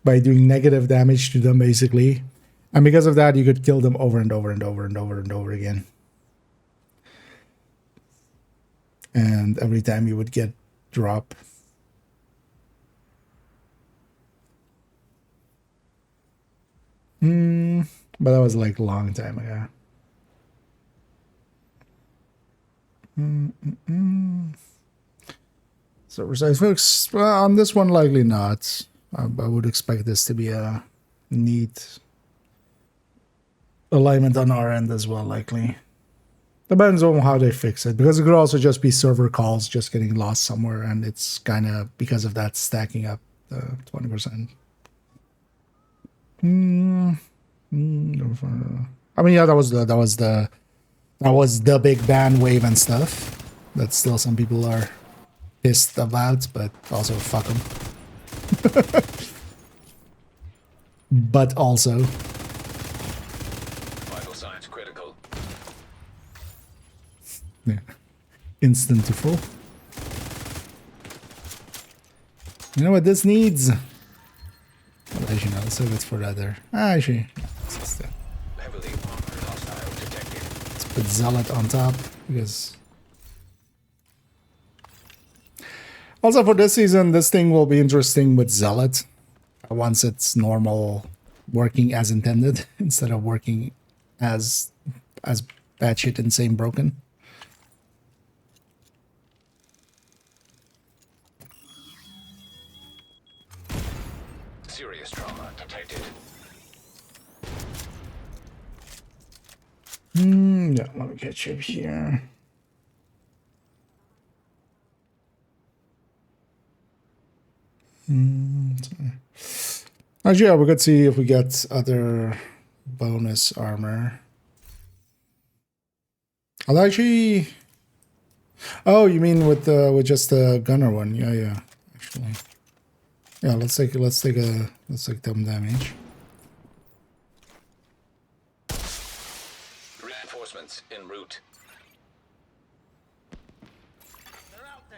by doing negative damage to them, basically. And because of that, you could kill them over and over and over and over and over again. And every time you would get drop. But that was like a long time ago. So precise fix, well, on this one, likely not. I would expect this to be a neat alignment on our end as well, likely. Depends on how they fix it, because it could also just be server calls just getting lost somewhere, and it's kind of because of that stacking up the 20%. I mean, yeah, that was the big ban wave and stuff that still some people are pissed about, but also fuck them. But also, Vital signs critical. Yeah. Instant to full. You know what this needs? Well, actually, no, let's save it for that there. Actually, no, Heavily armored hostile detected. let's put Zealot on top, because also for this season, this thing will be interesting with Zealot once it's normal, working as intended instead of working as batshit insane broken. Serious trauma detected. Yeah, let me catch up here. Actually, yeah, we could see if we get other bonus armor. I'll actually. Oh, you mean with just the gunner one? Yeah, yeah. Actually, yeah. Let's take some damage. Reinforcements en route.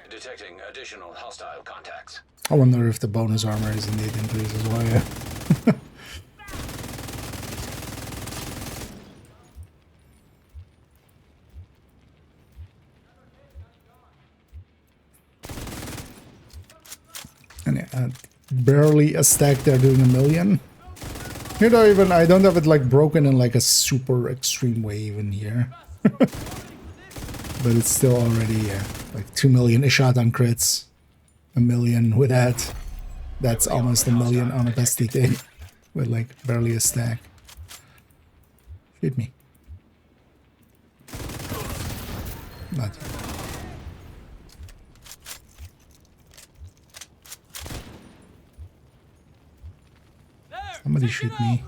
Detecting additional hostile contacts. I wonder if the bonus armor is indeed increased as well. Yeah. And yeah, barely a stack. They're doing 1 million. You know, even I don't have it like broken in like a super extreme way even here. But it's still already like 2 million a shot on crits. 1 million with that. That's almost 1 million on a bestie thing. With like barely a stack. Shoot me. Not yet. Somebody shoot me.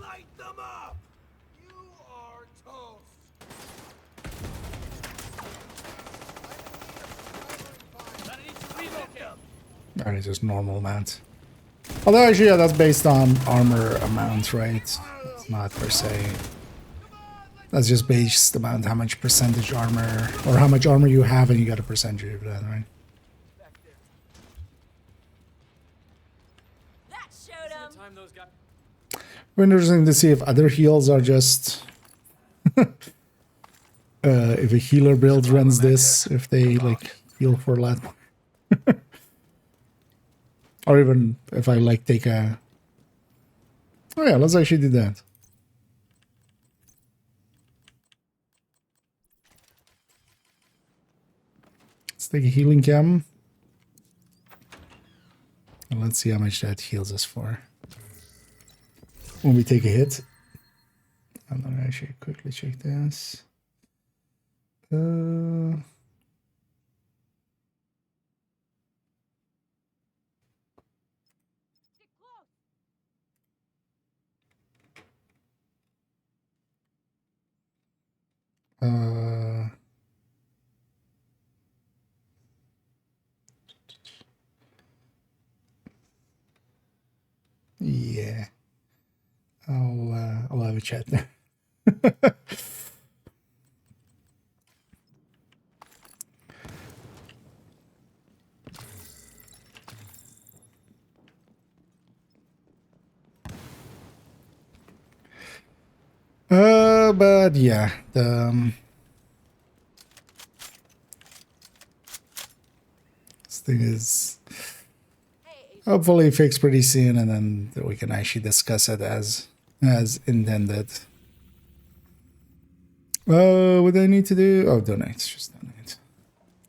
That is just normal amount. Although actually, yeah, that's based on armor amount, right? It's not per se. That's just based on how much percentage armor, or how much armor you have, and you got a percentage of that, right? Interesting to see if other heals are just if a healer build runs this, if they like heal for a lot, or even if I like take a. Oh yeah, let's actually do that. Let's take a healing chem, and let's see how much that heals us for when we take a hit. I'm gonna actually quickly check this. Yeah, I'll have a chat there. But yeah, this thing is hopefully fixed pretty soon, and then we can actually discuss it as intended. What do I need to do? Oh, donate. Just donate.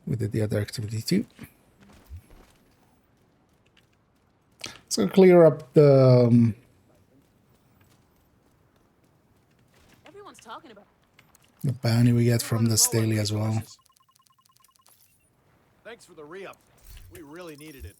We did the other activity too. So clear up the. Everyone's talking about. The bounty we get from this daily as well. Thanks for the re-up. We really needed it.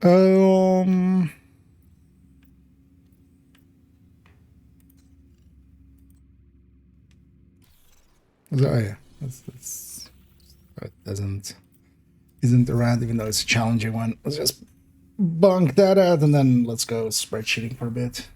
Oh yeah, that isn't around, even though it's a challenging one. Let's just bunk that out, and then let's go spreadsheeting for a bit.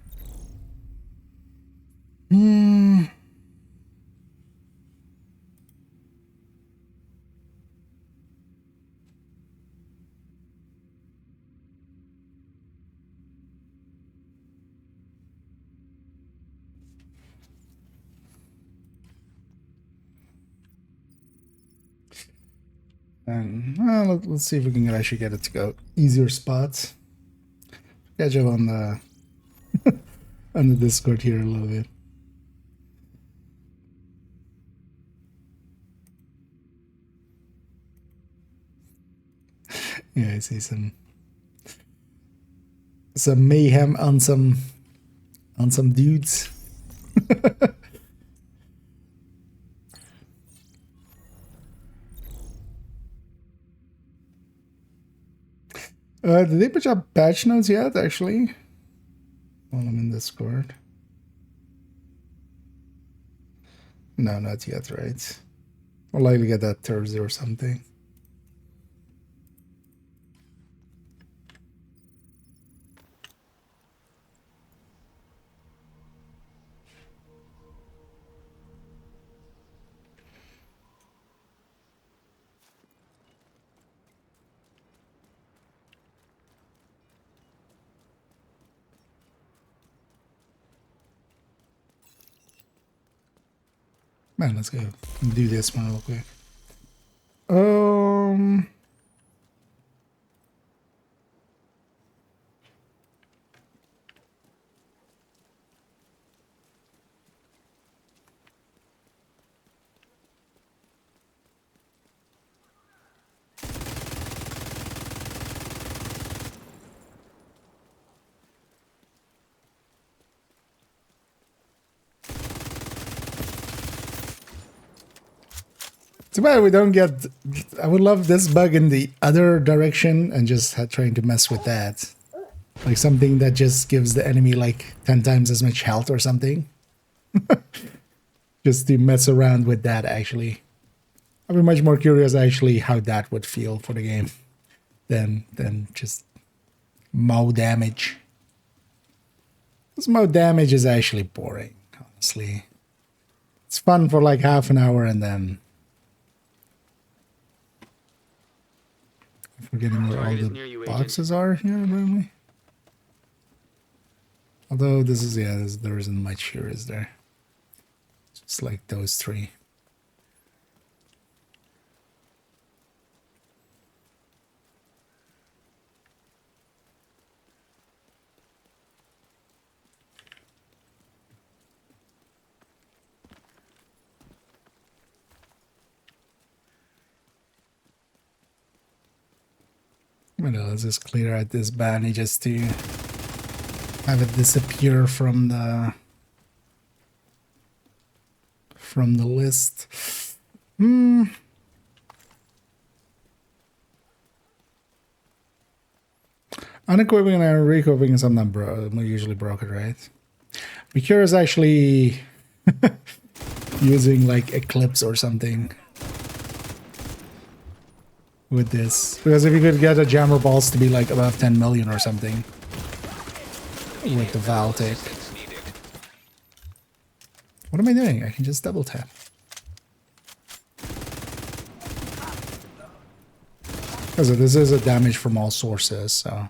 And let's see if we can actually get it to go easier spots. Catch up on the on the Discord here a little bit. Yeah, I see some mayhem on some on some dudes. Did they put up patch notes yet, actually? While I'm in Discord. No, not yet, right? I'll likely get that Thursday or something. Man, let's go do this one real quick. Too bad we don't get... I would love this bug in the other direction and just trying to mess with that. Like something that just gives the enemy like 10 times as much health or something. Just to mess around with that, actually. I'd be much more curious, actually, how that would feel for the game than just Mo damage. Because Mo damage is actually boring, honestly. It's fun for like half an hour and then... I'm forgetting where all the boxes are here, apparently. Although this is, yeah, there isn't much here, is there? Just like those three. Well, let's just clear out this bounty just to have it disappear from the list. Unequipping and re-equipping is something usually broken, right? Mikura is actually using like Eclipse or something with this. Because if you could get a jammer balls to be like above 10 million or something with the Valtic. What am I doing? I can just double tap. Because this is a damage from all sources, so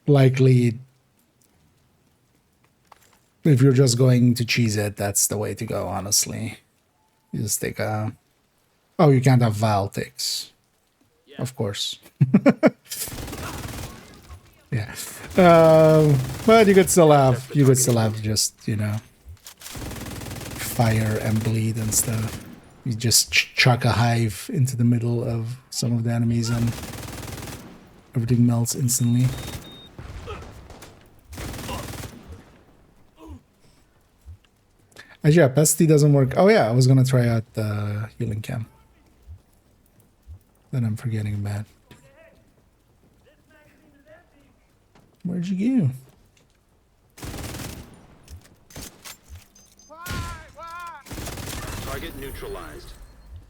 likely if you're just going to cheese it, that's the way to go, honestly. You just take a... Oh, you can't have Valtics. Yeah. Of course. Yeah. But you could still have just, you know, fire and bleed and stuff. You just chuck a hive into the middle of some of the enemies and everything melts instantly. Actually, yeah, Pesty doesn't work. Oh yeah, I was gonna try out the healing cam. Then I'm forgetting about. Where'd you go? Target neutralized.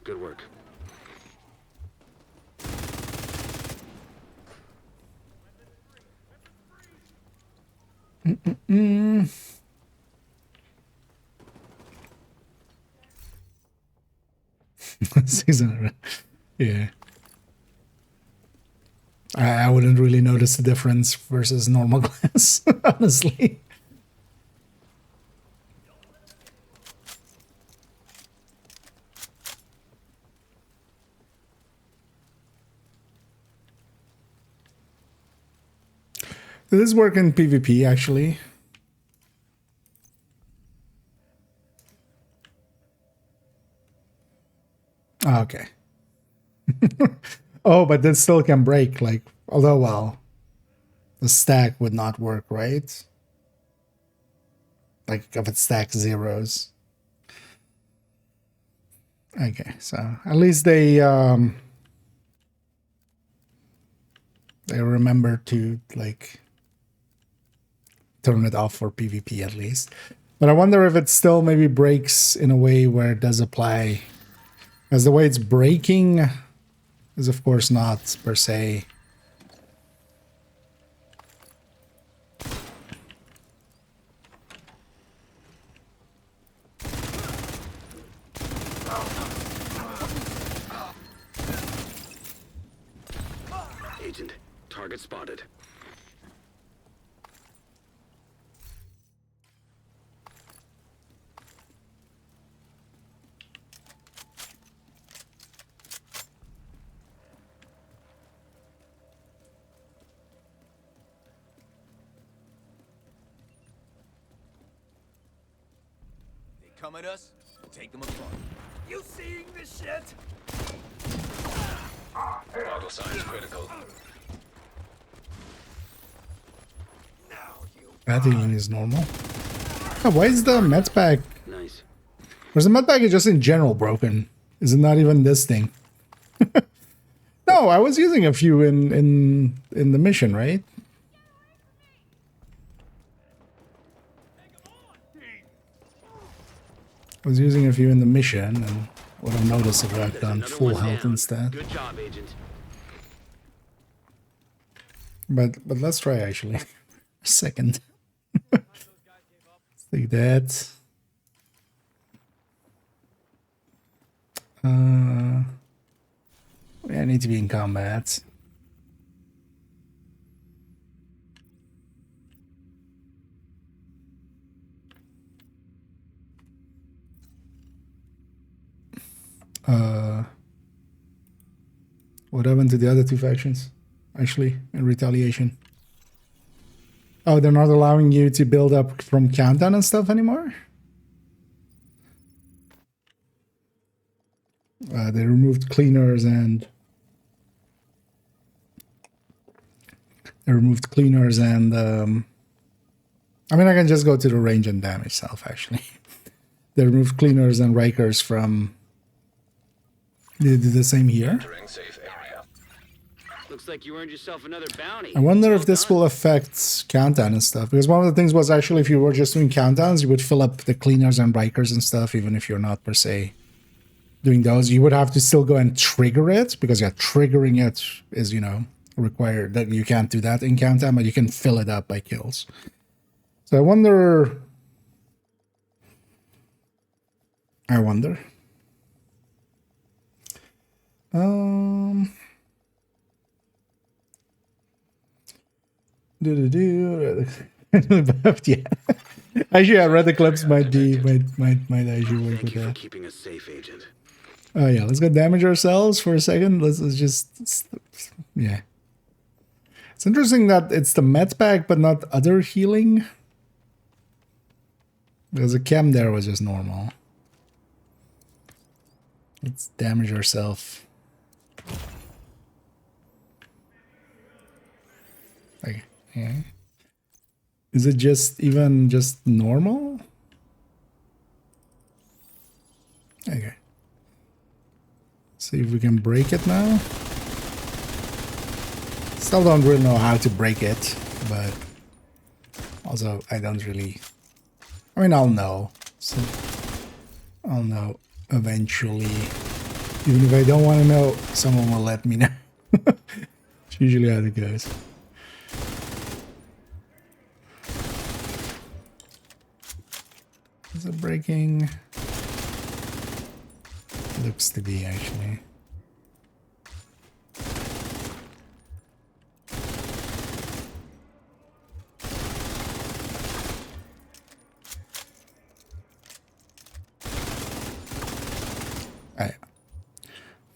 Good work. Season, yeah. I wouldn't really notice the difference versus normal glass, honestly. Does this work in PvP, actually? Oh, okay. Oh, but this still can break, like, although, well, the stack would not work, right? like if it stacks zeros. Okay, so at least they remember to like turn it off for PvP at least. But I wonder if it still maybe breaks in a way where it does apply, as the way it's breaking is of course not per se. Agent, target spotted. They come at us, we'll take them apart. You seeing this shit? Vital signs critical. That healing is normal. Oh, why is the med pack? Nice. Where's the med pack is just in general broken? Is it not even this thing? No, I was using a few in the mission, right? I was using a few in the mission, and what I've noticed is I've done full health instead. Good job, Agent. But let's try actually. A second. Let's take that. I need to be in combat. What happened to the other two factions, actually, in retaliation? Oh, they're not allowing you to build up from countdown and stuff anymore? They removed cleaners and... I mean, I can just go to the range and damage self, actually. They removed cleaners and Rikers from... They did the same here. Looks like you earned yourself another bounty. I wonder if this will affect countdown and stuff. Because one of the things was actually if you were just doing countdowns, you would fill up the cleaners and Rikers and stuff, even if you're not per se doing those. You would have to still go and trigger it, because yeah, triggering it is, you know, required. That you can't do that in countdown, but you can fill it up by kills. So I wonder. Yeah. Actually, I read the clips might actually work with that. Keeping us safe, Agent. Oh yeah, let's go damage ourselves for a second. Let's just yeah. It's interesting that it's the med pack but not other healing. Because the chem there was just normal. Let's damage ourselves. Okay. Yeah. Is it just normal? Okay. See if we can break it now. Still don't really know how to break it, but also I don't really. I mean, I'll know. So I'll know eventually. Even if I don't want to know, someone will let me know. It's usually how it goes. Is it breaking? Looks to be, actually.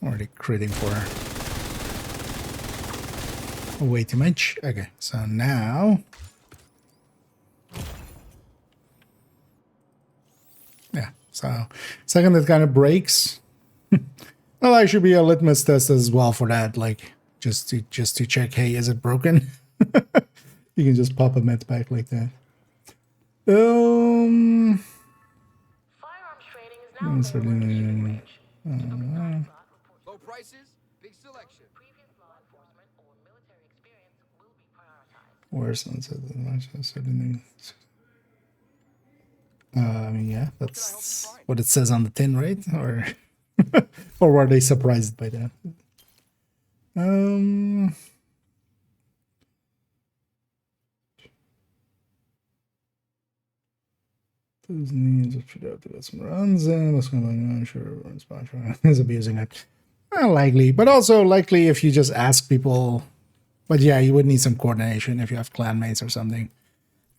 Already critting for way too much. Okay, so now yeah, so second it kind of breaks. Well, I should be a litmus test as well for that, like just to check, hey, is it broken? You can just pop a med pack like that. Certainly, Low prices, big selection. where's certainly. I mean, yeah, that's what it says on the tin, right? Or, or were they surprised by that? Those needs of to get some runs in. What's going on? Sure, is abusing it. Likely, but also likely if you just ask people. But yeah, you would need some coordination if you have clanmates or something.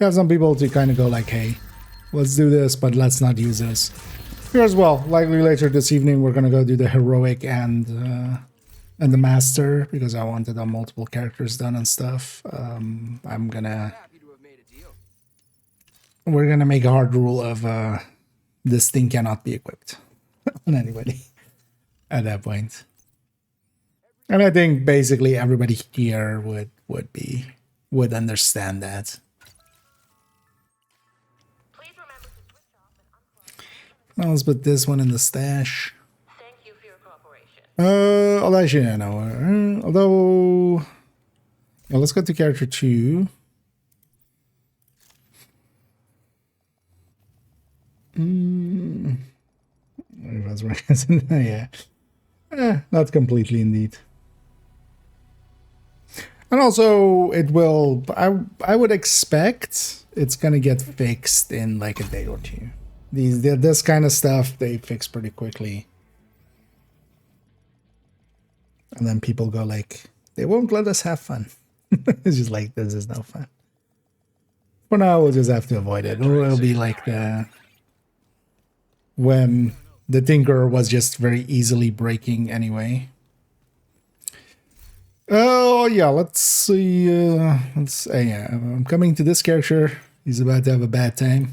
You have some people to kind of go like, hey, let's do this, but let's not use this. Here as well, likely later this evening, we're gonna go do the heroic and the master because I wanted multiple characters done and stuff. We're gonna make a hard rule of this thing cannot be equipped on anybody at that point. And I think basically everybody here would understand that. Now let's put this one in the stash. Although actually, no. Although, well, let's go to character 2. Yeah. Not completely indeed. And also, it will. I would expect it's gonna get fixed in like a day or two. This kind of stuff they fix pretty quickly, and then people go like, they won't let us have fun. It's just like this is no fun. For now, we'll just have to avoid it. Or it'll be like when the Tinker was just very easily breaking anyway. Oh yeah, let's see. Yeah, I'm coming to this character. He's about to have a bad time.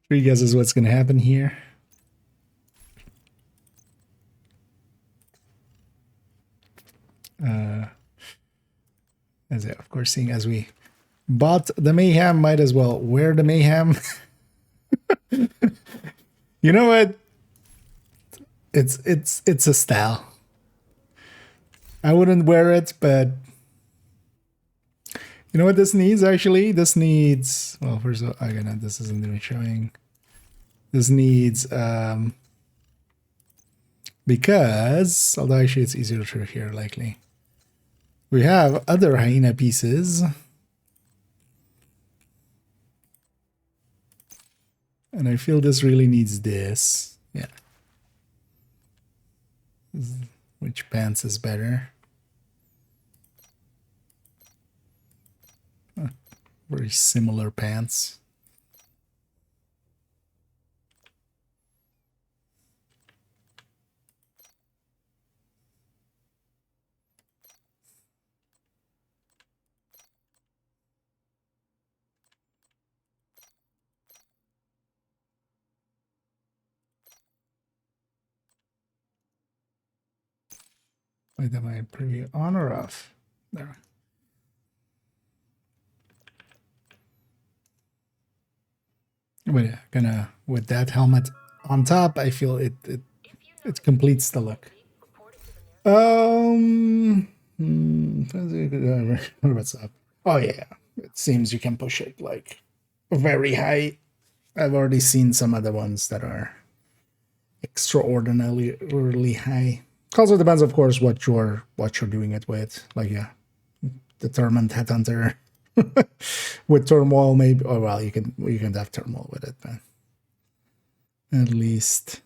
3 guesses what's gonna happen here. As of course, seeing as we bought the mayhem, might as well wear the mayhem. You know what? It's a style. I wouldn't wear it, but you know what this needs actually? This needs, well, first of all, again, this isn't even showing. This needs because, although actually it's easier to hear likely. We have other hyena pieces. And I feel this really needs this. Yeah. Which pants is better? Very similar pants. Wait, am I preview on or off? There. With that helmet on top, I feel it completes the look. What's up? Oh yeah, it seems you can push it like very high. I've already seen some other ones that are extraordinarily high. Also depends, of course, what you're doing it with. Like, yeah, determined headhunter with turmoil, maybe. Oh well, you can have turmoil with it, but at least.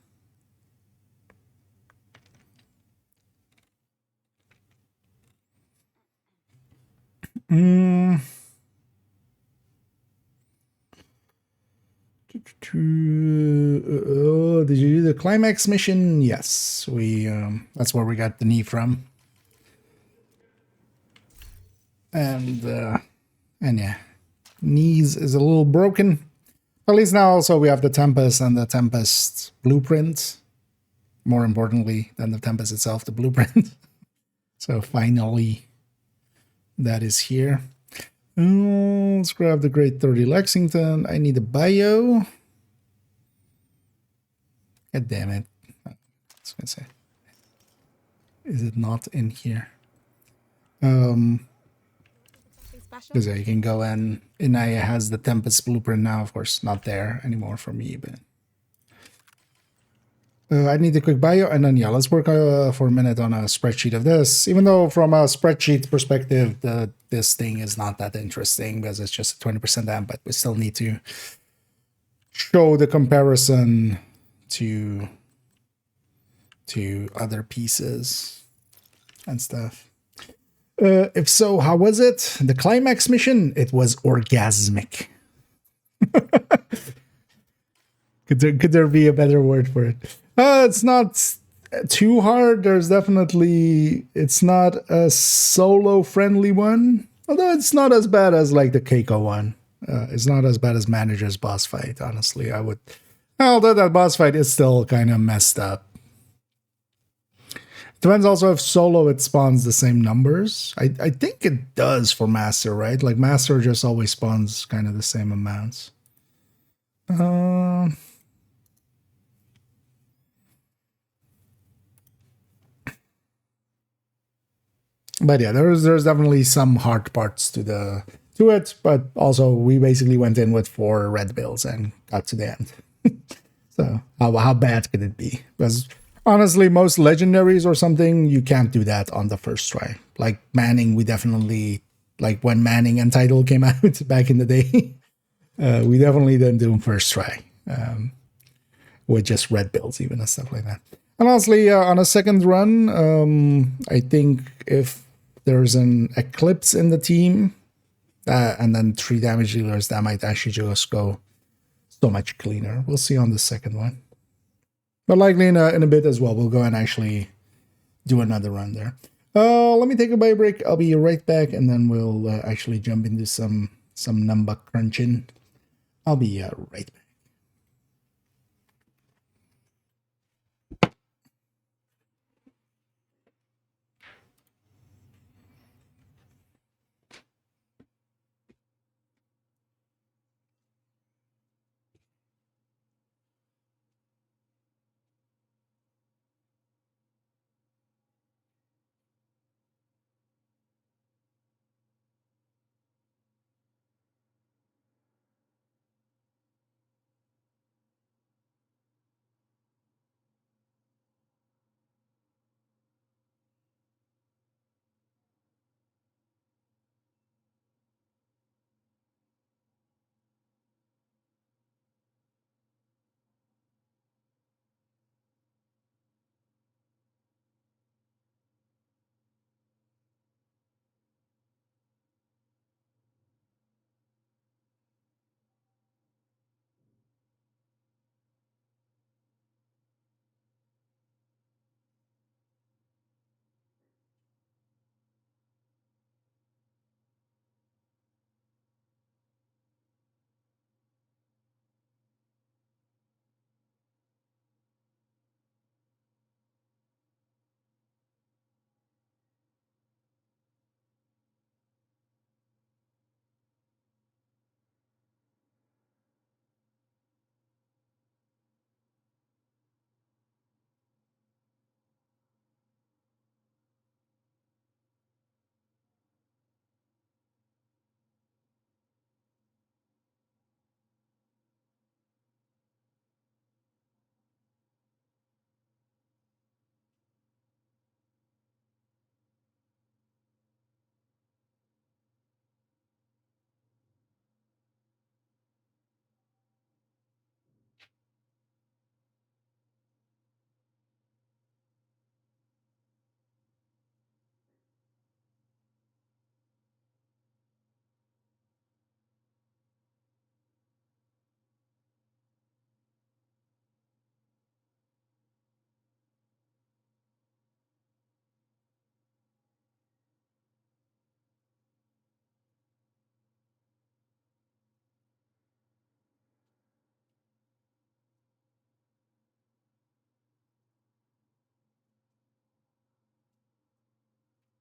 Did you do the climax mission? Yes, we. That's where we got the knee from. And yeah, knees is a little broken. At least now also we have the Tempest and the Tempest blueprint. More importantly than the Tempest itself, the blueprint. So finally, that is here. Let's grab the Grade 30 Lexington. I need a bio. God damn it. I was gonna say. Is it not in here? Because you can go in. Inaya has the Tempest blueprint now, of course, not there anymore for me, but I need a quick bio, and then yeah, let's work for a minute on a spreadsheet of this. Even though from a spreadsheet perspective, this thing is not that interesting because it's just a 20% amp, but we still need to show the comparison to other pieces and stuff. If so, how was it? The climax mission? It was orgasmic. Could there be a better word for it? It's not too hard. There's definitely, it's not a solo friendly one, although it's not as bad as like the Keiko one. It's not as bad as Manager's boss fight, honestly. Although that boss fight is still kind of messed up. Depends also if solo it spawns the same numbers. I think it does for master, right? Like master just always spawns kind of the same amounts. But yeah, there's definitely some hard parts to it, but also we basically went in with 4 red bills and got to the end. So how bad could it be? Because honestly, most legendaries or something, you can't do that on the first try. Like Manning, we definitely, like when Manning and Title came out back in the day, we definitely didn't do them first try. With just red bills even and stuff like that. And honestly, on a second run, I think if there's an Eclipse in the team, and then 3 damage dealers, that might actually just go so much cleaner. We'll see on the second one. But likely in a bit as well, we'll go and actually do another run there. Let me take a bio break. I'll be right back, and then we'll actually jump into some number crunching. I'll be right back.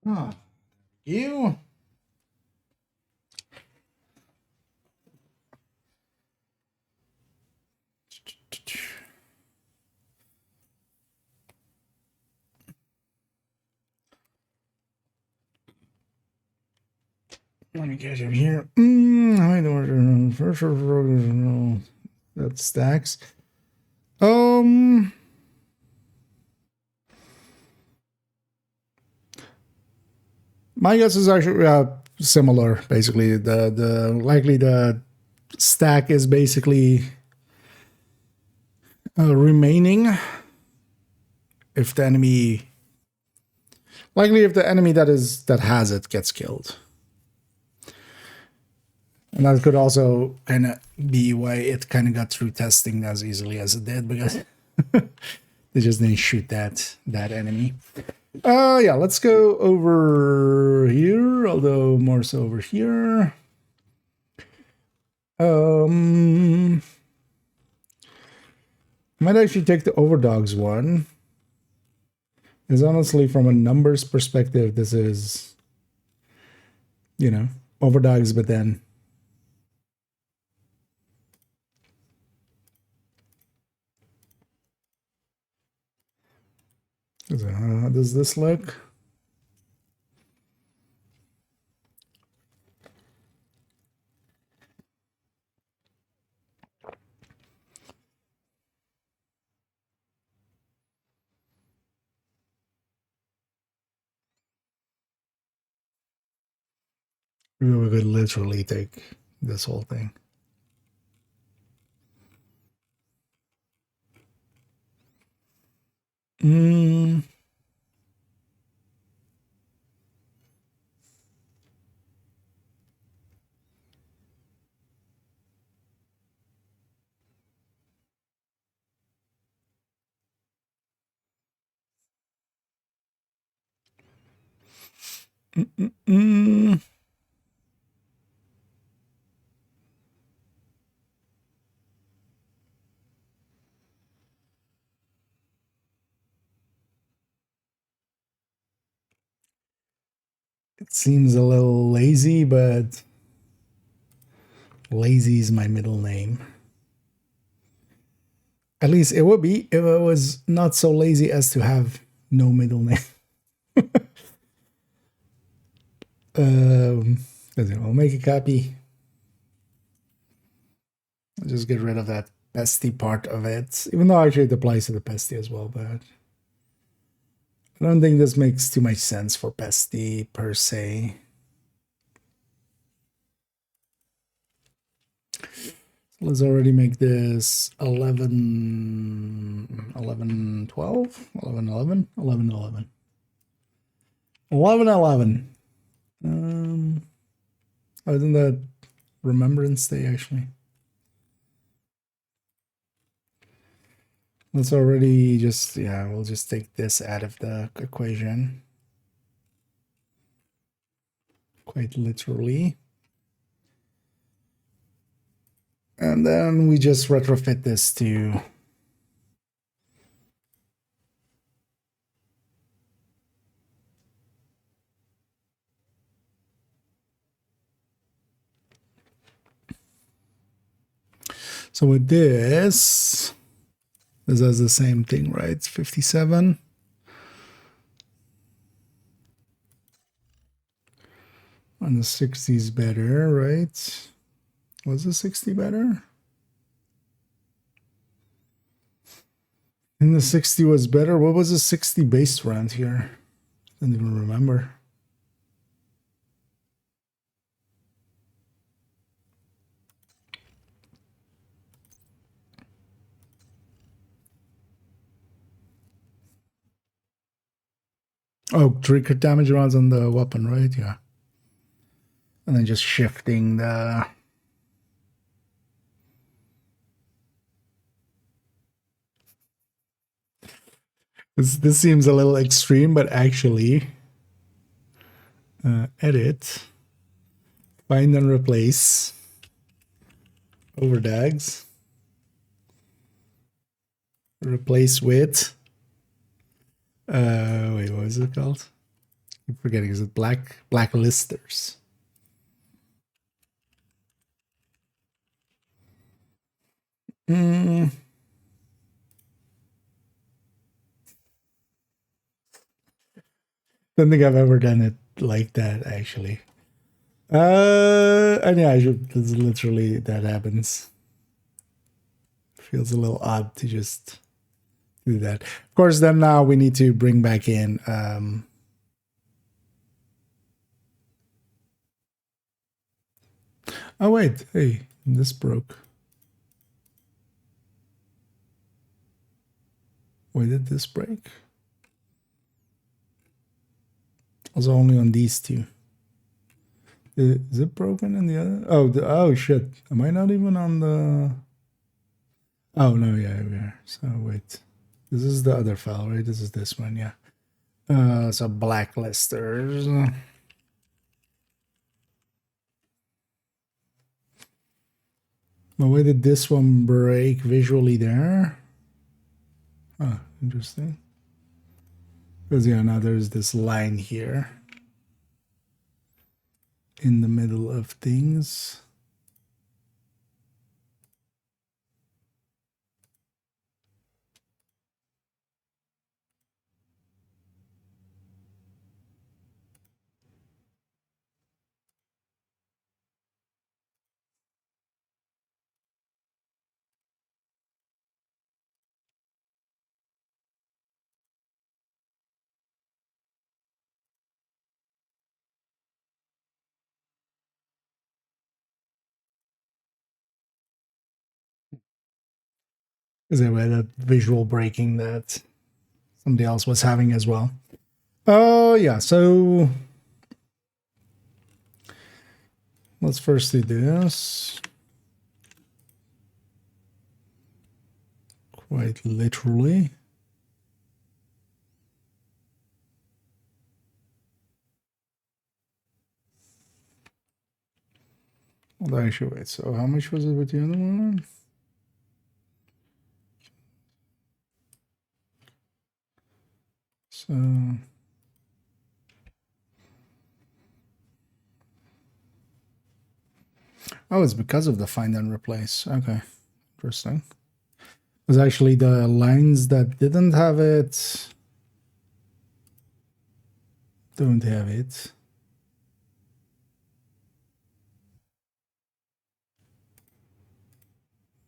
Oh, you. Let me get him here. That stacks. My guess is actually similar. Basically, the stack is basically remaining if the enemy that has it gets killed. And that could also kind of be why it kind of got through testing as easily as it did, because they just didn't shoot that enemy. Yeah, let's go over here, although more so over here. Might actually take the overdogs one. Because honestly, from a numbers perspective, this is, overdogs, but then how does this look? We could literally take this whole thing. It seems a little lazy, but lazy is my middle name. At least it would be if it was not so lazy as to have no middle name. I'll make a copy. I'll just get rid of that pesty part of it, even though actually it applies to the pesty as well, but I don't think this makes too much sense for pesty per se. Let's already make this 11, 11, 12, 11, 11, 11, 11. 11, 11. Isn't that Remembrance Day, actually? Let's already just, we'll just take this out of the equation. Quite literally. And then we just retrofit this to so with this has the same thing, right? It's 57. And the 60 is better, right? Was the 60 better? And the 60 was better. What was the 60 based around here? I don't even remember. Oh, trigger damage rounds on the weapon, right? Yeah. And then just shifting the... This seems a little extreme, but actually... edit. Find and replace. Overdags. Replace with... wait, what is it called? I'm forgetting. Is it blacklisters? Don't think I've ever done it like that, actually. And yeah, that's literally, that happens. Feels a little odd to just do that. Of course, then now we need to bring back in oh wait, hey, this broke. Wait, did this break? Also only on these two. Is it broken in the other? Oh, oh shit. Am I not even on the... Oh, no, yeah, we are. So, wait. This is the other file, right? This is this one, yeah. So blacklisters. But why did this one break visually there? Oh, interesting. Because, yeah, now there's this line here in the middle of things. Because I had a visual breaking that somebody else was having as well. Oh, yeah, so let's first do this. Quite literally. Well, actually, wait, so how much was it with the other one? So... Oh, it's because of the find and replace. Okay, interesting. It was actually the lines that didn't have it. Don't have it.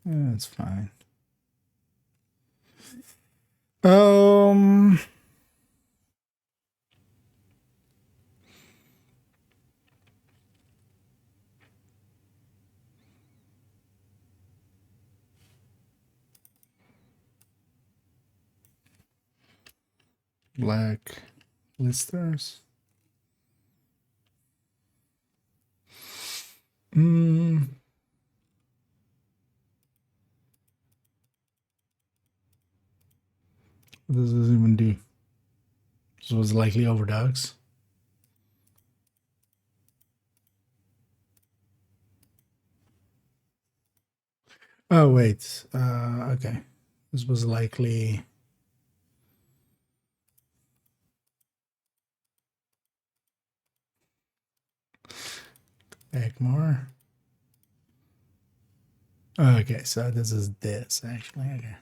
Yeah, it's fine. Black listers. What does this even do? This was likely overdogs. Oh, wait. Okay. This was likely... Egmore. Okay, so this is this, actually. Okay.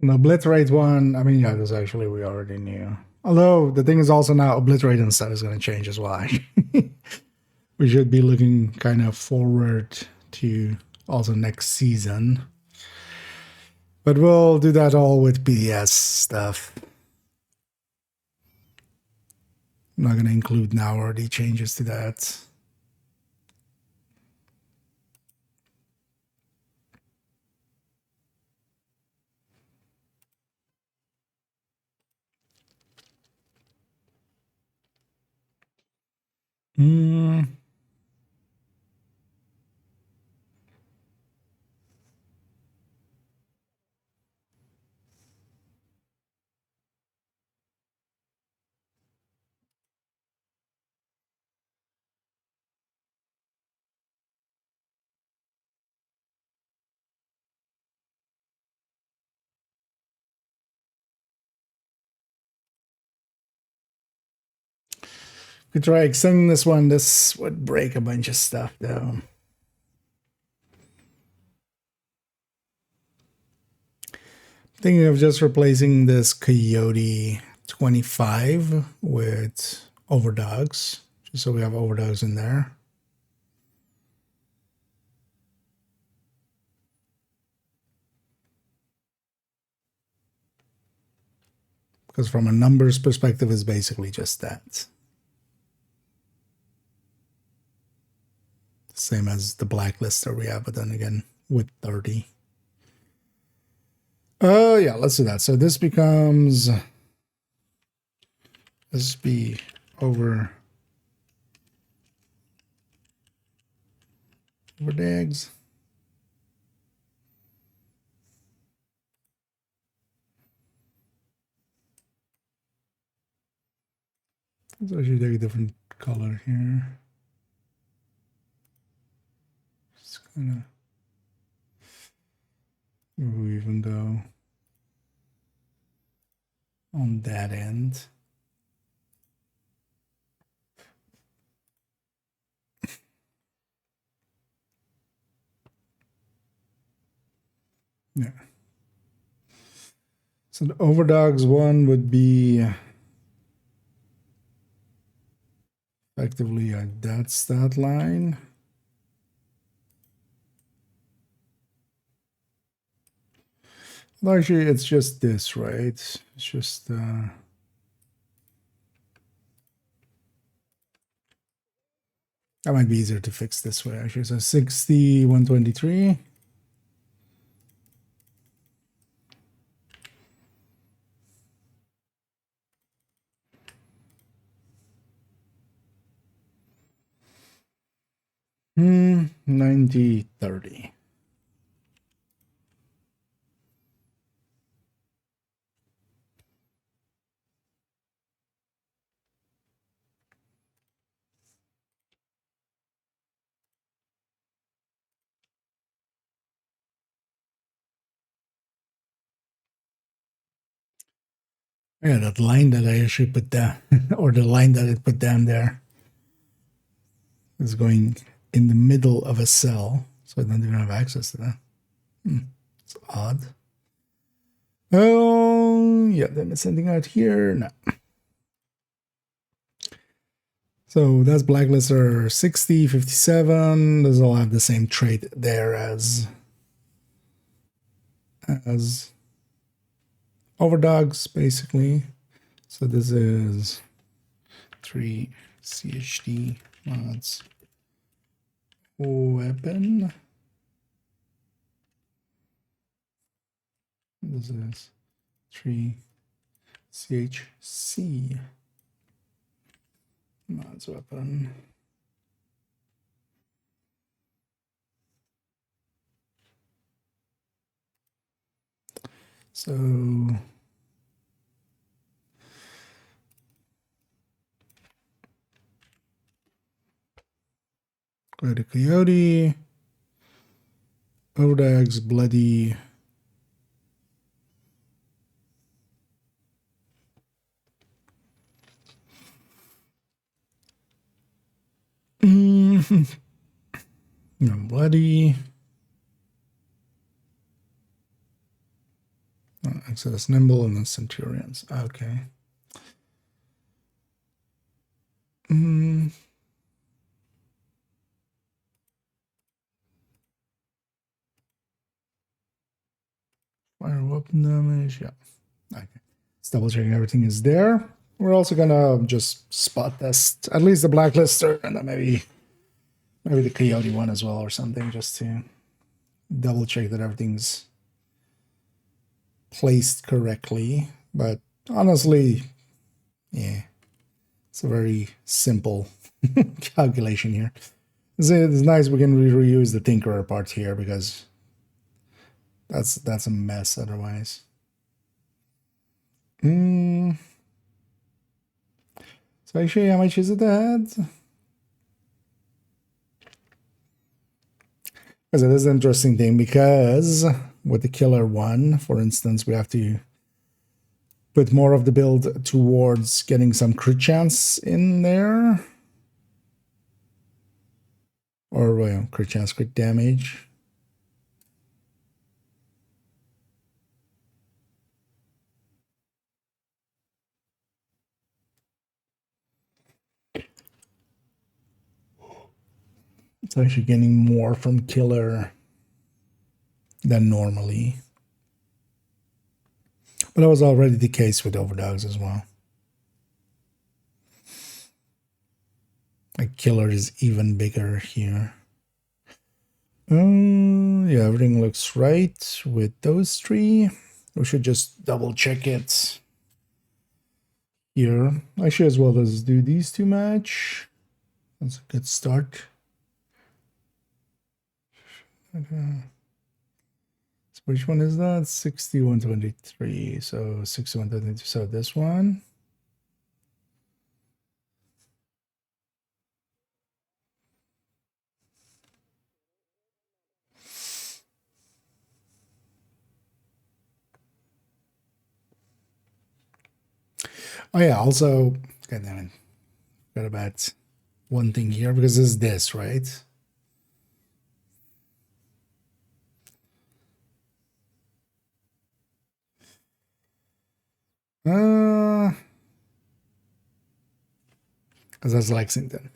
The obliterate one, I mean, yeah, this actually we already knew. Although the thing is also now obliterate and stuff is going to change as well. We should be looking kind of forward to also next season. But we'll do that all with PDS stuff. I'm not going to include now already changes to that. Hmm. We try extending this one. This would break a bunch of stuff, though. Thinking of just replacing this Coyote 25 with Overdogs, just so we have Overdogs in there. Because from a numbers perspective, it's basically just that. Same as the Blacklister we have, but then again, with 30. Oh, yeah, let's do that. So this becomes... This be over dags. Let's actually take a different color here. Just gonna... We even go on that end. Yeah. So the Overdogs one would be effectively that's that line. Well, actually, it's just this, right? It's just that might be easier to fix this way, actually. So 60, 123. Hmm, 90, 30. Yeah, that line that I actually put down, or the line that I put down there, is going in the middle of a cell, so I don't even have access to that. It's odd. Oh, yeah, then it's sending out here. No. So that's Blacklister 60, 57. Those all have the same trait there as Overdogs, basically. So this is 3 CHD mods weapon. This is 3 CHC mods weapon. So go to Coyote, Overdogs, Bloody. No, Bloody. Exodus, Nimble, and then Centurions. Okay. Fire weapon damage, yeah. Okay. Let's double checking everything is there. We're also gonna just spot test at least the Blacklister and then maybe the Coyote one as well or something, just to double check that everything's placed correctly. But honestly, yeah, it's a very simple calculation here. It's nice we can reuse the Tinkerer part here because that's a mess otherwise. So actually, how much is it ahead? Because it is an interesting thing, because with the killer one, for instance, we have to put more of the build towards getting some crit chance in there. Or, well, crit chance, crit damage. It's actually getting more from killer than normally. But that was already the case with overdogs as well. Like killer is even bigger here. Yeah, everything looks right with those three. We should just double check it here. Actually, as well as do these two match. That's a good start. So which one is that? 6123. So 6123. So this one. Oh yeah, also, god damn it, forgot about one thing here, because this is this, right? Because that's Lexington.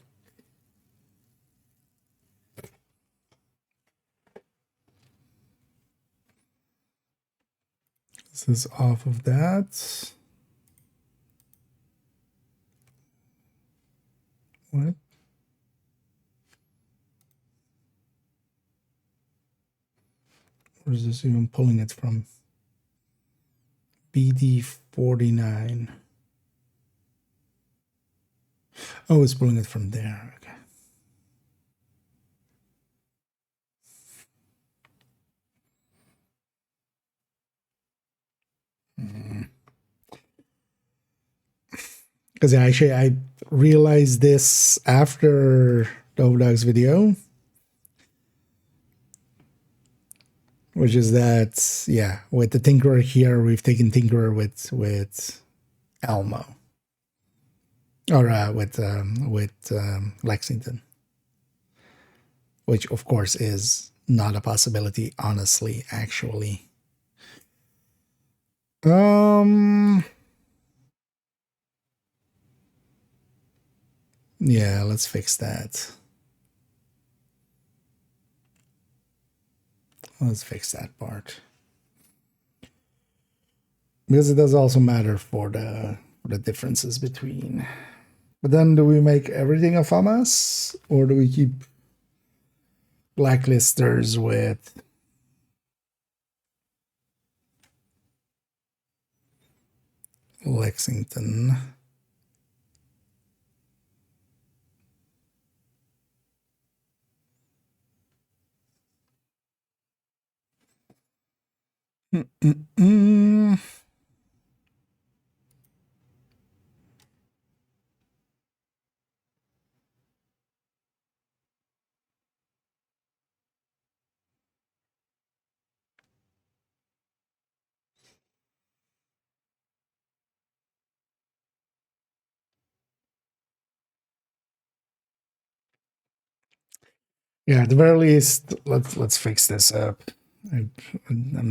This is off of that. What? Where is this even pulling it from? BD49. Oh, it's pulling it from there. Okay. Because actually, I realized this after the Overdogs video, which is that, yeah, with the Tinkerer here, we've taken Tinkerer with Elmo, or with Lexington, which of course is not a possibility, honestly, actually. Yeah, let's fix that. Let's fix that part. Because it does also matter for the differences between. But then do we make everything a FAMAS? Or do we keep blacklisters with Lexington? Yeah, at the very least, let's fix this up. I'm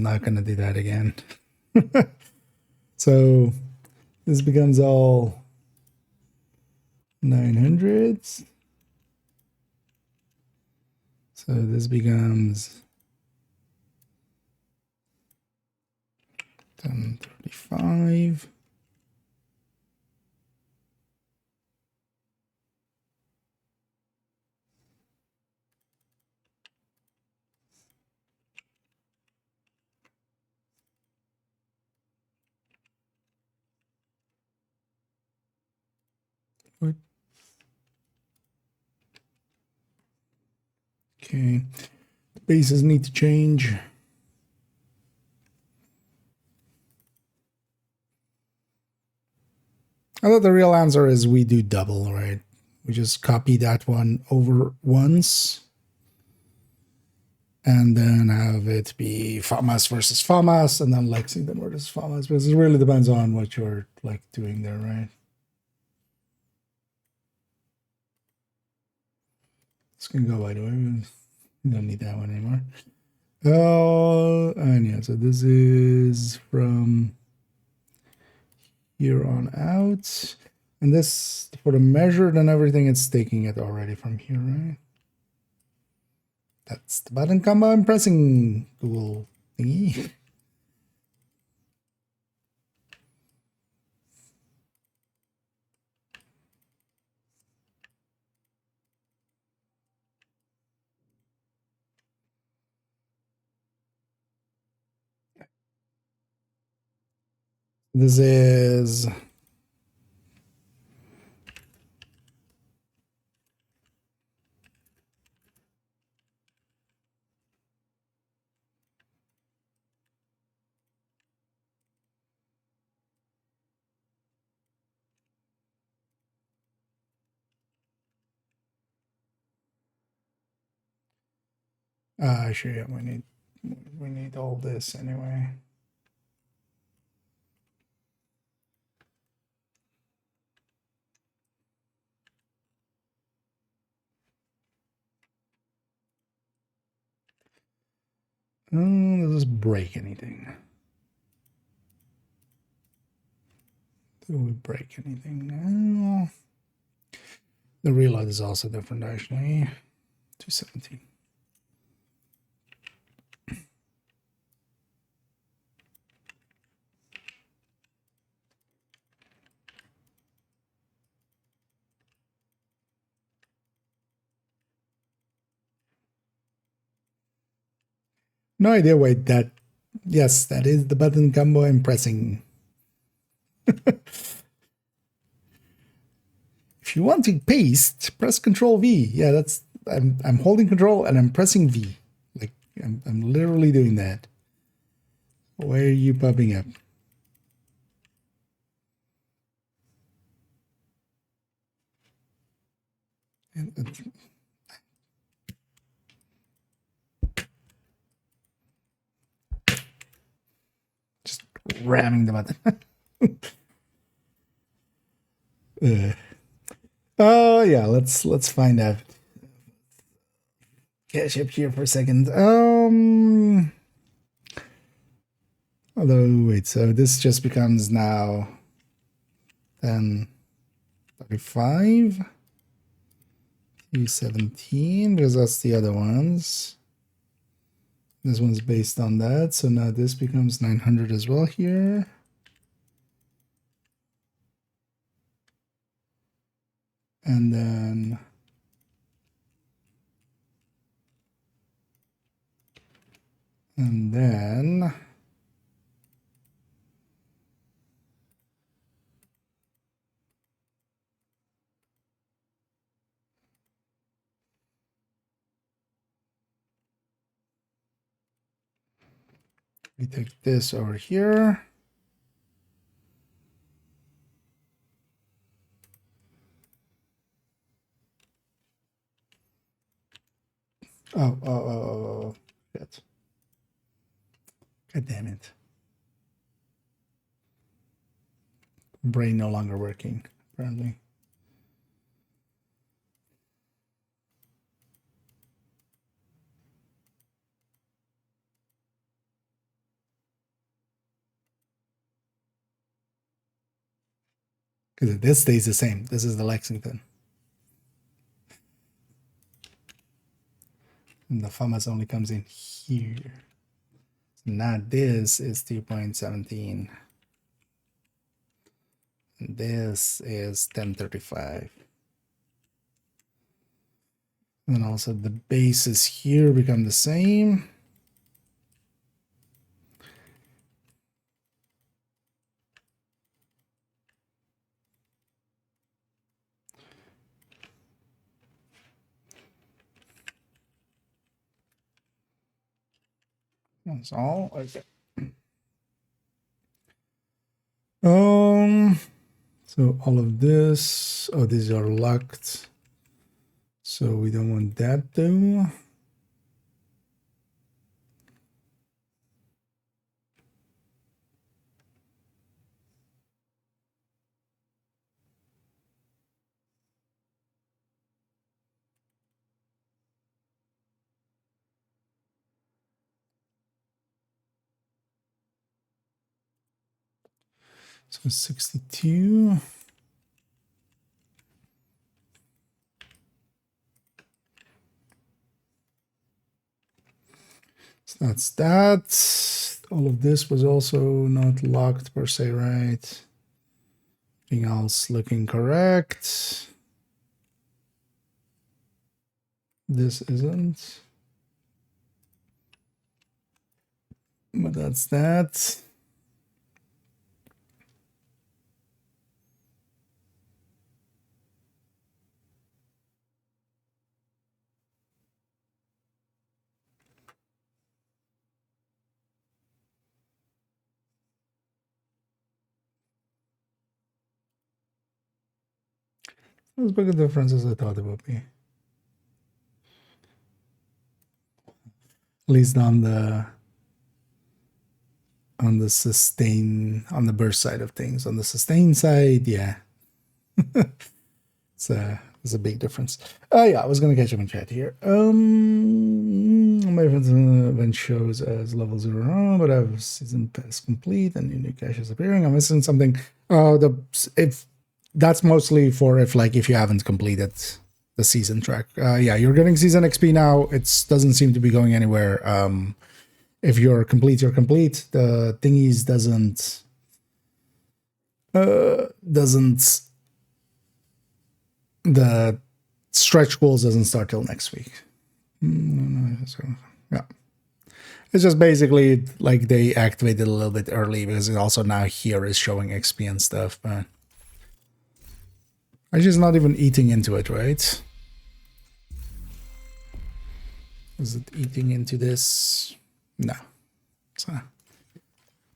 not gonna do that again. So this becomes all 900s. So this becomes 1035. What? Okay. Bases need to change. I thought the real answer is we do double, right? We just copy that one over once. And then have it be FAMAS versus FAMAS, and then Lexington versus FAMAS, because it really depends on what you're like doing there, right? It's gonna go by the way. We don't need that one anymore. Oh, and yeah, so this is from here on out. And this, for the measured and everything, it's taking it already from here, right? That's the button combo I'm pressing. Cool thingy. This is sure, yeah, we need all this anyway. Does this break anything? Do we break anything? No. The reload is also different, actually. 217. No idea why that. Yes, that is the button combo I'm pressing. If you want to paste, press Control V. Yeah, that's I'm holding Control and I'm pressing V. Like I'm literally doing that. Why are you popping up? Just ramming the button. Oh yeah, let's find out. Catch up here for a second. Although wait, so this just becomes now 1035, 317, because that's the other ones. This one's based on that, so now this becomes 900 as well here. And then we take this over here. Oh, shit. God damn it. Brain no longer working, apparently. Because this stays the same. This is the Lexington. And the FAMAS only comes in here. So now this is 2.17. And this is 1035. And then also the bases here become the same. That's all. Okay. So all of this. Oh, these are locked. So we don't want that though. So 62. So that's that. All of this was also not locked per se, right? Everything else looking correct. This isn't. But that's that. As big a difference as I thought it would be. At least on the sustain, on the burst side of things. On the sustain side, yeah. it's a big difference. Oh yeah, I was gonna catch up in chat here. My event shows as level 0, but I have season pass complete and new cache is appearing. I'm missing something. If that's mostly for if you haven't completed the season track. Yeah, you're getting season XP now. It doesn't seem to be going anywhere. If you're complete, you're complete. The thingies doesn't the stretch goals doesn't start till next week. So, yeah. It's just basically like they activated a little bit early because it also now here is showing XP and stuff, but I'm just not even eating into it, right? Is it eating into this? No. So,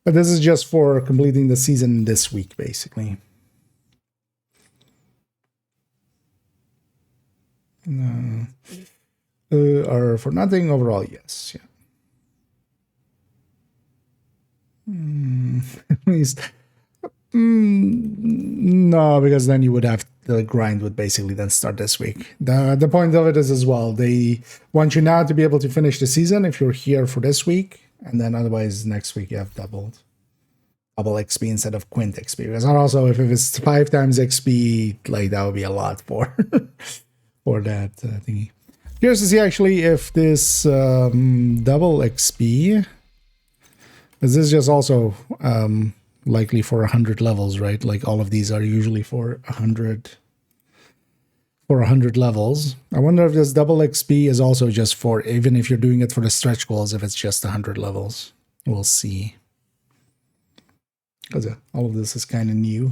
but this is just for completing the season this week, basically. No. Or for nothing overall, yes. Yeah. At least. No, because then you would have the grind would basically then start this week. The point of it is as well, they want you now to be able to finish the season if you're here for this week, and then otherwise next week you have double XP instead of quint XP. Because also if it's 5 times XP, like that would be a lot for for that thingy. Curious to see actually if this double XP, because this is just also likely for 100 levels, right? Like all of these are usually for 100 levels. I wonder if this double XP is also just for, even if you're doing it for the stretch goals, if it's just 100 levels. We'll see. Because all of this is kind of new.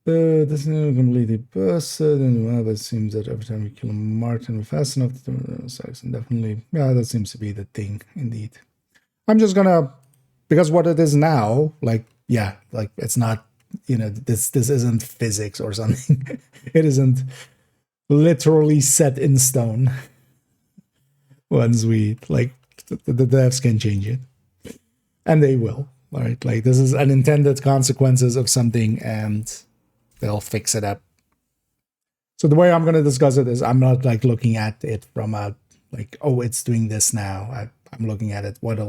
This is not completely busted, and well, it seems that every time we kill a Martin, we're fast enough to Saxon. Definitely, yeah, that seems to be the thing, indeed. I'm just gonna, because what it is now, like, yeah, like it's not, this isn't physics or something. It isn't literally set in stone. Once we, like, the devs can change it, and they will, right? Like, this is unintended consequences of something, and they'll fix it up. So the way I'm going to discuss it is I'm not like looking at it from a like, oh, it's doing this now. I'm looking at it. What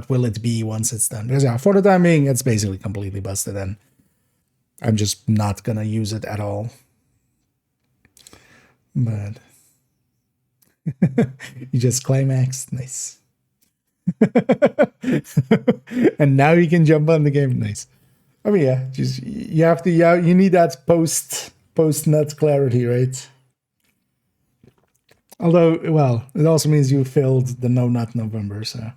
will it be once it's done? Because yeah, for the time being, it's basically completely busted, and I'm just not going to use it at all. But you just climaxed. Nice. And now you can jump on the game. Nice. I mean, yeah, just you have to. Yeah, you need that post nut clarity, right? Although, well, it also means you failed the no nut November, so.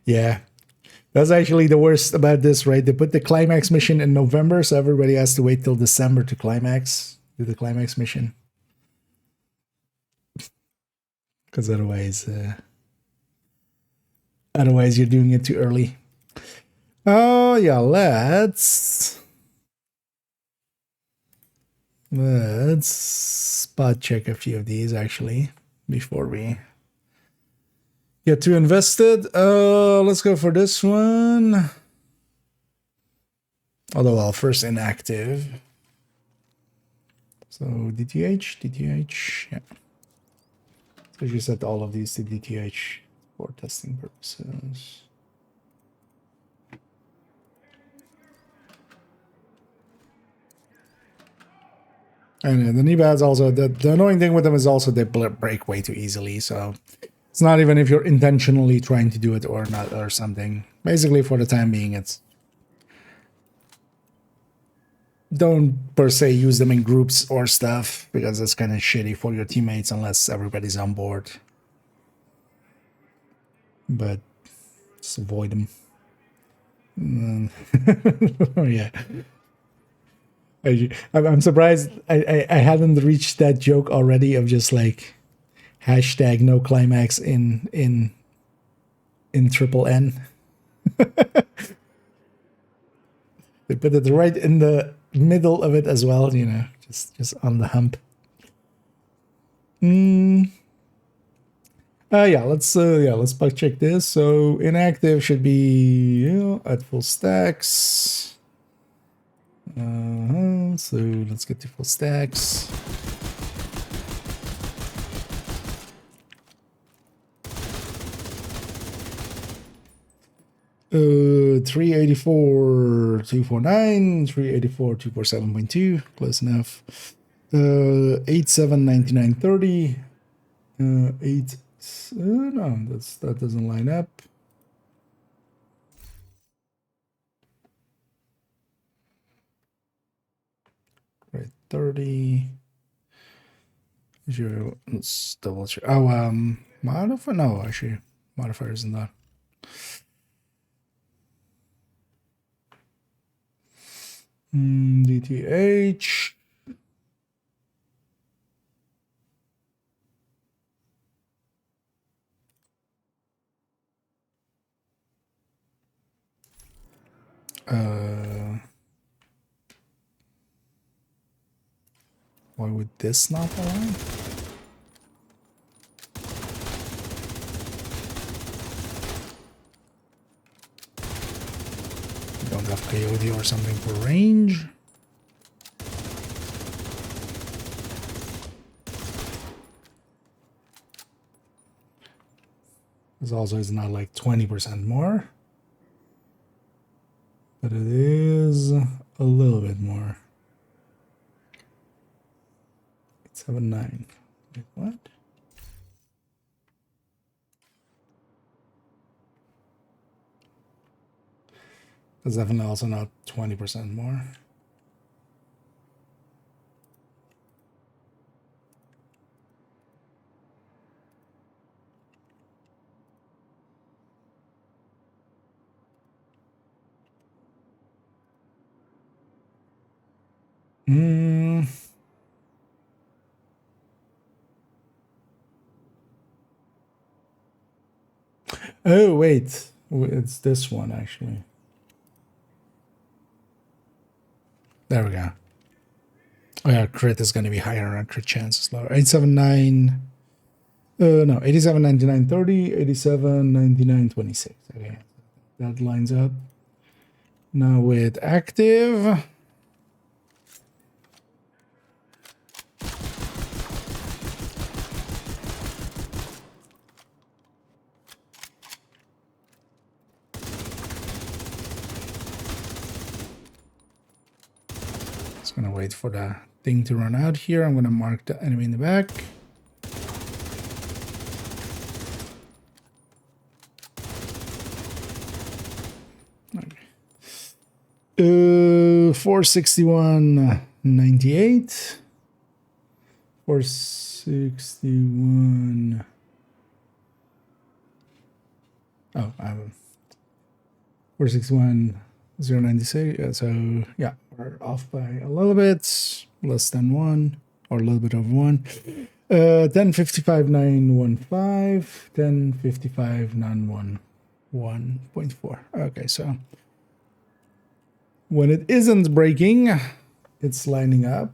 Yeah, That's actually the worst about this, right? They put the climax mission in November, so everybody has to wait till December to climax, do the climax mission. Because otherwise you're doing it too early. Oh yeah, let's spot check a few of these actually before we get too invested. Let's go for this one. Although I'll first inactive. So DTH, yeah. So you set all of these to DTH for testing purposes. And the knee pads also, the annoying thing with them is also they break way too easily. So it's not even if you're intentionally trying to do it or not or something. Basically, for the time being, it's don't per se use them in groups or stuff because it's kind of shitty for your teammates unless everybody's on board. But just avoid them. Yeah. I'm surprised I hadn't reached that joke already of just like hashtag no climax in triple N. They put it right in the middle of it as well, you know, just on the hump. Yeah, let's bug check this. So inactive should be at full stacks. So let's get to full stacks. Uh, 384 249, 384 247.2, close enough. 879930. 8 no, that doesn't line up. Right, 30. Zero. Let's double check. Oh, modifier. No, actually, modifier isn't that. DTH. Why would this not align? Don't have coyote or something for range. This also is not like 20% more, but it is a little bit more. 879. Wait, what? That's definitely also not 20% more. Oh, wait. It's this one, actually. There we go. Oh, yeah, crit is going to be higher and crit chance is lower. 879. No, 87, 99, 30, 87, 99, 26. Okay, that lines up. Now with active. Just gonna wait for the thing to run out here. I'm gonna mark the enemy in the back. Okay. 461.98. 461. Oh, I haven't. 461,096. So yeah, we're off by a little bit, less than 1, or a little bit over 1. 1055,915, 1055,911.4. Okay, so when it isn't breaking, it's lining up.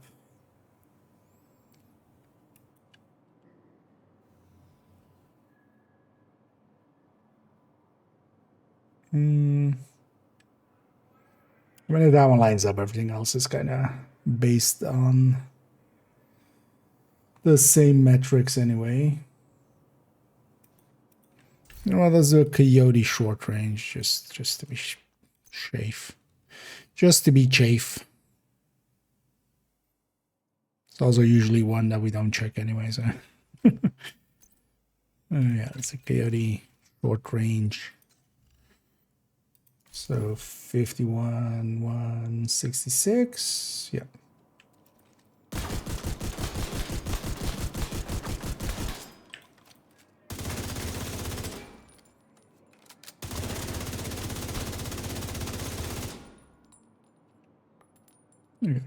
When that one lines up, everything else is kind of based on the same metrics anyway. You know what, let's do a coyote short range, just to be safe. Just to be chafe. It's also usually one that we don't check anyway, so. Yeah, it's a coyote short range. So 51, 166, yeah. Okay.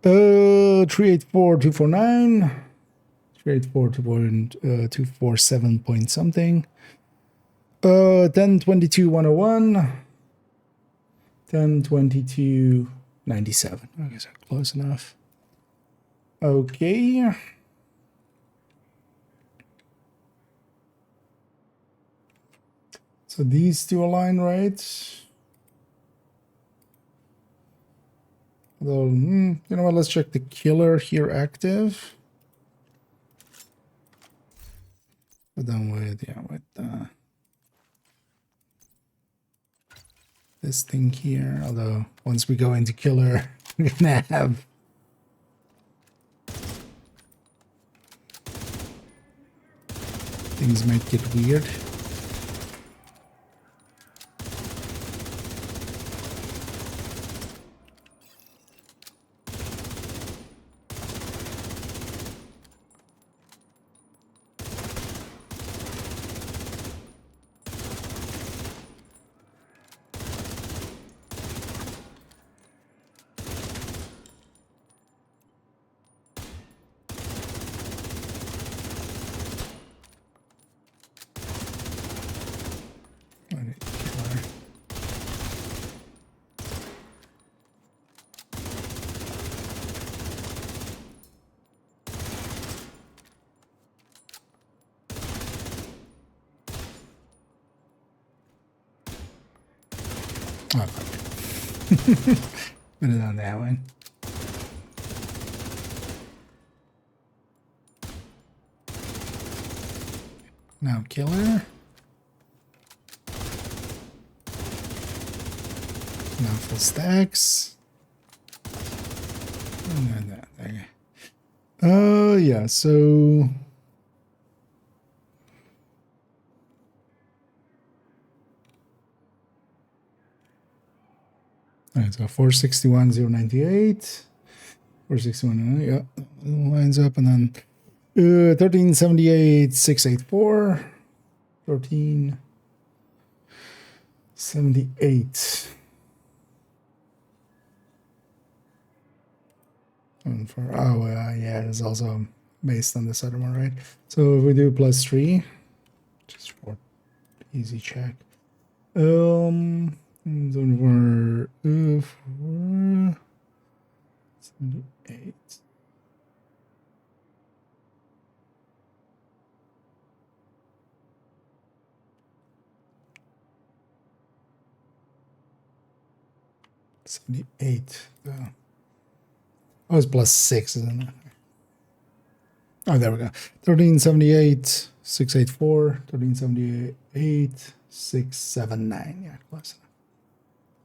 384,249, 384,247 point something. 1022,101, 1022,97. Okay, so close enough. Okay. So these two align, right? Although, you know what, let's check the killer here active. But then with, yeah, with this thing here, although once we go into killer, we're gonna have things might get weird. Oh, put it on that one. Now killer. Now full stacks. And that there. Yeah, so alright, so 461,098. 461, yeah, lines up, and then 1378,684. 1378. And for yeah, it's also based on this other one, right? So if we do +3, just for easy check. Then we're 78. Oh, it's +6, isn't it? Oh, there we go. 1378, 684, 1378, 679. Yeah, close enough.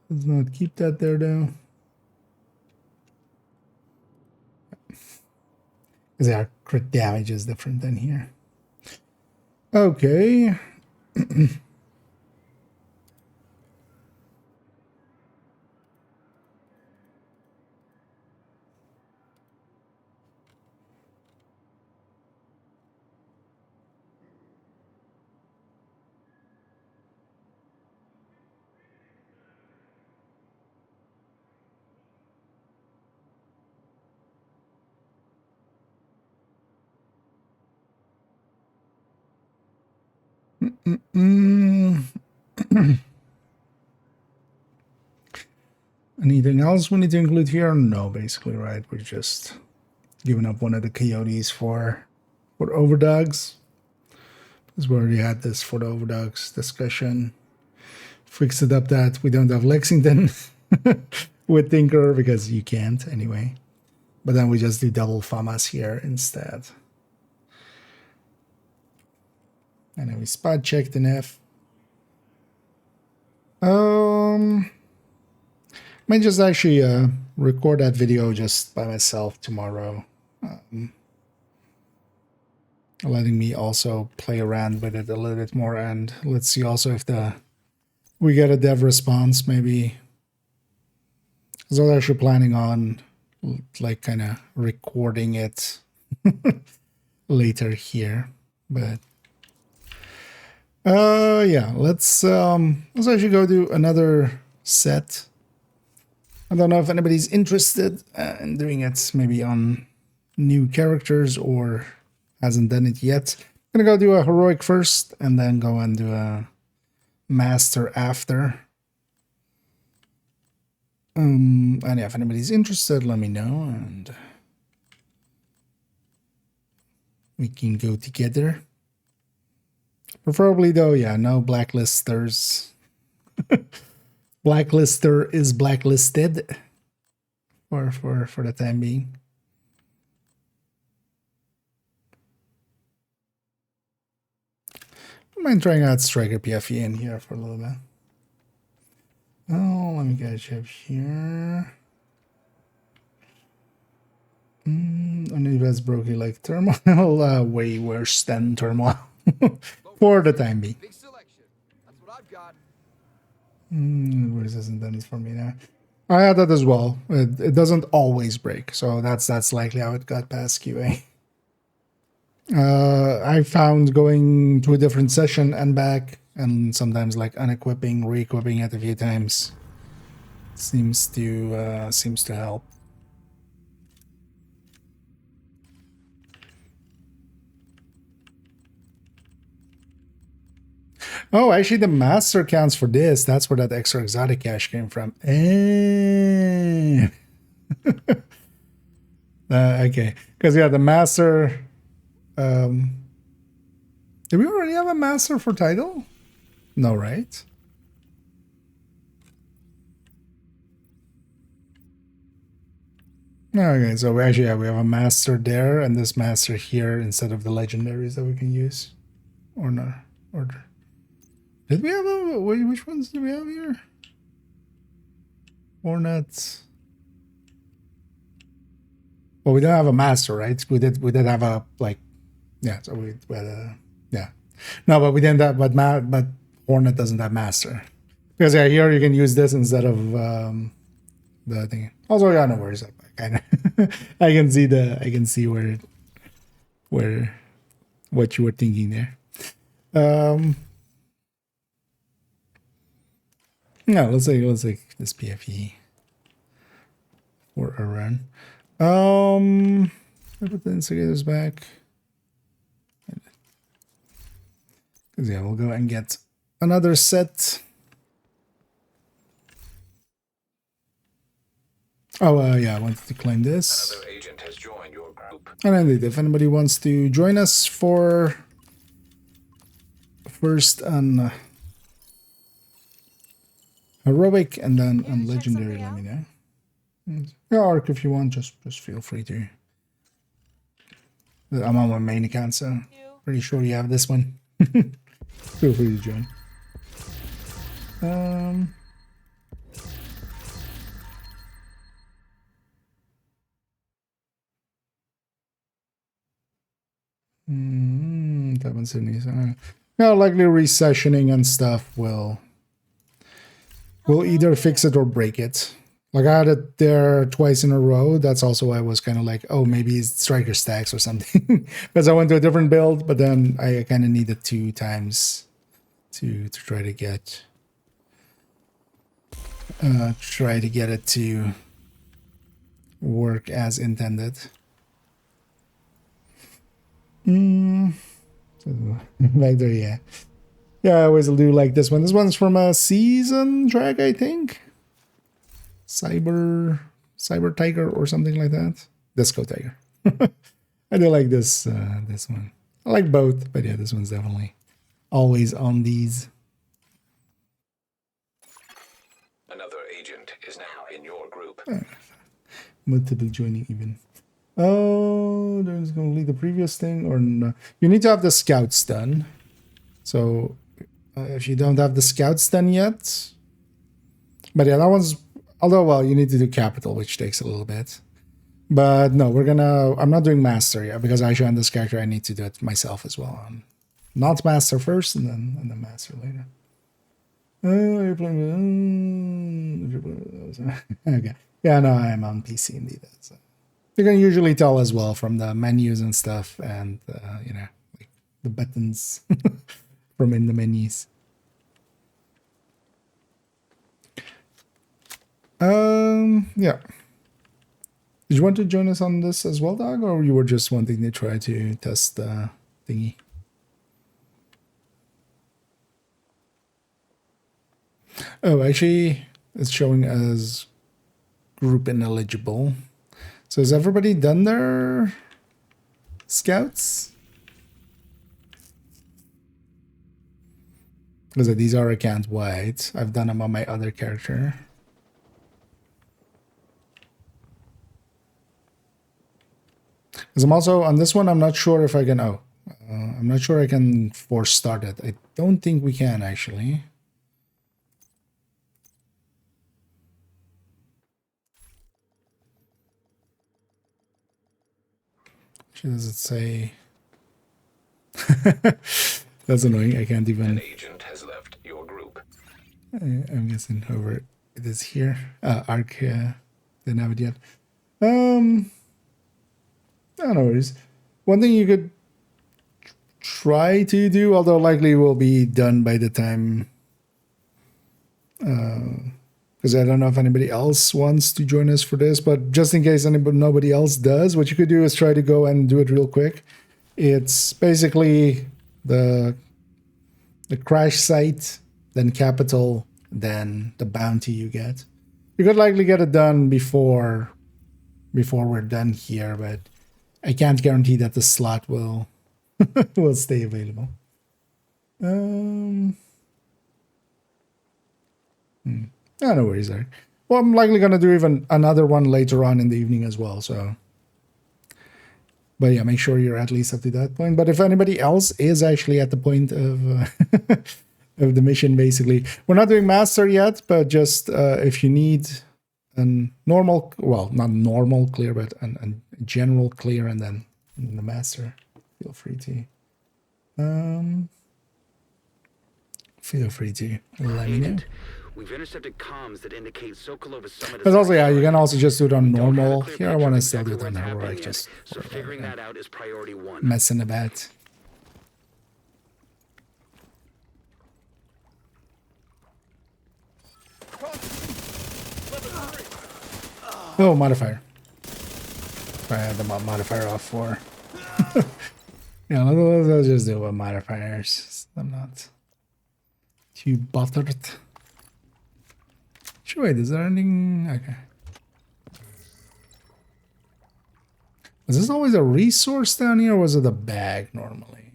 Let's not keep that there though. Because our crit damage is different than here. Okay. Anything else we need to include here? No, basically, right? We're just giving up one of the coyotes for overdogs. Because we already had this for the overdogs discussion. Fixed it up that we don't have Lexington with Tinker because you can't anyway. But then we just do double FAMAS here instead. And then we spot checked in F. Might just actually record that video just by myself tomorrow. Letting me also play around with it a little bit more, and let's see also if we get a dev response maybe. So I was actually planning on like kind of recording it later here, but yeah, let's actually go do another set. I don't know if anybody's interested in doing it maybe on new characters or hasn't done it yet. I'm gonna go do a heroic first and then go and do a master after. And if anybody's interested, let me know and we can go together. Preferably though, yeah, no blacklisters. Blacklister is blacklisted for the time being. I mind trying out Striker PFE in here for a little bit. Oh, let me get you up here. Only that's broken like turmoil. Way worse than turmoil for the time being. Big selection. That's what I've got. Where's this intended for me now? I had that as well. It doesn't always break, so that's likely how it got past QA. I found going to a different session and back, and sometimes like unequipping, re-equipping it a few times seems to help. Oh, actually, the master counts for this. That's where that extra exotic cache came from. Okay, because yeah, the master. Did we already have a master for title? No, right? Okay, so we actually we have a master there and this master here instead of the legendaries that we can use, or not? Or did we have a which ones do we have here? Hornets. Well, we don't have a master, right? We did have a like, yeah. So we had a yeah. No, but we didn't have, but Hornet doesn't have master because yeah, here you can use this instead of the thing. Also, yeah, no worries. Kind of, I can see where what you were thinking there. No, let's take this PFE for a run. I put the instigators back. Because yeah, we'll go and get another set. Oh yeah, I wanted to claim this. Another agent has joined your group. And indeed, if anybody wants to join us for first on heroic and then on legendary, let me know. Yeah, or if you want, just feel free to. I'm on my main account, so pretty sure you have this one. Feel free to join. Haven't seen these. Yeah, likely resessioning and stuff will either fix it or break it. Like I had it there twice in a row. That's also why I was kind of like, oh, maybe it's striker stacks or something. Because I went to a different build, but then I kind of needed 2 times to try to get it to work as intended. So, back there, yeah. Yeah, I always do like this one. This one's from a season track, I think. Cyber Tiger or something like that. Disco Tiger. I do like this this one. I like both, but yeah, this one's definitely always on these. Another agent is now in your group. Multiple joining even. Oh, there's going to lead the previous thing or no? You need to have the scouts done. So if you don't have the scouts done yet, but yeah, that one's, although, well, you need to do capital, which takes a little bit. But no, I'm not doing master yet because actually on this character I need to do it myself as well. Not master first and then master later. You're playing. Okay. Yeah, no, I'm on PC indeed. So you can usually tell as well from the menus and stuff, and you know, like the buttons from in the menus. Yeah. Did you want to join us on this as well, Dog, or you were just wanting to try to test the thingy? Oh, actually, it's showing as group ineligible. So has everybody done their scouts? Because these are account wide. I've done them on my other character. Because I'm also on this one, I'm not sure if I can. I'm not sure I can force start it. I don't think we can actually. Does it say? That's annoying. I can't even. An agent has left your group. I'm guessing over it is here. Arc. Didn't have it yet. No worries. One thing you could try to do, although likely will be done by the time. Because I don't know if anybody else wants to join us for this, but just in case nobody else does, what you could do is try to go and do it real quick. It's basically the crash site, then capital, then the bounty you get. You could likely get it done before we're done here, but I can't guarantee that the slot will will stay available. No worries there. Well, I'm likely going to do even another one later on in the evening as well, so. But yeah, make sure you're at least up to that point. But if anybody else is actually at the point of of the mission, basically. We're not doing master yet, but just if you need a normal, well, not normal clear, but a general clear and then the master, feel free to. Feel free to let me know. We've intercepted comms that indicate Sokolova's summit. But also, yeah, you can also just do it on normal. Here, I want to still do it on heroic, just so figuring that out is priority one. Messing about. Oh, modifier. I had the modifier off for. Yeah, let's just do modifiers. I'm not too bothered. Wait, is there anything? Okay. Was this always a resource down here, or was it a bag normally?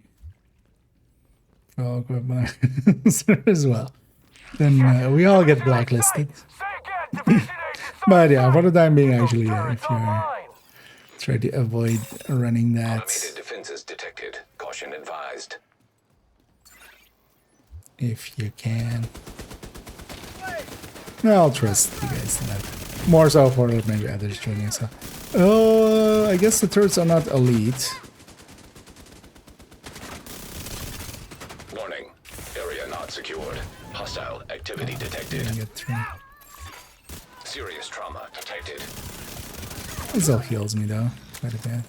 Oh, equipment as well. Then we all get blacklisted. But yeah, for the time being, actually, if you try to avoid running that. Automated defenses detected. Caution advised. If you can. I'll trust you guys in that. More so for maybe others joining us. I guess the turrets are not elite. Warning. Area not secured. Hostile activity detected. Serious trauma detected. This all heals me though, quite a bit.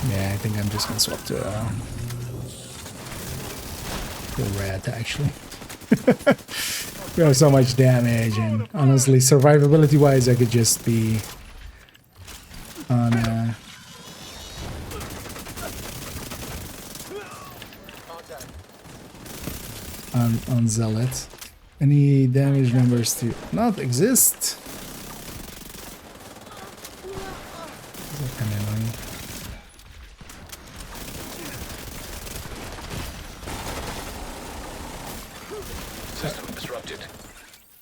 Yeah, I think I'm just gonna swap to red actually. We have so much damage, and honestly, survivability wise, I could just be on on Zealot. Any damage numbers to not exist? Is that kind of annoying? System disrupted.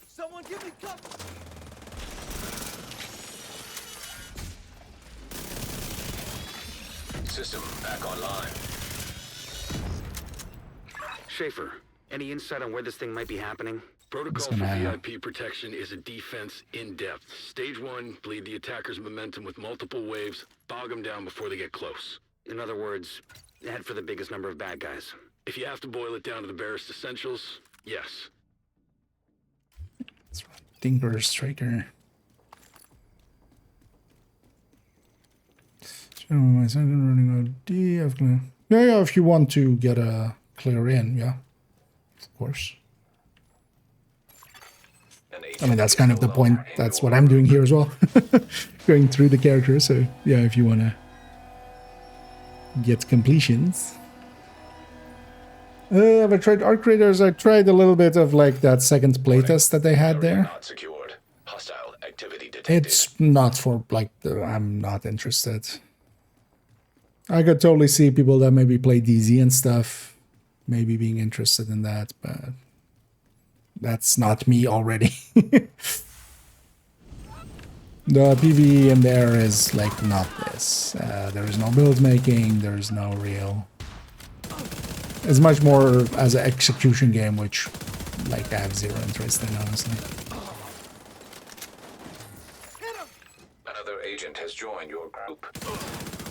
Someone give me cover! System back online. Schaefer, any insight on where this thing might be happening? Protocol for VIP protection is a defense in depth. Stage 1, bleed the attacker's momentum with multiple waves, bog them down before they get close. In other words, head for the biggest number of bad guys. If you have to boil it down to the barest essentials, yes. Tinker Striker. So my second running OD. Yeah, if you want to get a clear in, yeah, of course. I mean, that's kind of the point. That's what I'm doing here as well. Going through the characters. So yeah, if you want to get completions. Have I tried Arc Raiders? I tried a little bit of like that second playtest that they had there. Not secured. Hostile activity detected. It's not for like I'm not interested. I could totally see people that maybe play DZ and stuff maybe being interested in that, but that's not me already. The PvE in there is like not this. There is no build making, there's no real... It's much more as an execution game, which like I have zero interest in, honestly. Another agent has joined your group.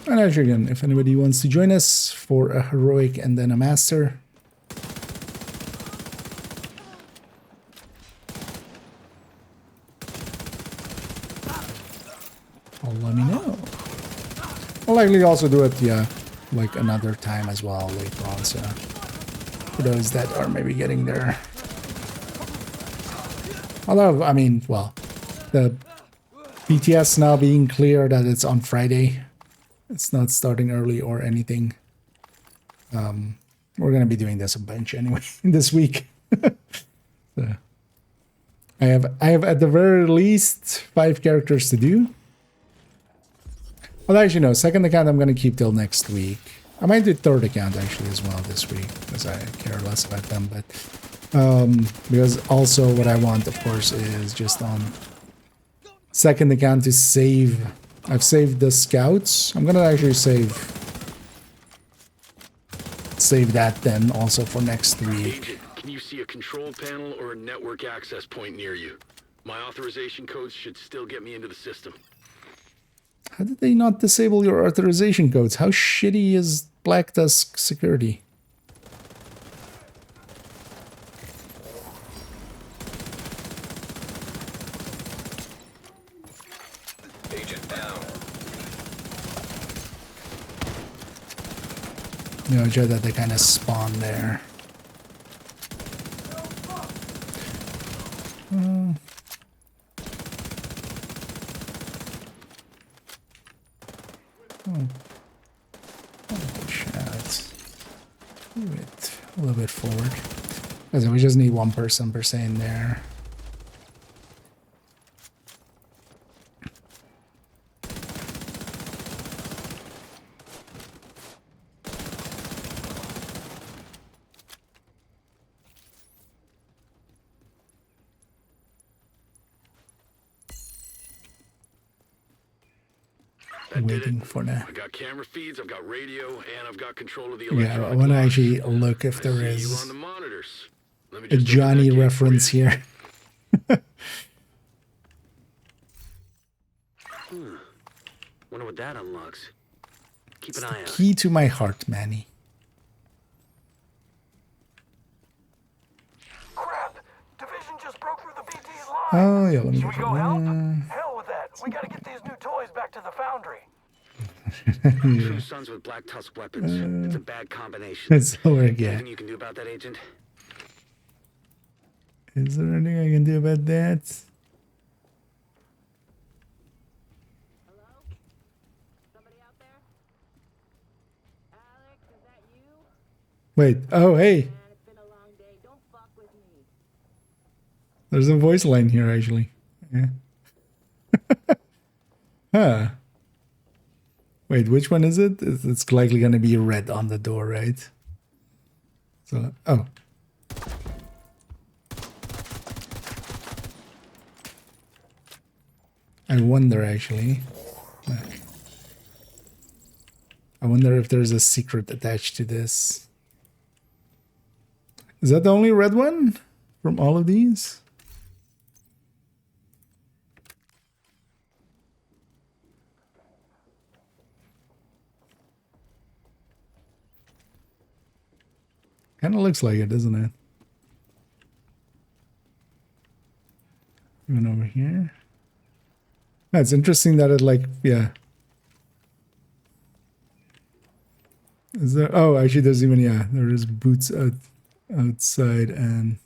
And actually, again, if anybody wants to join us for a heroic and then a master, let me know. I'll likely also do it, yeah, like another time as well later on, so for those that are maybe getting there. Although, I mean, well, the BTS now being clear that it's on Friday, it's not starting early or anything. We're gonna be doing this a bunch anyway this week. So, I have at the very least 5 characters to do. Well, actually, no. Second account I'm going to keep till next week. I might do third account, actually, as well this week, because I care less about them. But because also what I want, of course, is just on second account to save. I've saved the scouts. I'm going to actually save that then also for next week. Agent, can you see a control panel or a network access point near you? My authorization codes should still get me into the system. How did they not disable your authorization codes? How shitty is Black Tusk security? Agent down. You know, Joe, that they kind of spawn there. Move it a little bit forward. Because we just need one person per se in there. Waiting for that. I got camera feeds, I've got radio, and I've got control of the Yeah, I want to actually look if there is a Johnny reference here. Wonder what that unlocks. Keep an eye out. Key to my heart, Manny. Crap! Division just broke through the BT's line. Oh, yeah, let me Should go we go help? Hell with that. We gotta get these new toys back to the foundry. True sons with Black Tusk weapons. It's a bad combination. It's over again. Anything you can do about that, Agent? Is there anything I can do about that? Hello? Somebody out there? Alex, is that you? Wait, oh, hey. Man, it's been a long day. Don't fuck with There's a voice line here, actually. Yeah. Huh. Wait, which one is it? It's likely going to be red on the door, right? So, oh. I wonder, actually. I wonder if there's a secret attached to this. Is that the only red one from all of these? Kind of looks like it, doesn't it? Even over here. It's interesting that it like, yeah. Is there? Oh, actually, there's even, yeah, there is boots outside and.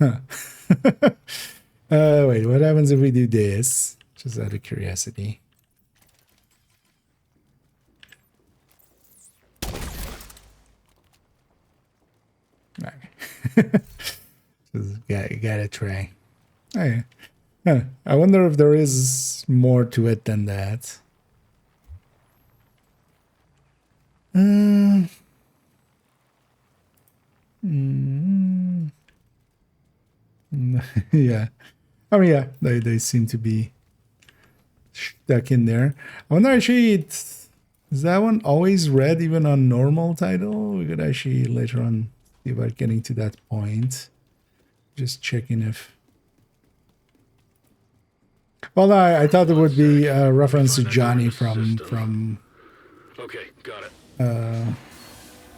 Huh. Wait, what happens if we do this? Just out of curiosity. Just gotta try. Oh, yeah. Huh. I wonder if there is more to it than that. Yeah. I mean, yeah, they seem to be stuck in there. I wonder actually, is that one always red even on normal title? We could actually later on see about getting to that point. Just checking if... Well, I thought it would be a reference to Johnny from Okay, got it.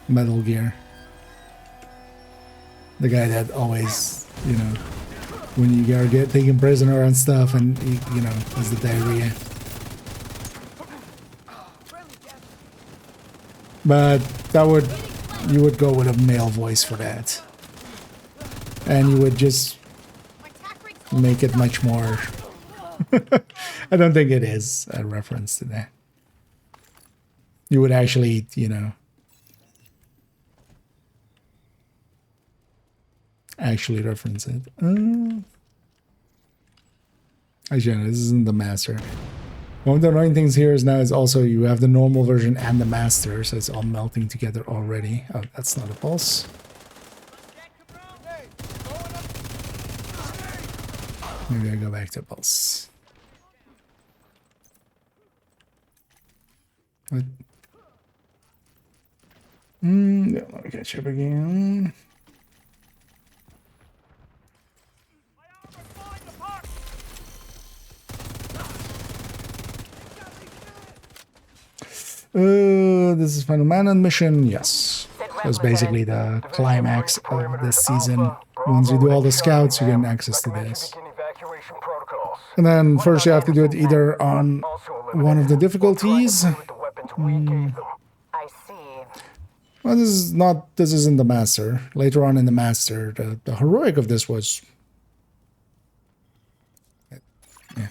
Metal Gear. The guy that always, you know, when you get taken prisoner and stuff, and you know, has the diarrhea. But that would, you would go with a male voice for that, and you would just make it much more. I don't think it is a reference to that. You would actually, you know, actually reference it. Actually, this isn't the master. One of the annoying things here is now is also you have the normal version and the master, so it's all melting together already. Oh, that's not a pulse. Maybe I go back to pulse. What? Yeah, let me catch up again. This is Final Man mission. Yes, that's basically the climax of this season. Once you do all the scouts, you get access to this. And then first you have to do it either on one of the difficulties. Well, this isn't the master. Later on in the master, the heroic of this was, yeah,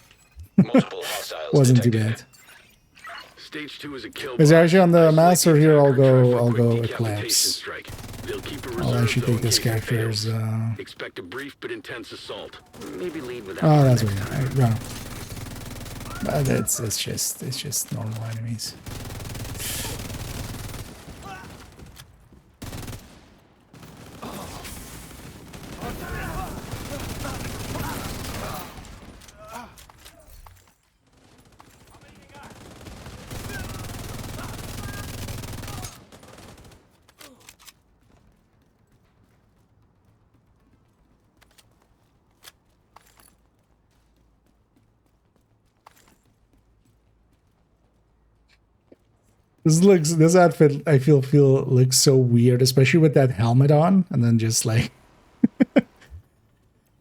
wasn't too bad. Stage 2 is a kill. Because actually on the master here, I'll go Eclipse. I'll actually take this character's. Expect a brief but intense assault. Maybe lead with that. Oh, that's weird. No. But it's just normal enemies. This outfit I feel looks so weird, especially with that helmet on, and then just like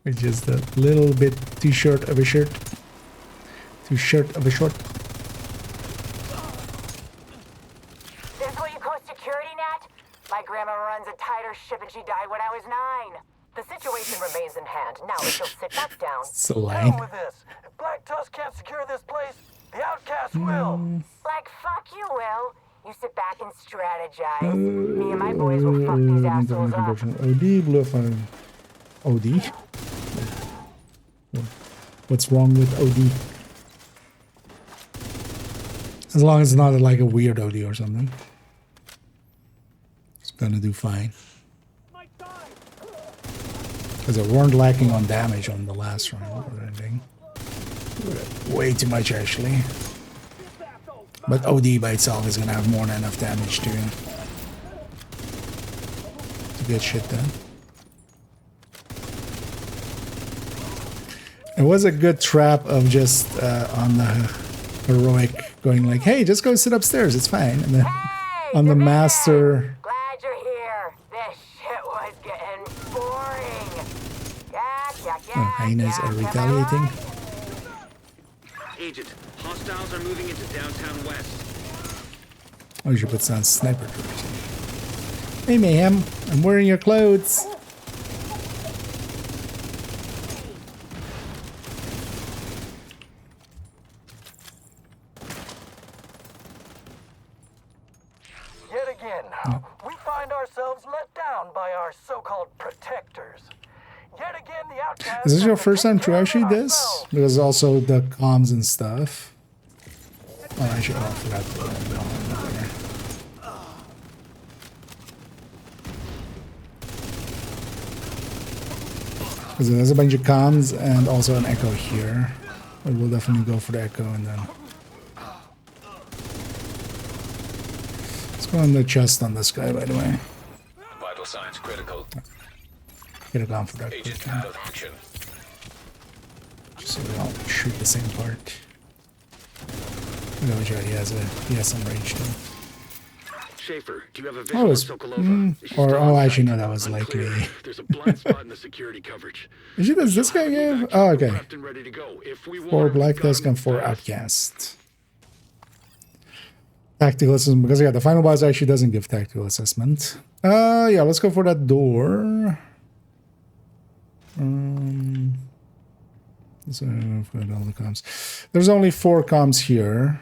with just a little bit too short of a shirt. Too short of a short. This is what you call security net? My grandma runs a tighter ship and she died when I was 9. The situation remains in hand. Now if you'll sit back down. Selene. With this. If Black Tusk can't secure this place, the Outcast will. Like, fuck you, Will. You sit back and strategize. Me and my boys will fuck these assholes up. OD, blue fire. OD? What's wrong with OD? As long as it's not like a weird OD or something. It's gonna do fine. Because they weren't lacking on damage on the last round or anything. Way too much actually. But OD by itself is gonna have more than enough damage to get shit done. It was a good trap of just on the heroic going like, hey, just go sit upstairs, it's fine. And then on the master. Glad you're here. This shit was getting boring. Hyenas are retaliating. Agent, hostiles are moving into downtown west. Oh, you should put some sniper troops. Hey, Mayhem, I'm wearing your clothes. Yet again, we find ourselves let down by our so-called protectors. Yet again, the outcasts. Is this your first time to actually this? Because also the comms and stuff. Oh, I forgot to put that on there. Because there's a bunch of comms and also an echo here. But we'll definitely go for the echo and then. Let's go on the chest on this guy, by the way. Vital signs critical. Get it gone for that. Agent out of action. Just so we don't shoot the same part. No, yeah, he has some range too. Schaefer, do you have a visual of Sokolova? Actually no, that was likely. There's a blind spot in the security coverage. Is it this guy gave? Oh, okay. Prepped and ready to go. If we 4 black tusk and 4 outcast. Tactical assessment, because yeah, the final boss actually doesn't give tactical assessment. Yeah, let's go for that door. So for all the comms. There's only 4 comms here.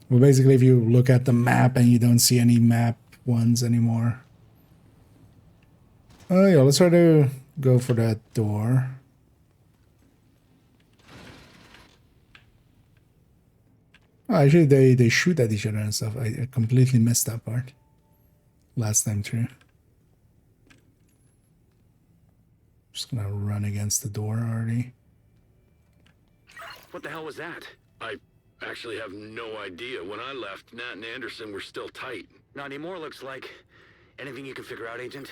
Well, basically, if you look at the map and you don't see any map ones anymore. Oh yeah, let's try to go for that door. Oh, actually, they shoot at each other and stuff. I completely missed that part last time through. Just gonna run against the door already. What the hell was that? I actually have no idea. When I left, Nat and Anderson were still tight. Not anymore, looks like. Anything you can figure out, Agent?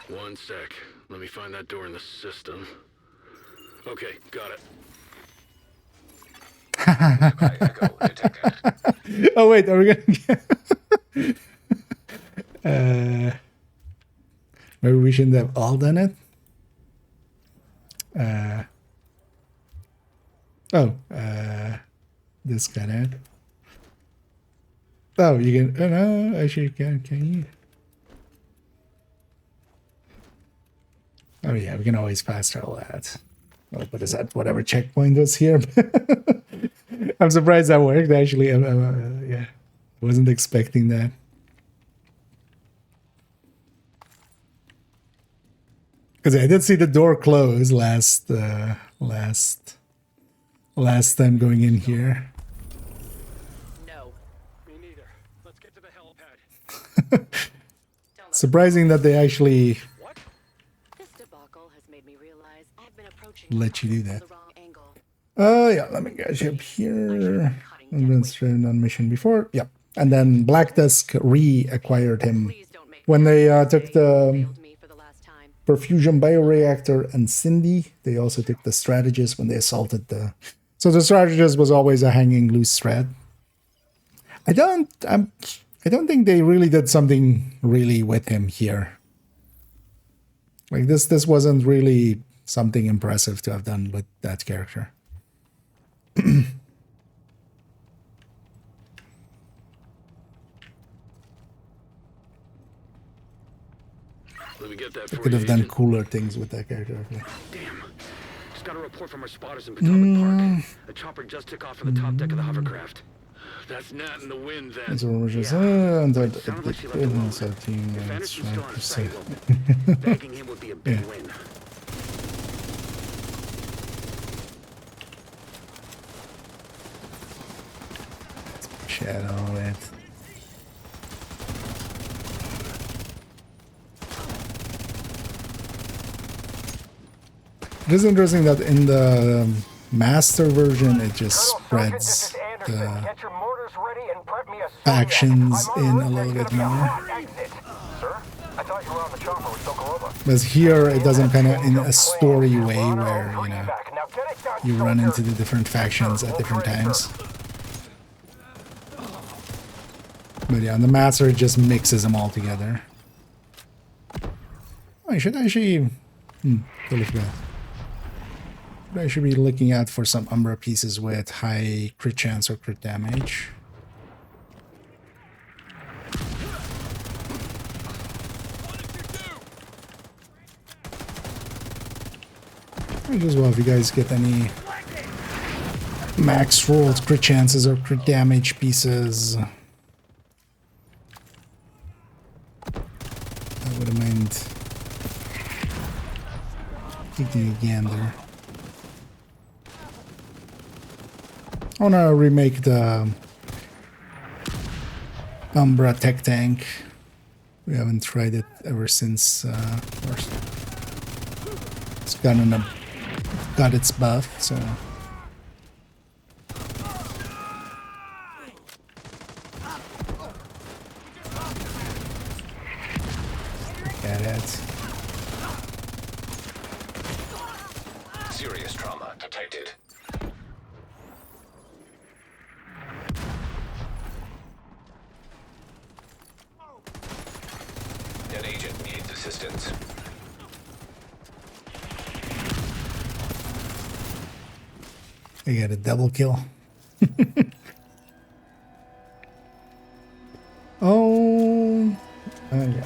One sec. Let me find that door in the system. Okay, got it. Oh wait, are we gonna maybe we shouldn't have all done it. This kind of. Oh, you can. Oh no, actually, you can you? Oh yeah, we can always fast travel that. I'll put us at whatever checkpoint was here. I'm surprised that worked actually. Yeah, wasn't expecting that. Because I did see the door close last time going in here. No. Me neither. Let's get to the helipad. Surprising that they actually This debacle has made me realize I've been approaching let you do that. the wrong angle. Oh yeah, let me get you up here. I've been straight on mission before. Yep. And then Black Dusk reacquired him when they took the perfusion bioreactor and Cindy. They also took the strategist when they assaulted the. So the strategist was always a hanging loose strat. I don't think they really did something really with him here. Like this wasn't really something impressive to have done with that character. Let me get that They for could you, have done Agent. cooler things with that character. Damn. Just got a report from our spotters in Potomac Park. A chopper just took off from the top deck of the hovercraft. That's not in the wind then. That's what we're just and that Sounds like she left it alone. was a team. If It's Anderson's still on 5%. site, well, bagging him would be a big Yeah. win. Shadow it. It is interesting that in the master version it just spreads the factions in a little bit more. But here it doesn't kind of in a story way where, you know, you run into the different factions at different times. But yeah, on the master it just mixes them all together. I should actually totally forgot. I should be looking out for some Umbra pieces with high crit chance or crit damage. Might as well if you guys get any max rolls, crit chances or crit damage pieces. I wouldn't mind taking a gander. I want to remake the Umbra Tech Tank. We haven't tried it ever since it's got its buff, so. Look at it. Serious trauma detected. An agent needs assistance. I got a double kill. Oh, yeah.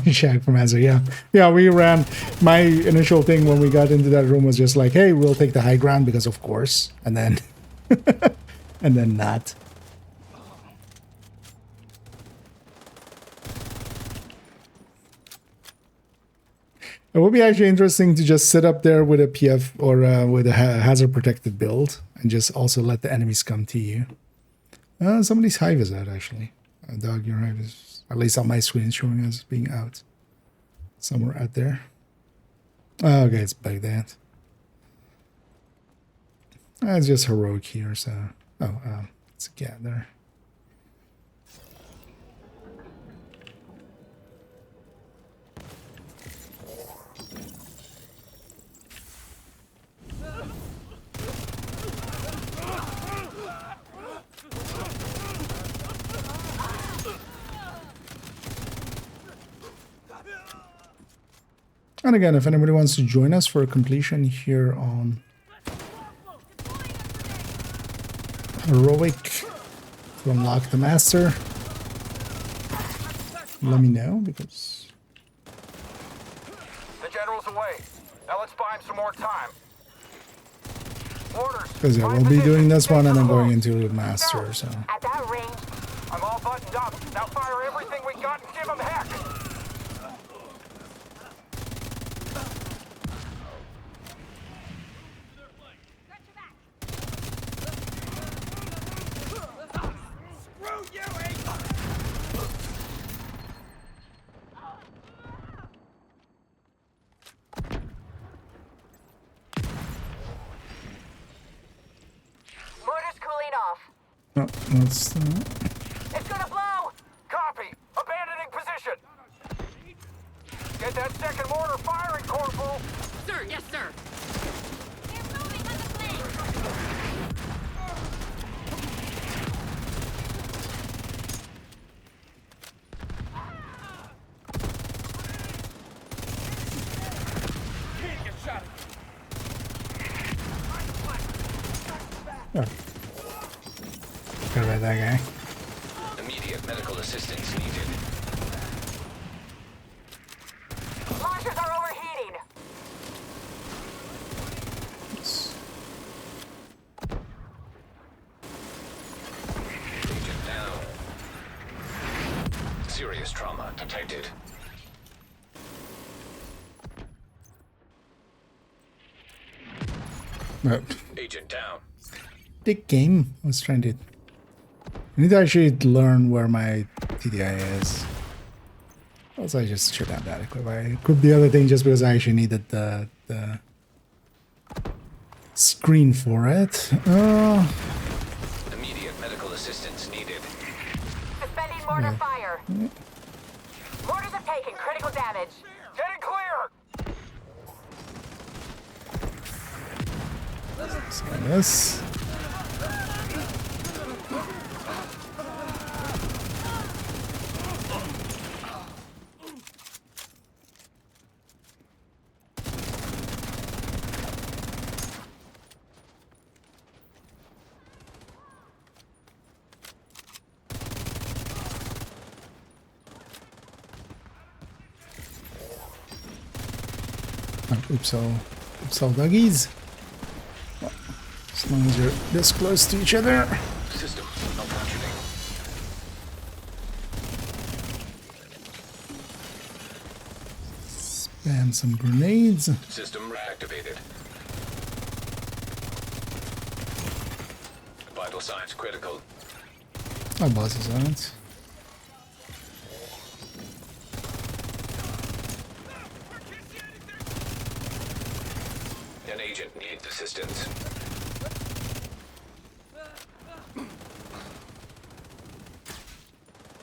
Shaq from Azure, yeah, we ran. My initial thing when we got into that room was just like, hey, we'll take the high ground because of course, and then and then not. It would be actually interesting to just sit up there with a PF or with a hazard protected build and just also let the enemies come to you. Somebody's hive is out actually. Dog, your hive is, at least on my screen, showing as being out. Somewhere out there. Oh, okay, it's Baghdad. It's just heroic here, so. Oh, it's a gather. And again, if anybody wants to join us for completion here on Heroic to unlock the master, let me know because The general's away. Now let's buy him some more time. Orders. yeah, we'll be doing this one and then going into the master. So At that range, I'm all buttoned up. Now fire everything we got and give him heck. motor's cooling off. oh, that's It's gonna blow! Copy! Abandoning position! Get that second mortar firing, Corporal! Sir, yes, sir. oh. Got about that guy. Immediate medical assistance needed. Launchers are overheating. detected. Agent down. The game I was trying to. I need to actually learn where my TDI is. Also, I just should have that equipped. I equipped the other thing just because I actually needed the screen for it. Immediate medical assistance needed. Suspending mortar fire. Mortars have taken critical damage. Getting clear! Yes. Oops, all doggies. Well, as long as you're this close to each other. System malfunctioning. Spam some grenades. System reactivated. Vital signs critical. My boss is on it. An agent needs assistance.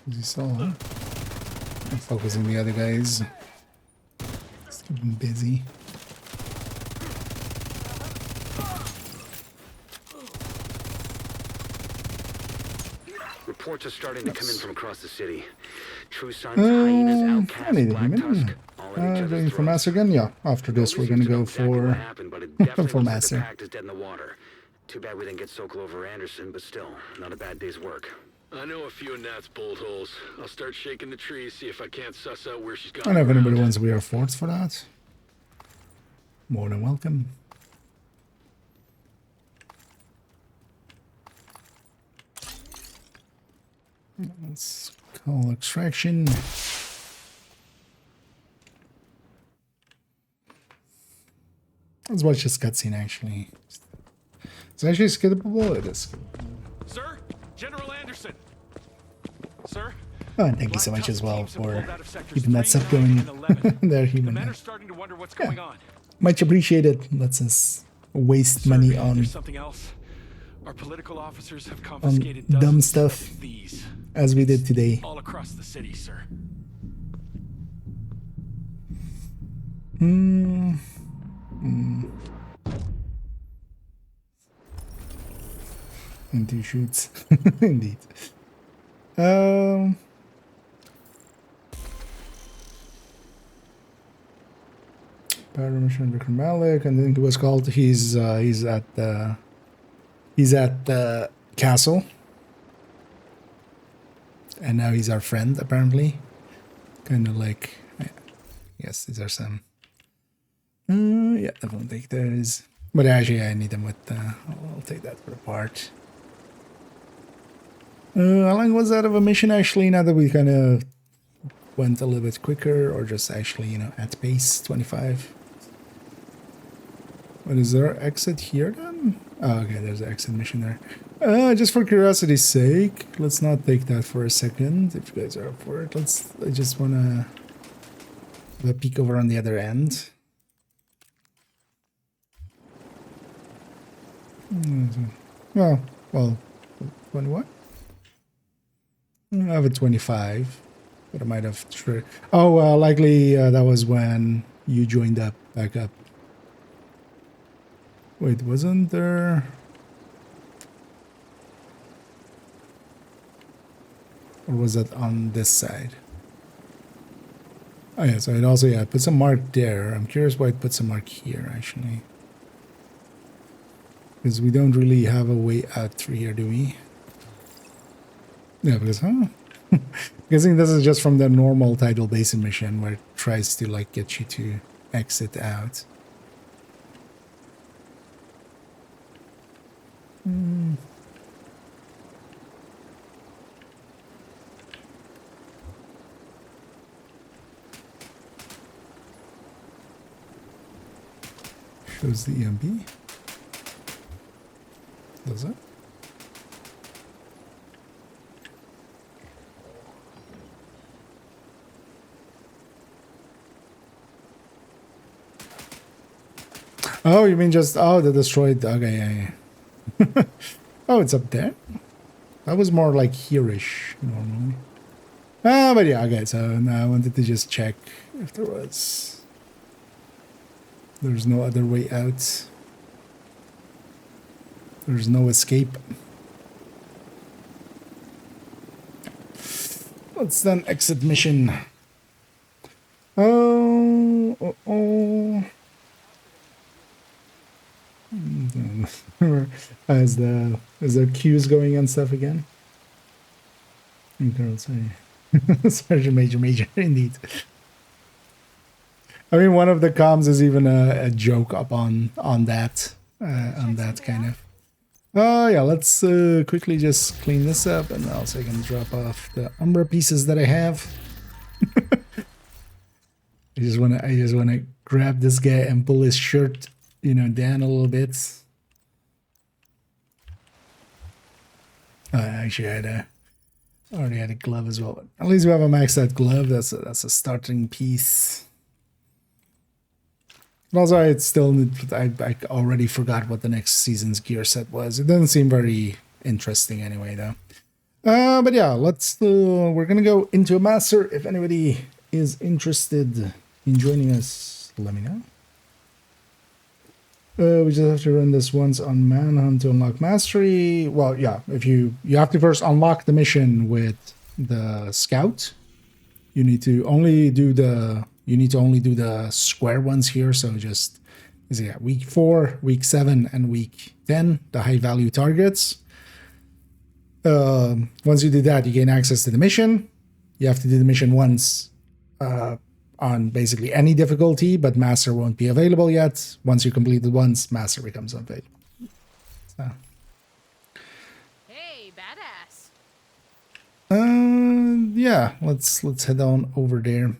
Is he still on? I'm focusing the other guys. Just keep them busy. Reports are starting to come in from across the city. True sons, hyenas, I outcasts, need a black tusk, human. all in each other's Going for throats. Master again? Yeah. After this, we're gonna go for for Master. Pact is dead in the water. Too bad we didn't get Sokol over Anderson, but still, not a bad day's work. I know a few of Nat's bolt holes. I'll start shaking the trees, see if I can't suss out where she's I gone. don't know if anybody wants We Are Forts for that. More than welcome. Let's call extraction. Let's watch this cutscene actually. It's actually skippable. It is. Sir, General Anderson. Sir. Oh, and thank you so much as well for keeping that stuff going there, human. The men are starting to wonder what's going on. Much appreciated. Lets us waste money on There's something else. Our political officers have confiscated dumb dozens stuff, of these. as we did today. All across the city, sir. And 2 shoots. Indeed. Paramission Vikram Malik, and I think it was called. He's at the castle, and now he's our friend apparently. Kind of like, yes, these are some. Yeah, definitely take those. But actually, I need them with. I'll take that for the part. How long was that of a mission actually? Now that we kind of went a little bit quicker, or just actually, you know, at pace 25. What is there? Exit here then? Oh, okay, there's an exit mission there. Just for curiosity's sake, let's not take that for a second. If you guys are up for it, I just wanna have a peek over on the other end. Well, 21. I have a 25, but I might have. Oh, likely that was when you joined up back up. Wait, wasn't there? Or was that on this side? Oh yeah, so it also, yeah, put some mark there. I'm curious why it puts a mark here, actually. Because we don't really have a way out through here, do we? Yeah, because, I'm guessing this is just from the normal tidal basin mission where it tries to, like, get you to exit out. Shows the EMP. Does it? Oh, you mean just, oh, the destroyed, okay, yeah. Oh, it's up there? That was more like here-ish, normally. Ah, but yeah, okay, so now I wanted to just check if there's no other way out. There's no escape. Let's then exit mission. Oh. As the queues going and stuff again. Girl, sorry. Sergeant Major, indeed. I mean, one of the comms is even a joke up on that kind of. Oh yeah, let's quickly just clean this up, and also I can drop off the Umbra pieces that I have. I just wanna grab this guy and pull his shirt, down a little bit. Actually, I already had a glove as well. At least we have a maxed out glove. That's a starting piece. But also, I already forgot what the next season's gear set was. It doesn't seem very interesting anyway, though. But yeah, we're gonna go into a master. If anybody is interested in joining us, let me know. We just have to run this once on Manhunt to unlock mastery. Well, yeah, if you have to first unlock the mission with the scout. You need to only do the square ones here. So just week 4, week 7, and week 10, the high value targets. Once you do that, you gain access to the mission. You have to do the mission once on basically any difficulty, but master won't be available yet. Once you complete it once, master becomes available. So. Hey, badass. Yeah, let's head on over there.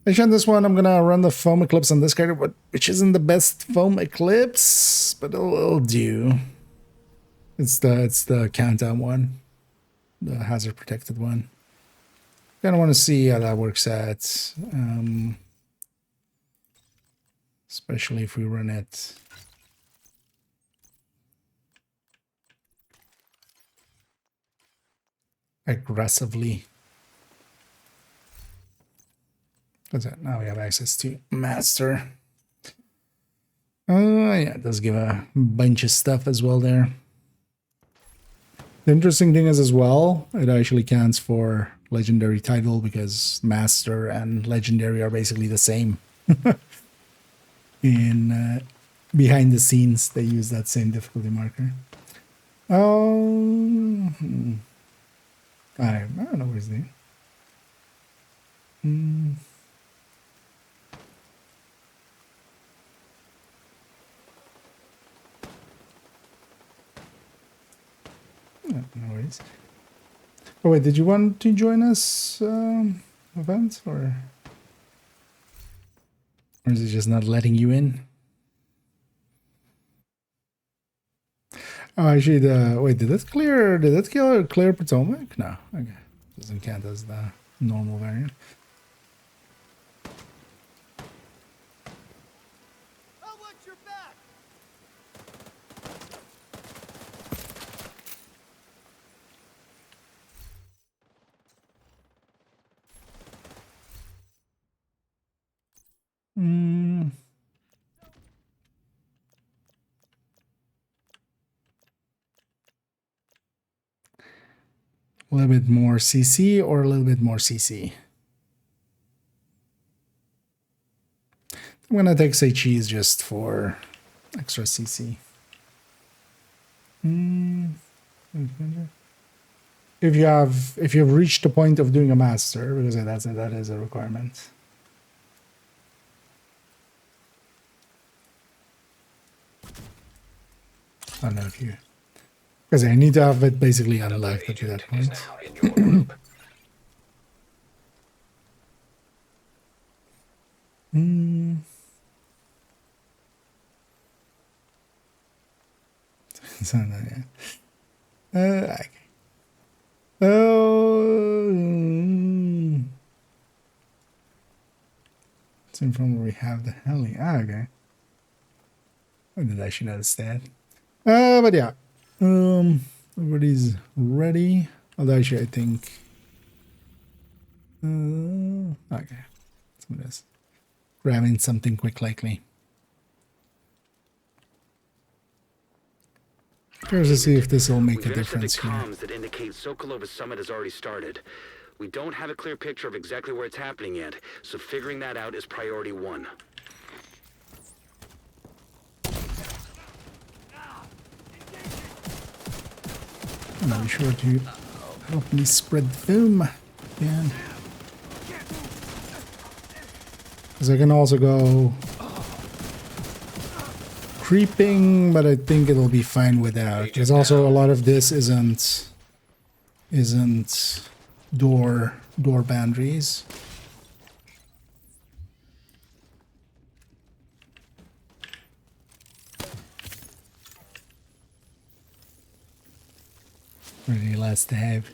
Actually, on this one, I'm gonna run the foam eclipse on this character, which isn't the best foam eclipse, but it'll do. It's the countdown one, the hazard protected one. Kind of want to see how that works out, especially if we run it. Aggressively. What's that? Now we have access to master. Yeah, it does give a bunch of stuff as well there. The interesting thing is as well, it actually counts for legendary title because master and legendary are basically the same. In behind the scenes, they use that same difficulty marker. I don't know where's the. No worries. Oh wait, did you want to join us event or is it just not letting you in? Oh, actually, did it clear Potomac? No, okay, doesn't count as the normal variant. A little bit more CC or a little bit more CC? I'm gonna take say cheese just for extra CC. If you've reached the point of doing a master, because that is a requirement. I don't know if you, because I need to have it basically unlocked at that point. So, yeah. Okay. Oh, it's in front where we have the heli. Okay. When did I should notice that? But yeah. Everybody's ready. Although actually, I think. Okay. So just grabbing something quick, likely. Curious to see if this will make a difference here. Comms that indicate Sokolova's summit has already started. We don't have a clear picture of exactly where it's happening yet, so figuring that out is priority 1. I'll be sure to help me spread the film again. Because I can also go creeping, but I think it'll be fine without. Because also a lot of this isn't door boundaries. Really less to have.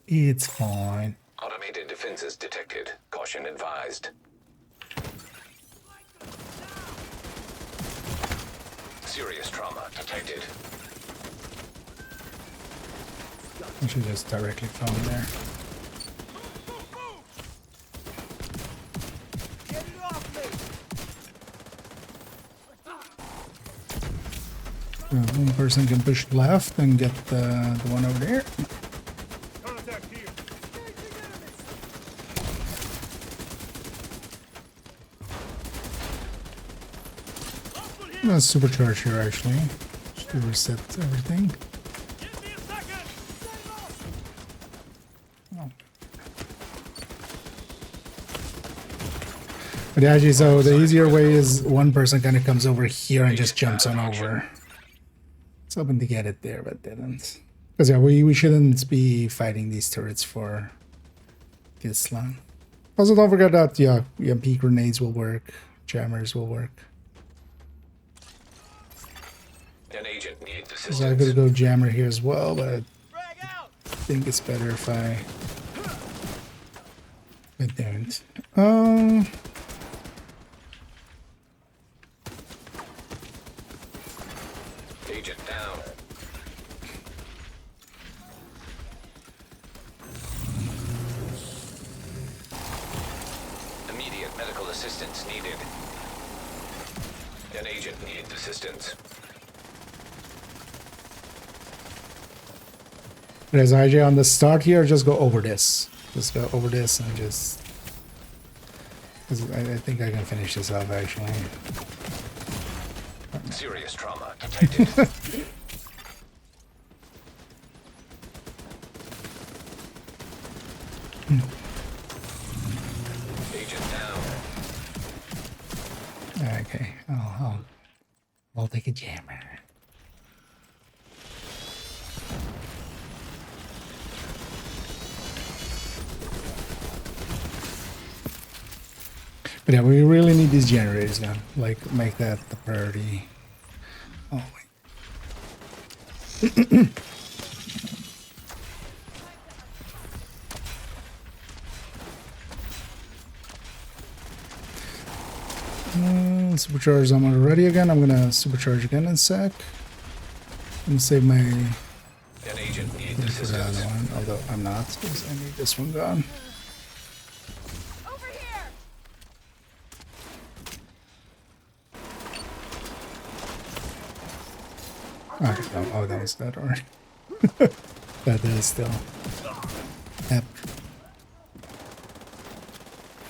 It's fine. Automated defenses detected. Caution advised. Serious trauma detected. I should just directly phone there. One person can push left and get the one over there. I'm gonna supercharge here actually, just to reset everything. Oh. But actually, so the easier way is one person kind of comes over here and just jumps on over. I was hoping to get it there, but didn't. Because yeah, we shouldn't be fighting these turrets for this long. Also, don't forget that yeah, EMP grenades will work, jammers will work. An agent needs So assistance. I could go jammer here as well, but I think it's better if I don't. Agent down. Immediate medical assistance needed. An agent needs assistance. There's IJ on the start here, just go over this. Just go over this and just... Because I think I can finish this up actually. Serious trauma detected. Agent down. Okay, I'll take a jammer. But yeah, we really need these generators now. Like, make that the priority. Oh, wait. Supercharge I'm already again. I'm gonna supercharge again in a sec. I'm gonna save my... An agent needs for the assistance. other one, although I'm not, because I need this one gone. Oh, that was that already. That is still. Yep.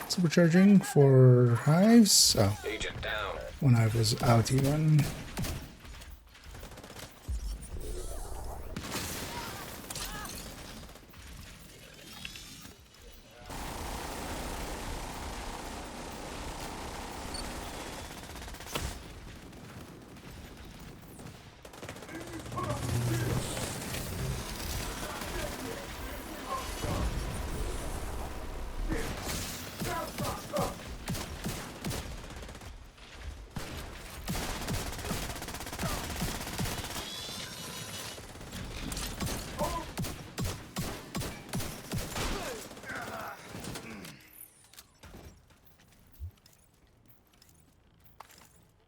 Supercharging for hives. Oh, Agent down. one hive was out even.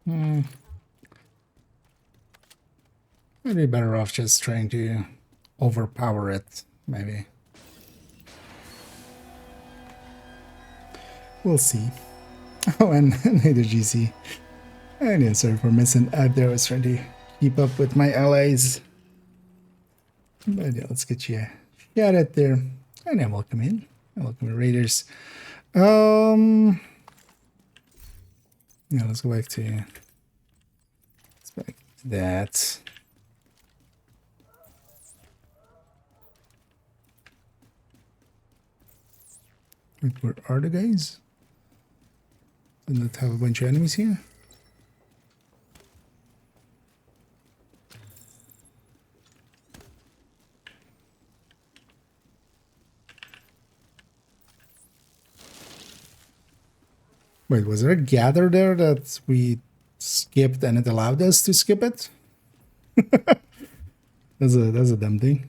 I'd be better off just trying to overpower it, maybe. We'll see. Oh, and neither GC. And yeah, sorry for missing out there. I was trying to keep up with my allies. But yeah, let's get you a shot at there. And then welcome in. Welcome Raiders. Yeah, let's go back to that. Wait, where are the guys? Did not have a bunch of enemies here? Wait, was there a gather there that we skipped and it allowed us to skip it? That's a dumb thing.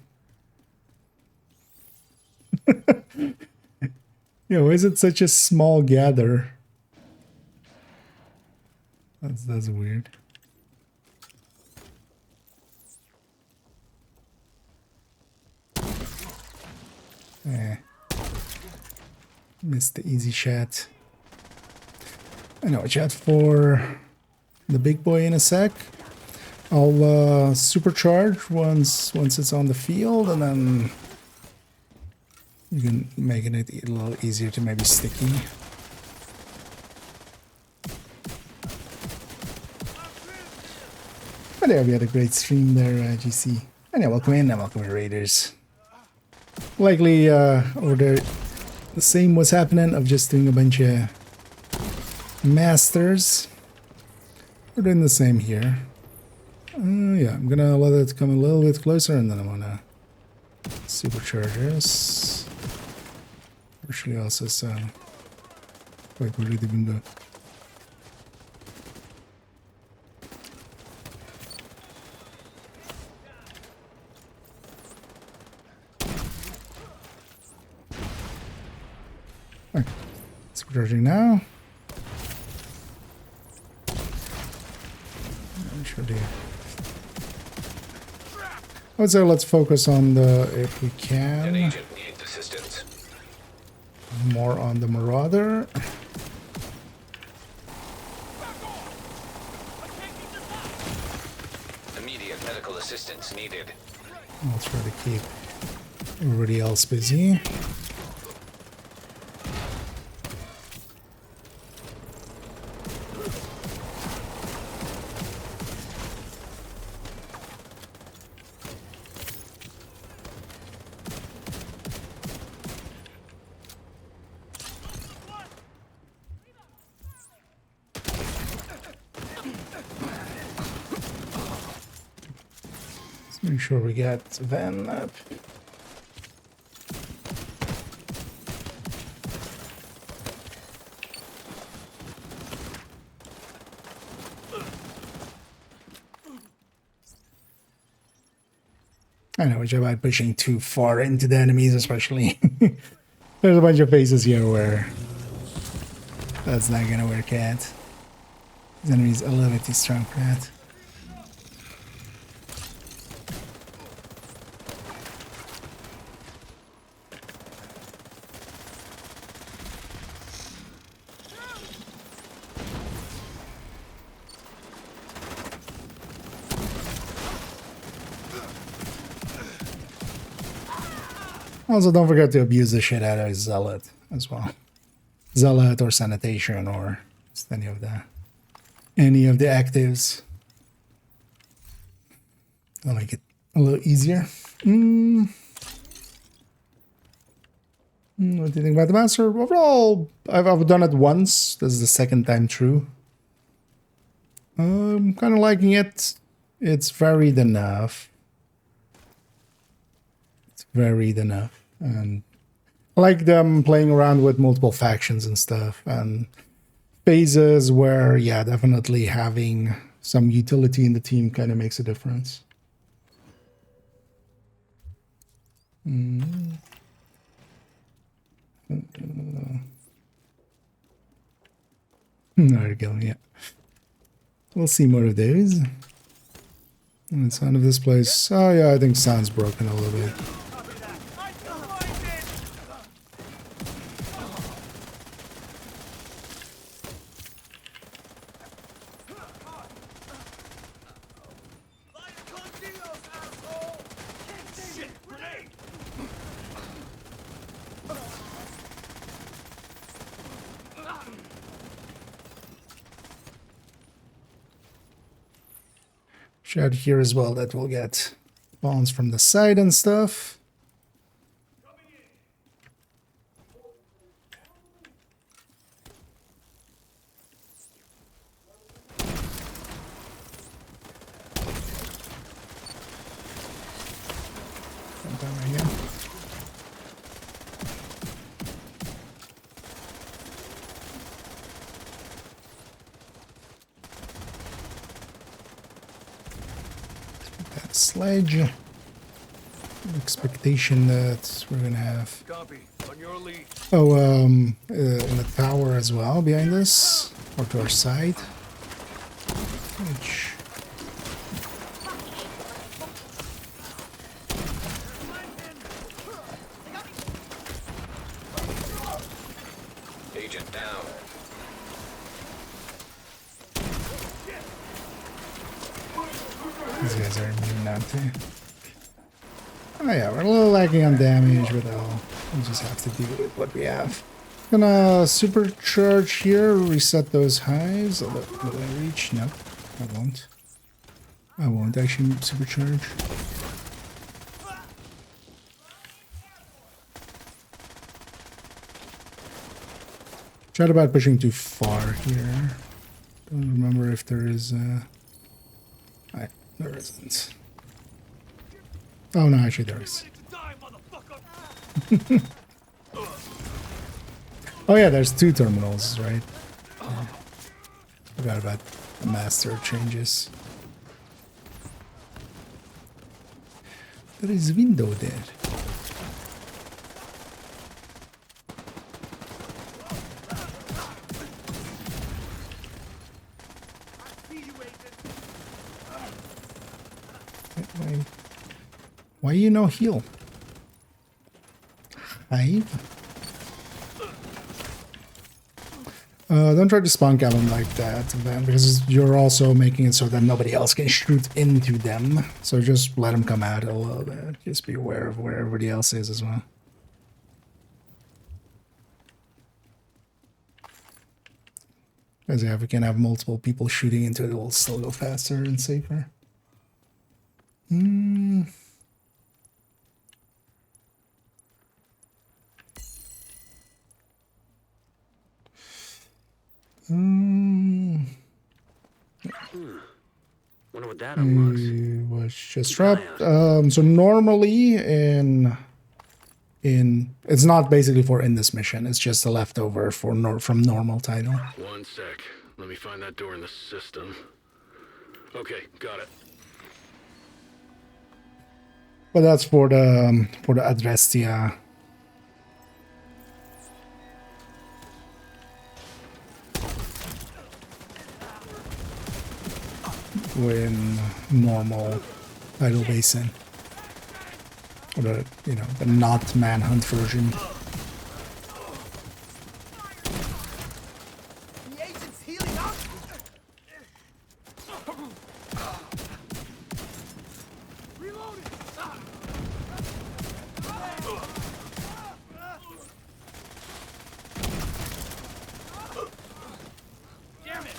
Yeah, why is it such a small gather? That's weird. Missed the easy shot. I know, watch out for the big boy in a sec. I'll supercharge once it's on the field, and then you can make it a little easier to maybe sticky. But yeah, we had a great stream there, GC. And yeah, welcome in, and welcome in Raiders. Likely over there, the same was happening of just doing a bunch of masters. We're doing the same here. Yeah, I'm gonna let it come a little bit closer, and then I'm gonna supercharge this. Actually, also, wait, where did it even go? Okay. Supercharging now. I'm sure do. I would say let's focus on the, if we can, agent needs assistance. More on the Marauder. Immediate medical assistance needed. I'll try to keep everybody else busy. Make sure we get Van up. I know, which about pushing too far into the enemies, especially. There's a bunch of phases here where that's not gonna work out. These enemies are a little bit too strong for that. Also, don't forget to abuse the shit out of Zealot as well. Zealot or Sanitation or just any of the actives. I'll make it a little easier. What do you think about the master? Overall, I've done it once. This is the second time through. I'm kind of liking it. It's varied enough. And I like them playing around with multiple factions and stuff, and phases where, yeah, definitely having some utility in the team kind of makes a difference. There you go, yeah. We'll see more of those. And the sound of this place. Oh yeah, I think sound's broken a little bit. Shout here as well that we'll get bombs from the side and stuff. Sometime right here. Sledge. Expectation that we're gonna have. Oh, in the tower as well behind us, or to our side. Which Agent down. these guys are immune now too. Oh yeah, we're a little lacking on damage, but we'll just have to deal with what we have. Gonna supercharge here, reset those hives. Will I reach? No, I won't. I won't actually supercharge. Tried about pushing too far here. Don't remember if there is there isn't. Oh no, actually there is. Oh yeah, there's 2 terminals, right? Forgot about the master changes. There is window there. Why you no heal? Hive? Don't try to spawn cap them like that, then, because you're also making it so that nobody else can shoot into them. So just let them come out a little bit. Just be aware of where everybody else is as well. Because yeah, if we can have multiple people shooting into it, it will still go faster and safer. Wonder what that unlocks. Was just dropped. So normally in it's not basically for in this mission. It's just a leftover for from normal title. One sec. Let me find that door in the system. Okay, got it. But that's for the Adrestia. In normal tidal basin, or the the not manhunt version. The agent's healing up. Reloading. Damn it.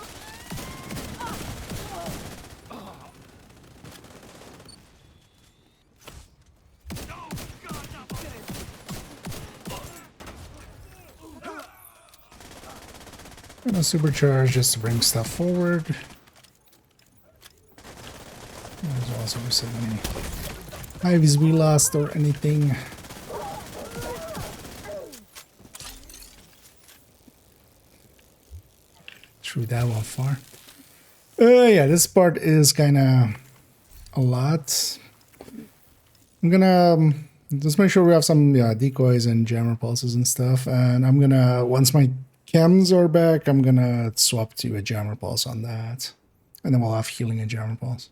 Gonna supercharge just to bring stuff forward. There's also so many hives we lost or anything. Threw that one far. Yeah, this part is kind of a lot. I'm gonna just make sure we have some decoys and jammer pulses and stuff, and I'm gonna, once my chems are back, I'm gonna swap to a jammer pulse on that. And then we'll have healing and jammer pulse.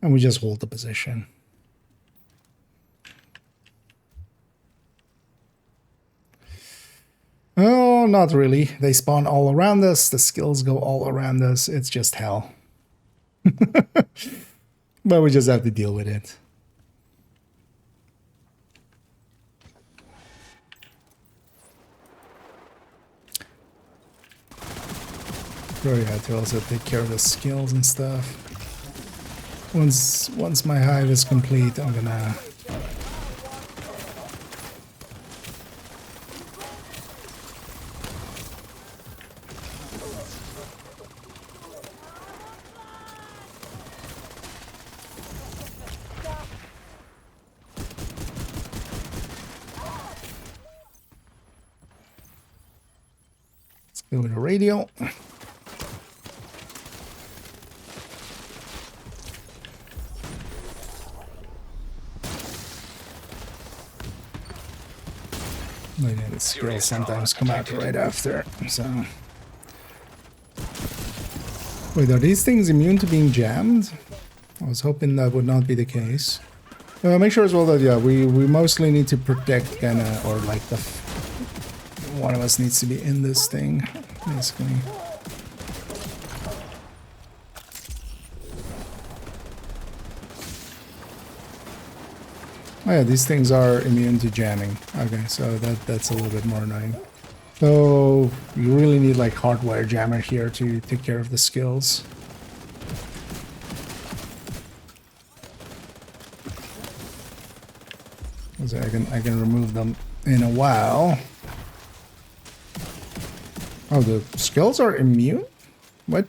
And we just hold the position. Oh, not really. They spawn all around us. The skills go all around us. It's just hell. But we just have to deal with it. Probably have to also take care of the skills and stuff. Once my hive is complete, I'm gonna go with the radio. The skills sometimes come out right after, so... Wait, are these things immune to being jammed? I was hoping that would not be the case. Make sure as well that, yeah, we mostly need to protect kinda, or like the... One of us needs to be in this thing, basically. Oh yeah, these things are immune to jamming. Okay, so that's a little bit more annoying. So you really need like hardwire jammer here to take care of the skills. So I can remove them in a while. Oh, the skills are immune? What?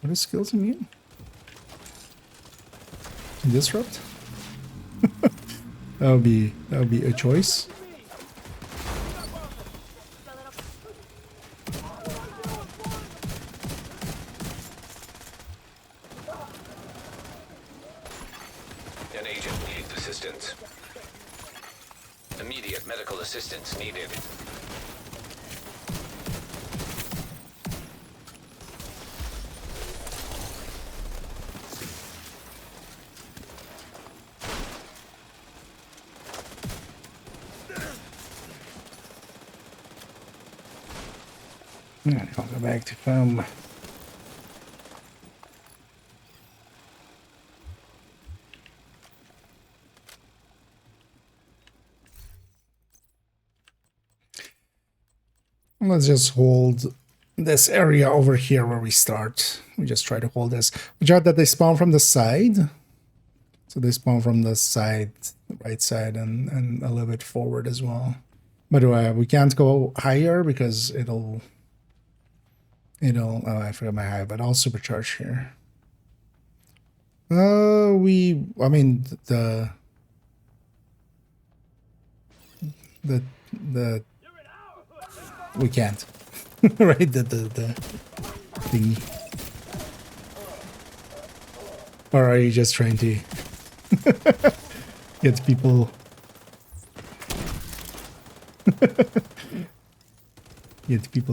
What is skills immune? Disrupt? that would be a choice. An agent needs assistance. Immediate medical assistance needed. I'll go back to foam. Let's just hold this area over here where we start. We just try to hold this. Watch out that they spawn from the side. So they spawn from the side, the right side, and a little bit forward as well. But we can't go higher because it'll oh, I forgot my high, but I'll supercharge here. I mean we can't. Right, the thingy. Or are you just trying to get people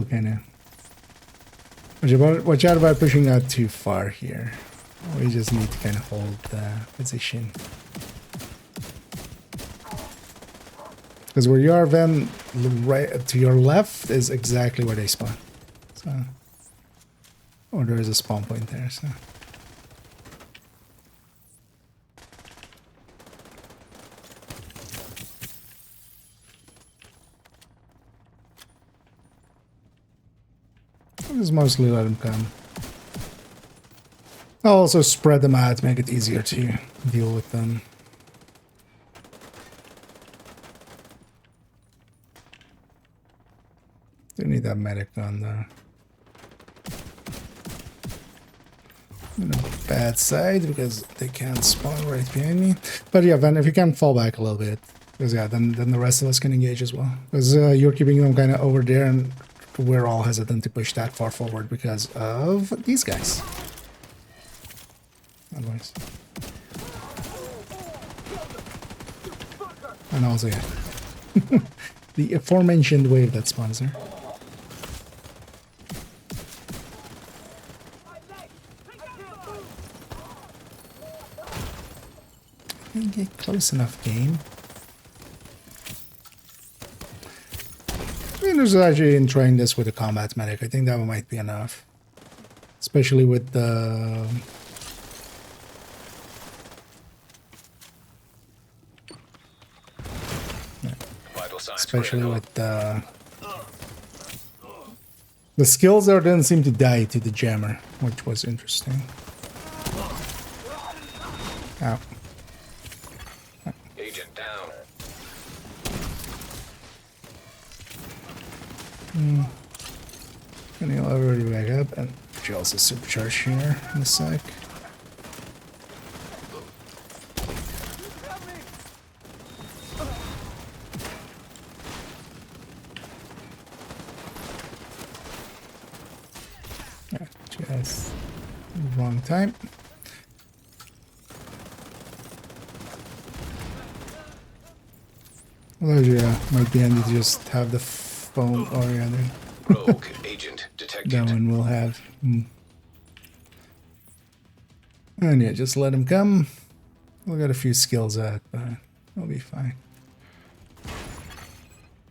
kind of watch out about pushing out too far here. We just need to kind of hold the position. Because where you are, then right to your left is exactly where they spawn. So, or there is a spawn point there. So. I'll just mostly let them come. I'll also spread them out to make it easier to deal with them. Do need that medic on the bad side because they can't spawn right behind me. But yeah, then if you can fall back a little bit, because yeah, then the rest of us can engage as well. Because you're keeping them kind of over there, and we're all hesitant to push that far forward because of these guys. Otherwise. And also, yeah. The aforementioned wave that spawns there. Can't get close enough, game. I'm interested in trying this with a combat medic. I think that might be enough. Especially with the... Especially with the skills there didn't seem to die to the jammer, which was interesting. Ow. Agent down. And he'll already back up, and she also supercharge here in a sec. Just wrong time. Well, yeah, might be handy to just have the phone. Oh yeah, Rogue agent detected. that one we'll have. And yeah, just let him come. We'll get a few skills at, but we'll be fine.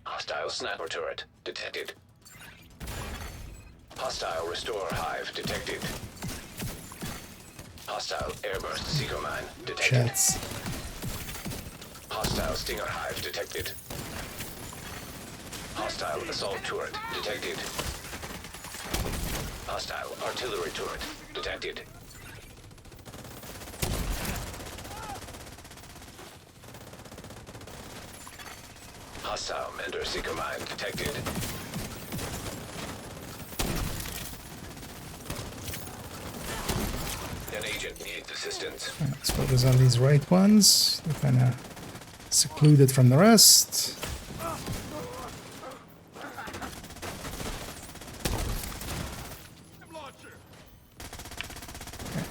Hostile sniper turret detected. Hostile restore hive detected. Hostile airburst seeker mine detected. Chats. Hostile stinger hive detected. Hostile assault turret detected. Hostile artillery turret detected. Hostile Mender seeker mine detected. An agent needs assistance. Let's focus on these right ones. They're kind of secluded from the rest. Okay.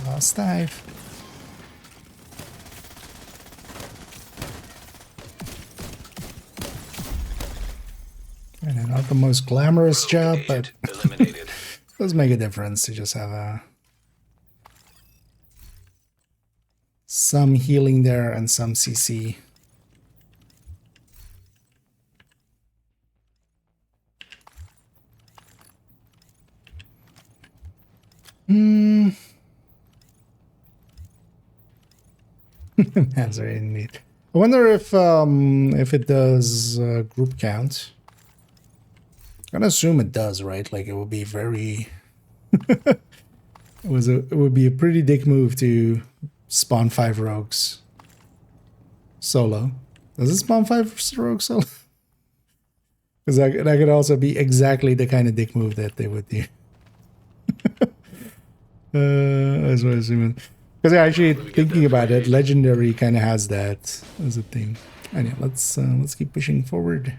Last dive. And not the most glamorous job, but does make a difference to just have some healing there and some CC. That's very neat. I wonder if it does group count. I'm gonna assume it does, right? Like it would be very. It would be a pretty dick move to spawn 5 rogues solo. Does it spawn 5 rogues solo? Because that could also be exactly the kind of dick move that they would do. That's what I'm assuming. Because actually thinking about it, Legendary kind of has that as a thing. Anyway, let's keep pushing forward.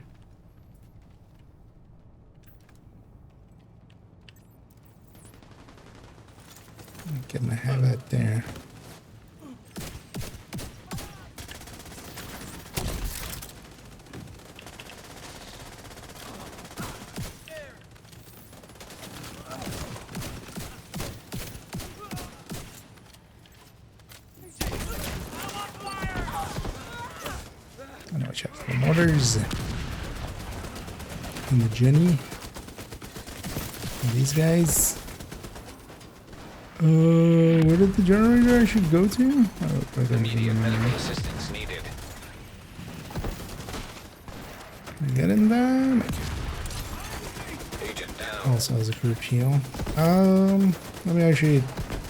Get my head out there. I know, check for the mortars and the Jenny. And these guys. Where did the generator actually go to? Oh, Immediate medical assistance needed. Can I get in there? Agent down. Also has a group heal. Let me actually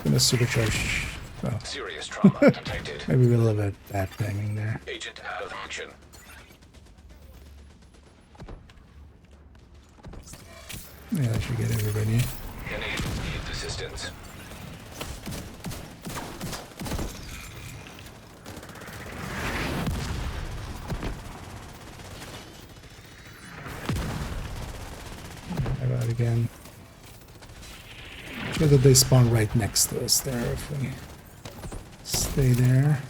gonna supercharge. Oh. Serious trauma detected. Maybe a little bit bad timing there. Agent out of action. Yeah, that should get everybody. An agent needs assistance. How about again? Sure that they spawn right next to us there if we stay there.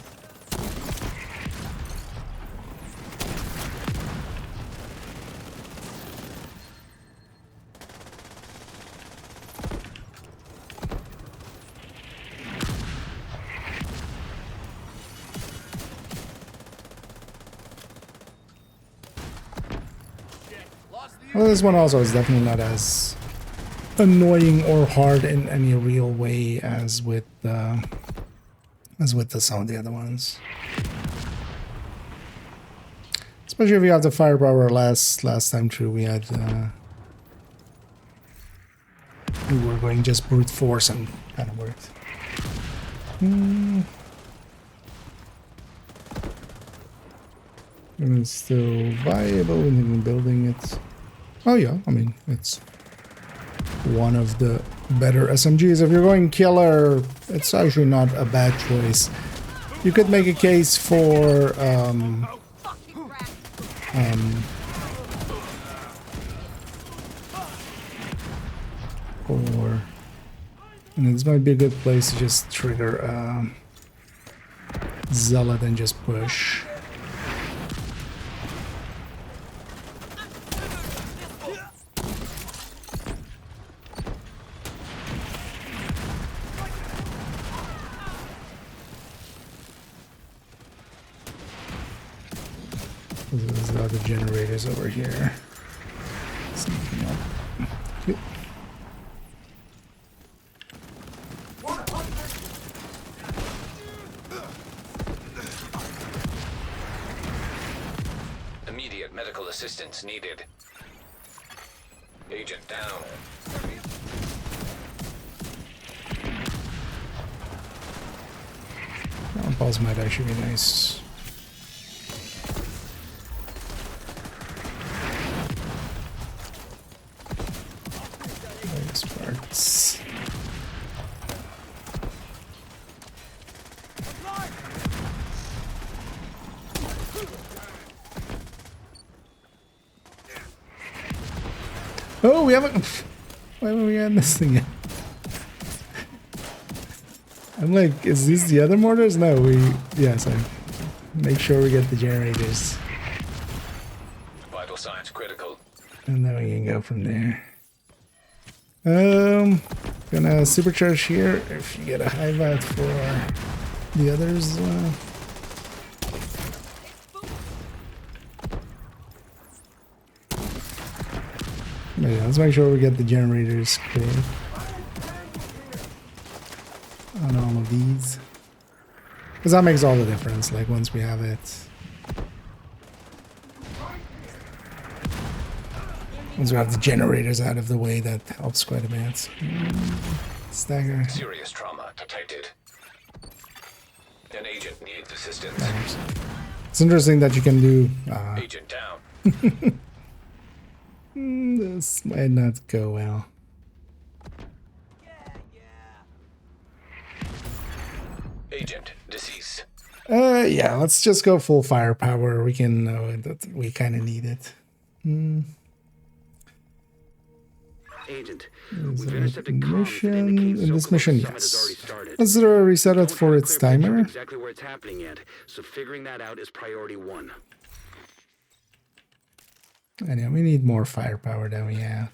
Well, this one also is definitely not as annoying or hard in any real way as with some of the other ones. Especially if you have the firepower. Last time through, we had we were going just brute force and kind of worked. And it's still viable in building it. Oh yeah, I mean, it's one of the better SMGs. If you're going killer, it's actually not a bad choice. You could make a case for and this might be a good place to just trigger Zealot and just push. There's the other generators over here. Sneaking up. Yep. Immediate medical assistance needed. Agent down. Balls might actually be nice. Nice parts. Oh, we haven't. Why haven't we had this thing yet? I'm like, is these the other mortars? No, yes, I make sure we get the generators. Vital signs critical. And then we can go from there. Gonna supercharge here if you get a high vat for the others. But yeah, let's make sure we get the generators clear on all of these, because that makes all the difference. Like once we have it, once we have the generators out of the way, that helps quite a bit. Stagger. Serious trauma detected. An agent needs assistance. It's interesting that you can do. Agent down. This might not go well. Agent deceased. Yeah, let's just go full firepower. We can know that we kind of need it. Agent, Is we've it intercepted a comms that mission? indicate In this so-called mission, summit has already yes. started. Let's reset it for Don't have a its clear picture of timer. exactly where it's happening yet, so figuring that out is priority 1. Anyway, we need more firepower than we have.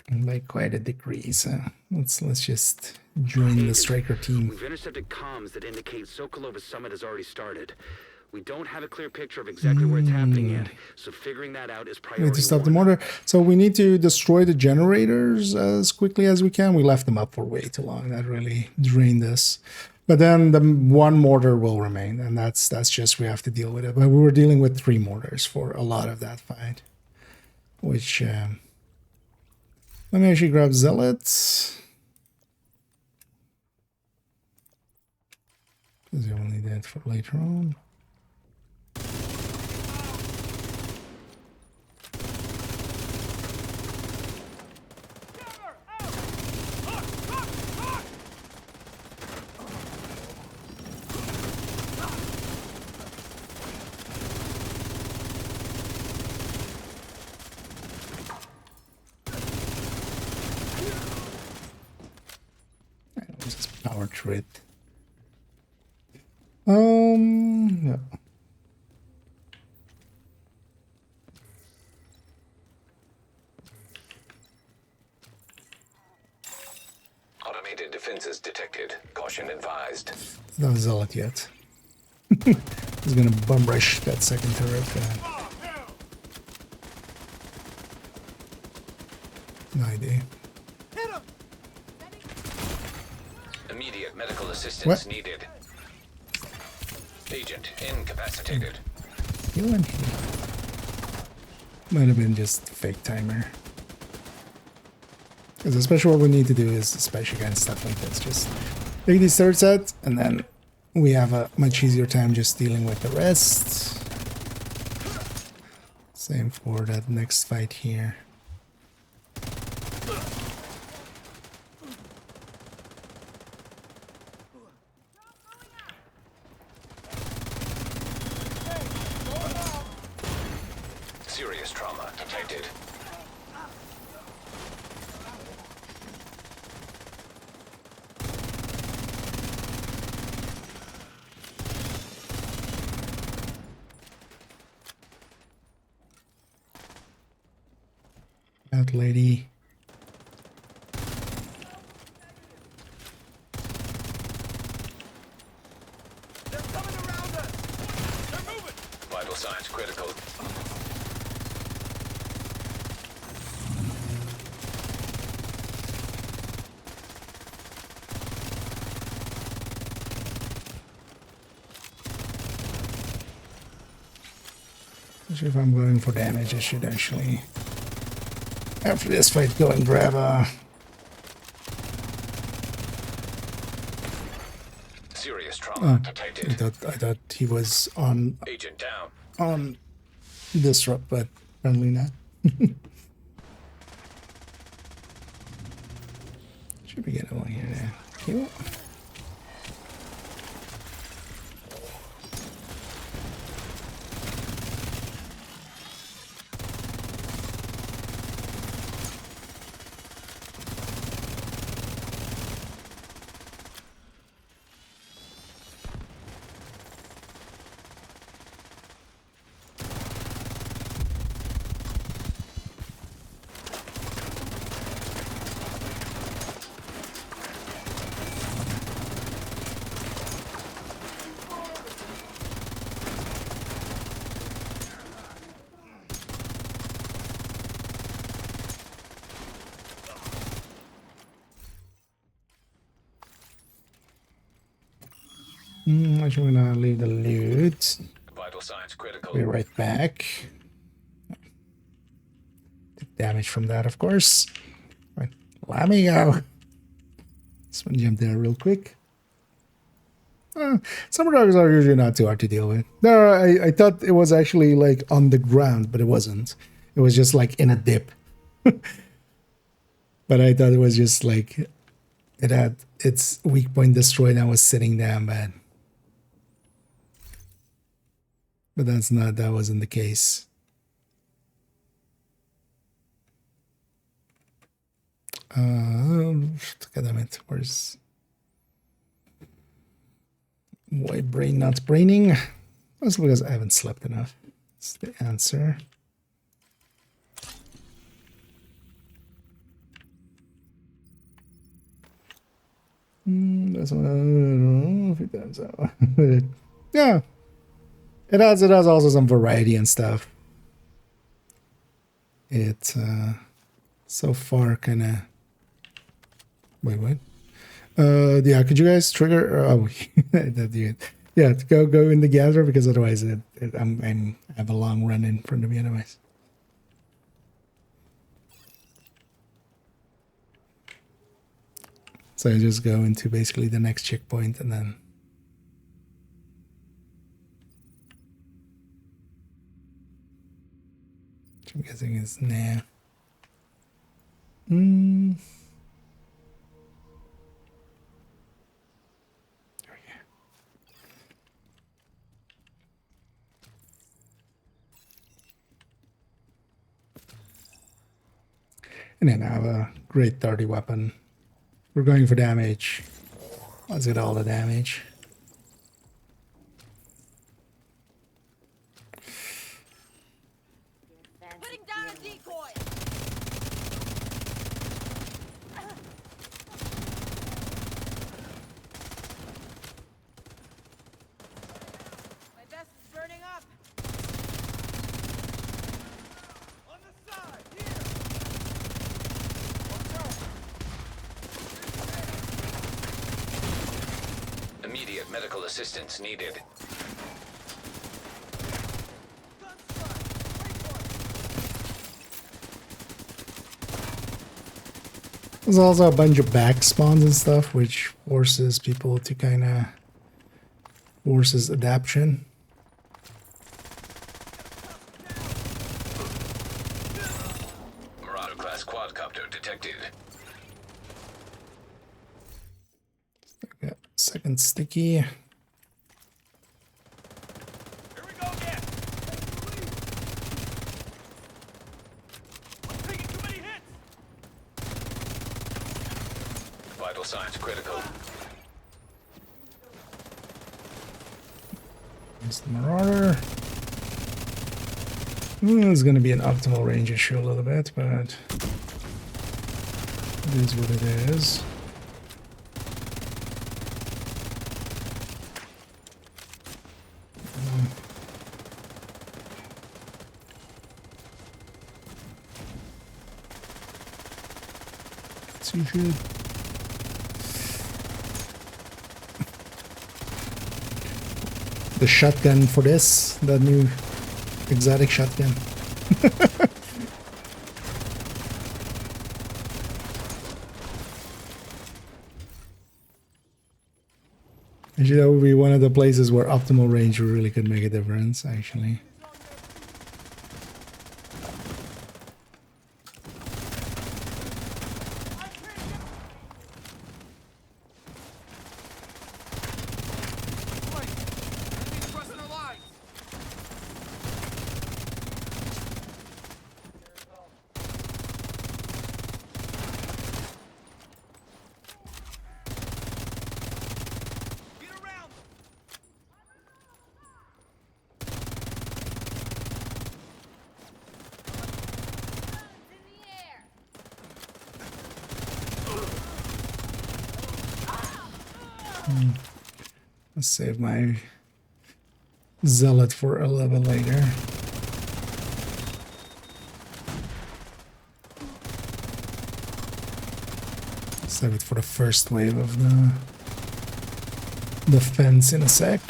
And by quite a degree, so let's just join the striker team. We've intercepted comms that indicate Sokolova's summit has already started. We don't have a clear picture of exactly where it's happening yet, so figuring that out is We priority need to stop the 1. mortar. So we need to destroy the generators as quickly as we can. We left them up for way too long. That really drained us. But then the one mortar will remain, and that's just we have to deal with it. But we were dealing with 3 mortars for a lot of that fight, which let me actually grab Zealots. Because you will need that for later on. Just power trip. Yeah. Automated defenses detected. Caution advised. It's not Zealot yet. He's gonna bum rush that second turret. No idea. Immediate medical assistance What? needed. Agent incapacitated. Heal him. Might have been just fake timer. Because especially what we need to do is, especially against stuff like this, just take these third sets, and then we have a much easier time just dealing with the rest. Same for that next fight here. Serious trauma detected. That lady. Vital signs critical. Actually, if I'm going for damage, I should actually, after this fight, go and grab a... Serious trauma detected. I thought he was on Agent down. disrupt, but apparently not. Should we get over here now? Kill. Actually, I'm gonna leave the loot. Vital signs critical. Be right back. Take damage from that, of course. Right, let me go. Just want to jump there real quick. Some dogs are usually not too hard to deal with. No, I thought it was actually like on the ground, but it wasn't. It was just like in a dip. But I thought it was just like it had its weak point destroyed and was sitting down bad. But that wasn't the case. God damn it, where's... Why brain not braining? That's because I haven't slept enough. That's the answer. That's what I don't know if it does that. Yeah. It has also some variety and stuff. It so far kinda... Wait, what? Yeah, could you guys trigger? Oh, yeah, go in the gather, because otherwise I have a long run in front of me otherwise. So I just go into basically the next checkpoint and then. I'm guessing it's now. And then I have a great 30 weapon. We're going for damage. Let's get all the damage. Putting down a decoy. My best Immediate medical assistance needed. There's also a bunch of back spawns and stuff, which forces people to kind of forces adaptation. Marauder class quadcopter detected. Got second sticky. Vital signs critical. There's the Marauder. It's going to be an optimal range issue a little bit, but it is what it is. So you should. The shotgun for this, the new exotic shotgun. Actually, that would be one of the places where optimal range really could make a difference, actually. Let's save my zealot for a little bit later. Save it for the first wave of the fence in a sec.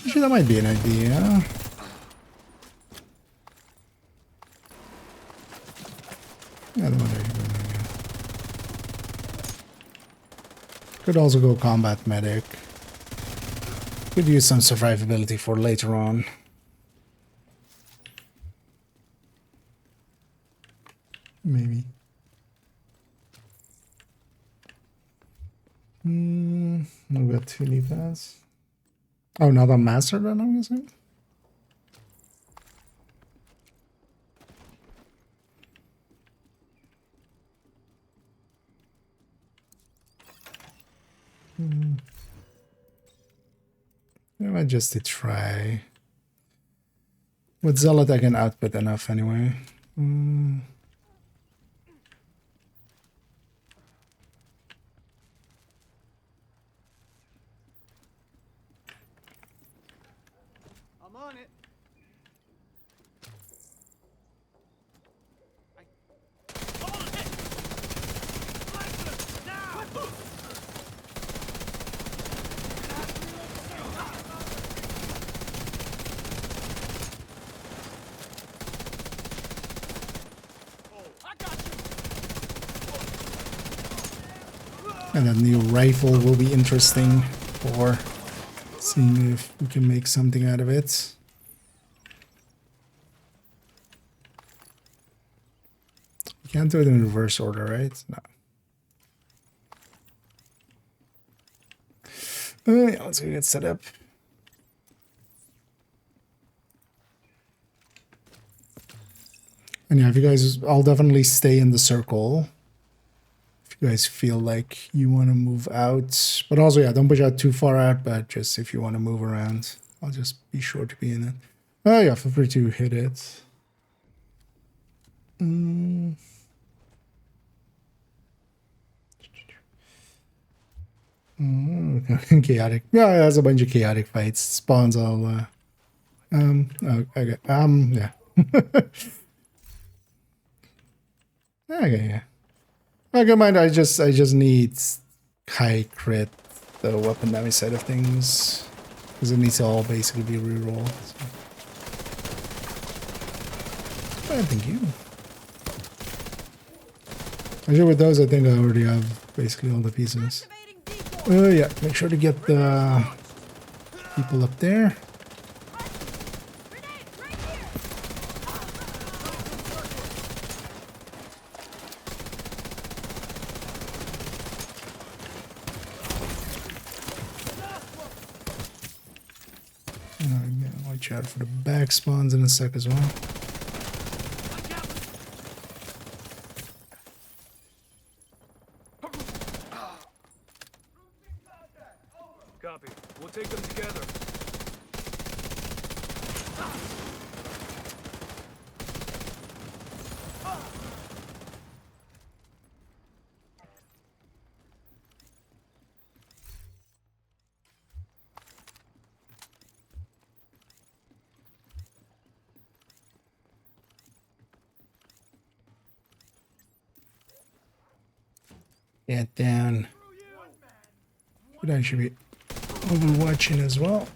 Actually, that might be an idea. Yeah, that might be a good idea. Could also go combat medic. Could use some survivability for later on. Maybe. We've got 2 Levas. Oh, another master then, I'm guessing? Yeah, just to try. With Zealot, I can output enough anyway. I'm on it. And that new rifle will be interesting for seeing if we can make something out of it. You can't do it in reverse order, right? No. Yeah, let's go get set up. And yeah, if you guys, I'll definitely stay in the circle. If you guys feel like you want to move out. But also, yeah, don't push out too far out, but just if you want to move around, I'll just be sure to be in it. Oh yeah, feel free to hit it. Chaotic. Yeah, it has a bunch of chaotic fights. Spawns all oh, okay. Yeah. Okay, yeah. I don't mind. I just need high crit, the weapon damage side of things, because it needs to all basically be rerolled. So. Thank you. Actually, with those, I think I already have basically all the pieces. Yeah, make sure to get the people up there. Watch out for the back spawns in a sec as well. Copy. We'll take them together. Get down. But I should be overwatching as well.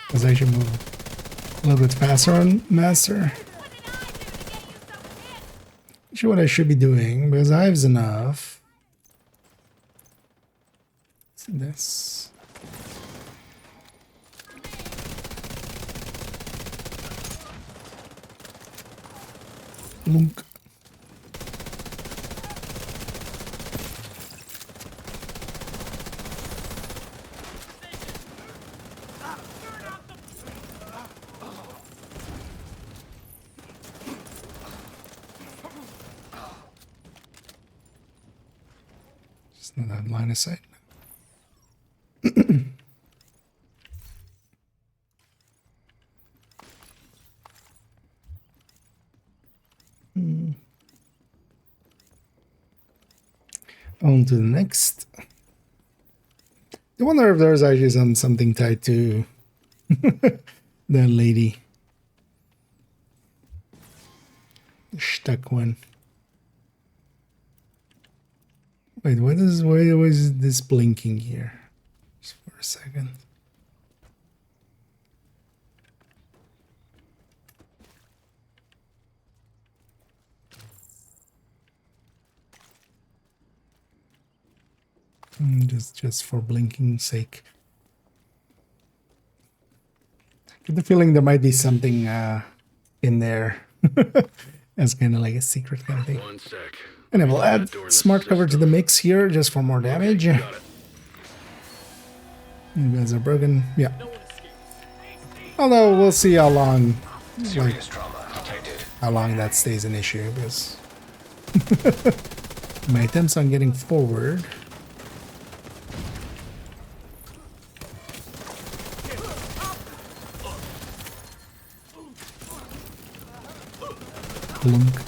Because I should move a little bit faster on Master. Not sure what I should be doing, because I have enough. What's this? Lunk. That line of sight. On to the next. I wonder if there's actually something tied to that lady. The stuck one. Wait, why was this blinking here? Just for a second. Just for blinking's sake. Get the feeling there might be something in there. As kind of like a secret kind of thing. One sec. And I will add smart cover to the mix here just for more damage. You guys are broken. Yeah. Although we'll see how long, like, how long that stays an issue, because my attempts on getting forward. Blunk.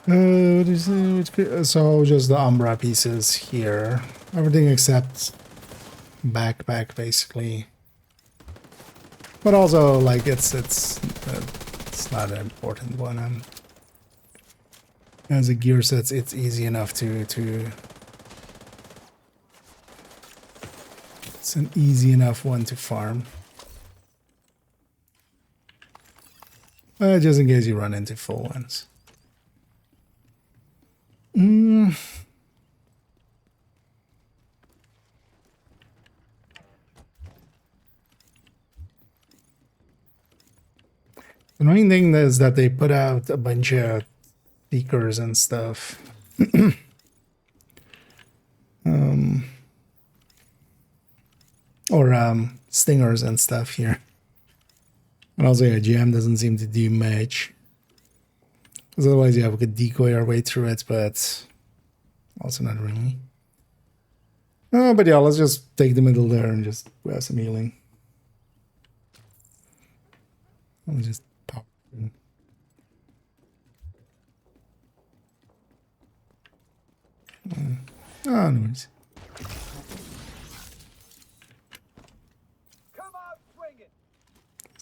What is it? So just the Umbra pieces here. Everything except backpack, basically. But also, like, it's not an important one. As a gear set, it's easy enough to. It's an easy enough one to farm. Just in case you run into full ones. The annoying thing is that they put out a bunch of seekers and stuff. Or stingers and stuff here. And also, yeah, jam doesn't seem to do much. Because otherwise, yeah, we could decoy our way through it, but also not really. But yeah, let's just take the middle there and just have some healing. I'll just pop in. Oh, no worries.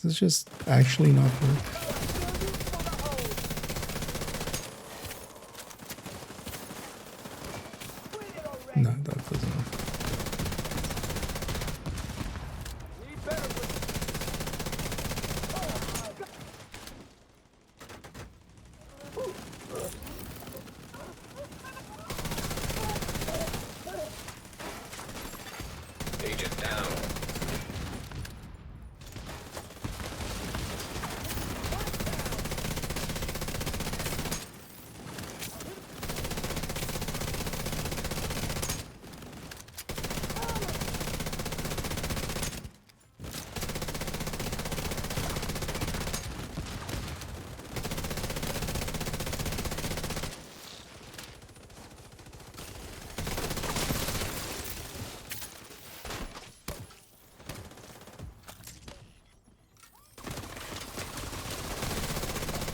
This is just actually not work. No, that doesn't work. Agent down.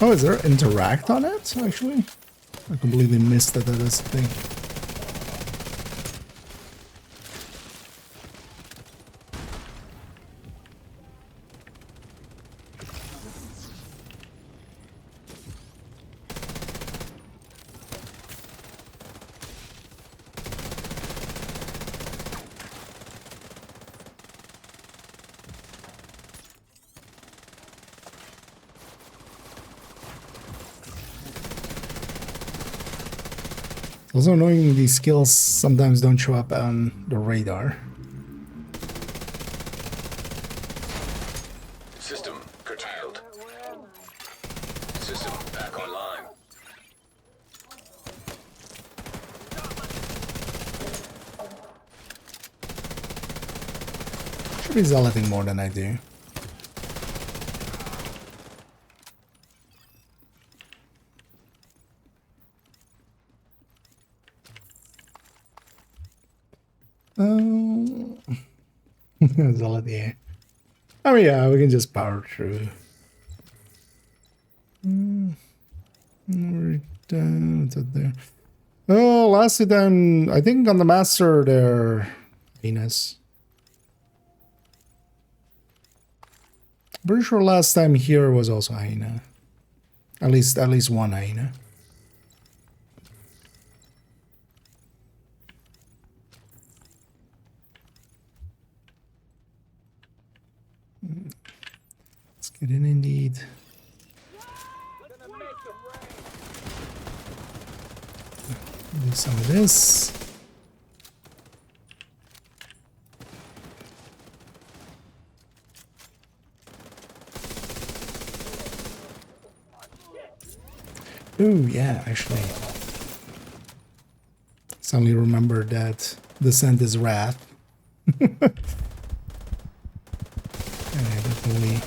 Oh, is there interact on it, actually? I completely missed that is a thing. Also annoying, these skills sometimes don't show up on the radar. System curtailed. System back online. Should be zealoting more than I do. Zealot, yeah. I mean, yeah, we can just power through. We're done. What's up there? Oh, last time, I think on the master there, Venus. Pretty sure last time here was also hyena. At least one hyena. Let's get in indeed. Do some of this. Ooh, yeah, actually. Suddenly remember that Descent is Wrath. Yeah, definitely.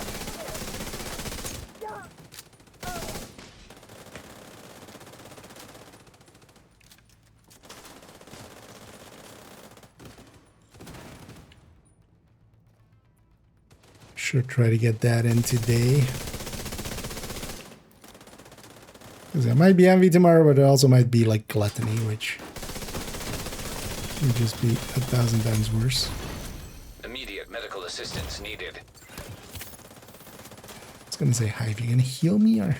Should try to get that in today. Because it might be envy tomorrow, but it also might be like gluttony, which would just be 1,000 times worse. Immediate medical assistance needed. I was gonna say, Hive, you gonna heal me or?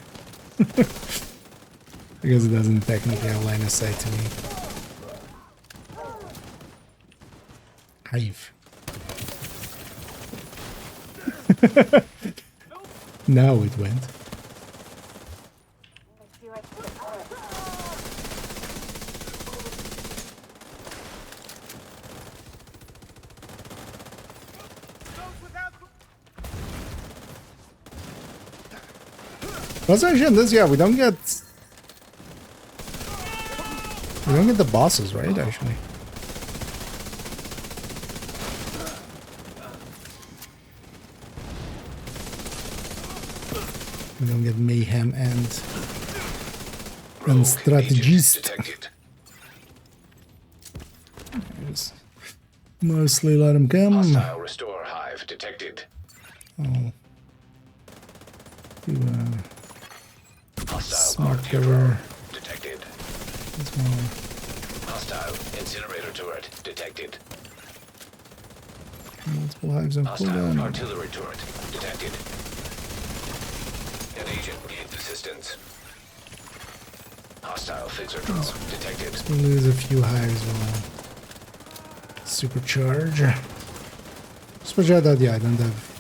Because it doesn't technically have line of sight to me. Hive. Now it went. That's actually in this, yeah, we don't get the bosses, right, actually. We don't get mayhem and strategist. Just mostly let him come. Hostile restore hive detected. Oh. Do Hostile smart RT cover. detected. As well. Hostile incinerator turret detected. Multiple hives on Hostile cooldown. artillery turret detected. An agent needs assistance. Hostile fixer drone detected. We lose a few hives while supercharge. Supercharge that, yeah, I don't have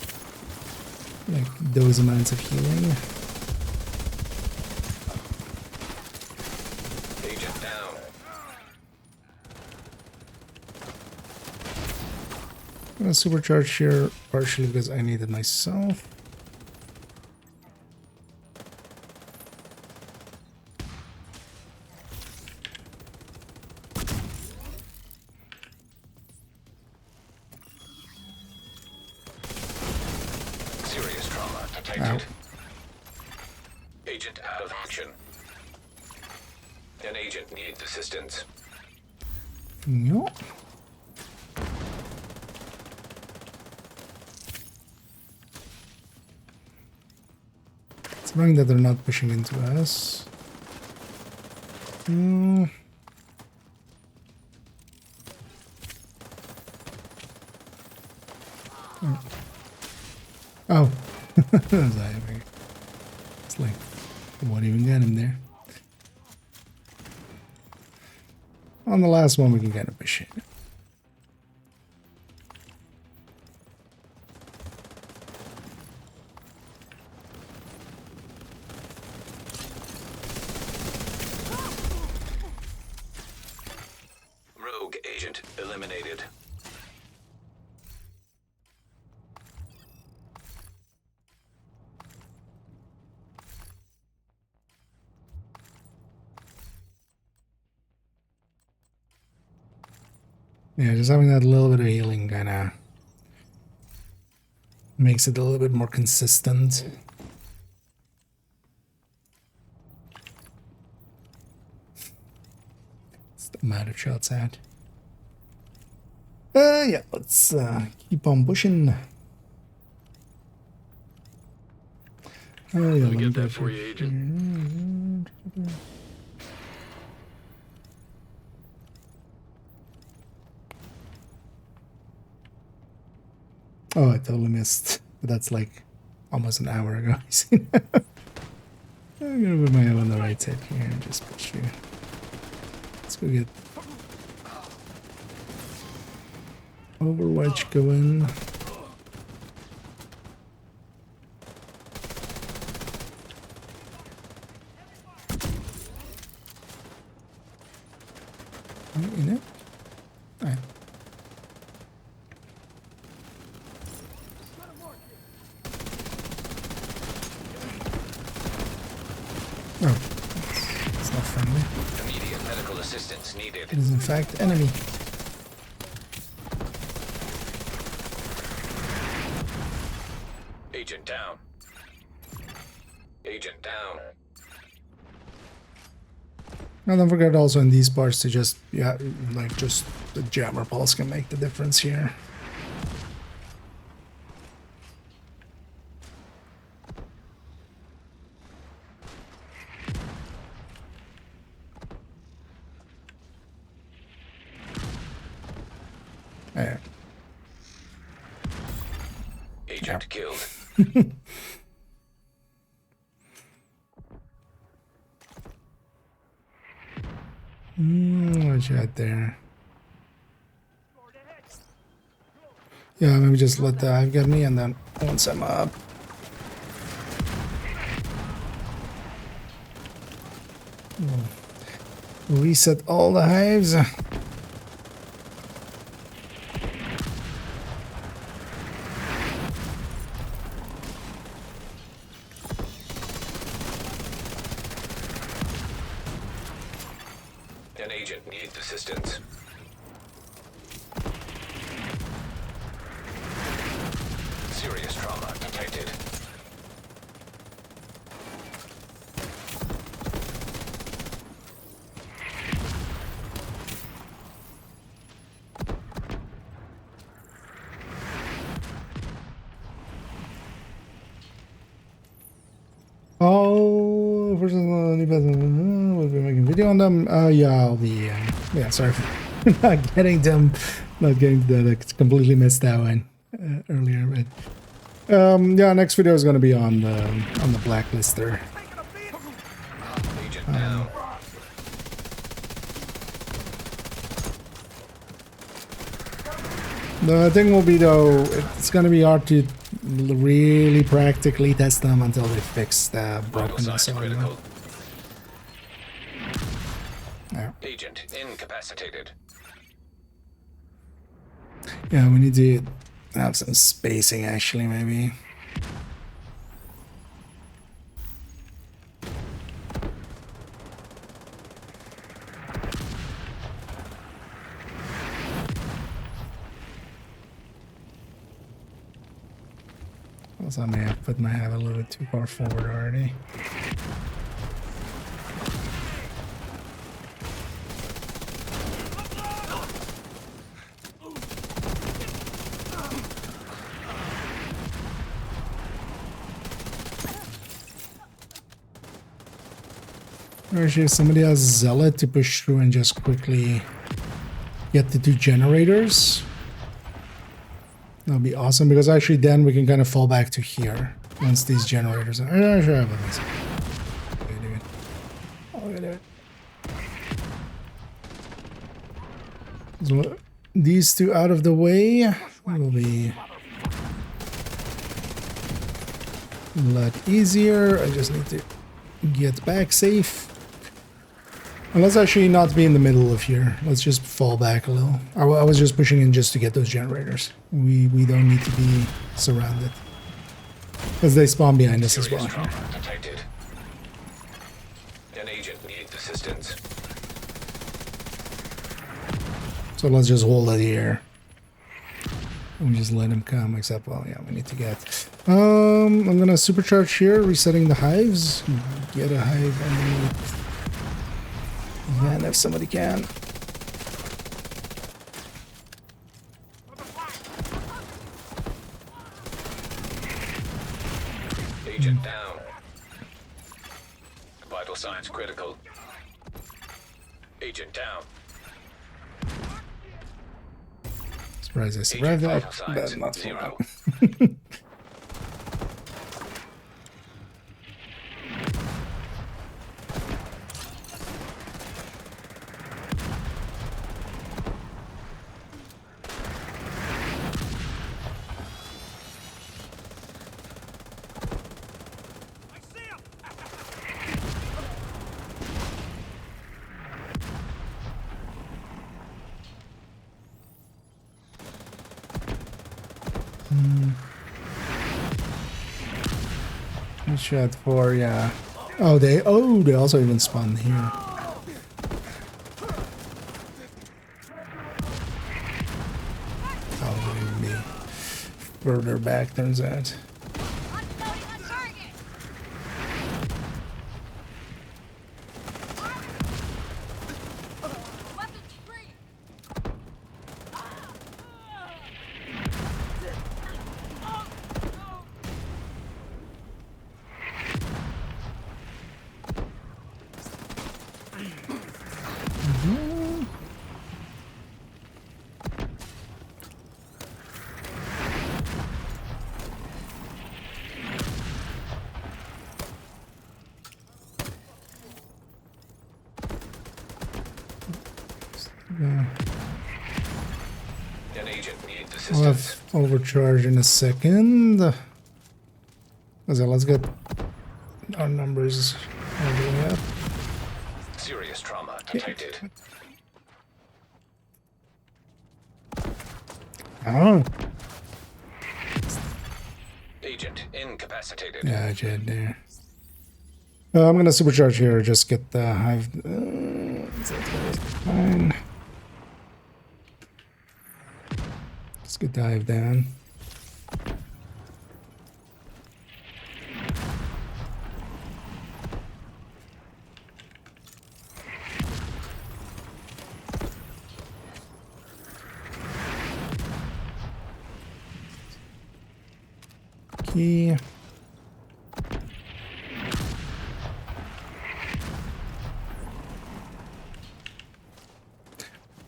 like those amounts of healing. Agent down. I'm gonna supercharge here partially because I need it myself. Serious trauma detected. Agent out of action. An agent needs assistance. No. It's annoying that they're not pushing into us. Oh. It's like, what even got him there? On the last one, we can kind of push it. Rogue agent eliminated. Yeah, just having that little bit of healing kind of makes it a little bit more consistent. It's the amount of shots at. Yeah, let's keep on pushing. Oh, yeah, Let me get that for you, Agent. Oh, I totally missed. But that's like almost an hour ago. I'm gonna put my head on the right side here and just push you. Let's go get Overwatch going. In it? Alright. Oh, it's not friendly. Immediate medical assistance needed. It is in fact enemy. Agent down. Agent down. Now don't forget also in these parts to just, yeah, like just the jammer pulse can make the difference here. There. Agent killed. What you got there? Yeah, maybe just let the hive get me, and then once I'm up. Reset all the hives. An agent needs assistance. Serious trauma detected. Oh, first of all, we'll be making video on them. Yeah, I'll be. Yeah, sorry for not getting them. Not getting to that. I completely missed that one earlier. But yeah, next video is gonna be on the blacklister. The thing will be though, it's gonna be hard to really practically test them until they fix the brokenness on them. Yeah. Agent incapacitated. Yeah, we need to have some spacing actually, maybe. Also, I may have put my head a little bit too far forward already. Actually, if somebody has Zealot to push through and just quickly get the 2 generators, that'll be awesome, because actually then we can kind of fall back to here once these generators are. Yeah, sure, I have this. Okay, do it. Oh, do it. So these 2 out of the way will be a lot easier. I just need to get back safe. And let's actually not be in the middle of here. Let's just fall back a little. I was just pushing in just to get those generators. We don't need to be surrounded. Because they spawn behind us as well. Detected. An agent needs assistance. So let's just hold it here. And we just let him come, except, well, yeah, we need to get... I'm gonna supercharge here, resetting the hives. Get a hive underneath. And if somebody can. Agent down. Vital signs critical. Agent down. Surprised I survived that, but not for now. Shot for, yeah. Oh, they also even spawned here. Oh, maybe further back, turns out. I'll have overcharge in a second. So let's get our numbers all the way up. Serious trauma detected. Oh. Agent incapacitated. Yeah, Jed there. I'm gonna supercharge here. Just get the hive. That's fine. Let's get the hive down. Key.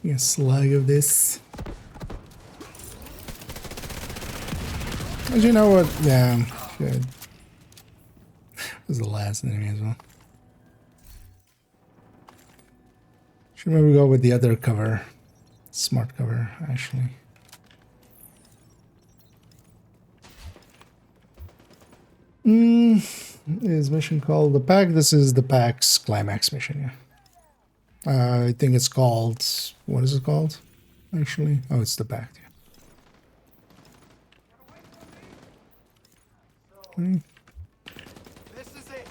Taking a slug of this. But you know what? Yeah, good. This is the last enemy as well. Should maybe go with the other cover. Smart cover, actually. Is mission called the pack? This is the pack's climax mission, yeah. I think it's called... What is it called? Actually? Oh, it's the pack, yeah. Okay. This is it.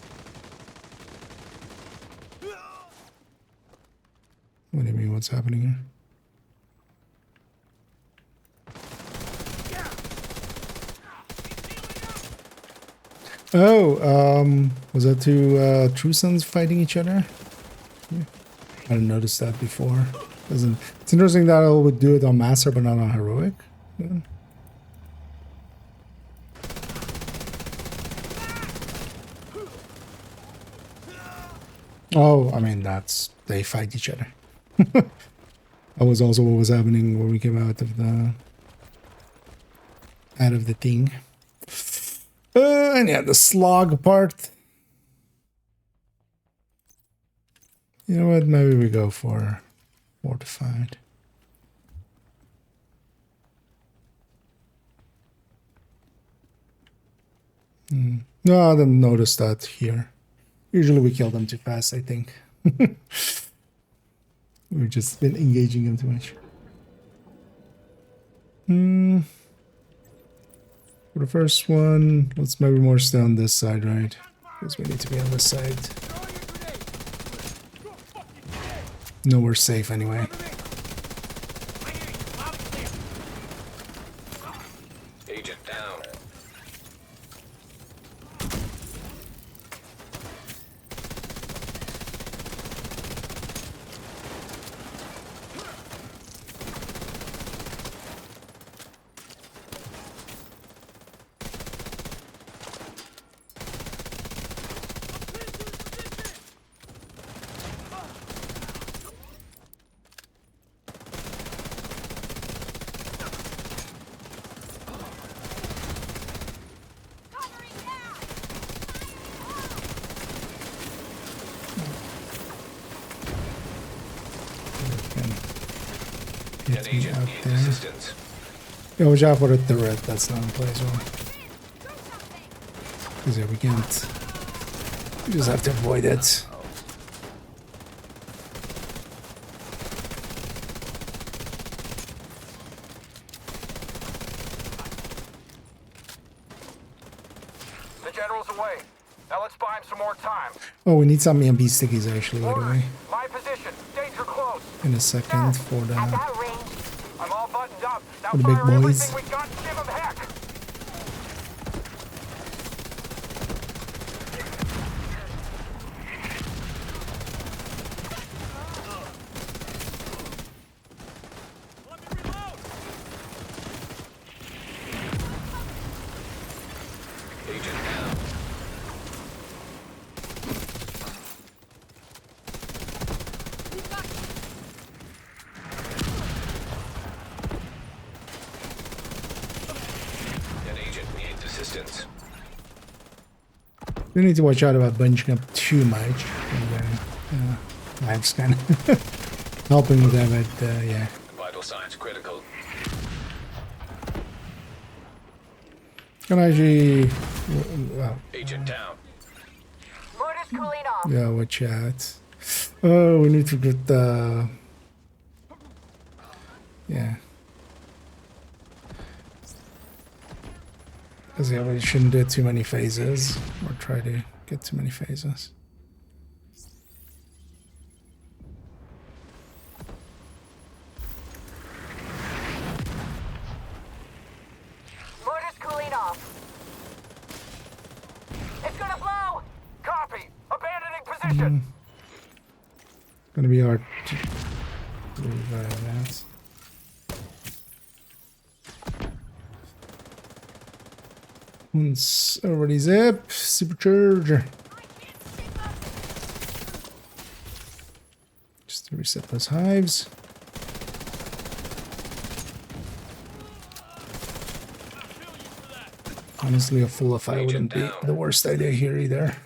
What do you mean, what's happening here? Oh, was that two true sons fighting each other? Yeah. I didn't notice that before. It's interesting that I would do it on Master but not on Heroic. Yeah. Oh, I mean, they fight each other. That was also what was happening when we came out of the thing. And yeah, the slog part. You know what? Maybe we go for fortified. No, I didn't notice that here. Usually we kill them too fast, I think. We've just been engaging them too much. For the first one, let's maybe more stay on this side, right? Because we need to be on this side. No, we're safe anyway. Agent down. Hit me out there. Yeah, watch out for the turret that's not in play as well. Because yeah, we can't. We just have to avoid it. The general's away. Now let's buy him some more time. Oh, we need some EMP stickies actually, by the way. My position. Danger close. In a second for the I'm all buttoned up. Now for the big fire boys. everything we got and give him heck. Agent down. An agent needs assistance. We need to watch out about bunching up too much. And, I'm just kind of helping with that, but yeah. Vital signs critical. Can I actually... Agent down. Mortar's cooling off. Yeah, watch out. Oh, we need to get the... Yeah. Because yeah, we shouldn't do too many phases. Or try to get too many phases. Mortar's cooling off. It's gonna blow! Copy. Abandoning position. Gonna be hard to move that. Once already zip, supercharge. Just to reset those hives. Honestly, a full FI wouldn't be the worst idea here either.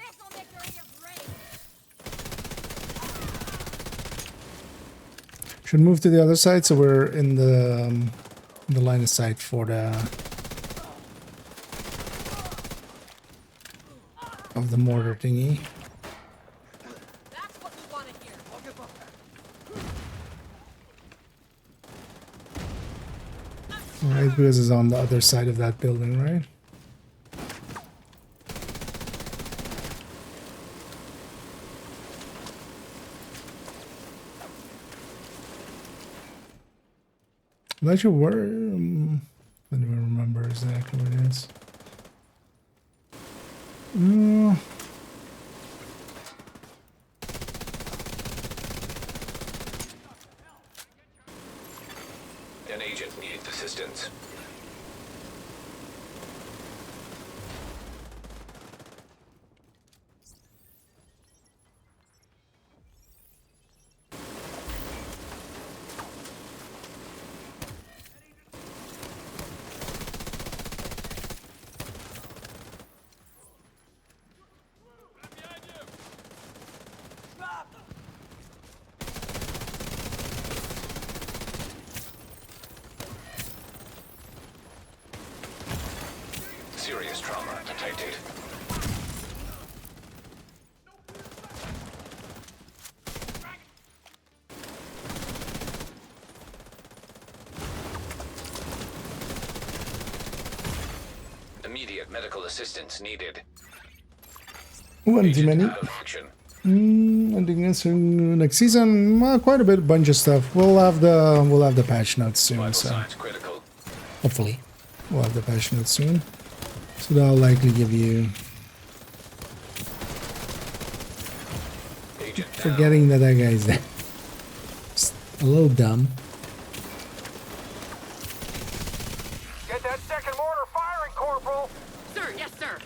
Should move to the other side so we're in the line of sight for the of the mortar thingy. Right, because it's on the other side of that building, right? I'm not sure where. I don't even remember exactly what it is. An agent needs assistance. Serious trauma detected. Immediate medical assistance needed. One too many. I think that's next season. Quite a bunch of stuff. We'll have the patch notes soon. So hopefully we'll have the patch notes soon. So that'll likely give you. Forgetting that that guy's there. Just a little dumb. Get that second mortar firing, Corporal! Sir, yes, sir.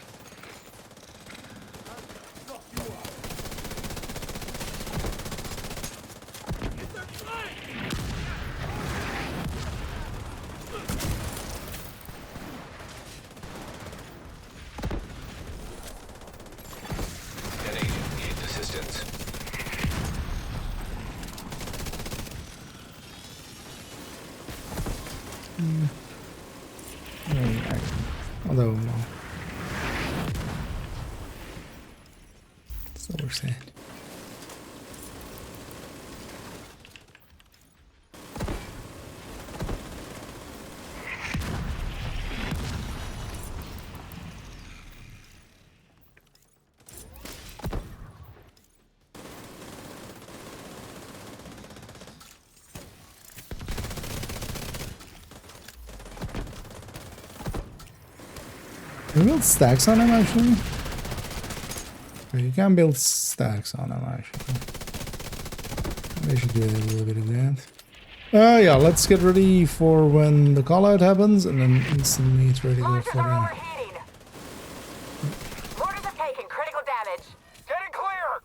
An agent needs assistance. Although no. So we're saying. Can we build stacks on him actually? You can build stacks on him actually. Maybe I should do a little bit of that. Yeah, let's get ready for when the call out happens and then instantly it's ready to go for him. Mortars have taken critical damage. Getting clear!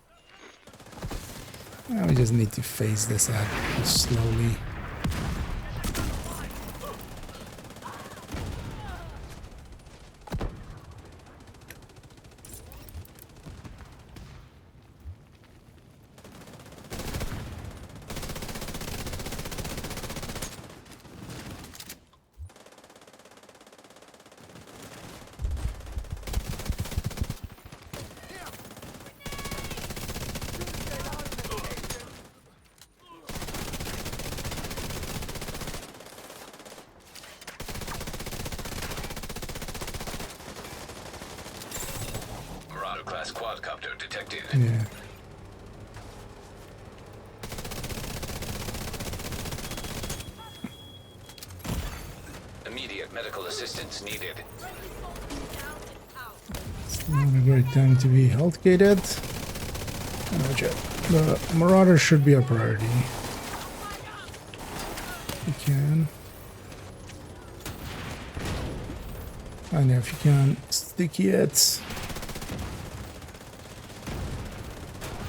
We just need to phase this out slowly. Class quadcopter detected. Yeah. Immediate medical assistance needed. It's not a great time to be health gated. The Marauder should be a priority. You can. I know if you can sticky it.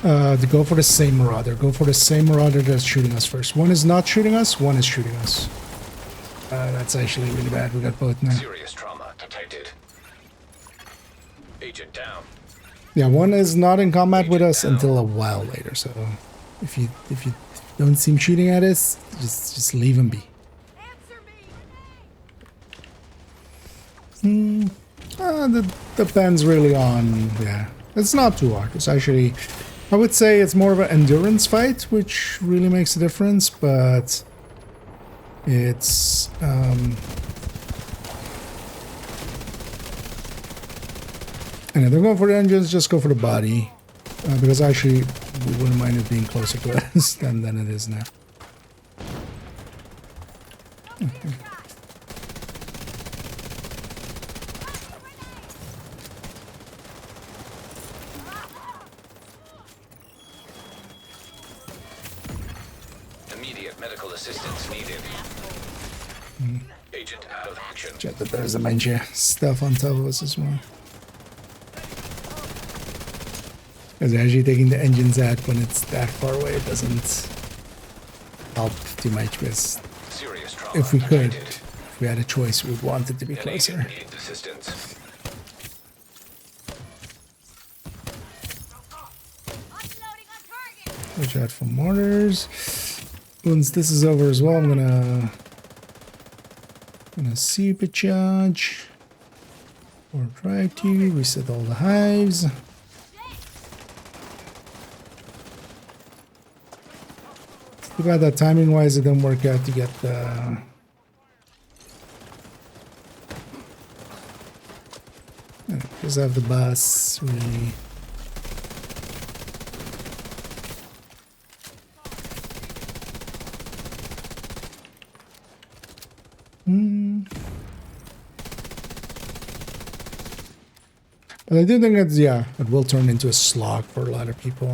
To go for the same Marauder. Go for the same Marauder that's shooting us first. One is not shooting us, one is shooting us. That's actually really bad. We got both now. Serious trauma detected. Target down. Yeah, one is not in combat with us until a while later. So if you don't see him shooting at us, just leave him be. That depends really on, yeah. It's not too hard. It's actually, I would say it's more of an endurance fight, which really makes a difference, but it's, and if they're going for the engines, just go for the body, because actually we wouldn't mind it being closer to us than it is now. Okay. Medical assistance needed. Agent out of action. Check that there's a bunch of stuff on top of us as well. Because actually taking the engines out when it's that far away doesn't help too much. Because if we could, if we had a choice, we would want it to be closer. Assistance. Watch out for mortars. Once this is over as well, I'm gonna supercharge or try to reset all the hives. Too bad that timing wise it didn't work out to get the because I have the bus really. But I do think it's, yeah, it will turn into a slog for a lot of people.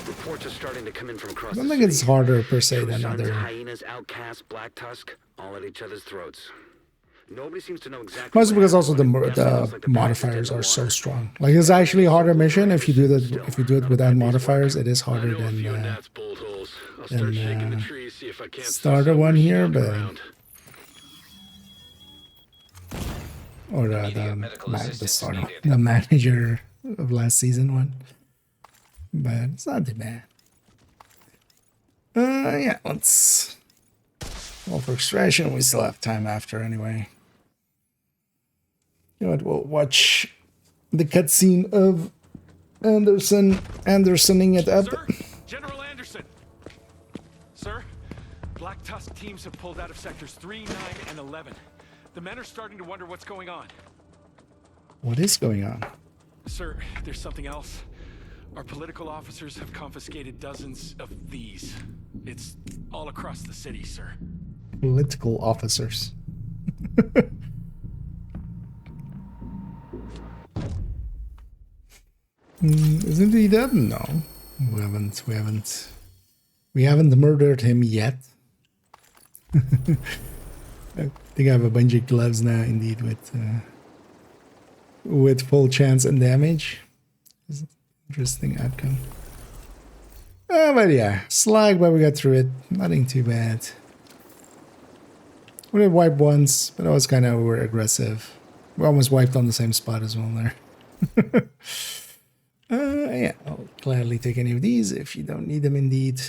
Reports are starting to come in from across I don't think it's harder per se than other. Hyenas, outcasts, black tusk, all at each other's throats. Nobody seems to know exactly. Mostly because also the modifiers are so strong. Like it's actually a harder mission if you do that. If you do it without modifiers, it is harder than starter one here, but. Or the manager of last season one. But it's not too bad. Yeah, let's... Well, for extraction, we still have time after anyway. You know what, we'll watch the cutscene of Andersoning it up. Sir, General Anderson! Sir, Black Tusk teams have pulled out of sectors 3, 9, and 11. The men are starting to wonder what's going on. What is going on? Sir, there's something else. Our political officers have confiscated dozens of these. It's all across the city, sir. Political officers. Isn't he dead? No. We haven't murdered him yet. I think I have a bunch of gloves now, indeed, with full chance and damage. Interesting outcome. But yeah, slag, but we got through it. Nothing too bad. We did wipe once, but that was kind of over aggressive. We almost wiped on the same spot as well there. Yeah, I'll gladly take any of these if you don't need them, indeed.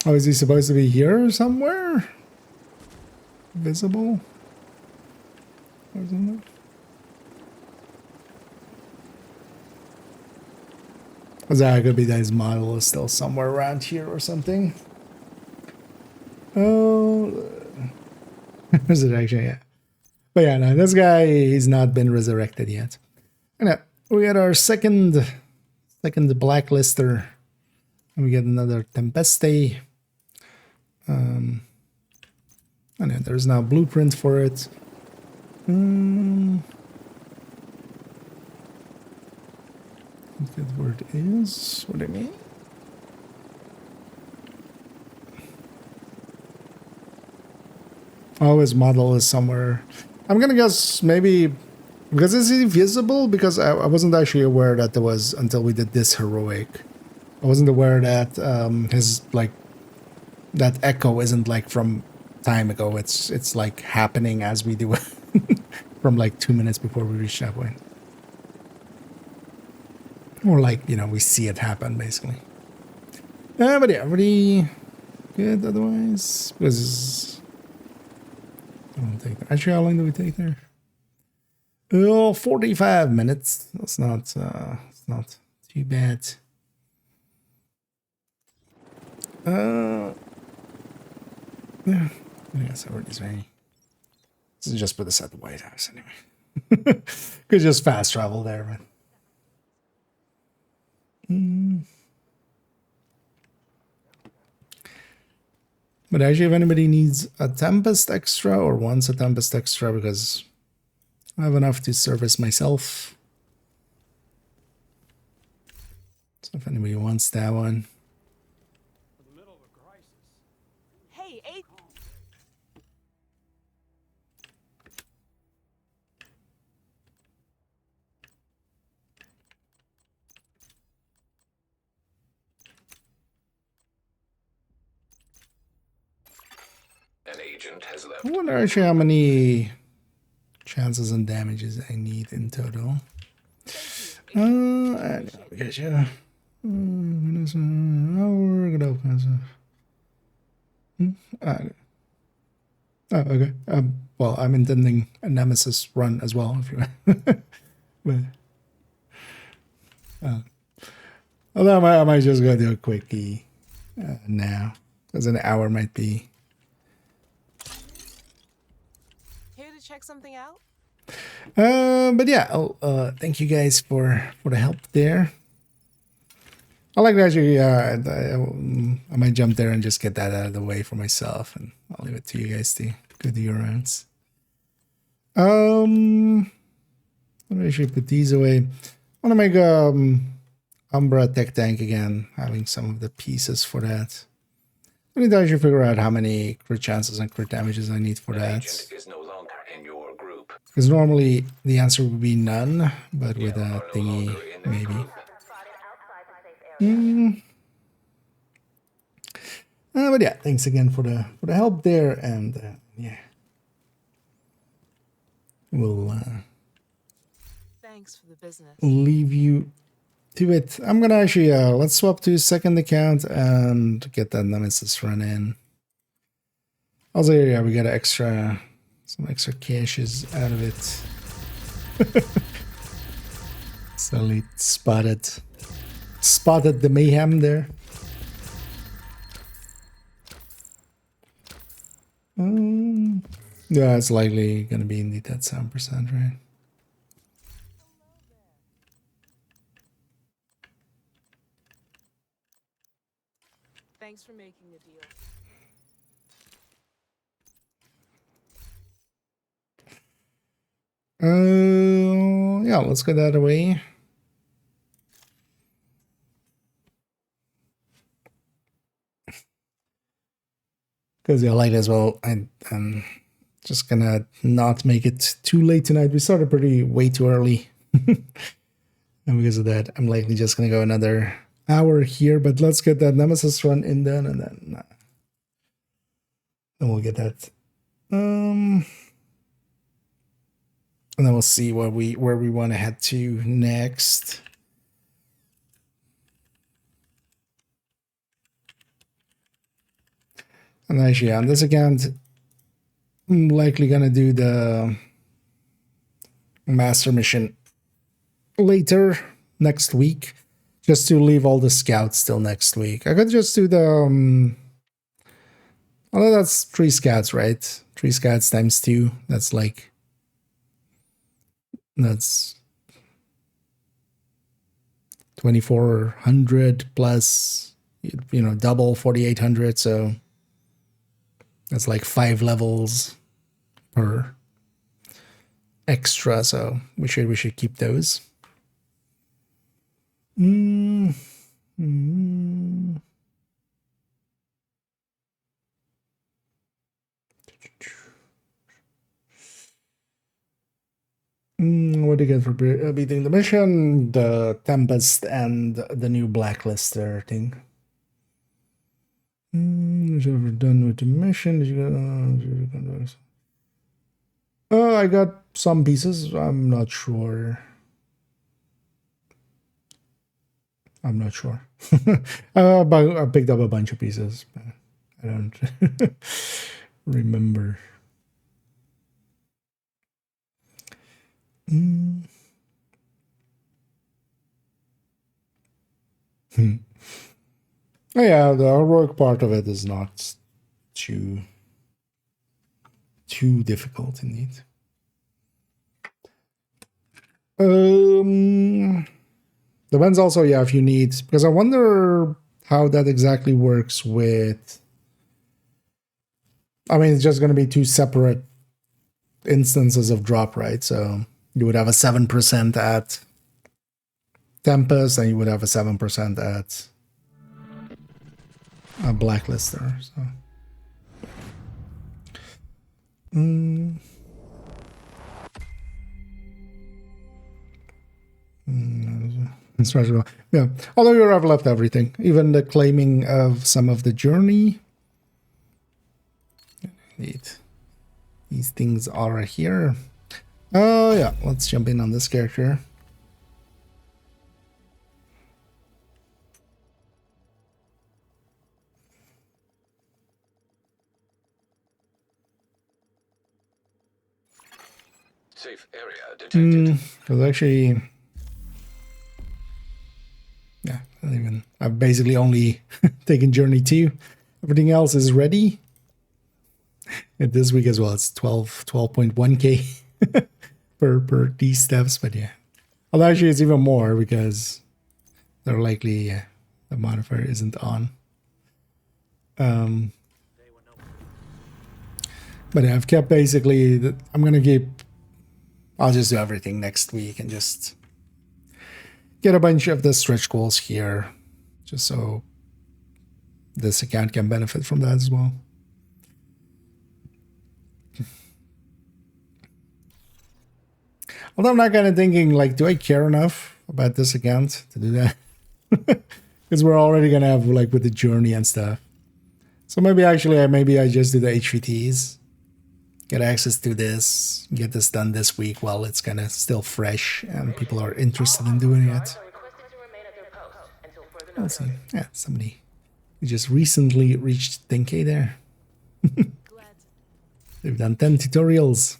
Oh, is he supposed to be here somewhere? Visible? Or something? That could be that his model is still somewhere around here or something. Oh, is it actually? Yeah. But yeah, no, this guy, he's not been resurrected yet. And we got our second blacklister. And we get another Tempeste. And then there's now a blueprint for it. That word is what I mean. Oh, his model is somewhere. I'm gonna guess maybe because is he visible? Because I wasn't actually aware that there was until we did this heroic. I wasn't aware that his like that echo isn't like from time ago. It's like happening as we do it from like 2 minutes before we reach that point. Or like, you know, we see it happen basically. But yeah, pretty good otherwise. Because actually, how long do we take there? Oh, 45 minutes. That's not it's not too bad. Yeah, I guess everybody's ready. This is just for this at the White House anyway. Could just fast travel there, but. But actually, if anybody needs a Tempest extra or wants a Tempest extra, because I have enough to service myself. So if anybody wants that one. Hey, eight. An agent has left. I wonder actually how many chances and damages I need in total. I guess yeah. Oh, okay. Well, I'm intending a Nemesis run as well, if you but, although I might just go do a quickie now, because an hour might be. Here to check something out? But yeah, thank you guys for the help there. I like that actually. I might jump there and just get that out of the way for myself, and I'll leave it to you guys to go do your rounds. Let me actually put these away. I want to make Umbra Tech Tank again, having some of the pieces for that. I need to actually figure out how many crit chances and crit damages I need for that. Is no longer in your group. Because normally the answer would be none, but with a thingy, maybe. But yeah, thanks again for the help there, and yeah, we'll Thanks for the business. leave you to it. I'm gonna actually let's swap to second account and get that Nemesis run in. Also, yeah, we got some extra caches out of it. Suddenly spotted the mayhem there. Yeah, it's likely gonna be indeed that 7%, right? Thanks for making the deal. Yeah, let's get that away. Because yeah, like as well, I'm just gonna not make it too late tonight. We started way too early. And because of that, I'm likely just gonna go another hour here, but let's get that Nemesis run in then, and then we'll get that. And then we'll see where we want to head to next. And actually, on this account, I'm likely gonna do the master mission later next week, just to leave all the scouts till next week. I could just do the although that's 3 scouts, right? 3 scouts times 2. That's 2400 plus, you know, double 4800. So that's like 5 levels per extra. So we should keep those. What do you get for beating the mission? The Tempest and the new Blacklister thing. We're done with the mission. Did you I got some pieces. I'm not sure. But I picked up a bunch of pieces. But I don't remember. Oh, yeah, the heroic part of it is not too difficult indeed. Depends also, yeah, if you need, because I wonder how that exactly works with. I mean, it's just going to be two separate instances of drop, right? So you would have a 7% at Tempest, and you would have a 7% at a Blacklister. So. Yeah, although you have left everything, even the claiming of some of the journey. Neat. These things are here. Oh yeah, let's jump in on this character. Safe area detected. Because actually, yeah, I've basically only taken Journey 2. Everything else is ready. And this week as well, it's 12.1k per these steps, but yeah. Although actually it's even more because they're likely the modifier isn't on. But yeah, I've kept basically, I'm gonna keep, I'll just do everything next week and just get a bunch of the stretch goals here, just so this account can benefit from that as well. Although I'm not kind of thinking, like, do I care enough about this account to do that? Because we're already going to have, like, with the journey and stuff. So maybe actually, maybe I just do the HVTs. Get access to this. Get this done this week while it's kind of still fresh and people are interested in doing it. Let's see. Yeah, somebody who just recently reached 10k there. They've done 10 tutorials.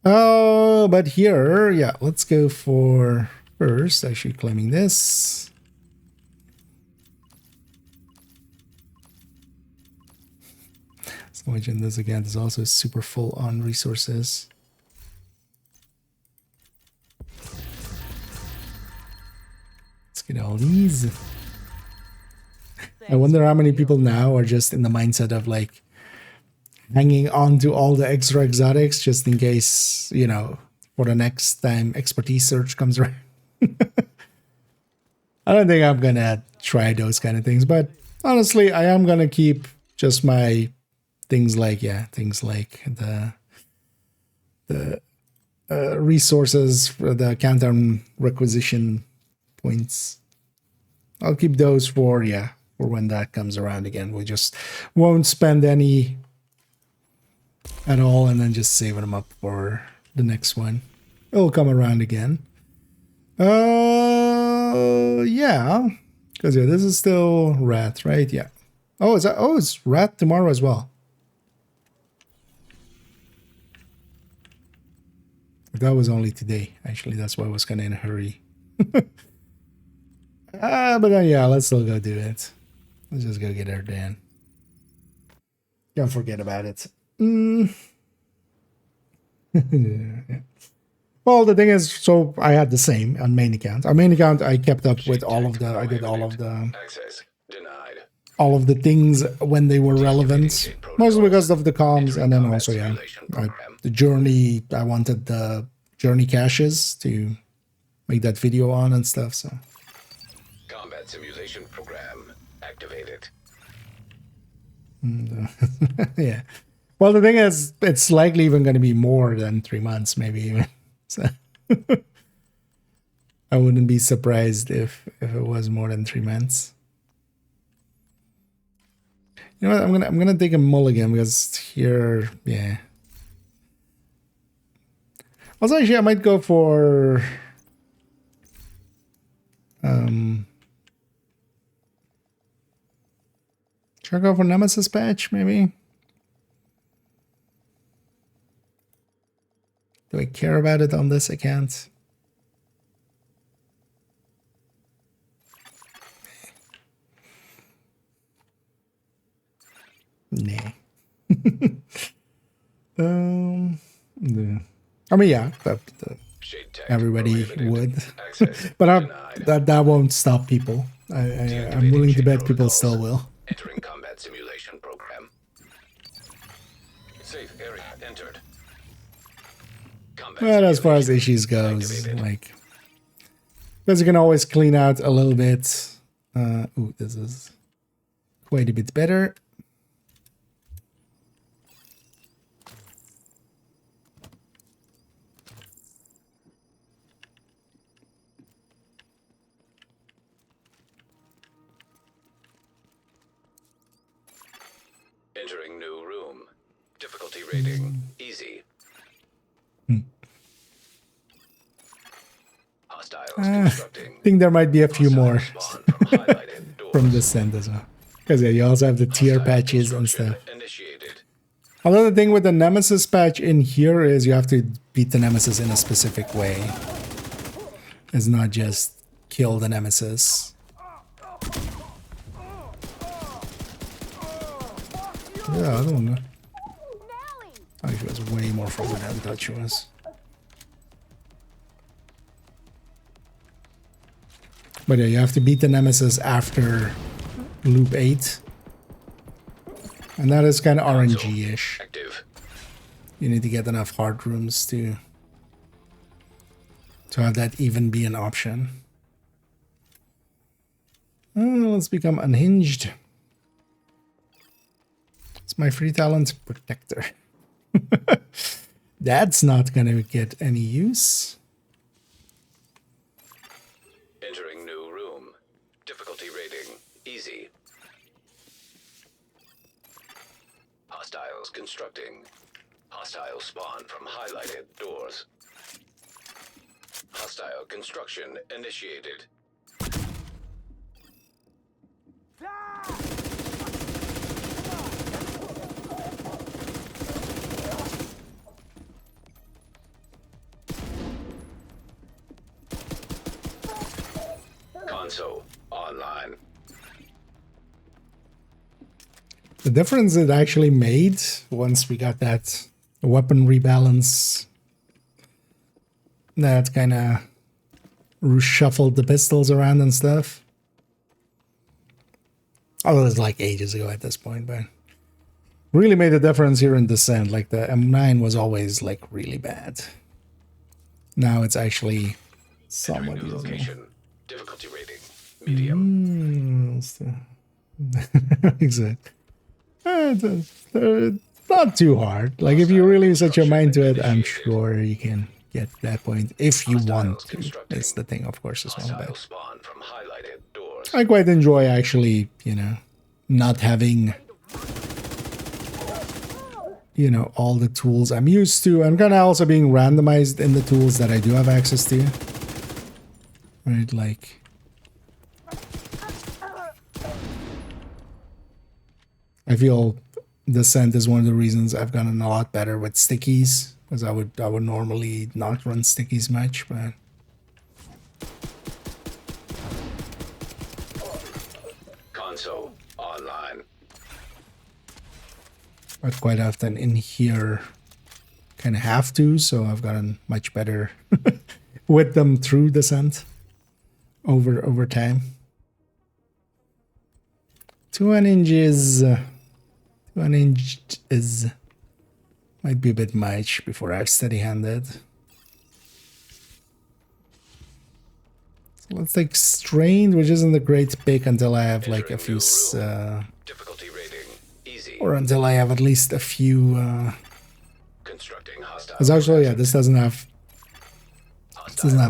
Oh, but here, yeah, let's go for first, actually claiming this. So much in this again is also super full on resources. Let's get all these. I wonder how many people now are just in the mindset of like hanging on to all the extra exotics just in case, you know, for the next time expertise search comes around. I don't think I'm gonna try those kind of things, but honestly, I am gonna keep just my things like, yeah, things like the resources for the countdown requisition points. I'll keep those for, yeah, for when that comes around again. We just won't spend any at all and then just saving them up for the next one. It'll come around again. Yeah, because yeah, this is still Rat, right? Yeah. Oh, is that? Oh, it's Rat tomorrow as well. That was only today. Actually, that's why I was kind of in a hurry. But then yeah, let's still go do it. Let's just go get her Dan. Don't forget about it. Yeah. Well, the thing is, so I had the same on main account. On main account, I kept up with all of the. I did all of the. Access denied. All of the things when they were relevant, mostly because of the comms, and then also yeah, the journey. I wanted the journey caches to make that video on and stuff. So. Combat simulation program activated. Yeah. Well, the thing is, it's likely even going to be more than 3 months, maybe even. So I wouldn't be surprised if it was more than 3 months. You know what? I'm gonna take a mulligan because here, yeah. Also, actually, I might go for should I go for Nemesis patch, maybe? Do I care about it on this account? Nah. Yeah. I mean, yeah, everybody would, but that won't stop people. I'm willing to bet people still will. Entering combat simulation program. Safe area entered. But as far as issues goes, like, because you can always clean out a little bit. Ooh, this is quite a bit better. Entering new room. Difficulty rating easy. I think there might be a few more from this end as well. Because yeah, you also have the tier patches and stuff. Although the thing with the Nemesis patch in here is you have to beat the Nemesis in a specific way. It's not just kill the Nemesis. Yeah, I don't know. Oh, she was way more forward than I thought she was. But yeah, you have to beat the Nemesis after loop 8. And that is kind of RNG-ish. You need to get enough hard rooms to have that even be an option. Let's become unhinged. It's my free talent protector. That's not gonna get any use. Entering new room. Difficulty rating easy. Hostiles constructing. Hostile spawn from highlighted doors. Hostile construction initiated. Console online. The difference it actually made once we got that weapon rebalance that kind of reshuffled the pistols around and stuff. Although it's like ages ago at this point, but really made a difference here in Descent. Like the M9 was always like really bad. Now it's actually somewhat usable. Difficulty rating medium. Exactly. Not too hard. Like if you really set your mind to it, I'm sure you can get to that point if you want to. That's the thing, of course, as well. But I quite enjoy actually, you know, not having, you know, all the tools I'm used to. I'm kind of also being randomized in the tools that I do have access to. Right, like I feel Descent is one of the reasons I've gotten a lot better with stickies, because I would normally not run stickies much, but console online. But quite often in here kind of have to, so I've gotten much better with them through Descent over time. 2 inches. 1 inch is might be a bit much before I'm steady-handed. So let's take strained, which isn't a great pick until I have like a few Difficulty rating easy. or until I have at least a few Constructing hostile. because actually yeah, this doesn't have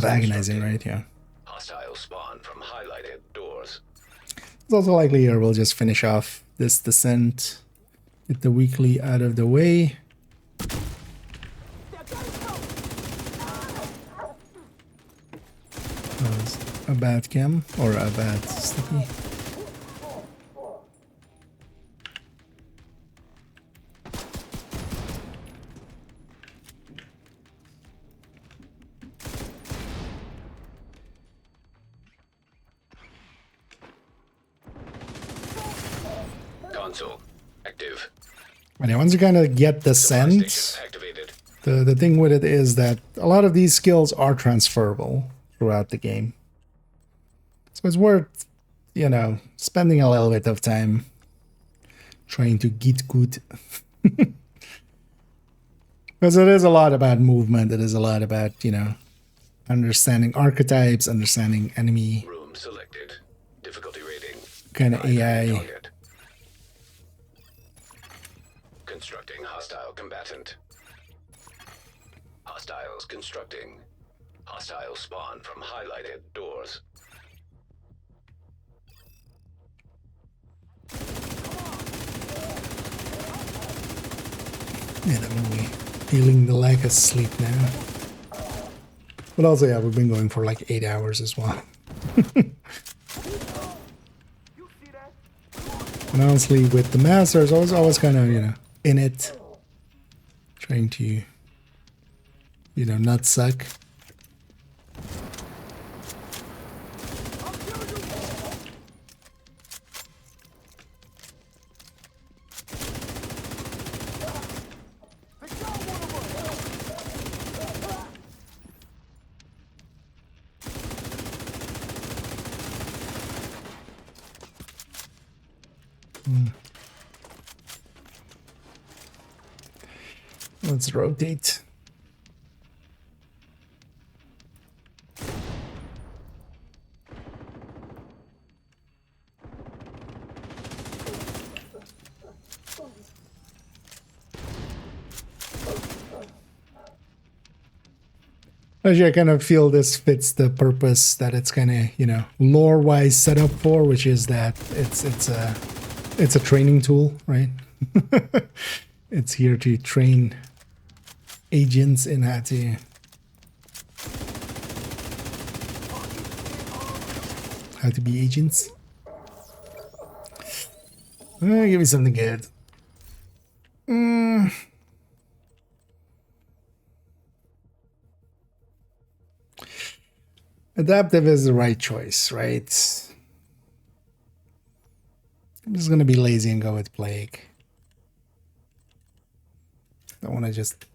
agonizing, right? Yeah. Hostile spawn from highlighted doors. It's also likely here we'll just finish off this descent, get the weekly out of the way. That was a bad cam or a bad sticky. Console active. And once you kind of get the scent, the thing with it is that a lot of these skills are transferable throughout the game. So it's worth, you know, spending a little bit of time trying to get good. Because it is a lot about movement. It is a lot about, you know, understanding archetypes, understanding enemy. Room selected. Difficulty rating. Kind of AI. Constructing hostile combatant. Hostiles constructing. Hostiles spawn from highlighted doors. Yeah, definitely feeling the lack of sleep now. But also, yeah, we've been going for like 8 hours as well. And honestly, with the masters, I was always kind of, you know, in it, trying to, you know, not suck. Let's rotate. Actually, I kind of feel this fits the purpose that it's kind of, you know, lore-wise set up for, which is that it's a training tool, right? It's here to train agents in how to be agents. Give me something good. Adaptive is the right choice, right? I'm just gonna be lazy and go with Plague. I want to just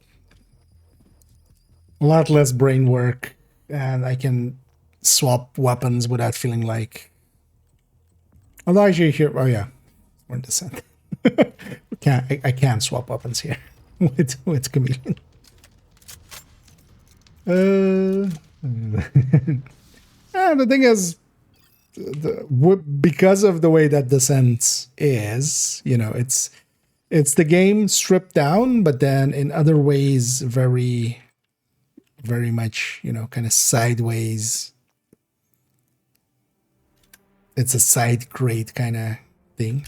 a lot less brain work, and I can swap weapons without feeling like. Although actually here, oh yeah, we're in descent. I can't swap weapons here with Chameleon. The thing is, because of the way that Descent is, you know, it's the game stripped down, but then in other ways, very, very much, you know, kind of sideways. It's a side grade kind of thing.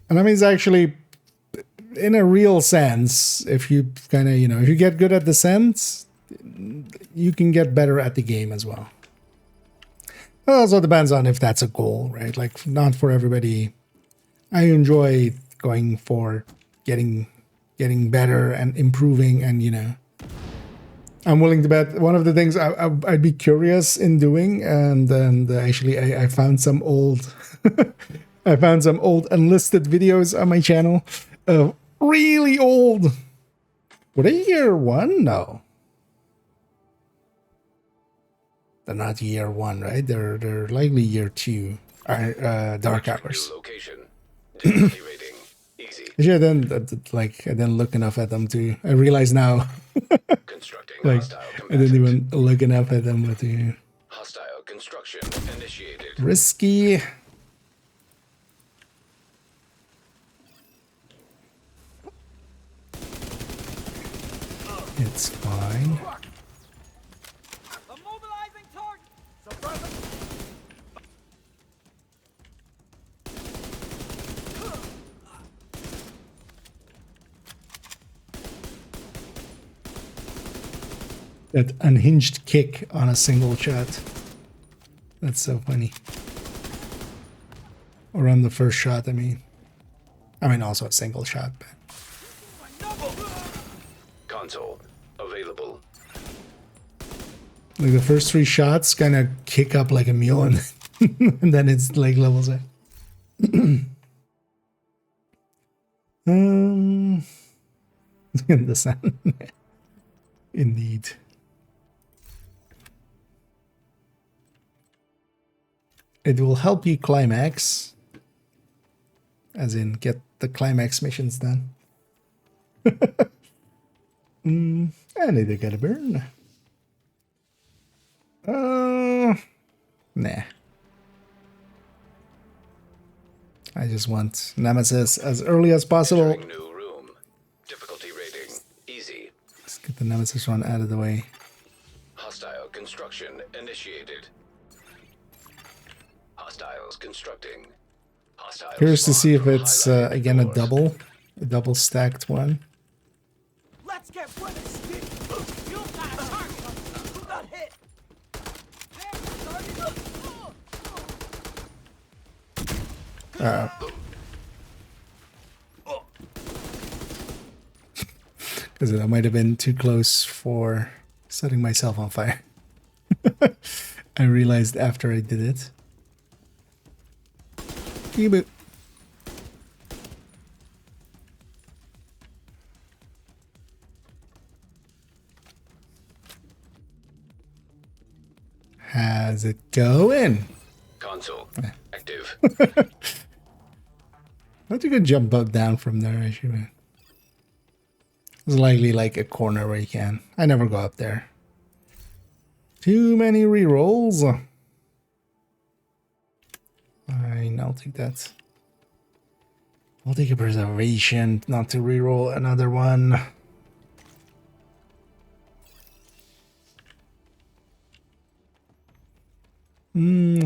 And I mean, it's actually, in a real sense, if you kind of, you know, if you get good at Descent, you can get better at the game as well. It also depends on if that's a goal, right? Like, not for everybody. I enjoy going for getting better and improving, and, you know, I'm willing to bet one of the things I'd be curious in doing, and then actually I found some old I found some old unlisted videos on my channel of really old. Were they year one? No. They're not year one, right? They're likely year two. Dark Hours. Yeah, I didn't look enough at them to. I realize now. Like, I didn't even look enough at them to. Hostile construction initiated. Risky. It's fine. That unhinged kick on a single shot. That's so funny. Or on the first shot, I mean. Also a single shot. But... Console available. Like the first 3 shots kind of kick up like a mule and, and then it's like levels out. The sound. Indeed. It will help you climax. As in, get the climax missions done. I need to get a burn. Nah. I just want Nemesis as early as possible. New room. Difficulty rating easy. Let's get the Nemesis run out of the way. Hostile construction initiated. Hostiles constructing. Hostiles. Curious to see if it's again a double stacked one. Let's get rid of Steve. You got a target. Who got hit? Because I might have been too close for setting myself on fire. I realized after I did it. Reboot. How's it going? Console active. I think you can jump up down from there, actually. There's likely like a corner where you can. I never go up there. Too many rerolls. Fine, I'll take that. I'll take a preservation, not to reroll another one.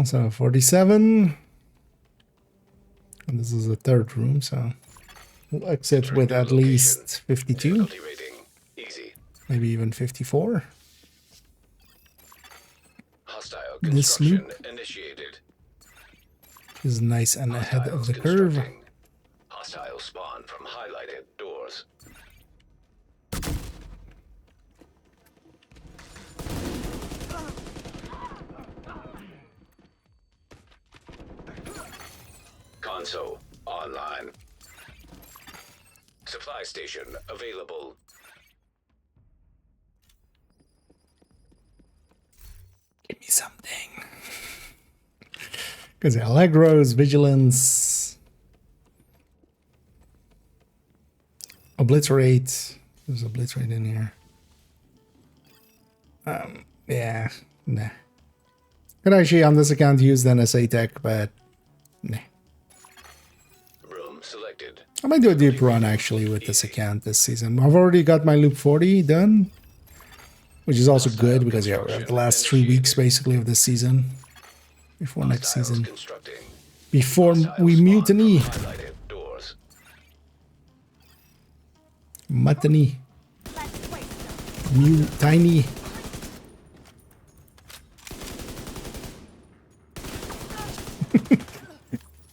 So 47. And this is the third room, so we'll exit with at least 52. Maybe even 54. Hostile This loop initiated. is nice and ahead of the curve. Hostile spawn from highlighted doors. Console online. Supply station available. Give me something. Because Allegro's Vigilance. Obliterate. There's Obliterate in here. Yeah, nah. Could actually on this account use the NSA tech, but nah. Room selected. I might do a deep run actually with this account this season. I've already got my loop 40 done, which is also good because yeah, we have the last 3 weeks basically of this season before next season. Before we mutiny. Mutiny. Tiny.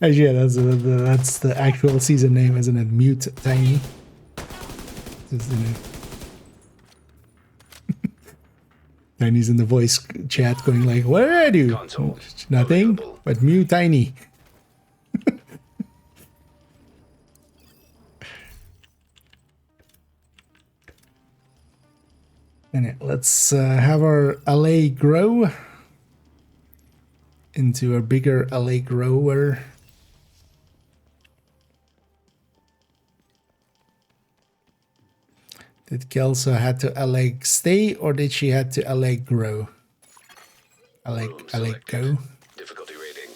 Actually, yeah, that's the actual season name, isn't it? Mute Tiny. Tiny's in the voice chat going like, "What did I do? Nothing, but Mute Tiny." And let's have our LA grow into a bigger LA grower. Did Kelso had to LA stay or did she had to LA grow? LA go? Difficulty rating.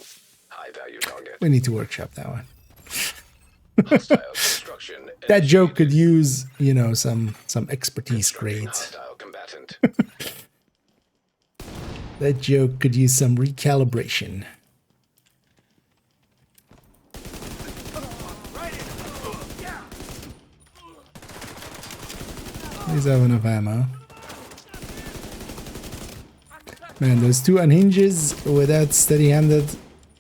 High value target. We need to workshop that one. That joke could use, you know, some expertise grades. That joke could use some recalibration. Please have enough ammo. Man, those two unhinges with that steady-handed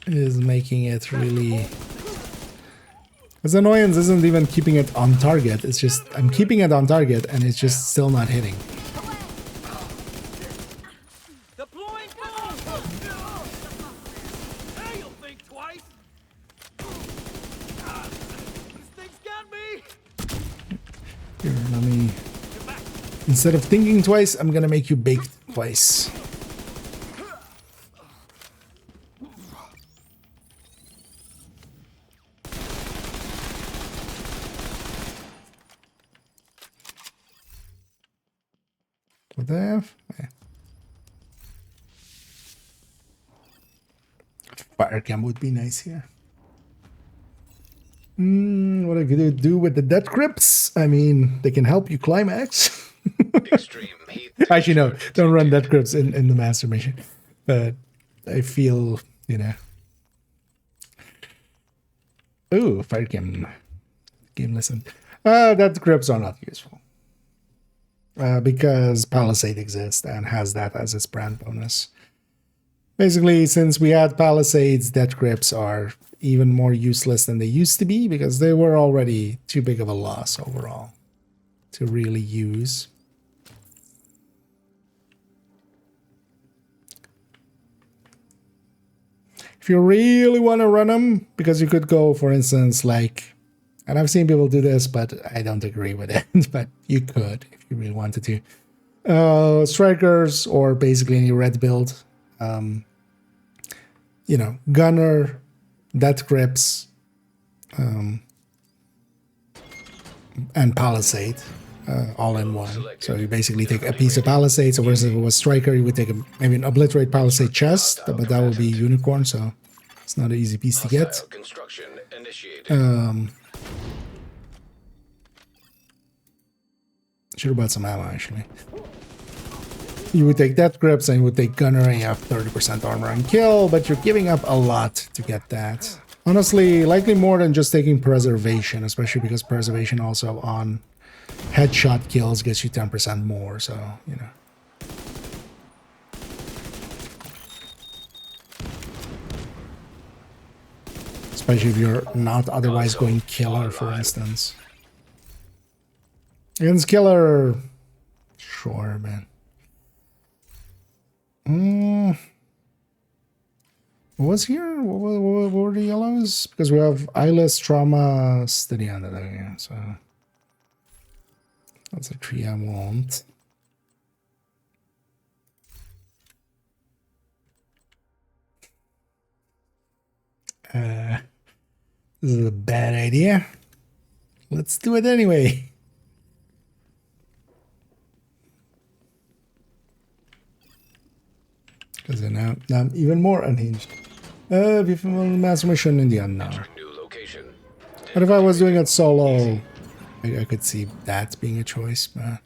is making it really... His annoyance isn't even keeping it on target, it's just I'm keeping it on target and it's just still not hitting. Deploying boom! Hey, you'll think twice. This thing's got me. Here, let me... Instead of thinking twice, I'm gonna make you bake twice. What do I have? Yeah. Fire cam would be nice here. What I could do with the death grips? I mean, they can help you climax. Actually, no, don't run death grips in the master mission. But I feel, you know. Ooh, fire cam. Game listen. Death grips are not useful. Because Palisade exists and has that as its brand bonus. Basically, since we had Palisades, death grips are even more useless than they used to be because they were already too big of a loss overall to really use. If you really want to run them, because you could go, for instance, like, and I've seen people do this, but I don't agree with it, but you could if you really wanted to. Strikers or basically any red build. You know, gunner, death grips, and palisade all in one. So you basically take a piece of palisade. So whereas if it was striker, you would take maybe an obliterate palisade chest, but that would be unicorn, so it's not an easy piece to get. Should have bought some ammo actually. You would take death grips and you would take gunner and you have 30% armor and kill, but you're giving up a lot to get that. Honestly, likely more than just taking preservation, especially because preservation also on headshot kills gets you 10% more, so, you know. Especially if you're not otherwise going killer, for instance. Against killer, sure, man. What was here? What were the yellows? Because we have eyeless, trauma, steady under there, so that's a tree I want. This is a bad idea. Let's do it anyway. Because now I'm even more unhinged. Master mission in the unknown. But if I was doing it solo, I could see that being a choice. But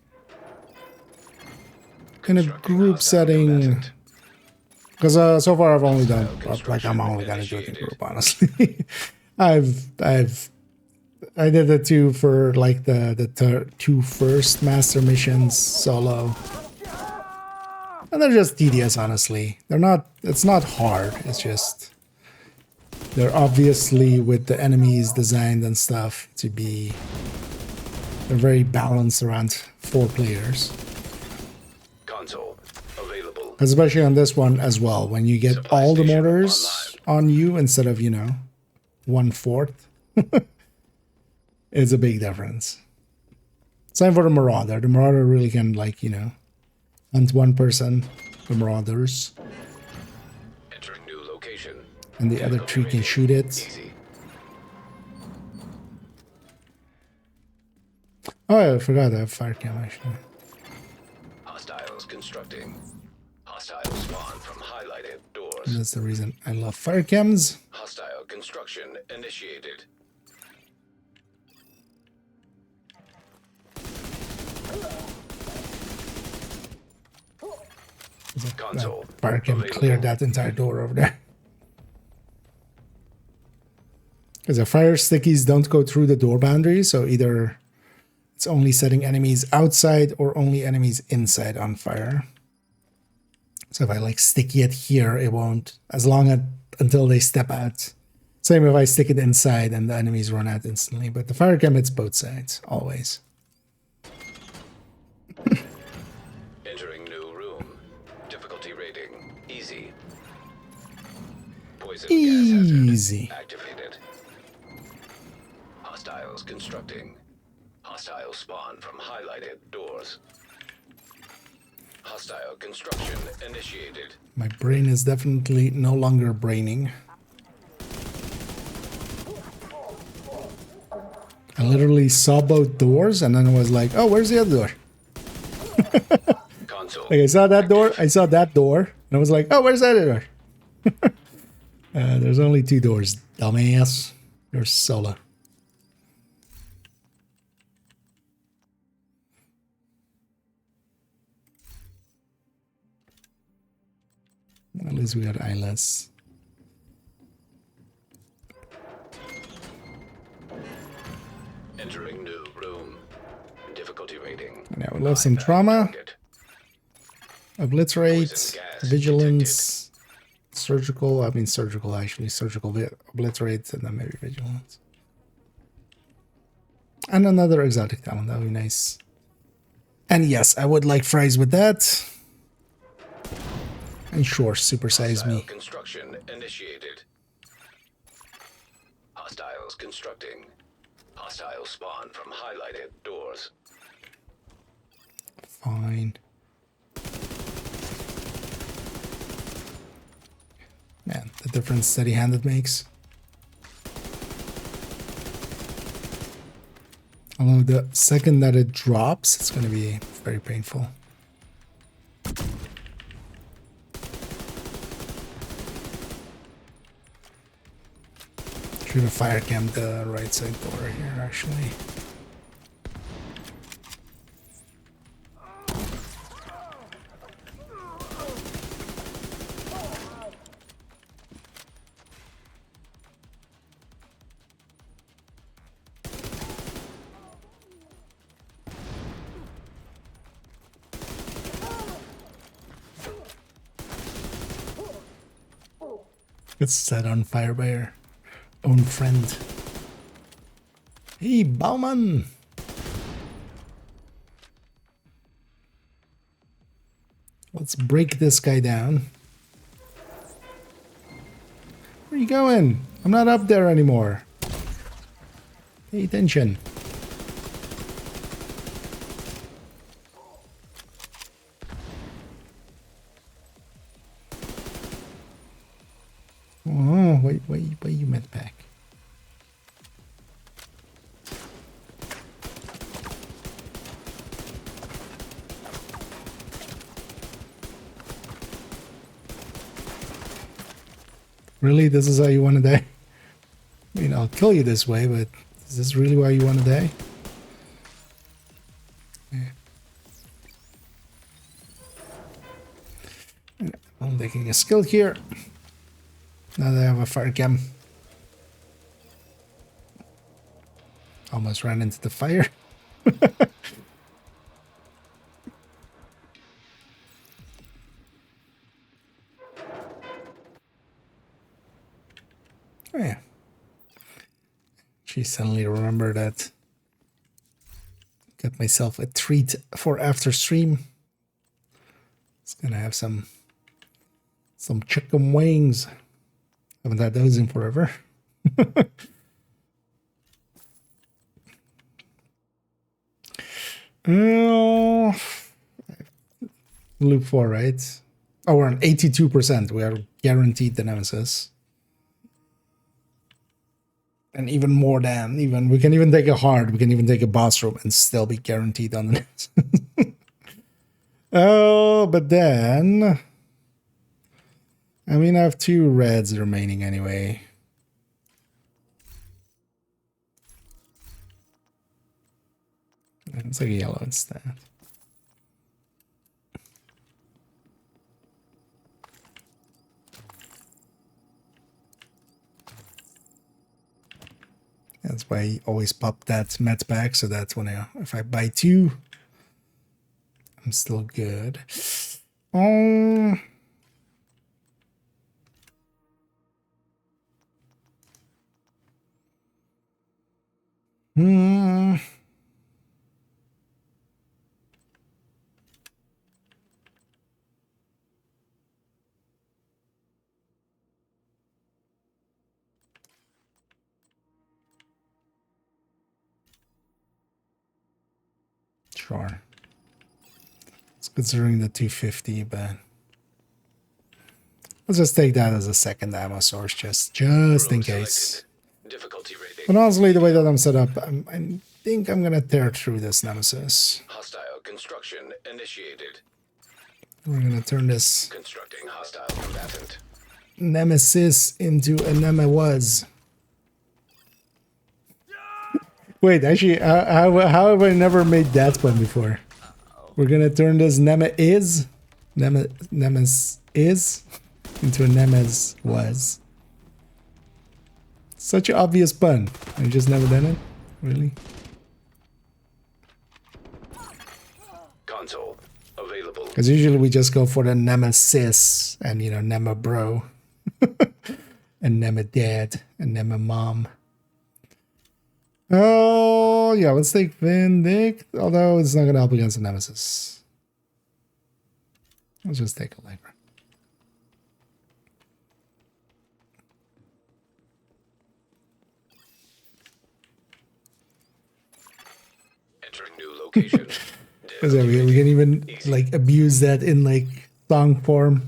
in a group setting, because so far I've only done like I'm only gonna do it in group. Honestly, I did the two for like the two first master missions solo. And they're just tedious, honestly. They're not, it's not hard, it's just, they're obviously with the enemies designed and stuff to be, they're very balanced around 4 players. Console available. Especially on this one as well, when you get all the mortars on you instead of, you know, 1/4. It's a big difference. Same for the Marauder. The Marauder really can, like, you know, hunt one person, the Marauders. Entering new location. And the other 3 can shoot it. Easy. Oh, I forgot I have fire cam actually. Hostiles constructing. Hostiles spawn from highlighted doors. And that's the reason I love fire cams. Hostile construction initiated. Console. Fire cam cleared that entire door over there. Because the fire stickies don't go through the door boundary, so either it's only setting enemies outside or only enemies inside on fire. So if I like stick it here, it won't, as long as until they step out. Same if I stick it inside and the enemies run out instantly. But the fire cam hits both sides, always. Entering new room. Difficulty rating easy. Poison Easy. gas hazard activated. Hostiles constructing. Hostile spawn from highlighted doors. Hostile construction initiated. My brain is definitely no longer braining. I literally saw both doors and then was like, oh, where's the other door? Like I saw that door, and I was like, oh, where's that other door? There's only 2 doors, dumbass. You're solo. At least we got eyeless. Entering new room. Difficulty rating. Now we love some trauma. Obliterate, vigilance, surgical. I mean surgical actually. Surgical obliterate and then maybe vigilance. And another exotic talent. That would be nice. And yes, I would like fries with that. And sure, supersize me. Construction initiated. Hostiles constructing. Hostile spawn from highlighted doors. Fine. Man, the difference steady-handed makes. Although the second that it drops, it's going to be very painful. Should have fire camped the right side door here, actually. Gets set on fire by her own friend. Hey, Bauman! Let's break this guy down. Where are you going? I'm not up there anymore. Pay attention. Oh, wait, you meant back. Really? This is how you want to die? I mean, I'll kill you this way, but is this really why you want to die? Yeah. I'm taking a skill here. Now that I have a fire cam. Almost ran into the fire. Oh yeah. She suddenly remembered that. Got myself a treat for after stream. It's gonna have some chicken wings. Haven't had those in forever. Loop 4, right? Oh, we're on 82%. We are guaranteed the nemesis. And even more than, we can even take a hard, we can even take a boss room and still be guaranteed on the nemesis. Oh, but then... I mean, I have 2 reds remaining anyway. It's like a yellow instead. That's why I always pop that met back, so that's when if I buy 2, I'm still good. Hmm. Sure. It's considering the 250, but let's just take that as a second ammo source, just in case. But honestly, the way that I'm set up, I think I'm gonna tear through this Nemesis. Hostile construction initiated. We're gonna turn this Constructing hostile combatant. Nemesis into a Nemewaz. Wait, actually, how have I never made that one before? We're gonna turn this Nemes is into a Nemes was. Such an obvious pun. I just never done it? Really? Console available. Because usually we just go for the Nemesis and, you know, Nema bro. And Nema dad and Nema mom. Oh, yeah, let's take Vindict. Although it's not going to help against the Nemesis. Let's just take a Allegra. Entering new location. Because we can even like abuse that in like song form.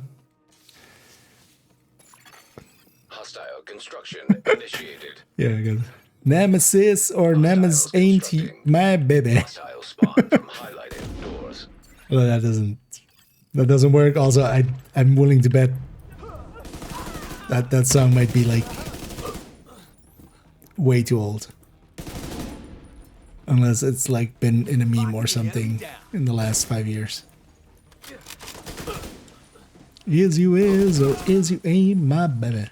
Hostile construction initiated. Yeah, good. Nemesis or Nemesis ain't my baby. Hostile spawn from highlighted doors. Well, that doesn't work. Also, I'm willing to bet that song might be like way too old. Unless it's like been in a meme or something in the last 5 years. Is you is or is you ain't my baby.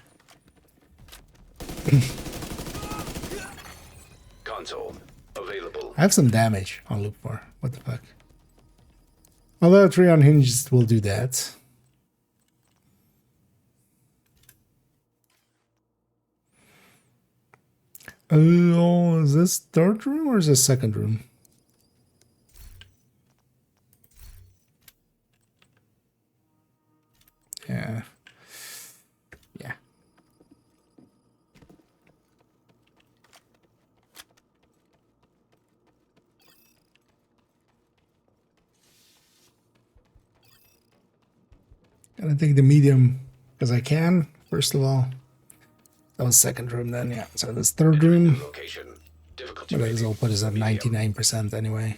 Console available. I have some damage on loop 4. What the fuck? Although 3 unhinged will do that. Oh, is this third room or is this second room? Yeah. Yeah. Gonna take the medium because I can, first of all. That was second room then, yeah. So this third room. But this will put us at 99% anyway.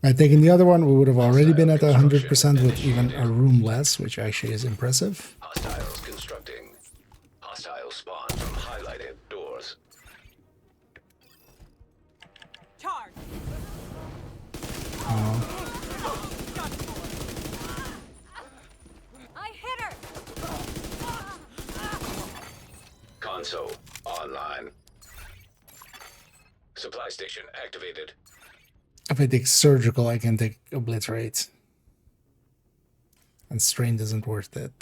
By taking the other one, we would have already been at 100% with even a room less, which actually is impressive. Hostiles constructing. Hostile spawn from highlighted doors. Charge. I hit her! Console online. Supply station activated. If I take surgical, I can take obliterate. And strain isn't worth it.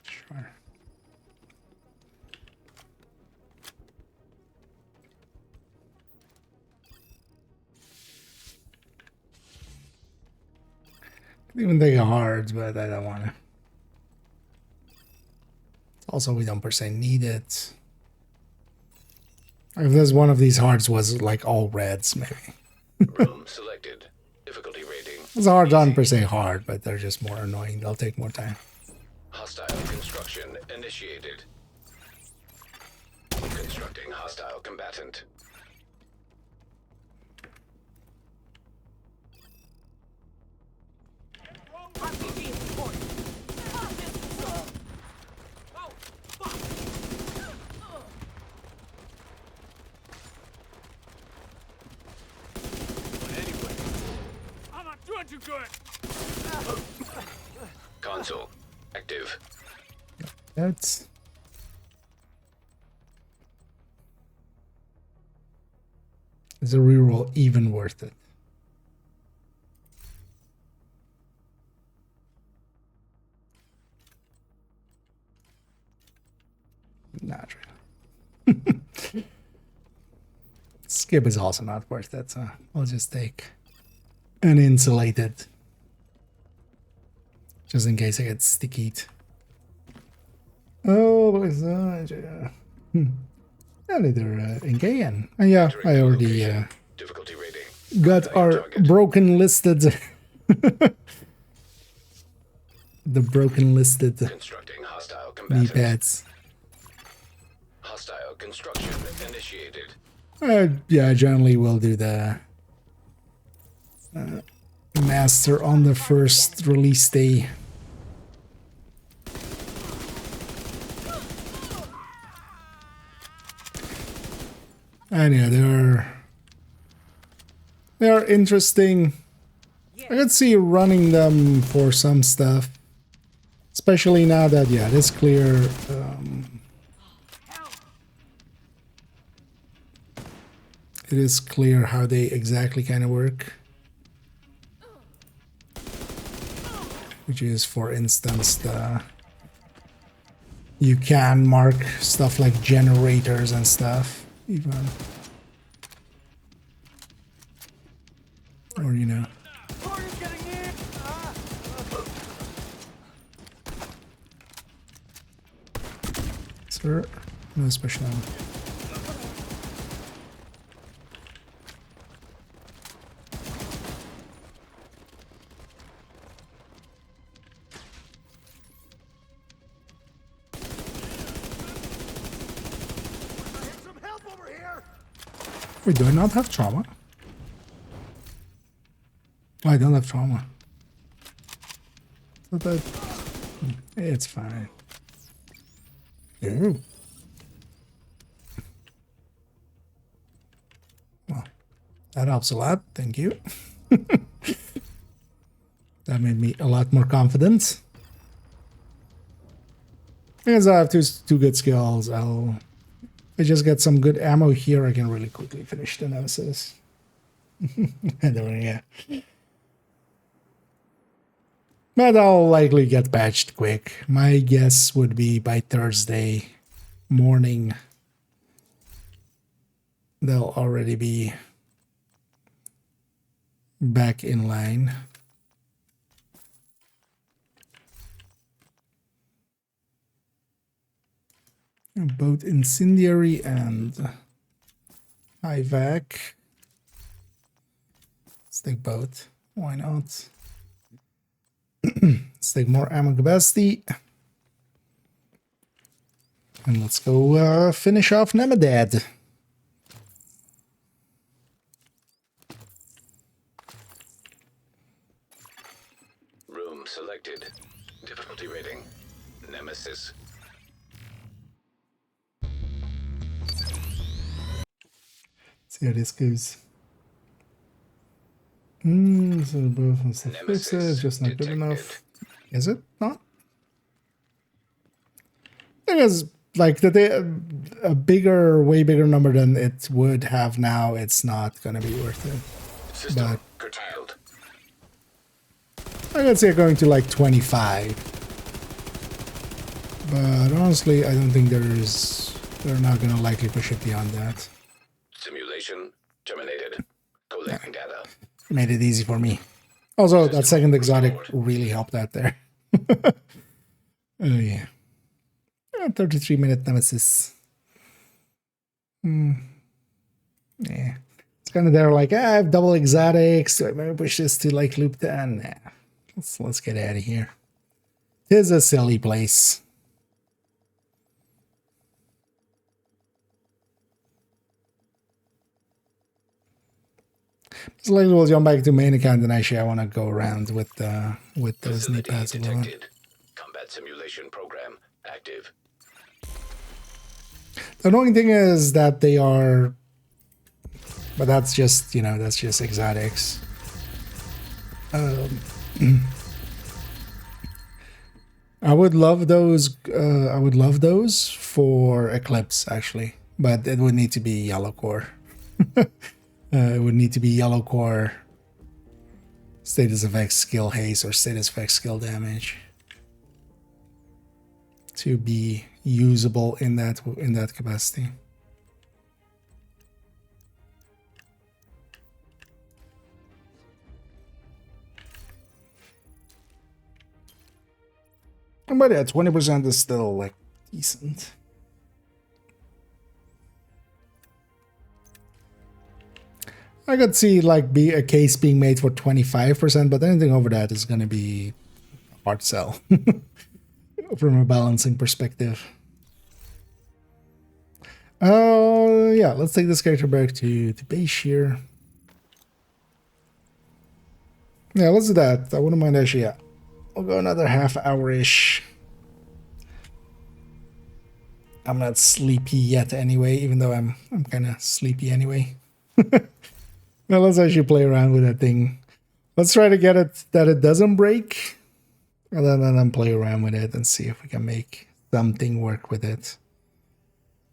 Sure. Could even take a hard, but I don't want to. Also, we don't per se need it. If there's one of these hards was like all reds, maybe. Room selected. Difficulty rating. It's a hard on per se hard, but they're just more annoying. They'll take more time. Hostile construction initiated. Constructing hostile combatant. I'm not doing too good. Console active. That's Is a reroll even worth it? Not really. Skip is also not worth it, so I'll just take an insulated. Just in case I get stickied. Oh, what is that? Either again. Yeah, I already got our broken listed. The broken listed Constructing hostile knee combatants. pads. Hostile construction initiated. Yeah, generally we'll do the master on the first release day. And yeah, they are interesting. I could see running them for some stuff, especially now that it is clear. It is clear how they exactly kind of work. Which is, for instance, you can mark stuff like generators and stuff, even. Or, you know. Sir, no special ammo. Wait, do I not have trauma? Oh, I don't have trauma. But it's fine. Ooh. Well, that helps a lot. Thank you. That made me a lot more confident. Because I have two good skills, I just get some good ammo here, I can really quickly finish the nemesis. And then, yeah. But I'll likely get patched quick. My guess would be by Thursday morning they'll already be back in line. Both incendiary and high vac. Let's take both. Why not? Let's take more ammo capacity. And let's go finish off Nemadad. Room selected. Difficulty rating. Nemesis. See how this goes. So both on stuff fixes, just not good enough. Is it not? It is like a bigger, way bigger number than it would have now. It's not gonna be worth it. System But curtailed. I could say going to like 25. But honestly, I don't think they're not gonna likely push it beyond that. Simulation terminated. Collecting data. Made it easy for me. Also, that second exotic really helped out there. Oh yeah. 33-minute nemesis. Yeah. It's kind of there like, I have double exotics. Do I maybe push this to like loop 10? Nah. Let's get out of here. Tis a silly place. So like we'll jump back to main account, and actually I want to go around with those knee pads a little. Combat simulation program active. The annoying thing is that they are, but that's just, you know, that's just exotics. I would love those. I would love those for Eclipse actually, but it would need to be yellow core. It would need to be yellow core, status effect skill haste, or status effect skill damage to be usable in that capacity. But yeah, 20% is still like decent. I could see like be a case being made for 25%, but anything over that is going to be a hard sell from a balancing perspective. Yeah, let's take this character back to base here. Yeah, let's do that. I wouldn't mind actually. Yeah, I'll go another half hour-ish. I'm not sleepy yet anyway, even though I'm kind of sleepy anyway. Now let's actually play around with that thing. Let's try to get it that it doesn't break, and then play around with it and see if we can make something work with it.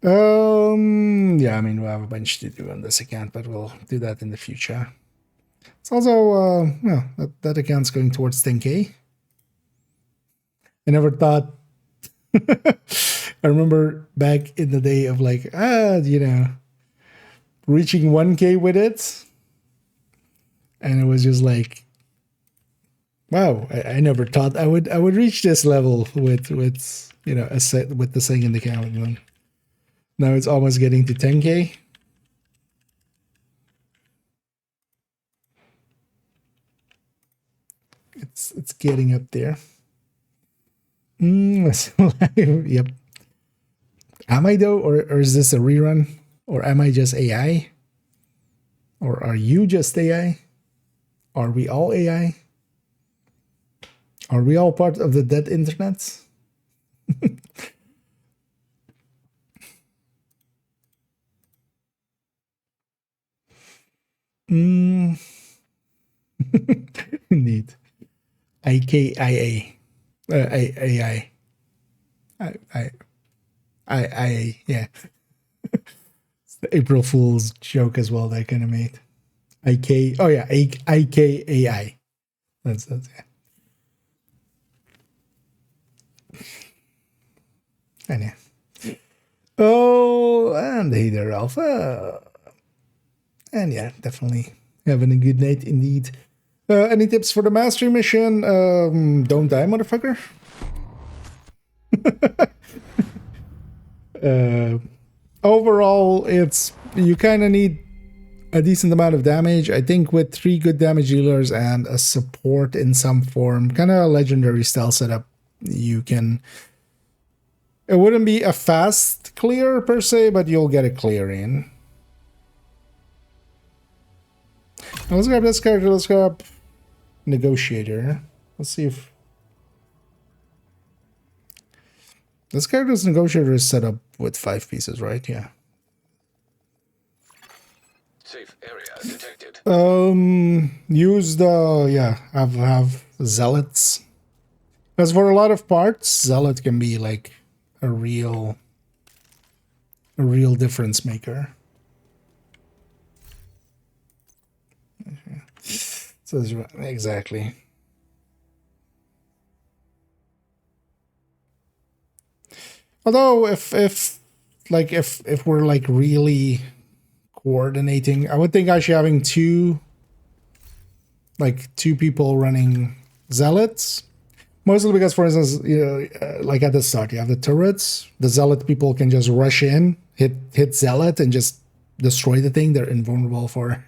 Yeah, I mean, we'll have a bunch to do on this account, but we'll do that in the future. It's also, that account's going towards 10K. I never thought, I remember back in the day of like, reaching 1K with it. And it was just like, wow, I never thought I would reach this level with a set with the second account. Now it's almost getting to 10K. It's getting up there. Yep. Am I though, or is this a rerun, or am I just AI, or are you just AI? Are we all AI? Are we all part of the dead internet? Indeed. IKIA. AI. I yeah. It's the April Fool's joke as well that I kind of made. IKAI. That's yeah. And yeah. Oh, and hey there, Alpha. And yeah, definitely having a good night indeed. Any tips for the mastery mission? Don't die, motherfucker. Overall, you kind of need a decent amount of damage. I think with 3 good damage dealers and a support in some form, kind of a legendary style setup, you can. It wouldn't be a fast clear per se, but you'll get a clear in. Now let's grab this character. Let's grab Negotiator. Let's see if this character's Negotiator is set up with 5 pieces, right? Yeah. Safe area detected. Use the have zealots. Because for a lot of parts, zealot can be like a real difference maker. So exactly. Although if we're like really coordinating, I would think actually having two people running zealots. Mostly because, for instance, like at the start, you have the turrets. The zealot people can just rush in, hit zealot, and just destroy the thing. They're invulnerable for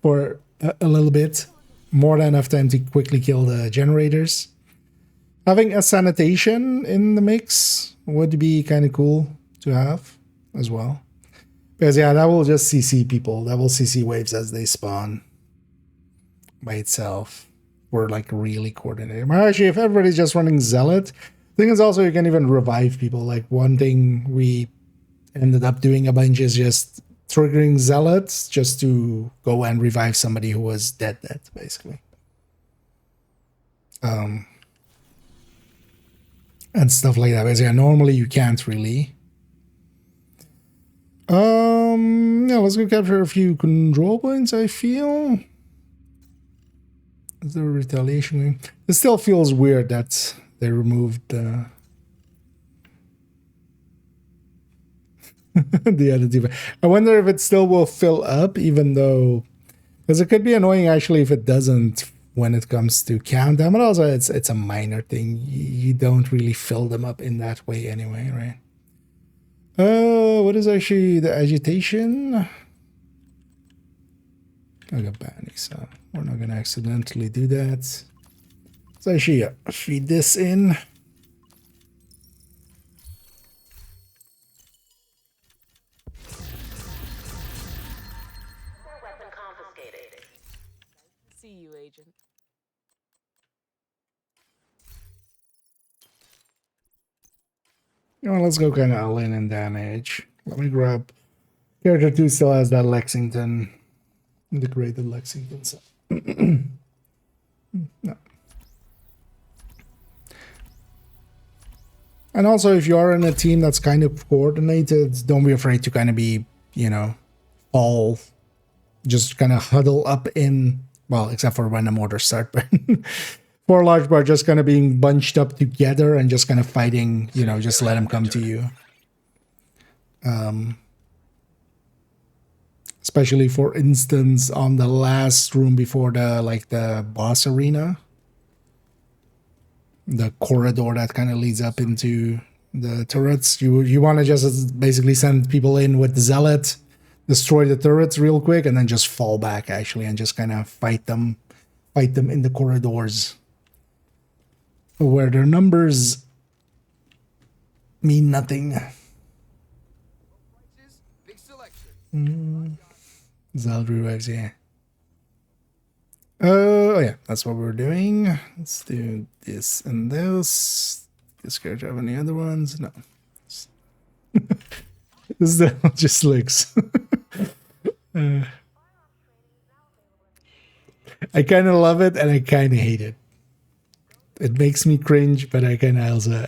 for a little bit, more than enough time to quickly kill the generators. Having a sanitation in the mix would be kind of cool to have as well, because yeah, that will just CC people. That will CC waves as they spawn by itself. We're like really coordinated. Actually, if everybody's just running zealot, the thing is also you can even revive people. Like one thing we ended up doing a bunch is just triggering zealots just to go and revive somebody who was dead, basically. And stuff like that. Because yeah, normally you can't really. Yeah, let's go capture a few control points, I feel. Is there a retaliation? It still feels weird that they removed the additive. I wonder if it still will fill up, even though, because it could be annoying actually if it doesn't when it comes to countdown. But also, it's a minor thing. You don't really fill them up in that way anyway, right? What is actually the agitation? I got Banny, so we're not gonna accidentally do that. So actually, feed this in. Weapon confiscated. See you, Agent. Let's go kind of all in and damage. Let me grab. Character 2 still has that Lexington, integrated Lexington. So. No. And also, if you are in a team that's kind of coordinated, don't be afraid to kind of be, all just kind of huddle up in, well, except for when the mortars start, but for a large part, just kind of being bunched up together and just kind of fighting, just let them come to you. Especially, for instance, on the last room before the boss arena. The corridor that kind of leads up into the turrets. You want to just basically send people in with the zealot, destroy the turrets real quick, and then just fall back actually and just kind of fight them in the corridors where their numbers mean nothing. Zealot revives, yeah. Oh yeah, that's what we're doing. Let's do this and this. Does character have any other ones? No. This just looks. I kind of love it and I kind of hate it. It makes me cringe, but I kind of also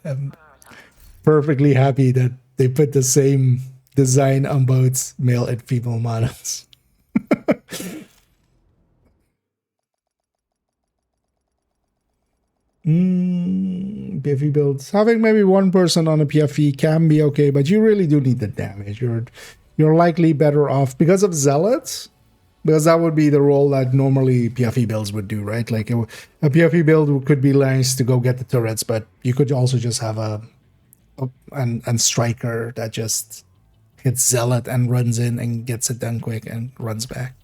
am perfectly happy that they put the same design on both male and female models. PFE builds. Having maybe one person on a PFE can be okay, but you really do need the damage. You're likely better off because of zealots, because that would be the role that normally PFE builds would do, right? Like a PFE build could be nice to go get the turrets, but you could also just have a striker that just hits zealot and runs in and gets it done quick and runs back.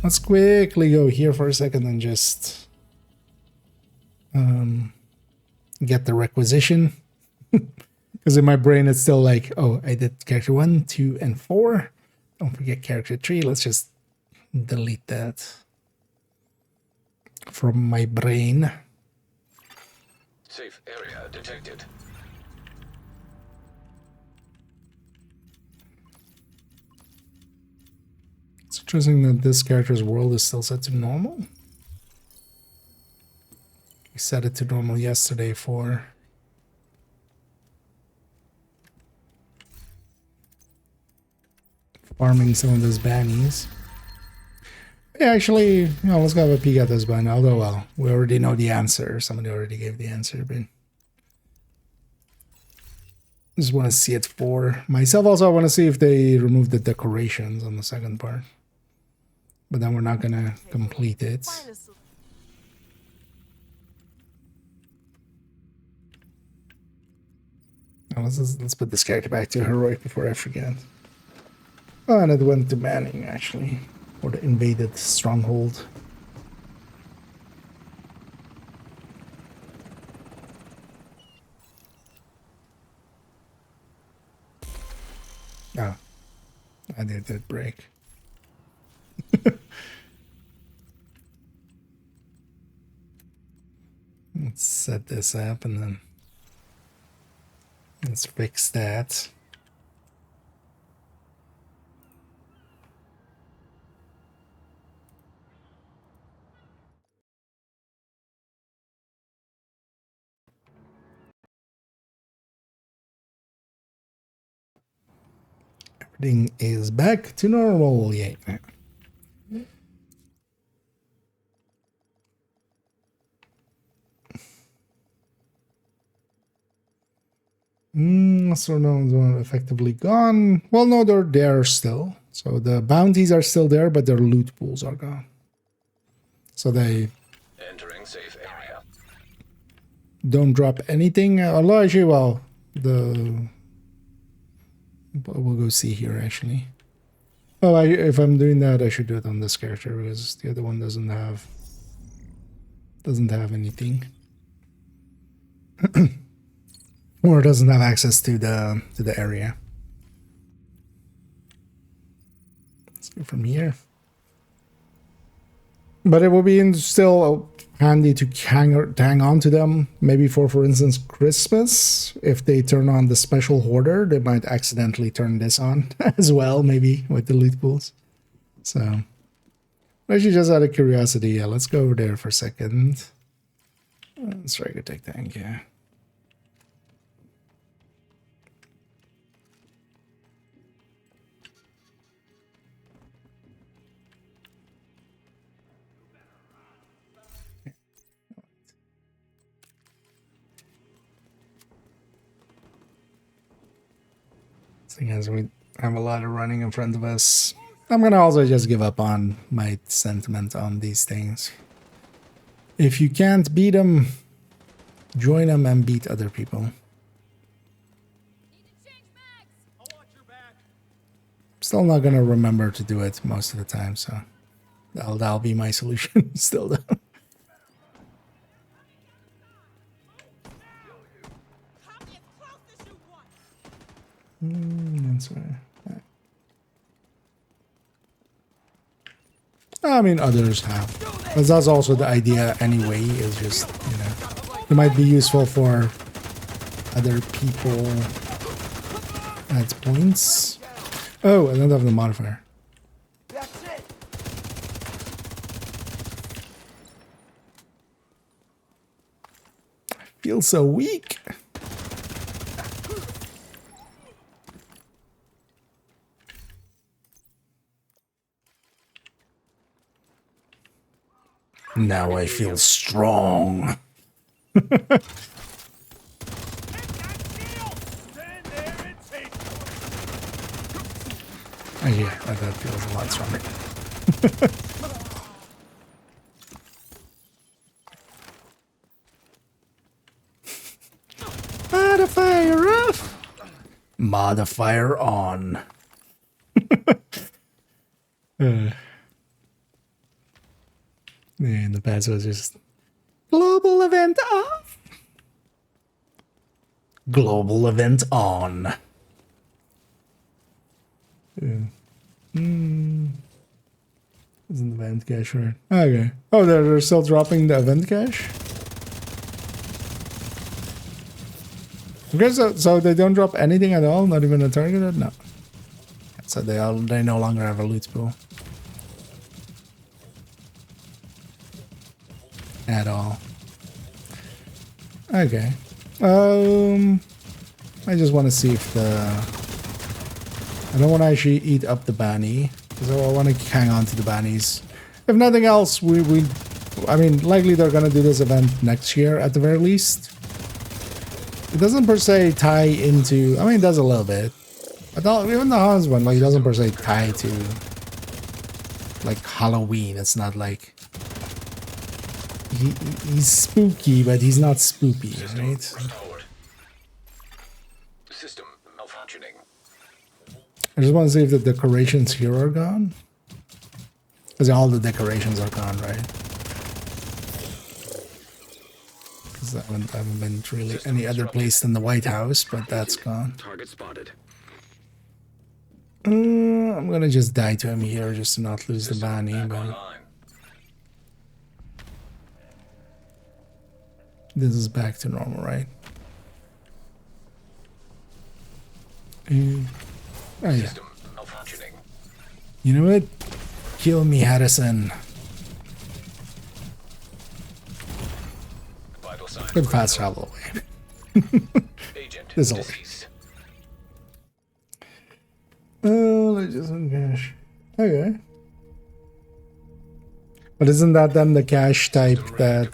Let's quickly go here for a second and just get the requisition. Because in my brain it's still like, oh, I did character 1, 2, and 4. Don't forget character 3. Let's just delete that from my brain. Safe area detected. It's interesting that this character's world is still set to normal. We set it to normal yesterday for farming some of those bannies. Yeah, actually, let's go have a peek at this banner. Although, well, we already know the answer. Somebody already gave the answer, but just want to see it for myself. Also, I want to see if they remove the decorations on the second part. But then we're not gonna complete it. Now let's put this character back to heroic before I forget. Oh, and it went to Manning actually, or the invaded stronghold. Oh, I did break. Let's set this up and then let's fix that. Everything is back to normal, yay. Astronauts are effectively gone. Well, no, they're there still. So the bounties are still there, but their loot pools are gone. So they Entering safe area. don't drop anything. Although actually, well, we'll go see here actually. Oh, if I'm doing that, I should do it on this character because the other one doesn't have anything. Or doesn't have access to the area. Let's go from here. But it will be still handy to hang on to them. Maybe for instance, Christmas. If they turn on the special hoarder, they might accidentally turn this on as well, maybe with the loot pools. So, actually, just out of curiosity, yeah, let's go over there for a second. Let's try to take tank, yeah. As we have a lot of running in front of us, I'm gonna also just give up on my sentiment on these things. If you can't beat them, join them and beat other people. Still not gonna remember to do it most of the time, so that'll be my solution still though. That's right. I mean, others have. But that's also the idea anyway, is just, you know, it might be useful for other people at points. Oh, I don't have the modifier. That's it. I feel so weak. Now I feel strong. Oh yeah, that feels a lot stronger. Modifier off. Modifier on. And the past was just global event off. Global event on. Isn't the event cache right? Okay. Oh, they're still dropping the event cache? Okay, so they don't drop anything at all? Not even a targeted? No. So they no longer have a loot pool. At all. Okay. I just want to see if I don't want to actually eat up the bounty, so I want to hang on to the bounties. If nothing else, I mean, likely they're gonna do this event next year at the very least. It doesn't per se tie into. I mean, it does a little bit, but even the Hans one, like, it doesn't per se tie to like Halloween. It's not like. He's spooky, but he's not spoopy, right? System malfunctioning. I just want to see if the decorations here are gone. Because all the decorations are gone, right? Because I haven't been really any other place than the White House, but that's gone. Target spotted. I'm gonna just die to him here just to not lose the bounty, but... This is back to normal, right? Oh yeah. You know what? Kill me, Harrison. Good fast travel away. This old. just one cache. Okay. But isn't that then the cache type that...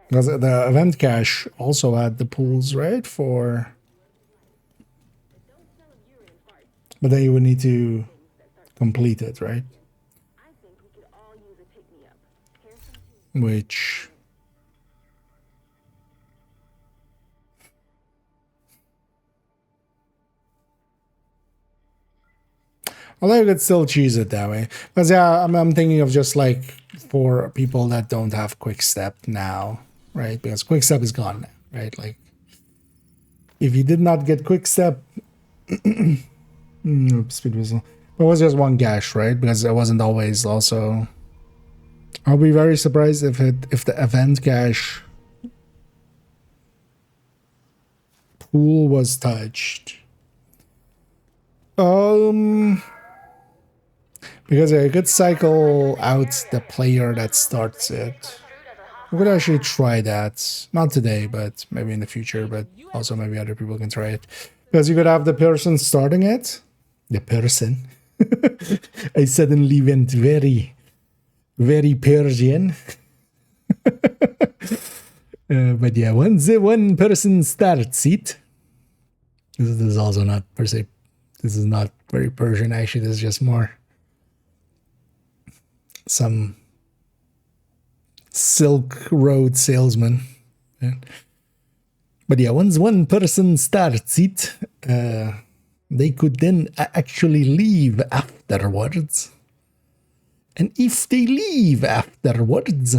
Because the event cache also had the pools, right? For... But then you would need to complete it, right? Which... Although you could still choose it that way. Because yeah, I'm thinking of just like for people that don't have quick step now, right? Because quick step is gone now, right? Like if you did not get quick step, oops, speed whistle. It was just one gash, right? Because it wasn't always also. I'll be very surprised if the event cache pool was touched. Because I could cycle out the player that starts it. We could actually try that. Not today, but maybe in the future, but also maybe other people can try it. Because you could have the person starting it. The person. I suddenly went very, very Persian. But yeah, once one person starts it. This is also not per se. This is not very Persian, actually. This is just more some Silk Road salesman. Yeah. But yeah, once one person starts it, they could then actually leave afterwards. And if they leave afterwards,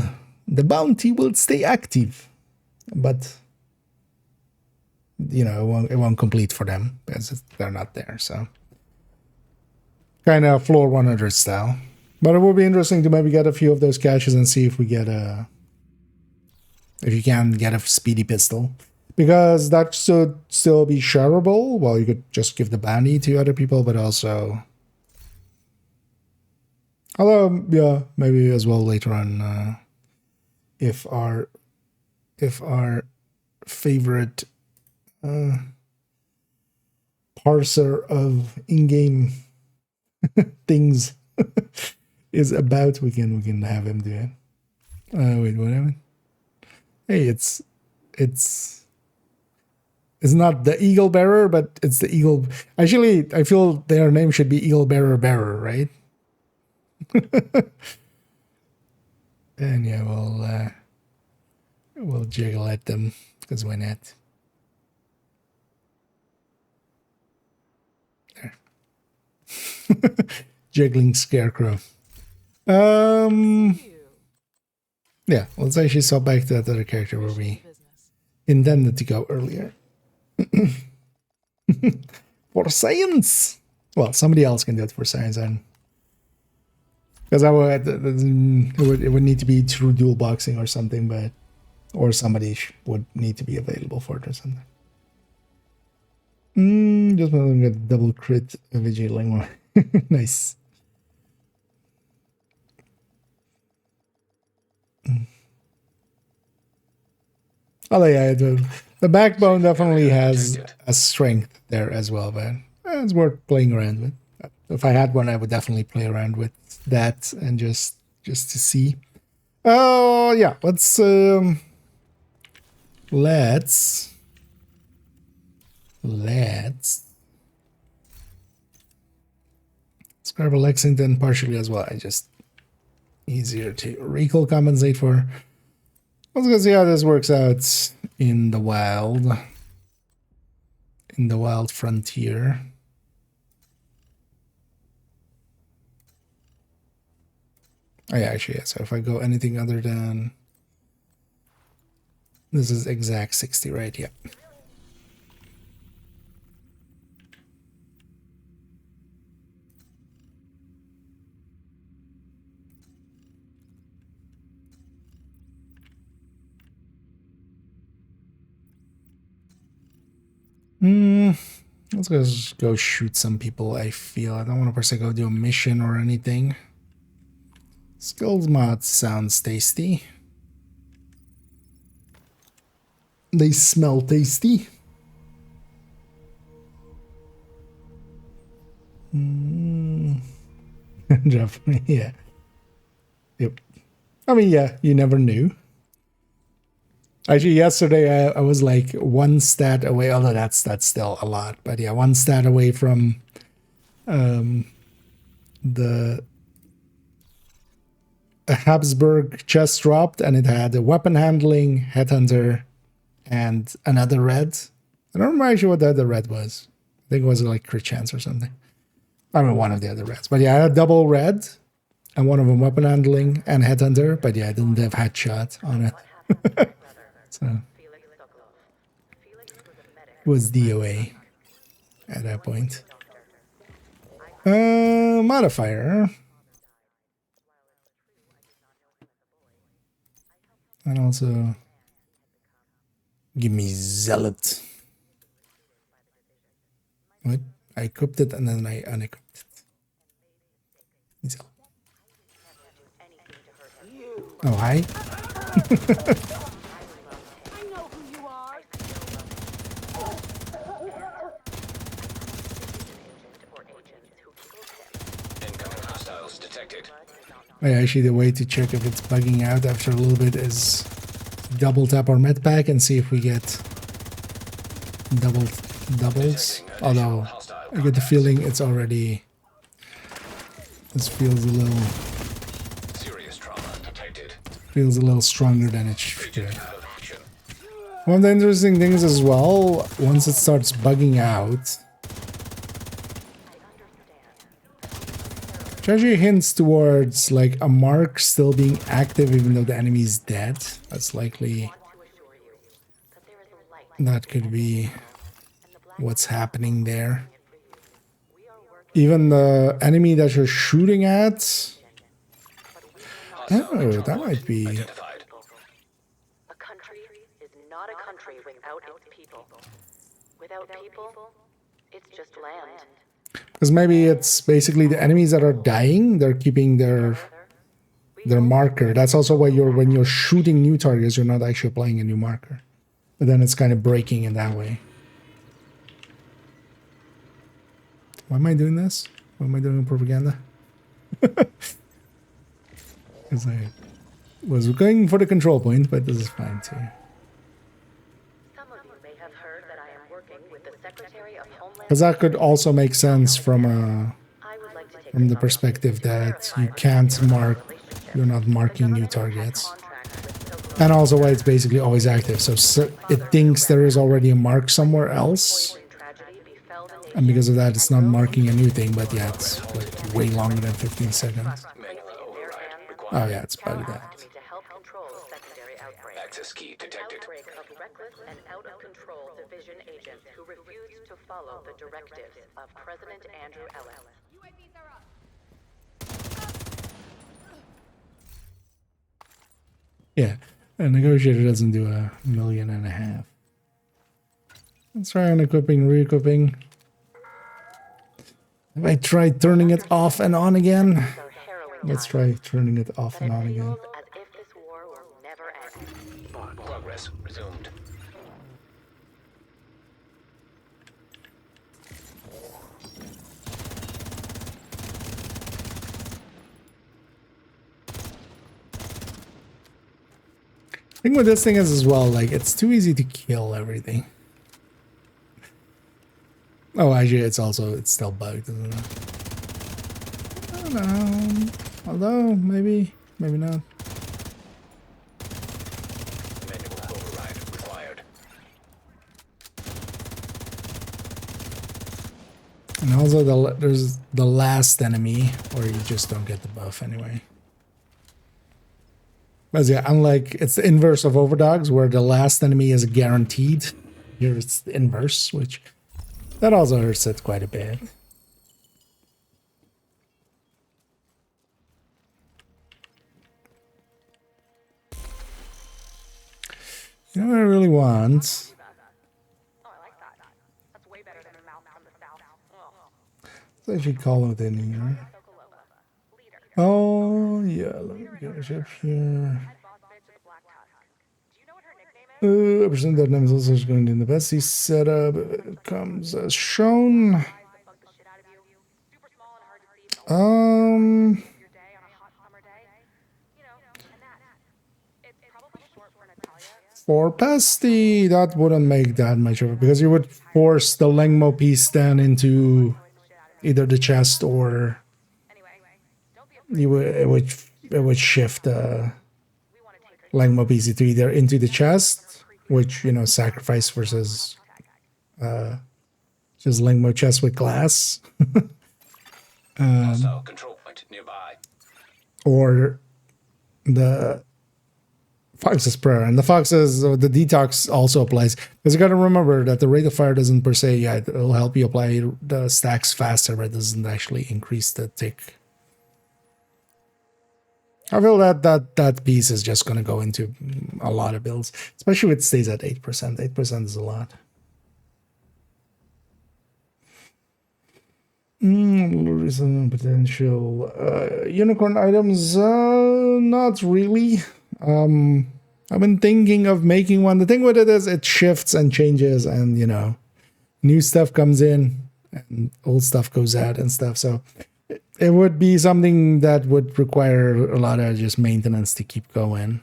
the bounty will stay active. But, you know, it won't complete for them because they're not there. So, kind of floor 100 style. But it would be interesting to maybe get a few of those caches and see if we get a... If you can get a speedy pistol. Because that should still be shareable. Well, you could just give the bounty to other people, but also... Although, yeah, maybe as well later on, if our favorite parser of in-game things is about, we can have him do it. Wait, what happened? Hey, it's not the Eagle Bearer, but it's the Eagle. Actually, I feel their name should be Eagle Bearer, right? And yeah, we'll jiggle at them because why not? There. Jiggling Scarecrow. Yeah, let's actually swap back to that other character where we intended to go earlier. For science! Well, somebody else can do it for science, and because it would need to be through dual boxing or something, but or somebody would need to be available for it or something. Just want to get double crit vigiling one. Nice. Oh yeah, the backbone definitely has a strength there as well, but it's worth playing around with. If I had one, I would definitely play around with that and just to see. Oh yeah, let's grab a Lexington partially as well. I just easier to recall compensate for. Let's go see how this works out in the wild. In the wild frontier. Oh yeah, actually, yeah. So if I go anything other than... This is exact 60, right? Yeah. Let's just go shoot some people, I feel. I don't want to per se go do a mission or anything. Skills mod sounds tasty. They smell tasty. Definitely, yeah. Yep. I mean, yeah, you never knew. Actually, yesterday I was like one stat away, although that's still a lot. But yeah, one stat away from the Habsburg chest dropped, and it had a weapon handling, headhunter, and another red. I don't remember actually what the other red was. I think it was like crit chance or something. I mean, one of the other reds. But yeah, I had double red, and one of them weapon handling and headhunter. But yeah, I didn't have headshot on it. So it was DOA at that point. Modifier. And also give me Zealot. What? I equipped it and then I unequipped it. Zealot. Oh, hi. Actually, the way to check if it's bugging out after a little bit is double tap our med pack and see if we get doubles. Although I get the feeling it's already. This feels a little. Feels a little stronger than it should. One of the interesting things as well, once it starts bugging out, which actually hints towards like a mark still being active even though the enemy is dead. That's likely. That could be what's happening there. Even the enemy that you're shooting at. Oh, that might be. A country is not a country without its people. Without people, it's just land. Because maybe it's basically the enemies that are dying, they're keeping their marker. That's also why when you're shooting new targets, you're not actually applying a new marker. But then it's kind of breaking in that way. Why am I doing this? Why am I doing propaganda? Because I was going for the control point, but this is fine too. Because that could also make sense from the perspective that you can't mark, you're not marking new targets. And also why it's basically always active. So it thinks there is already a mark somewhere else. And because of that, it's not marking a new thing, but yeah, it's like way longer than 15 seconds. Oh yeah, it's bugged out. Access key detected. And out of control division agents who refused to follow the directives of President Andrew Ellis. UAVs are up. Yeah, a negotiator doesn't do 1.5 million. Let's try on equipping, re-equipping. Have I tried turning it off and on again? Let's try turning it off and on again. Progress resumed. The thing with this thing is as well, like, it's too easy to kill everything. Oh, actually, it's still bugged, isn't it? I don't know. Although, maybe not. And also, there's the last enemy, where you just don't get the buff anyway. But yeah, unlike, it's the inverse of Overdogs, where the last enemy is guaranteed. Here it's the inverse, which that also hurts it quite a bit. You know what I really want? Let's actually call it in here. Oh, yeah, let me get a ship here. Percent that name is also going in the best setup comes as shown. For pasty, that wouldn't make that much of it because you would force the Lengmo piece then into either the chest or it would shift the Lengmo piece to either into the chest, which sacrifice versus just Lengmo chest with glass, Control point nearby. or the Fox's prayer. And the Fox's the detox also applies because you got to remember that the rate of fire doesn't per se, it'll help you apply the stacks faster, but it doesn't actually increase the tick. I feel that piece is just going to go into a lot of builds, especially if it stays at 8%. 8% is a lot. Reason potential unicorn items, not really. I've been thinking of making one. The thing with it is it shifts and changes, and new stuff comes in and old stuff goes out and stuff. So it would be something that would require a lot of just maintenance to keep going.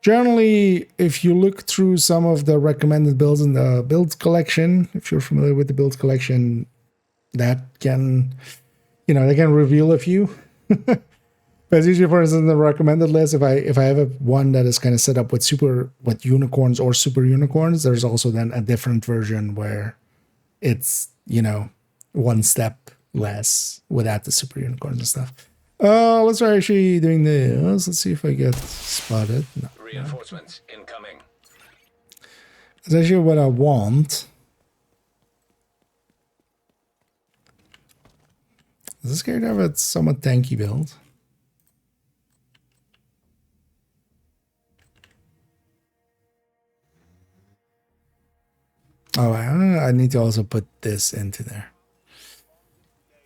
Generally, if you look through some of the recommended builds in the build collection, if you're familiar with the build collection, that can, they can reveal a few. Because usually, for instance, in the recommended list, if I have one that is kind of set up with unicorns or super unicorns, there's also then a different version where it's one step less without the super unicorns and stuff. Let's try actually doing this. Let's see if I get spotted. No, Reinforcements incoming. That's actually what I want. This is going to have a somewhat tanky build. Oh, I need to also put this into there.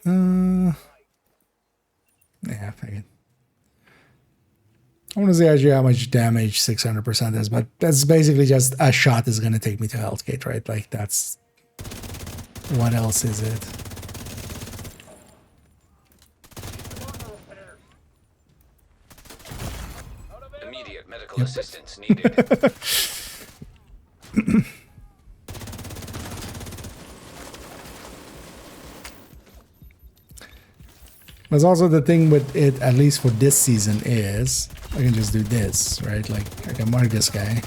Yeah, I want to see actually how much damage 600% is, but that's basically just a shot is going to take me to Hell's Gate, right? Like, that's... What else is it? Immediate medical assistance needed. That's also the thing with it, at least for this season, is I can just do this, right? Like, I can mark this guy.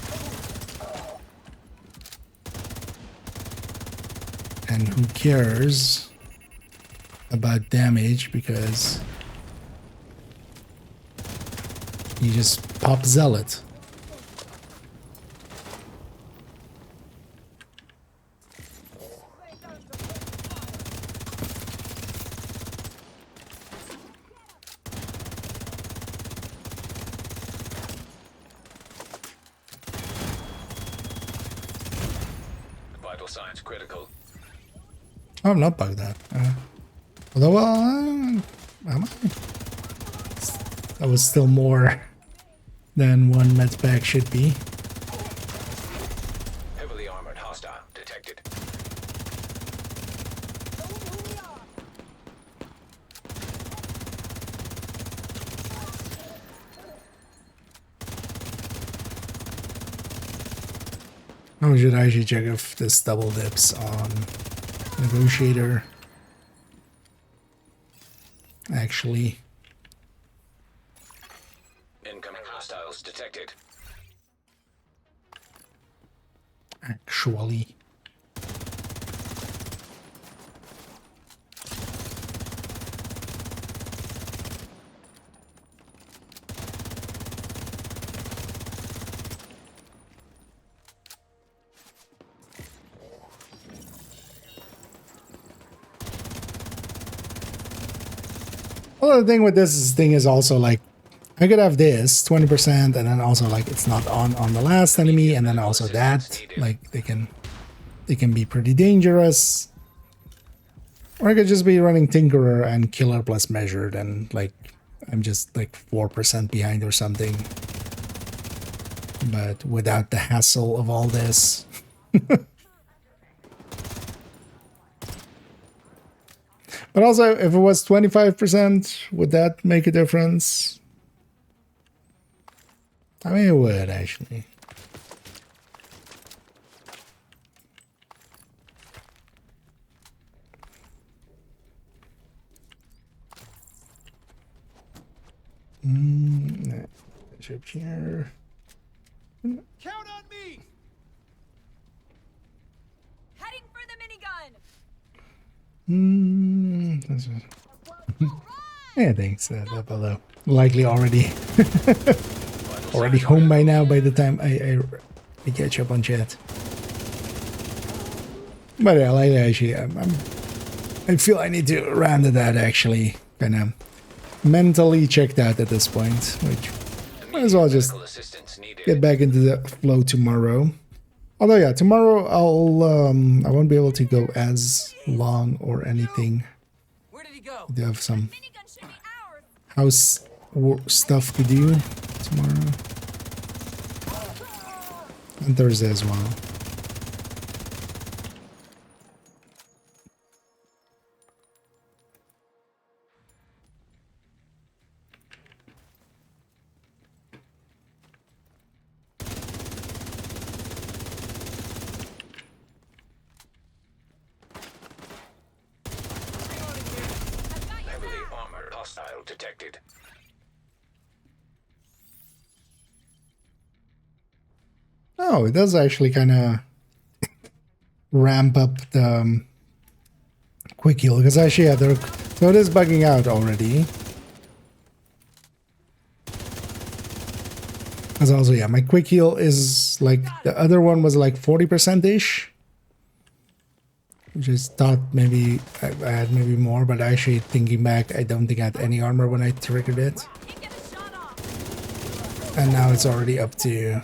And who cares about damage because you just pop Zealot. I'm not bugged that. Although, am I? That was still more than one med pack should be. Heavily armored hostile detected. Oh, should I actually check if this double dips on Negotiator? Actually. Incoming hostiles detected. Actually. Well, the thing with this thing is also like I could have this 20% and then also like it's not on the last enemy, and then also that like they can be pretty dangerous. Or I could just be running Tinkerer and Killer plus Measured, and like I'm just like 4% behind or something. but without the hassle of all this. But also, if it was 25%, would that make a difference? I mean, it would, actually. Ship here. Count on me. Heading for the minigun. Yeah, thanks, below. Likely already home by now by the time I catch up on chat. But yeah, like actually, I feel I need to round it out actually. Kind of mentally checked out at this point, which might as well just get back into the flow tomorrow. Although yeah, tomorrow I won't be able to go as long or anything. Where did he go? I do have some house stuff to do tomorrow and Thursday as well. Hostile detected. Oh, it does actually kind of ramp up the quick heal because actually, yeah, so it is bugging out already. As also, yeah, my quick heal is like the other one was like 40% ish. Just thought maybe I had maybe more, but actually thinking back, I don't think I had any armor when I triggered it. And now it's already up to...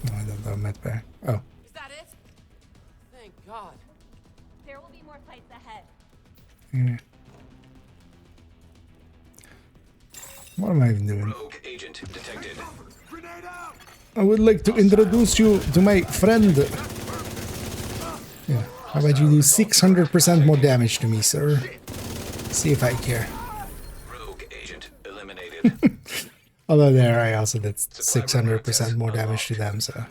No, I don't have med back. Oh. Is that it? Thank God. There will be more fights ahead. Yeah. What am I even doing? Rogue agent detected. I would like to introduce you to my friend. Yeah. How about you do 600% more damage to me, sir? See if I care. Rogue agent eliminated. Although there, I also did 600% more damage to them, so.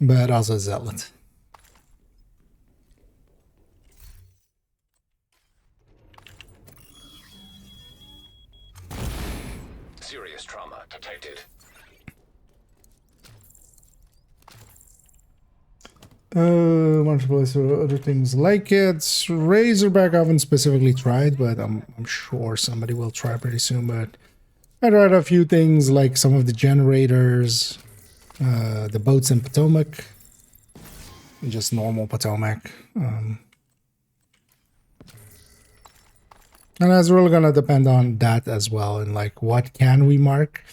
But also Zealot. Serious trauma detected. Multiple other things like it. Razorback I haven't specifically tried, but I'm sure somebody will try pretty soon. But I tried a few things like some of the generators, the boats in Potomac, just normal Potomac. And that's really gonna depend on that as well, and like what can we mark.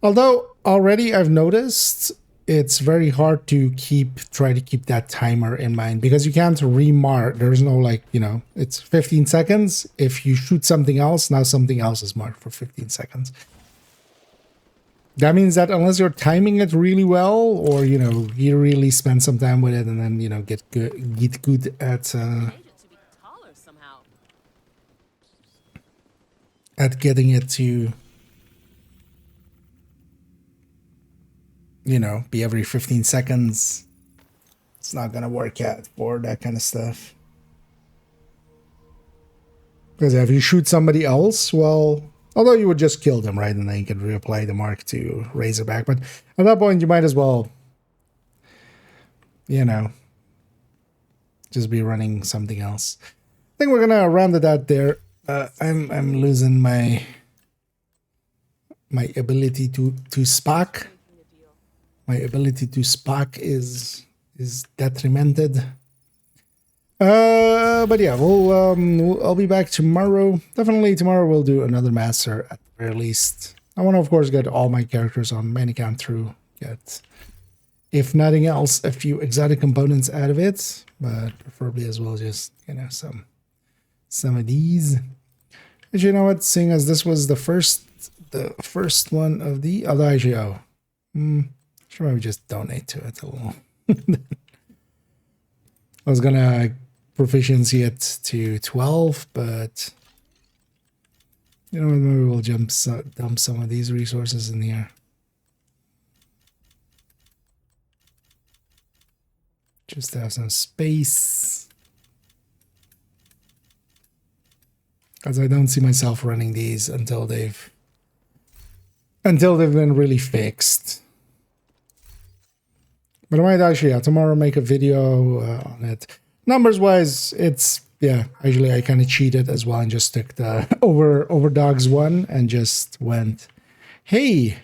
Although already I've noticed it's very hard to try to keep that timer in mind because you can't remark. There's no like, you know, it's 15 seconds. If you shoot something else, now something else is marked for 15 seconds. That means that unless you're timing it really well, or, you know, you really spend some time with it and then, you know, get good at getting it to, you know, be every 15 seconds. It's not gonna work out for that kind of stuff. Because if you shoot somebody else, well, although you would just kill them, right? And then you can reapply the mark to Razorback. But at that point, you might as well, you know, just be running something else. I think we're gonna round it out there. I'm losing my ability to SPAC. My ability to SPAC is detrimented. But yeah, I'll be back tomorrow. Definitely tomorrow we'll do another master at the very least. I want to, of course, get all my characters on Manicam through. Get, if nothing else, a few exotic components out of it, but preferably as well just, you know, some of these. But you know what? Seeing as this was the first one of the other IGO, should maybe just donate to it a little. I was gonna proficiency it to 12, but you know what? Maybe we'll dump some of these resources in here. Just to have some space. Because I don't see myself running these until they've been really fixed. But I might actually, tomorrow make a video on it. Numbers wise, it's, actually I kind of cheated as well and just took the over dogs one and just went, hey,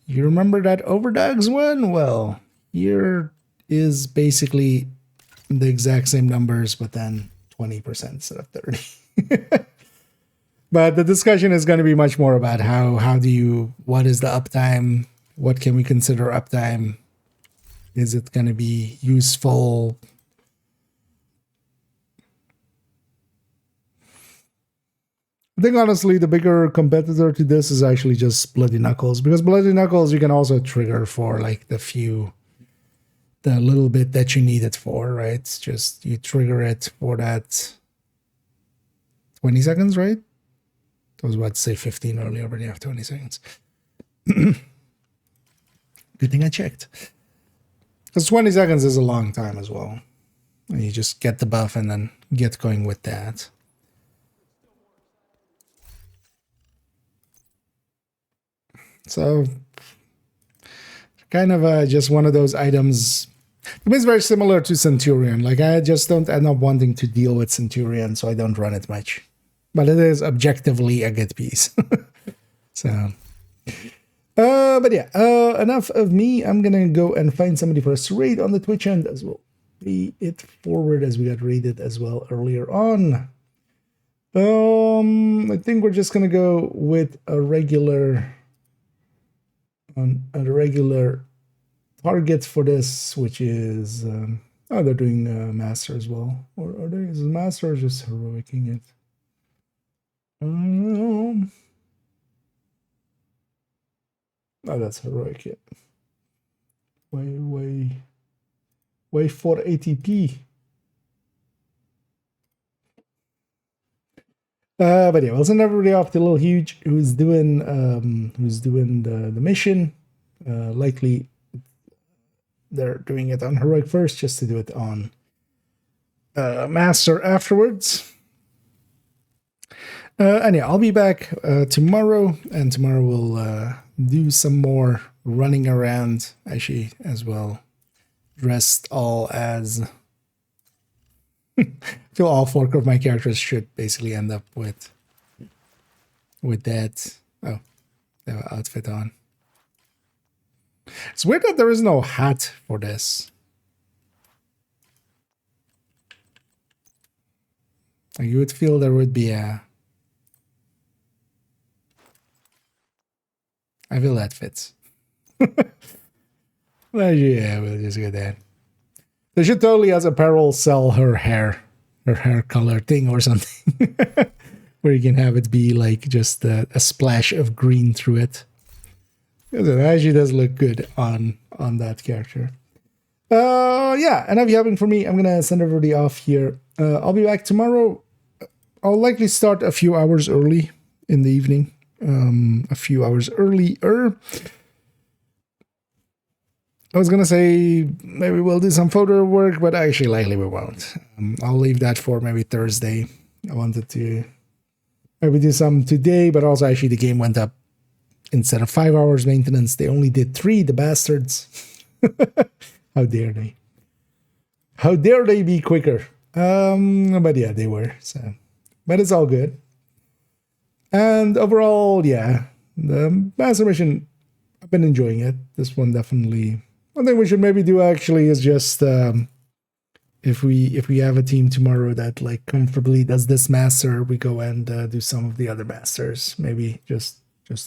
you remember that over dogs one? Well, here is basically the exact same numbers, but then 20% instead of 30. But the discussion is going to be much more about what is the uptime? What can we consider uptime? Is it going to be useful? I think honestly the bigger competitor to this is actually just Bloody Knuckles, because Bloody Knuckles you can also trigger for like the little bit that you need it for, right? It's just you trigger it for that 20 seconds, right? I was about to say 15 earlier, but you have 20 seconds. Good thing I checked. Because 20 seconds is a long time as well. And you just get the buff and then get going with that. So, kind of just one of those items. It's very similar to Centurion. Like, I just don't end up wanting to deal with Centurion, so I don't run it much. But it is objectively a good piece. So, but yeah, enough of me. I'm gonna go and find somebody for us to raid on the Twitch end as well. Pay it forward as we got raided as well earlier on. I think we're just gonna go with a regular target for this, which is they're doing master as well, or are they? Is master or just heroicing it? Oh, that's heroic. Yeah. Way for ATP. But yeah, we'll send everybody off to Little Huge, who's doing the mission. Likely they're doing it on heroic first, just to do it on master afterwards. And yeah, I'll be back tomorrow, and tomorrow we'll do some more running around, actually, as well. Dressed all as... I feel all four of my characters should basically end up with that. Oh, they have an outfit on. It's weird that there is no hat for this. Like, you would feel there would be a... I feel that fits. Well, yeah, we'll just get that. They should totally, as apparel, sell her hair color thing or something. Where you can have it be like just a splash of green through it. Because it actually does look good on that character. Yeah, enough yapping for me. I'm going to send everybody off here. I'll be back tomorrow. I'll likely start a few hours early in the evening. A few hours earlier. I was gonna say maybe we'll do some photo work, but actually likely we won't. I'll leave that for maybe Thursday. I wanted to maybe do some today, but also actually the game went up. Instead of 5 hours maintenance, they only did 3, the bastards. How dare they? How dare they be quicker? But yeah, they were. So, but it's all good. And overall, yeah, the master mission, I've been enjoying it. This one definitely. One thing we should maybe do actually is just if we have a team tomorrow that like comfortably does this master, we go and do some of the other masters. Maybe just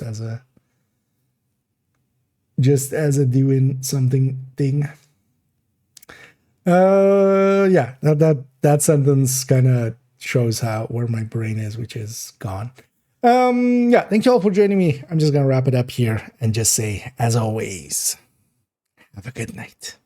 as a doing something thing. Yeah, that sentence kind of shows where my brain is, which is gone. Yeah, thank you all for joining me. I'm just gonna wrap it up here and just say, as always, have a good night.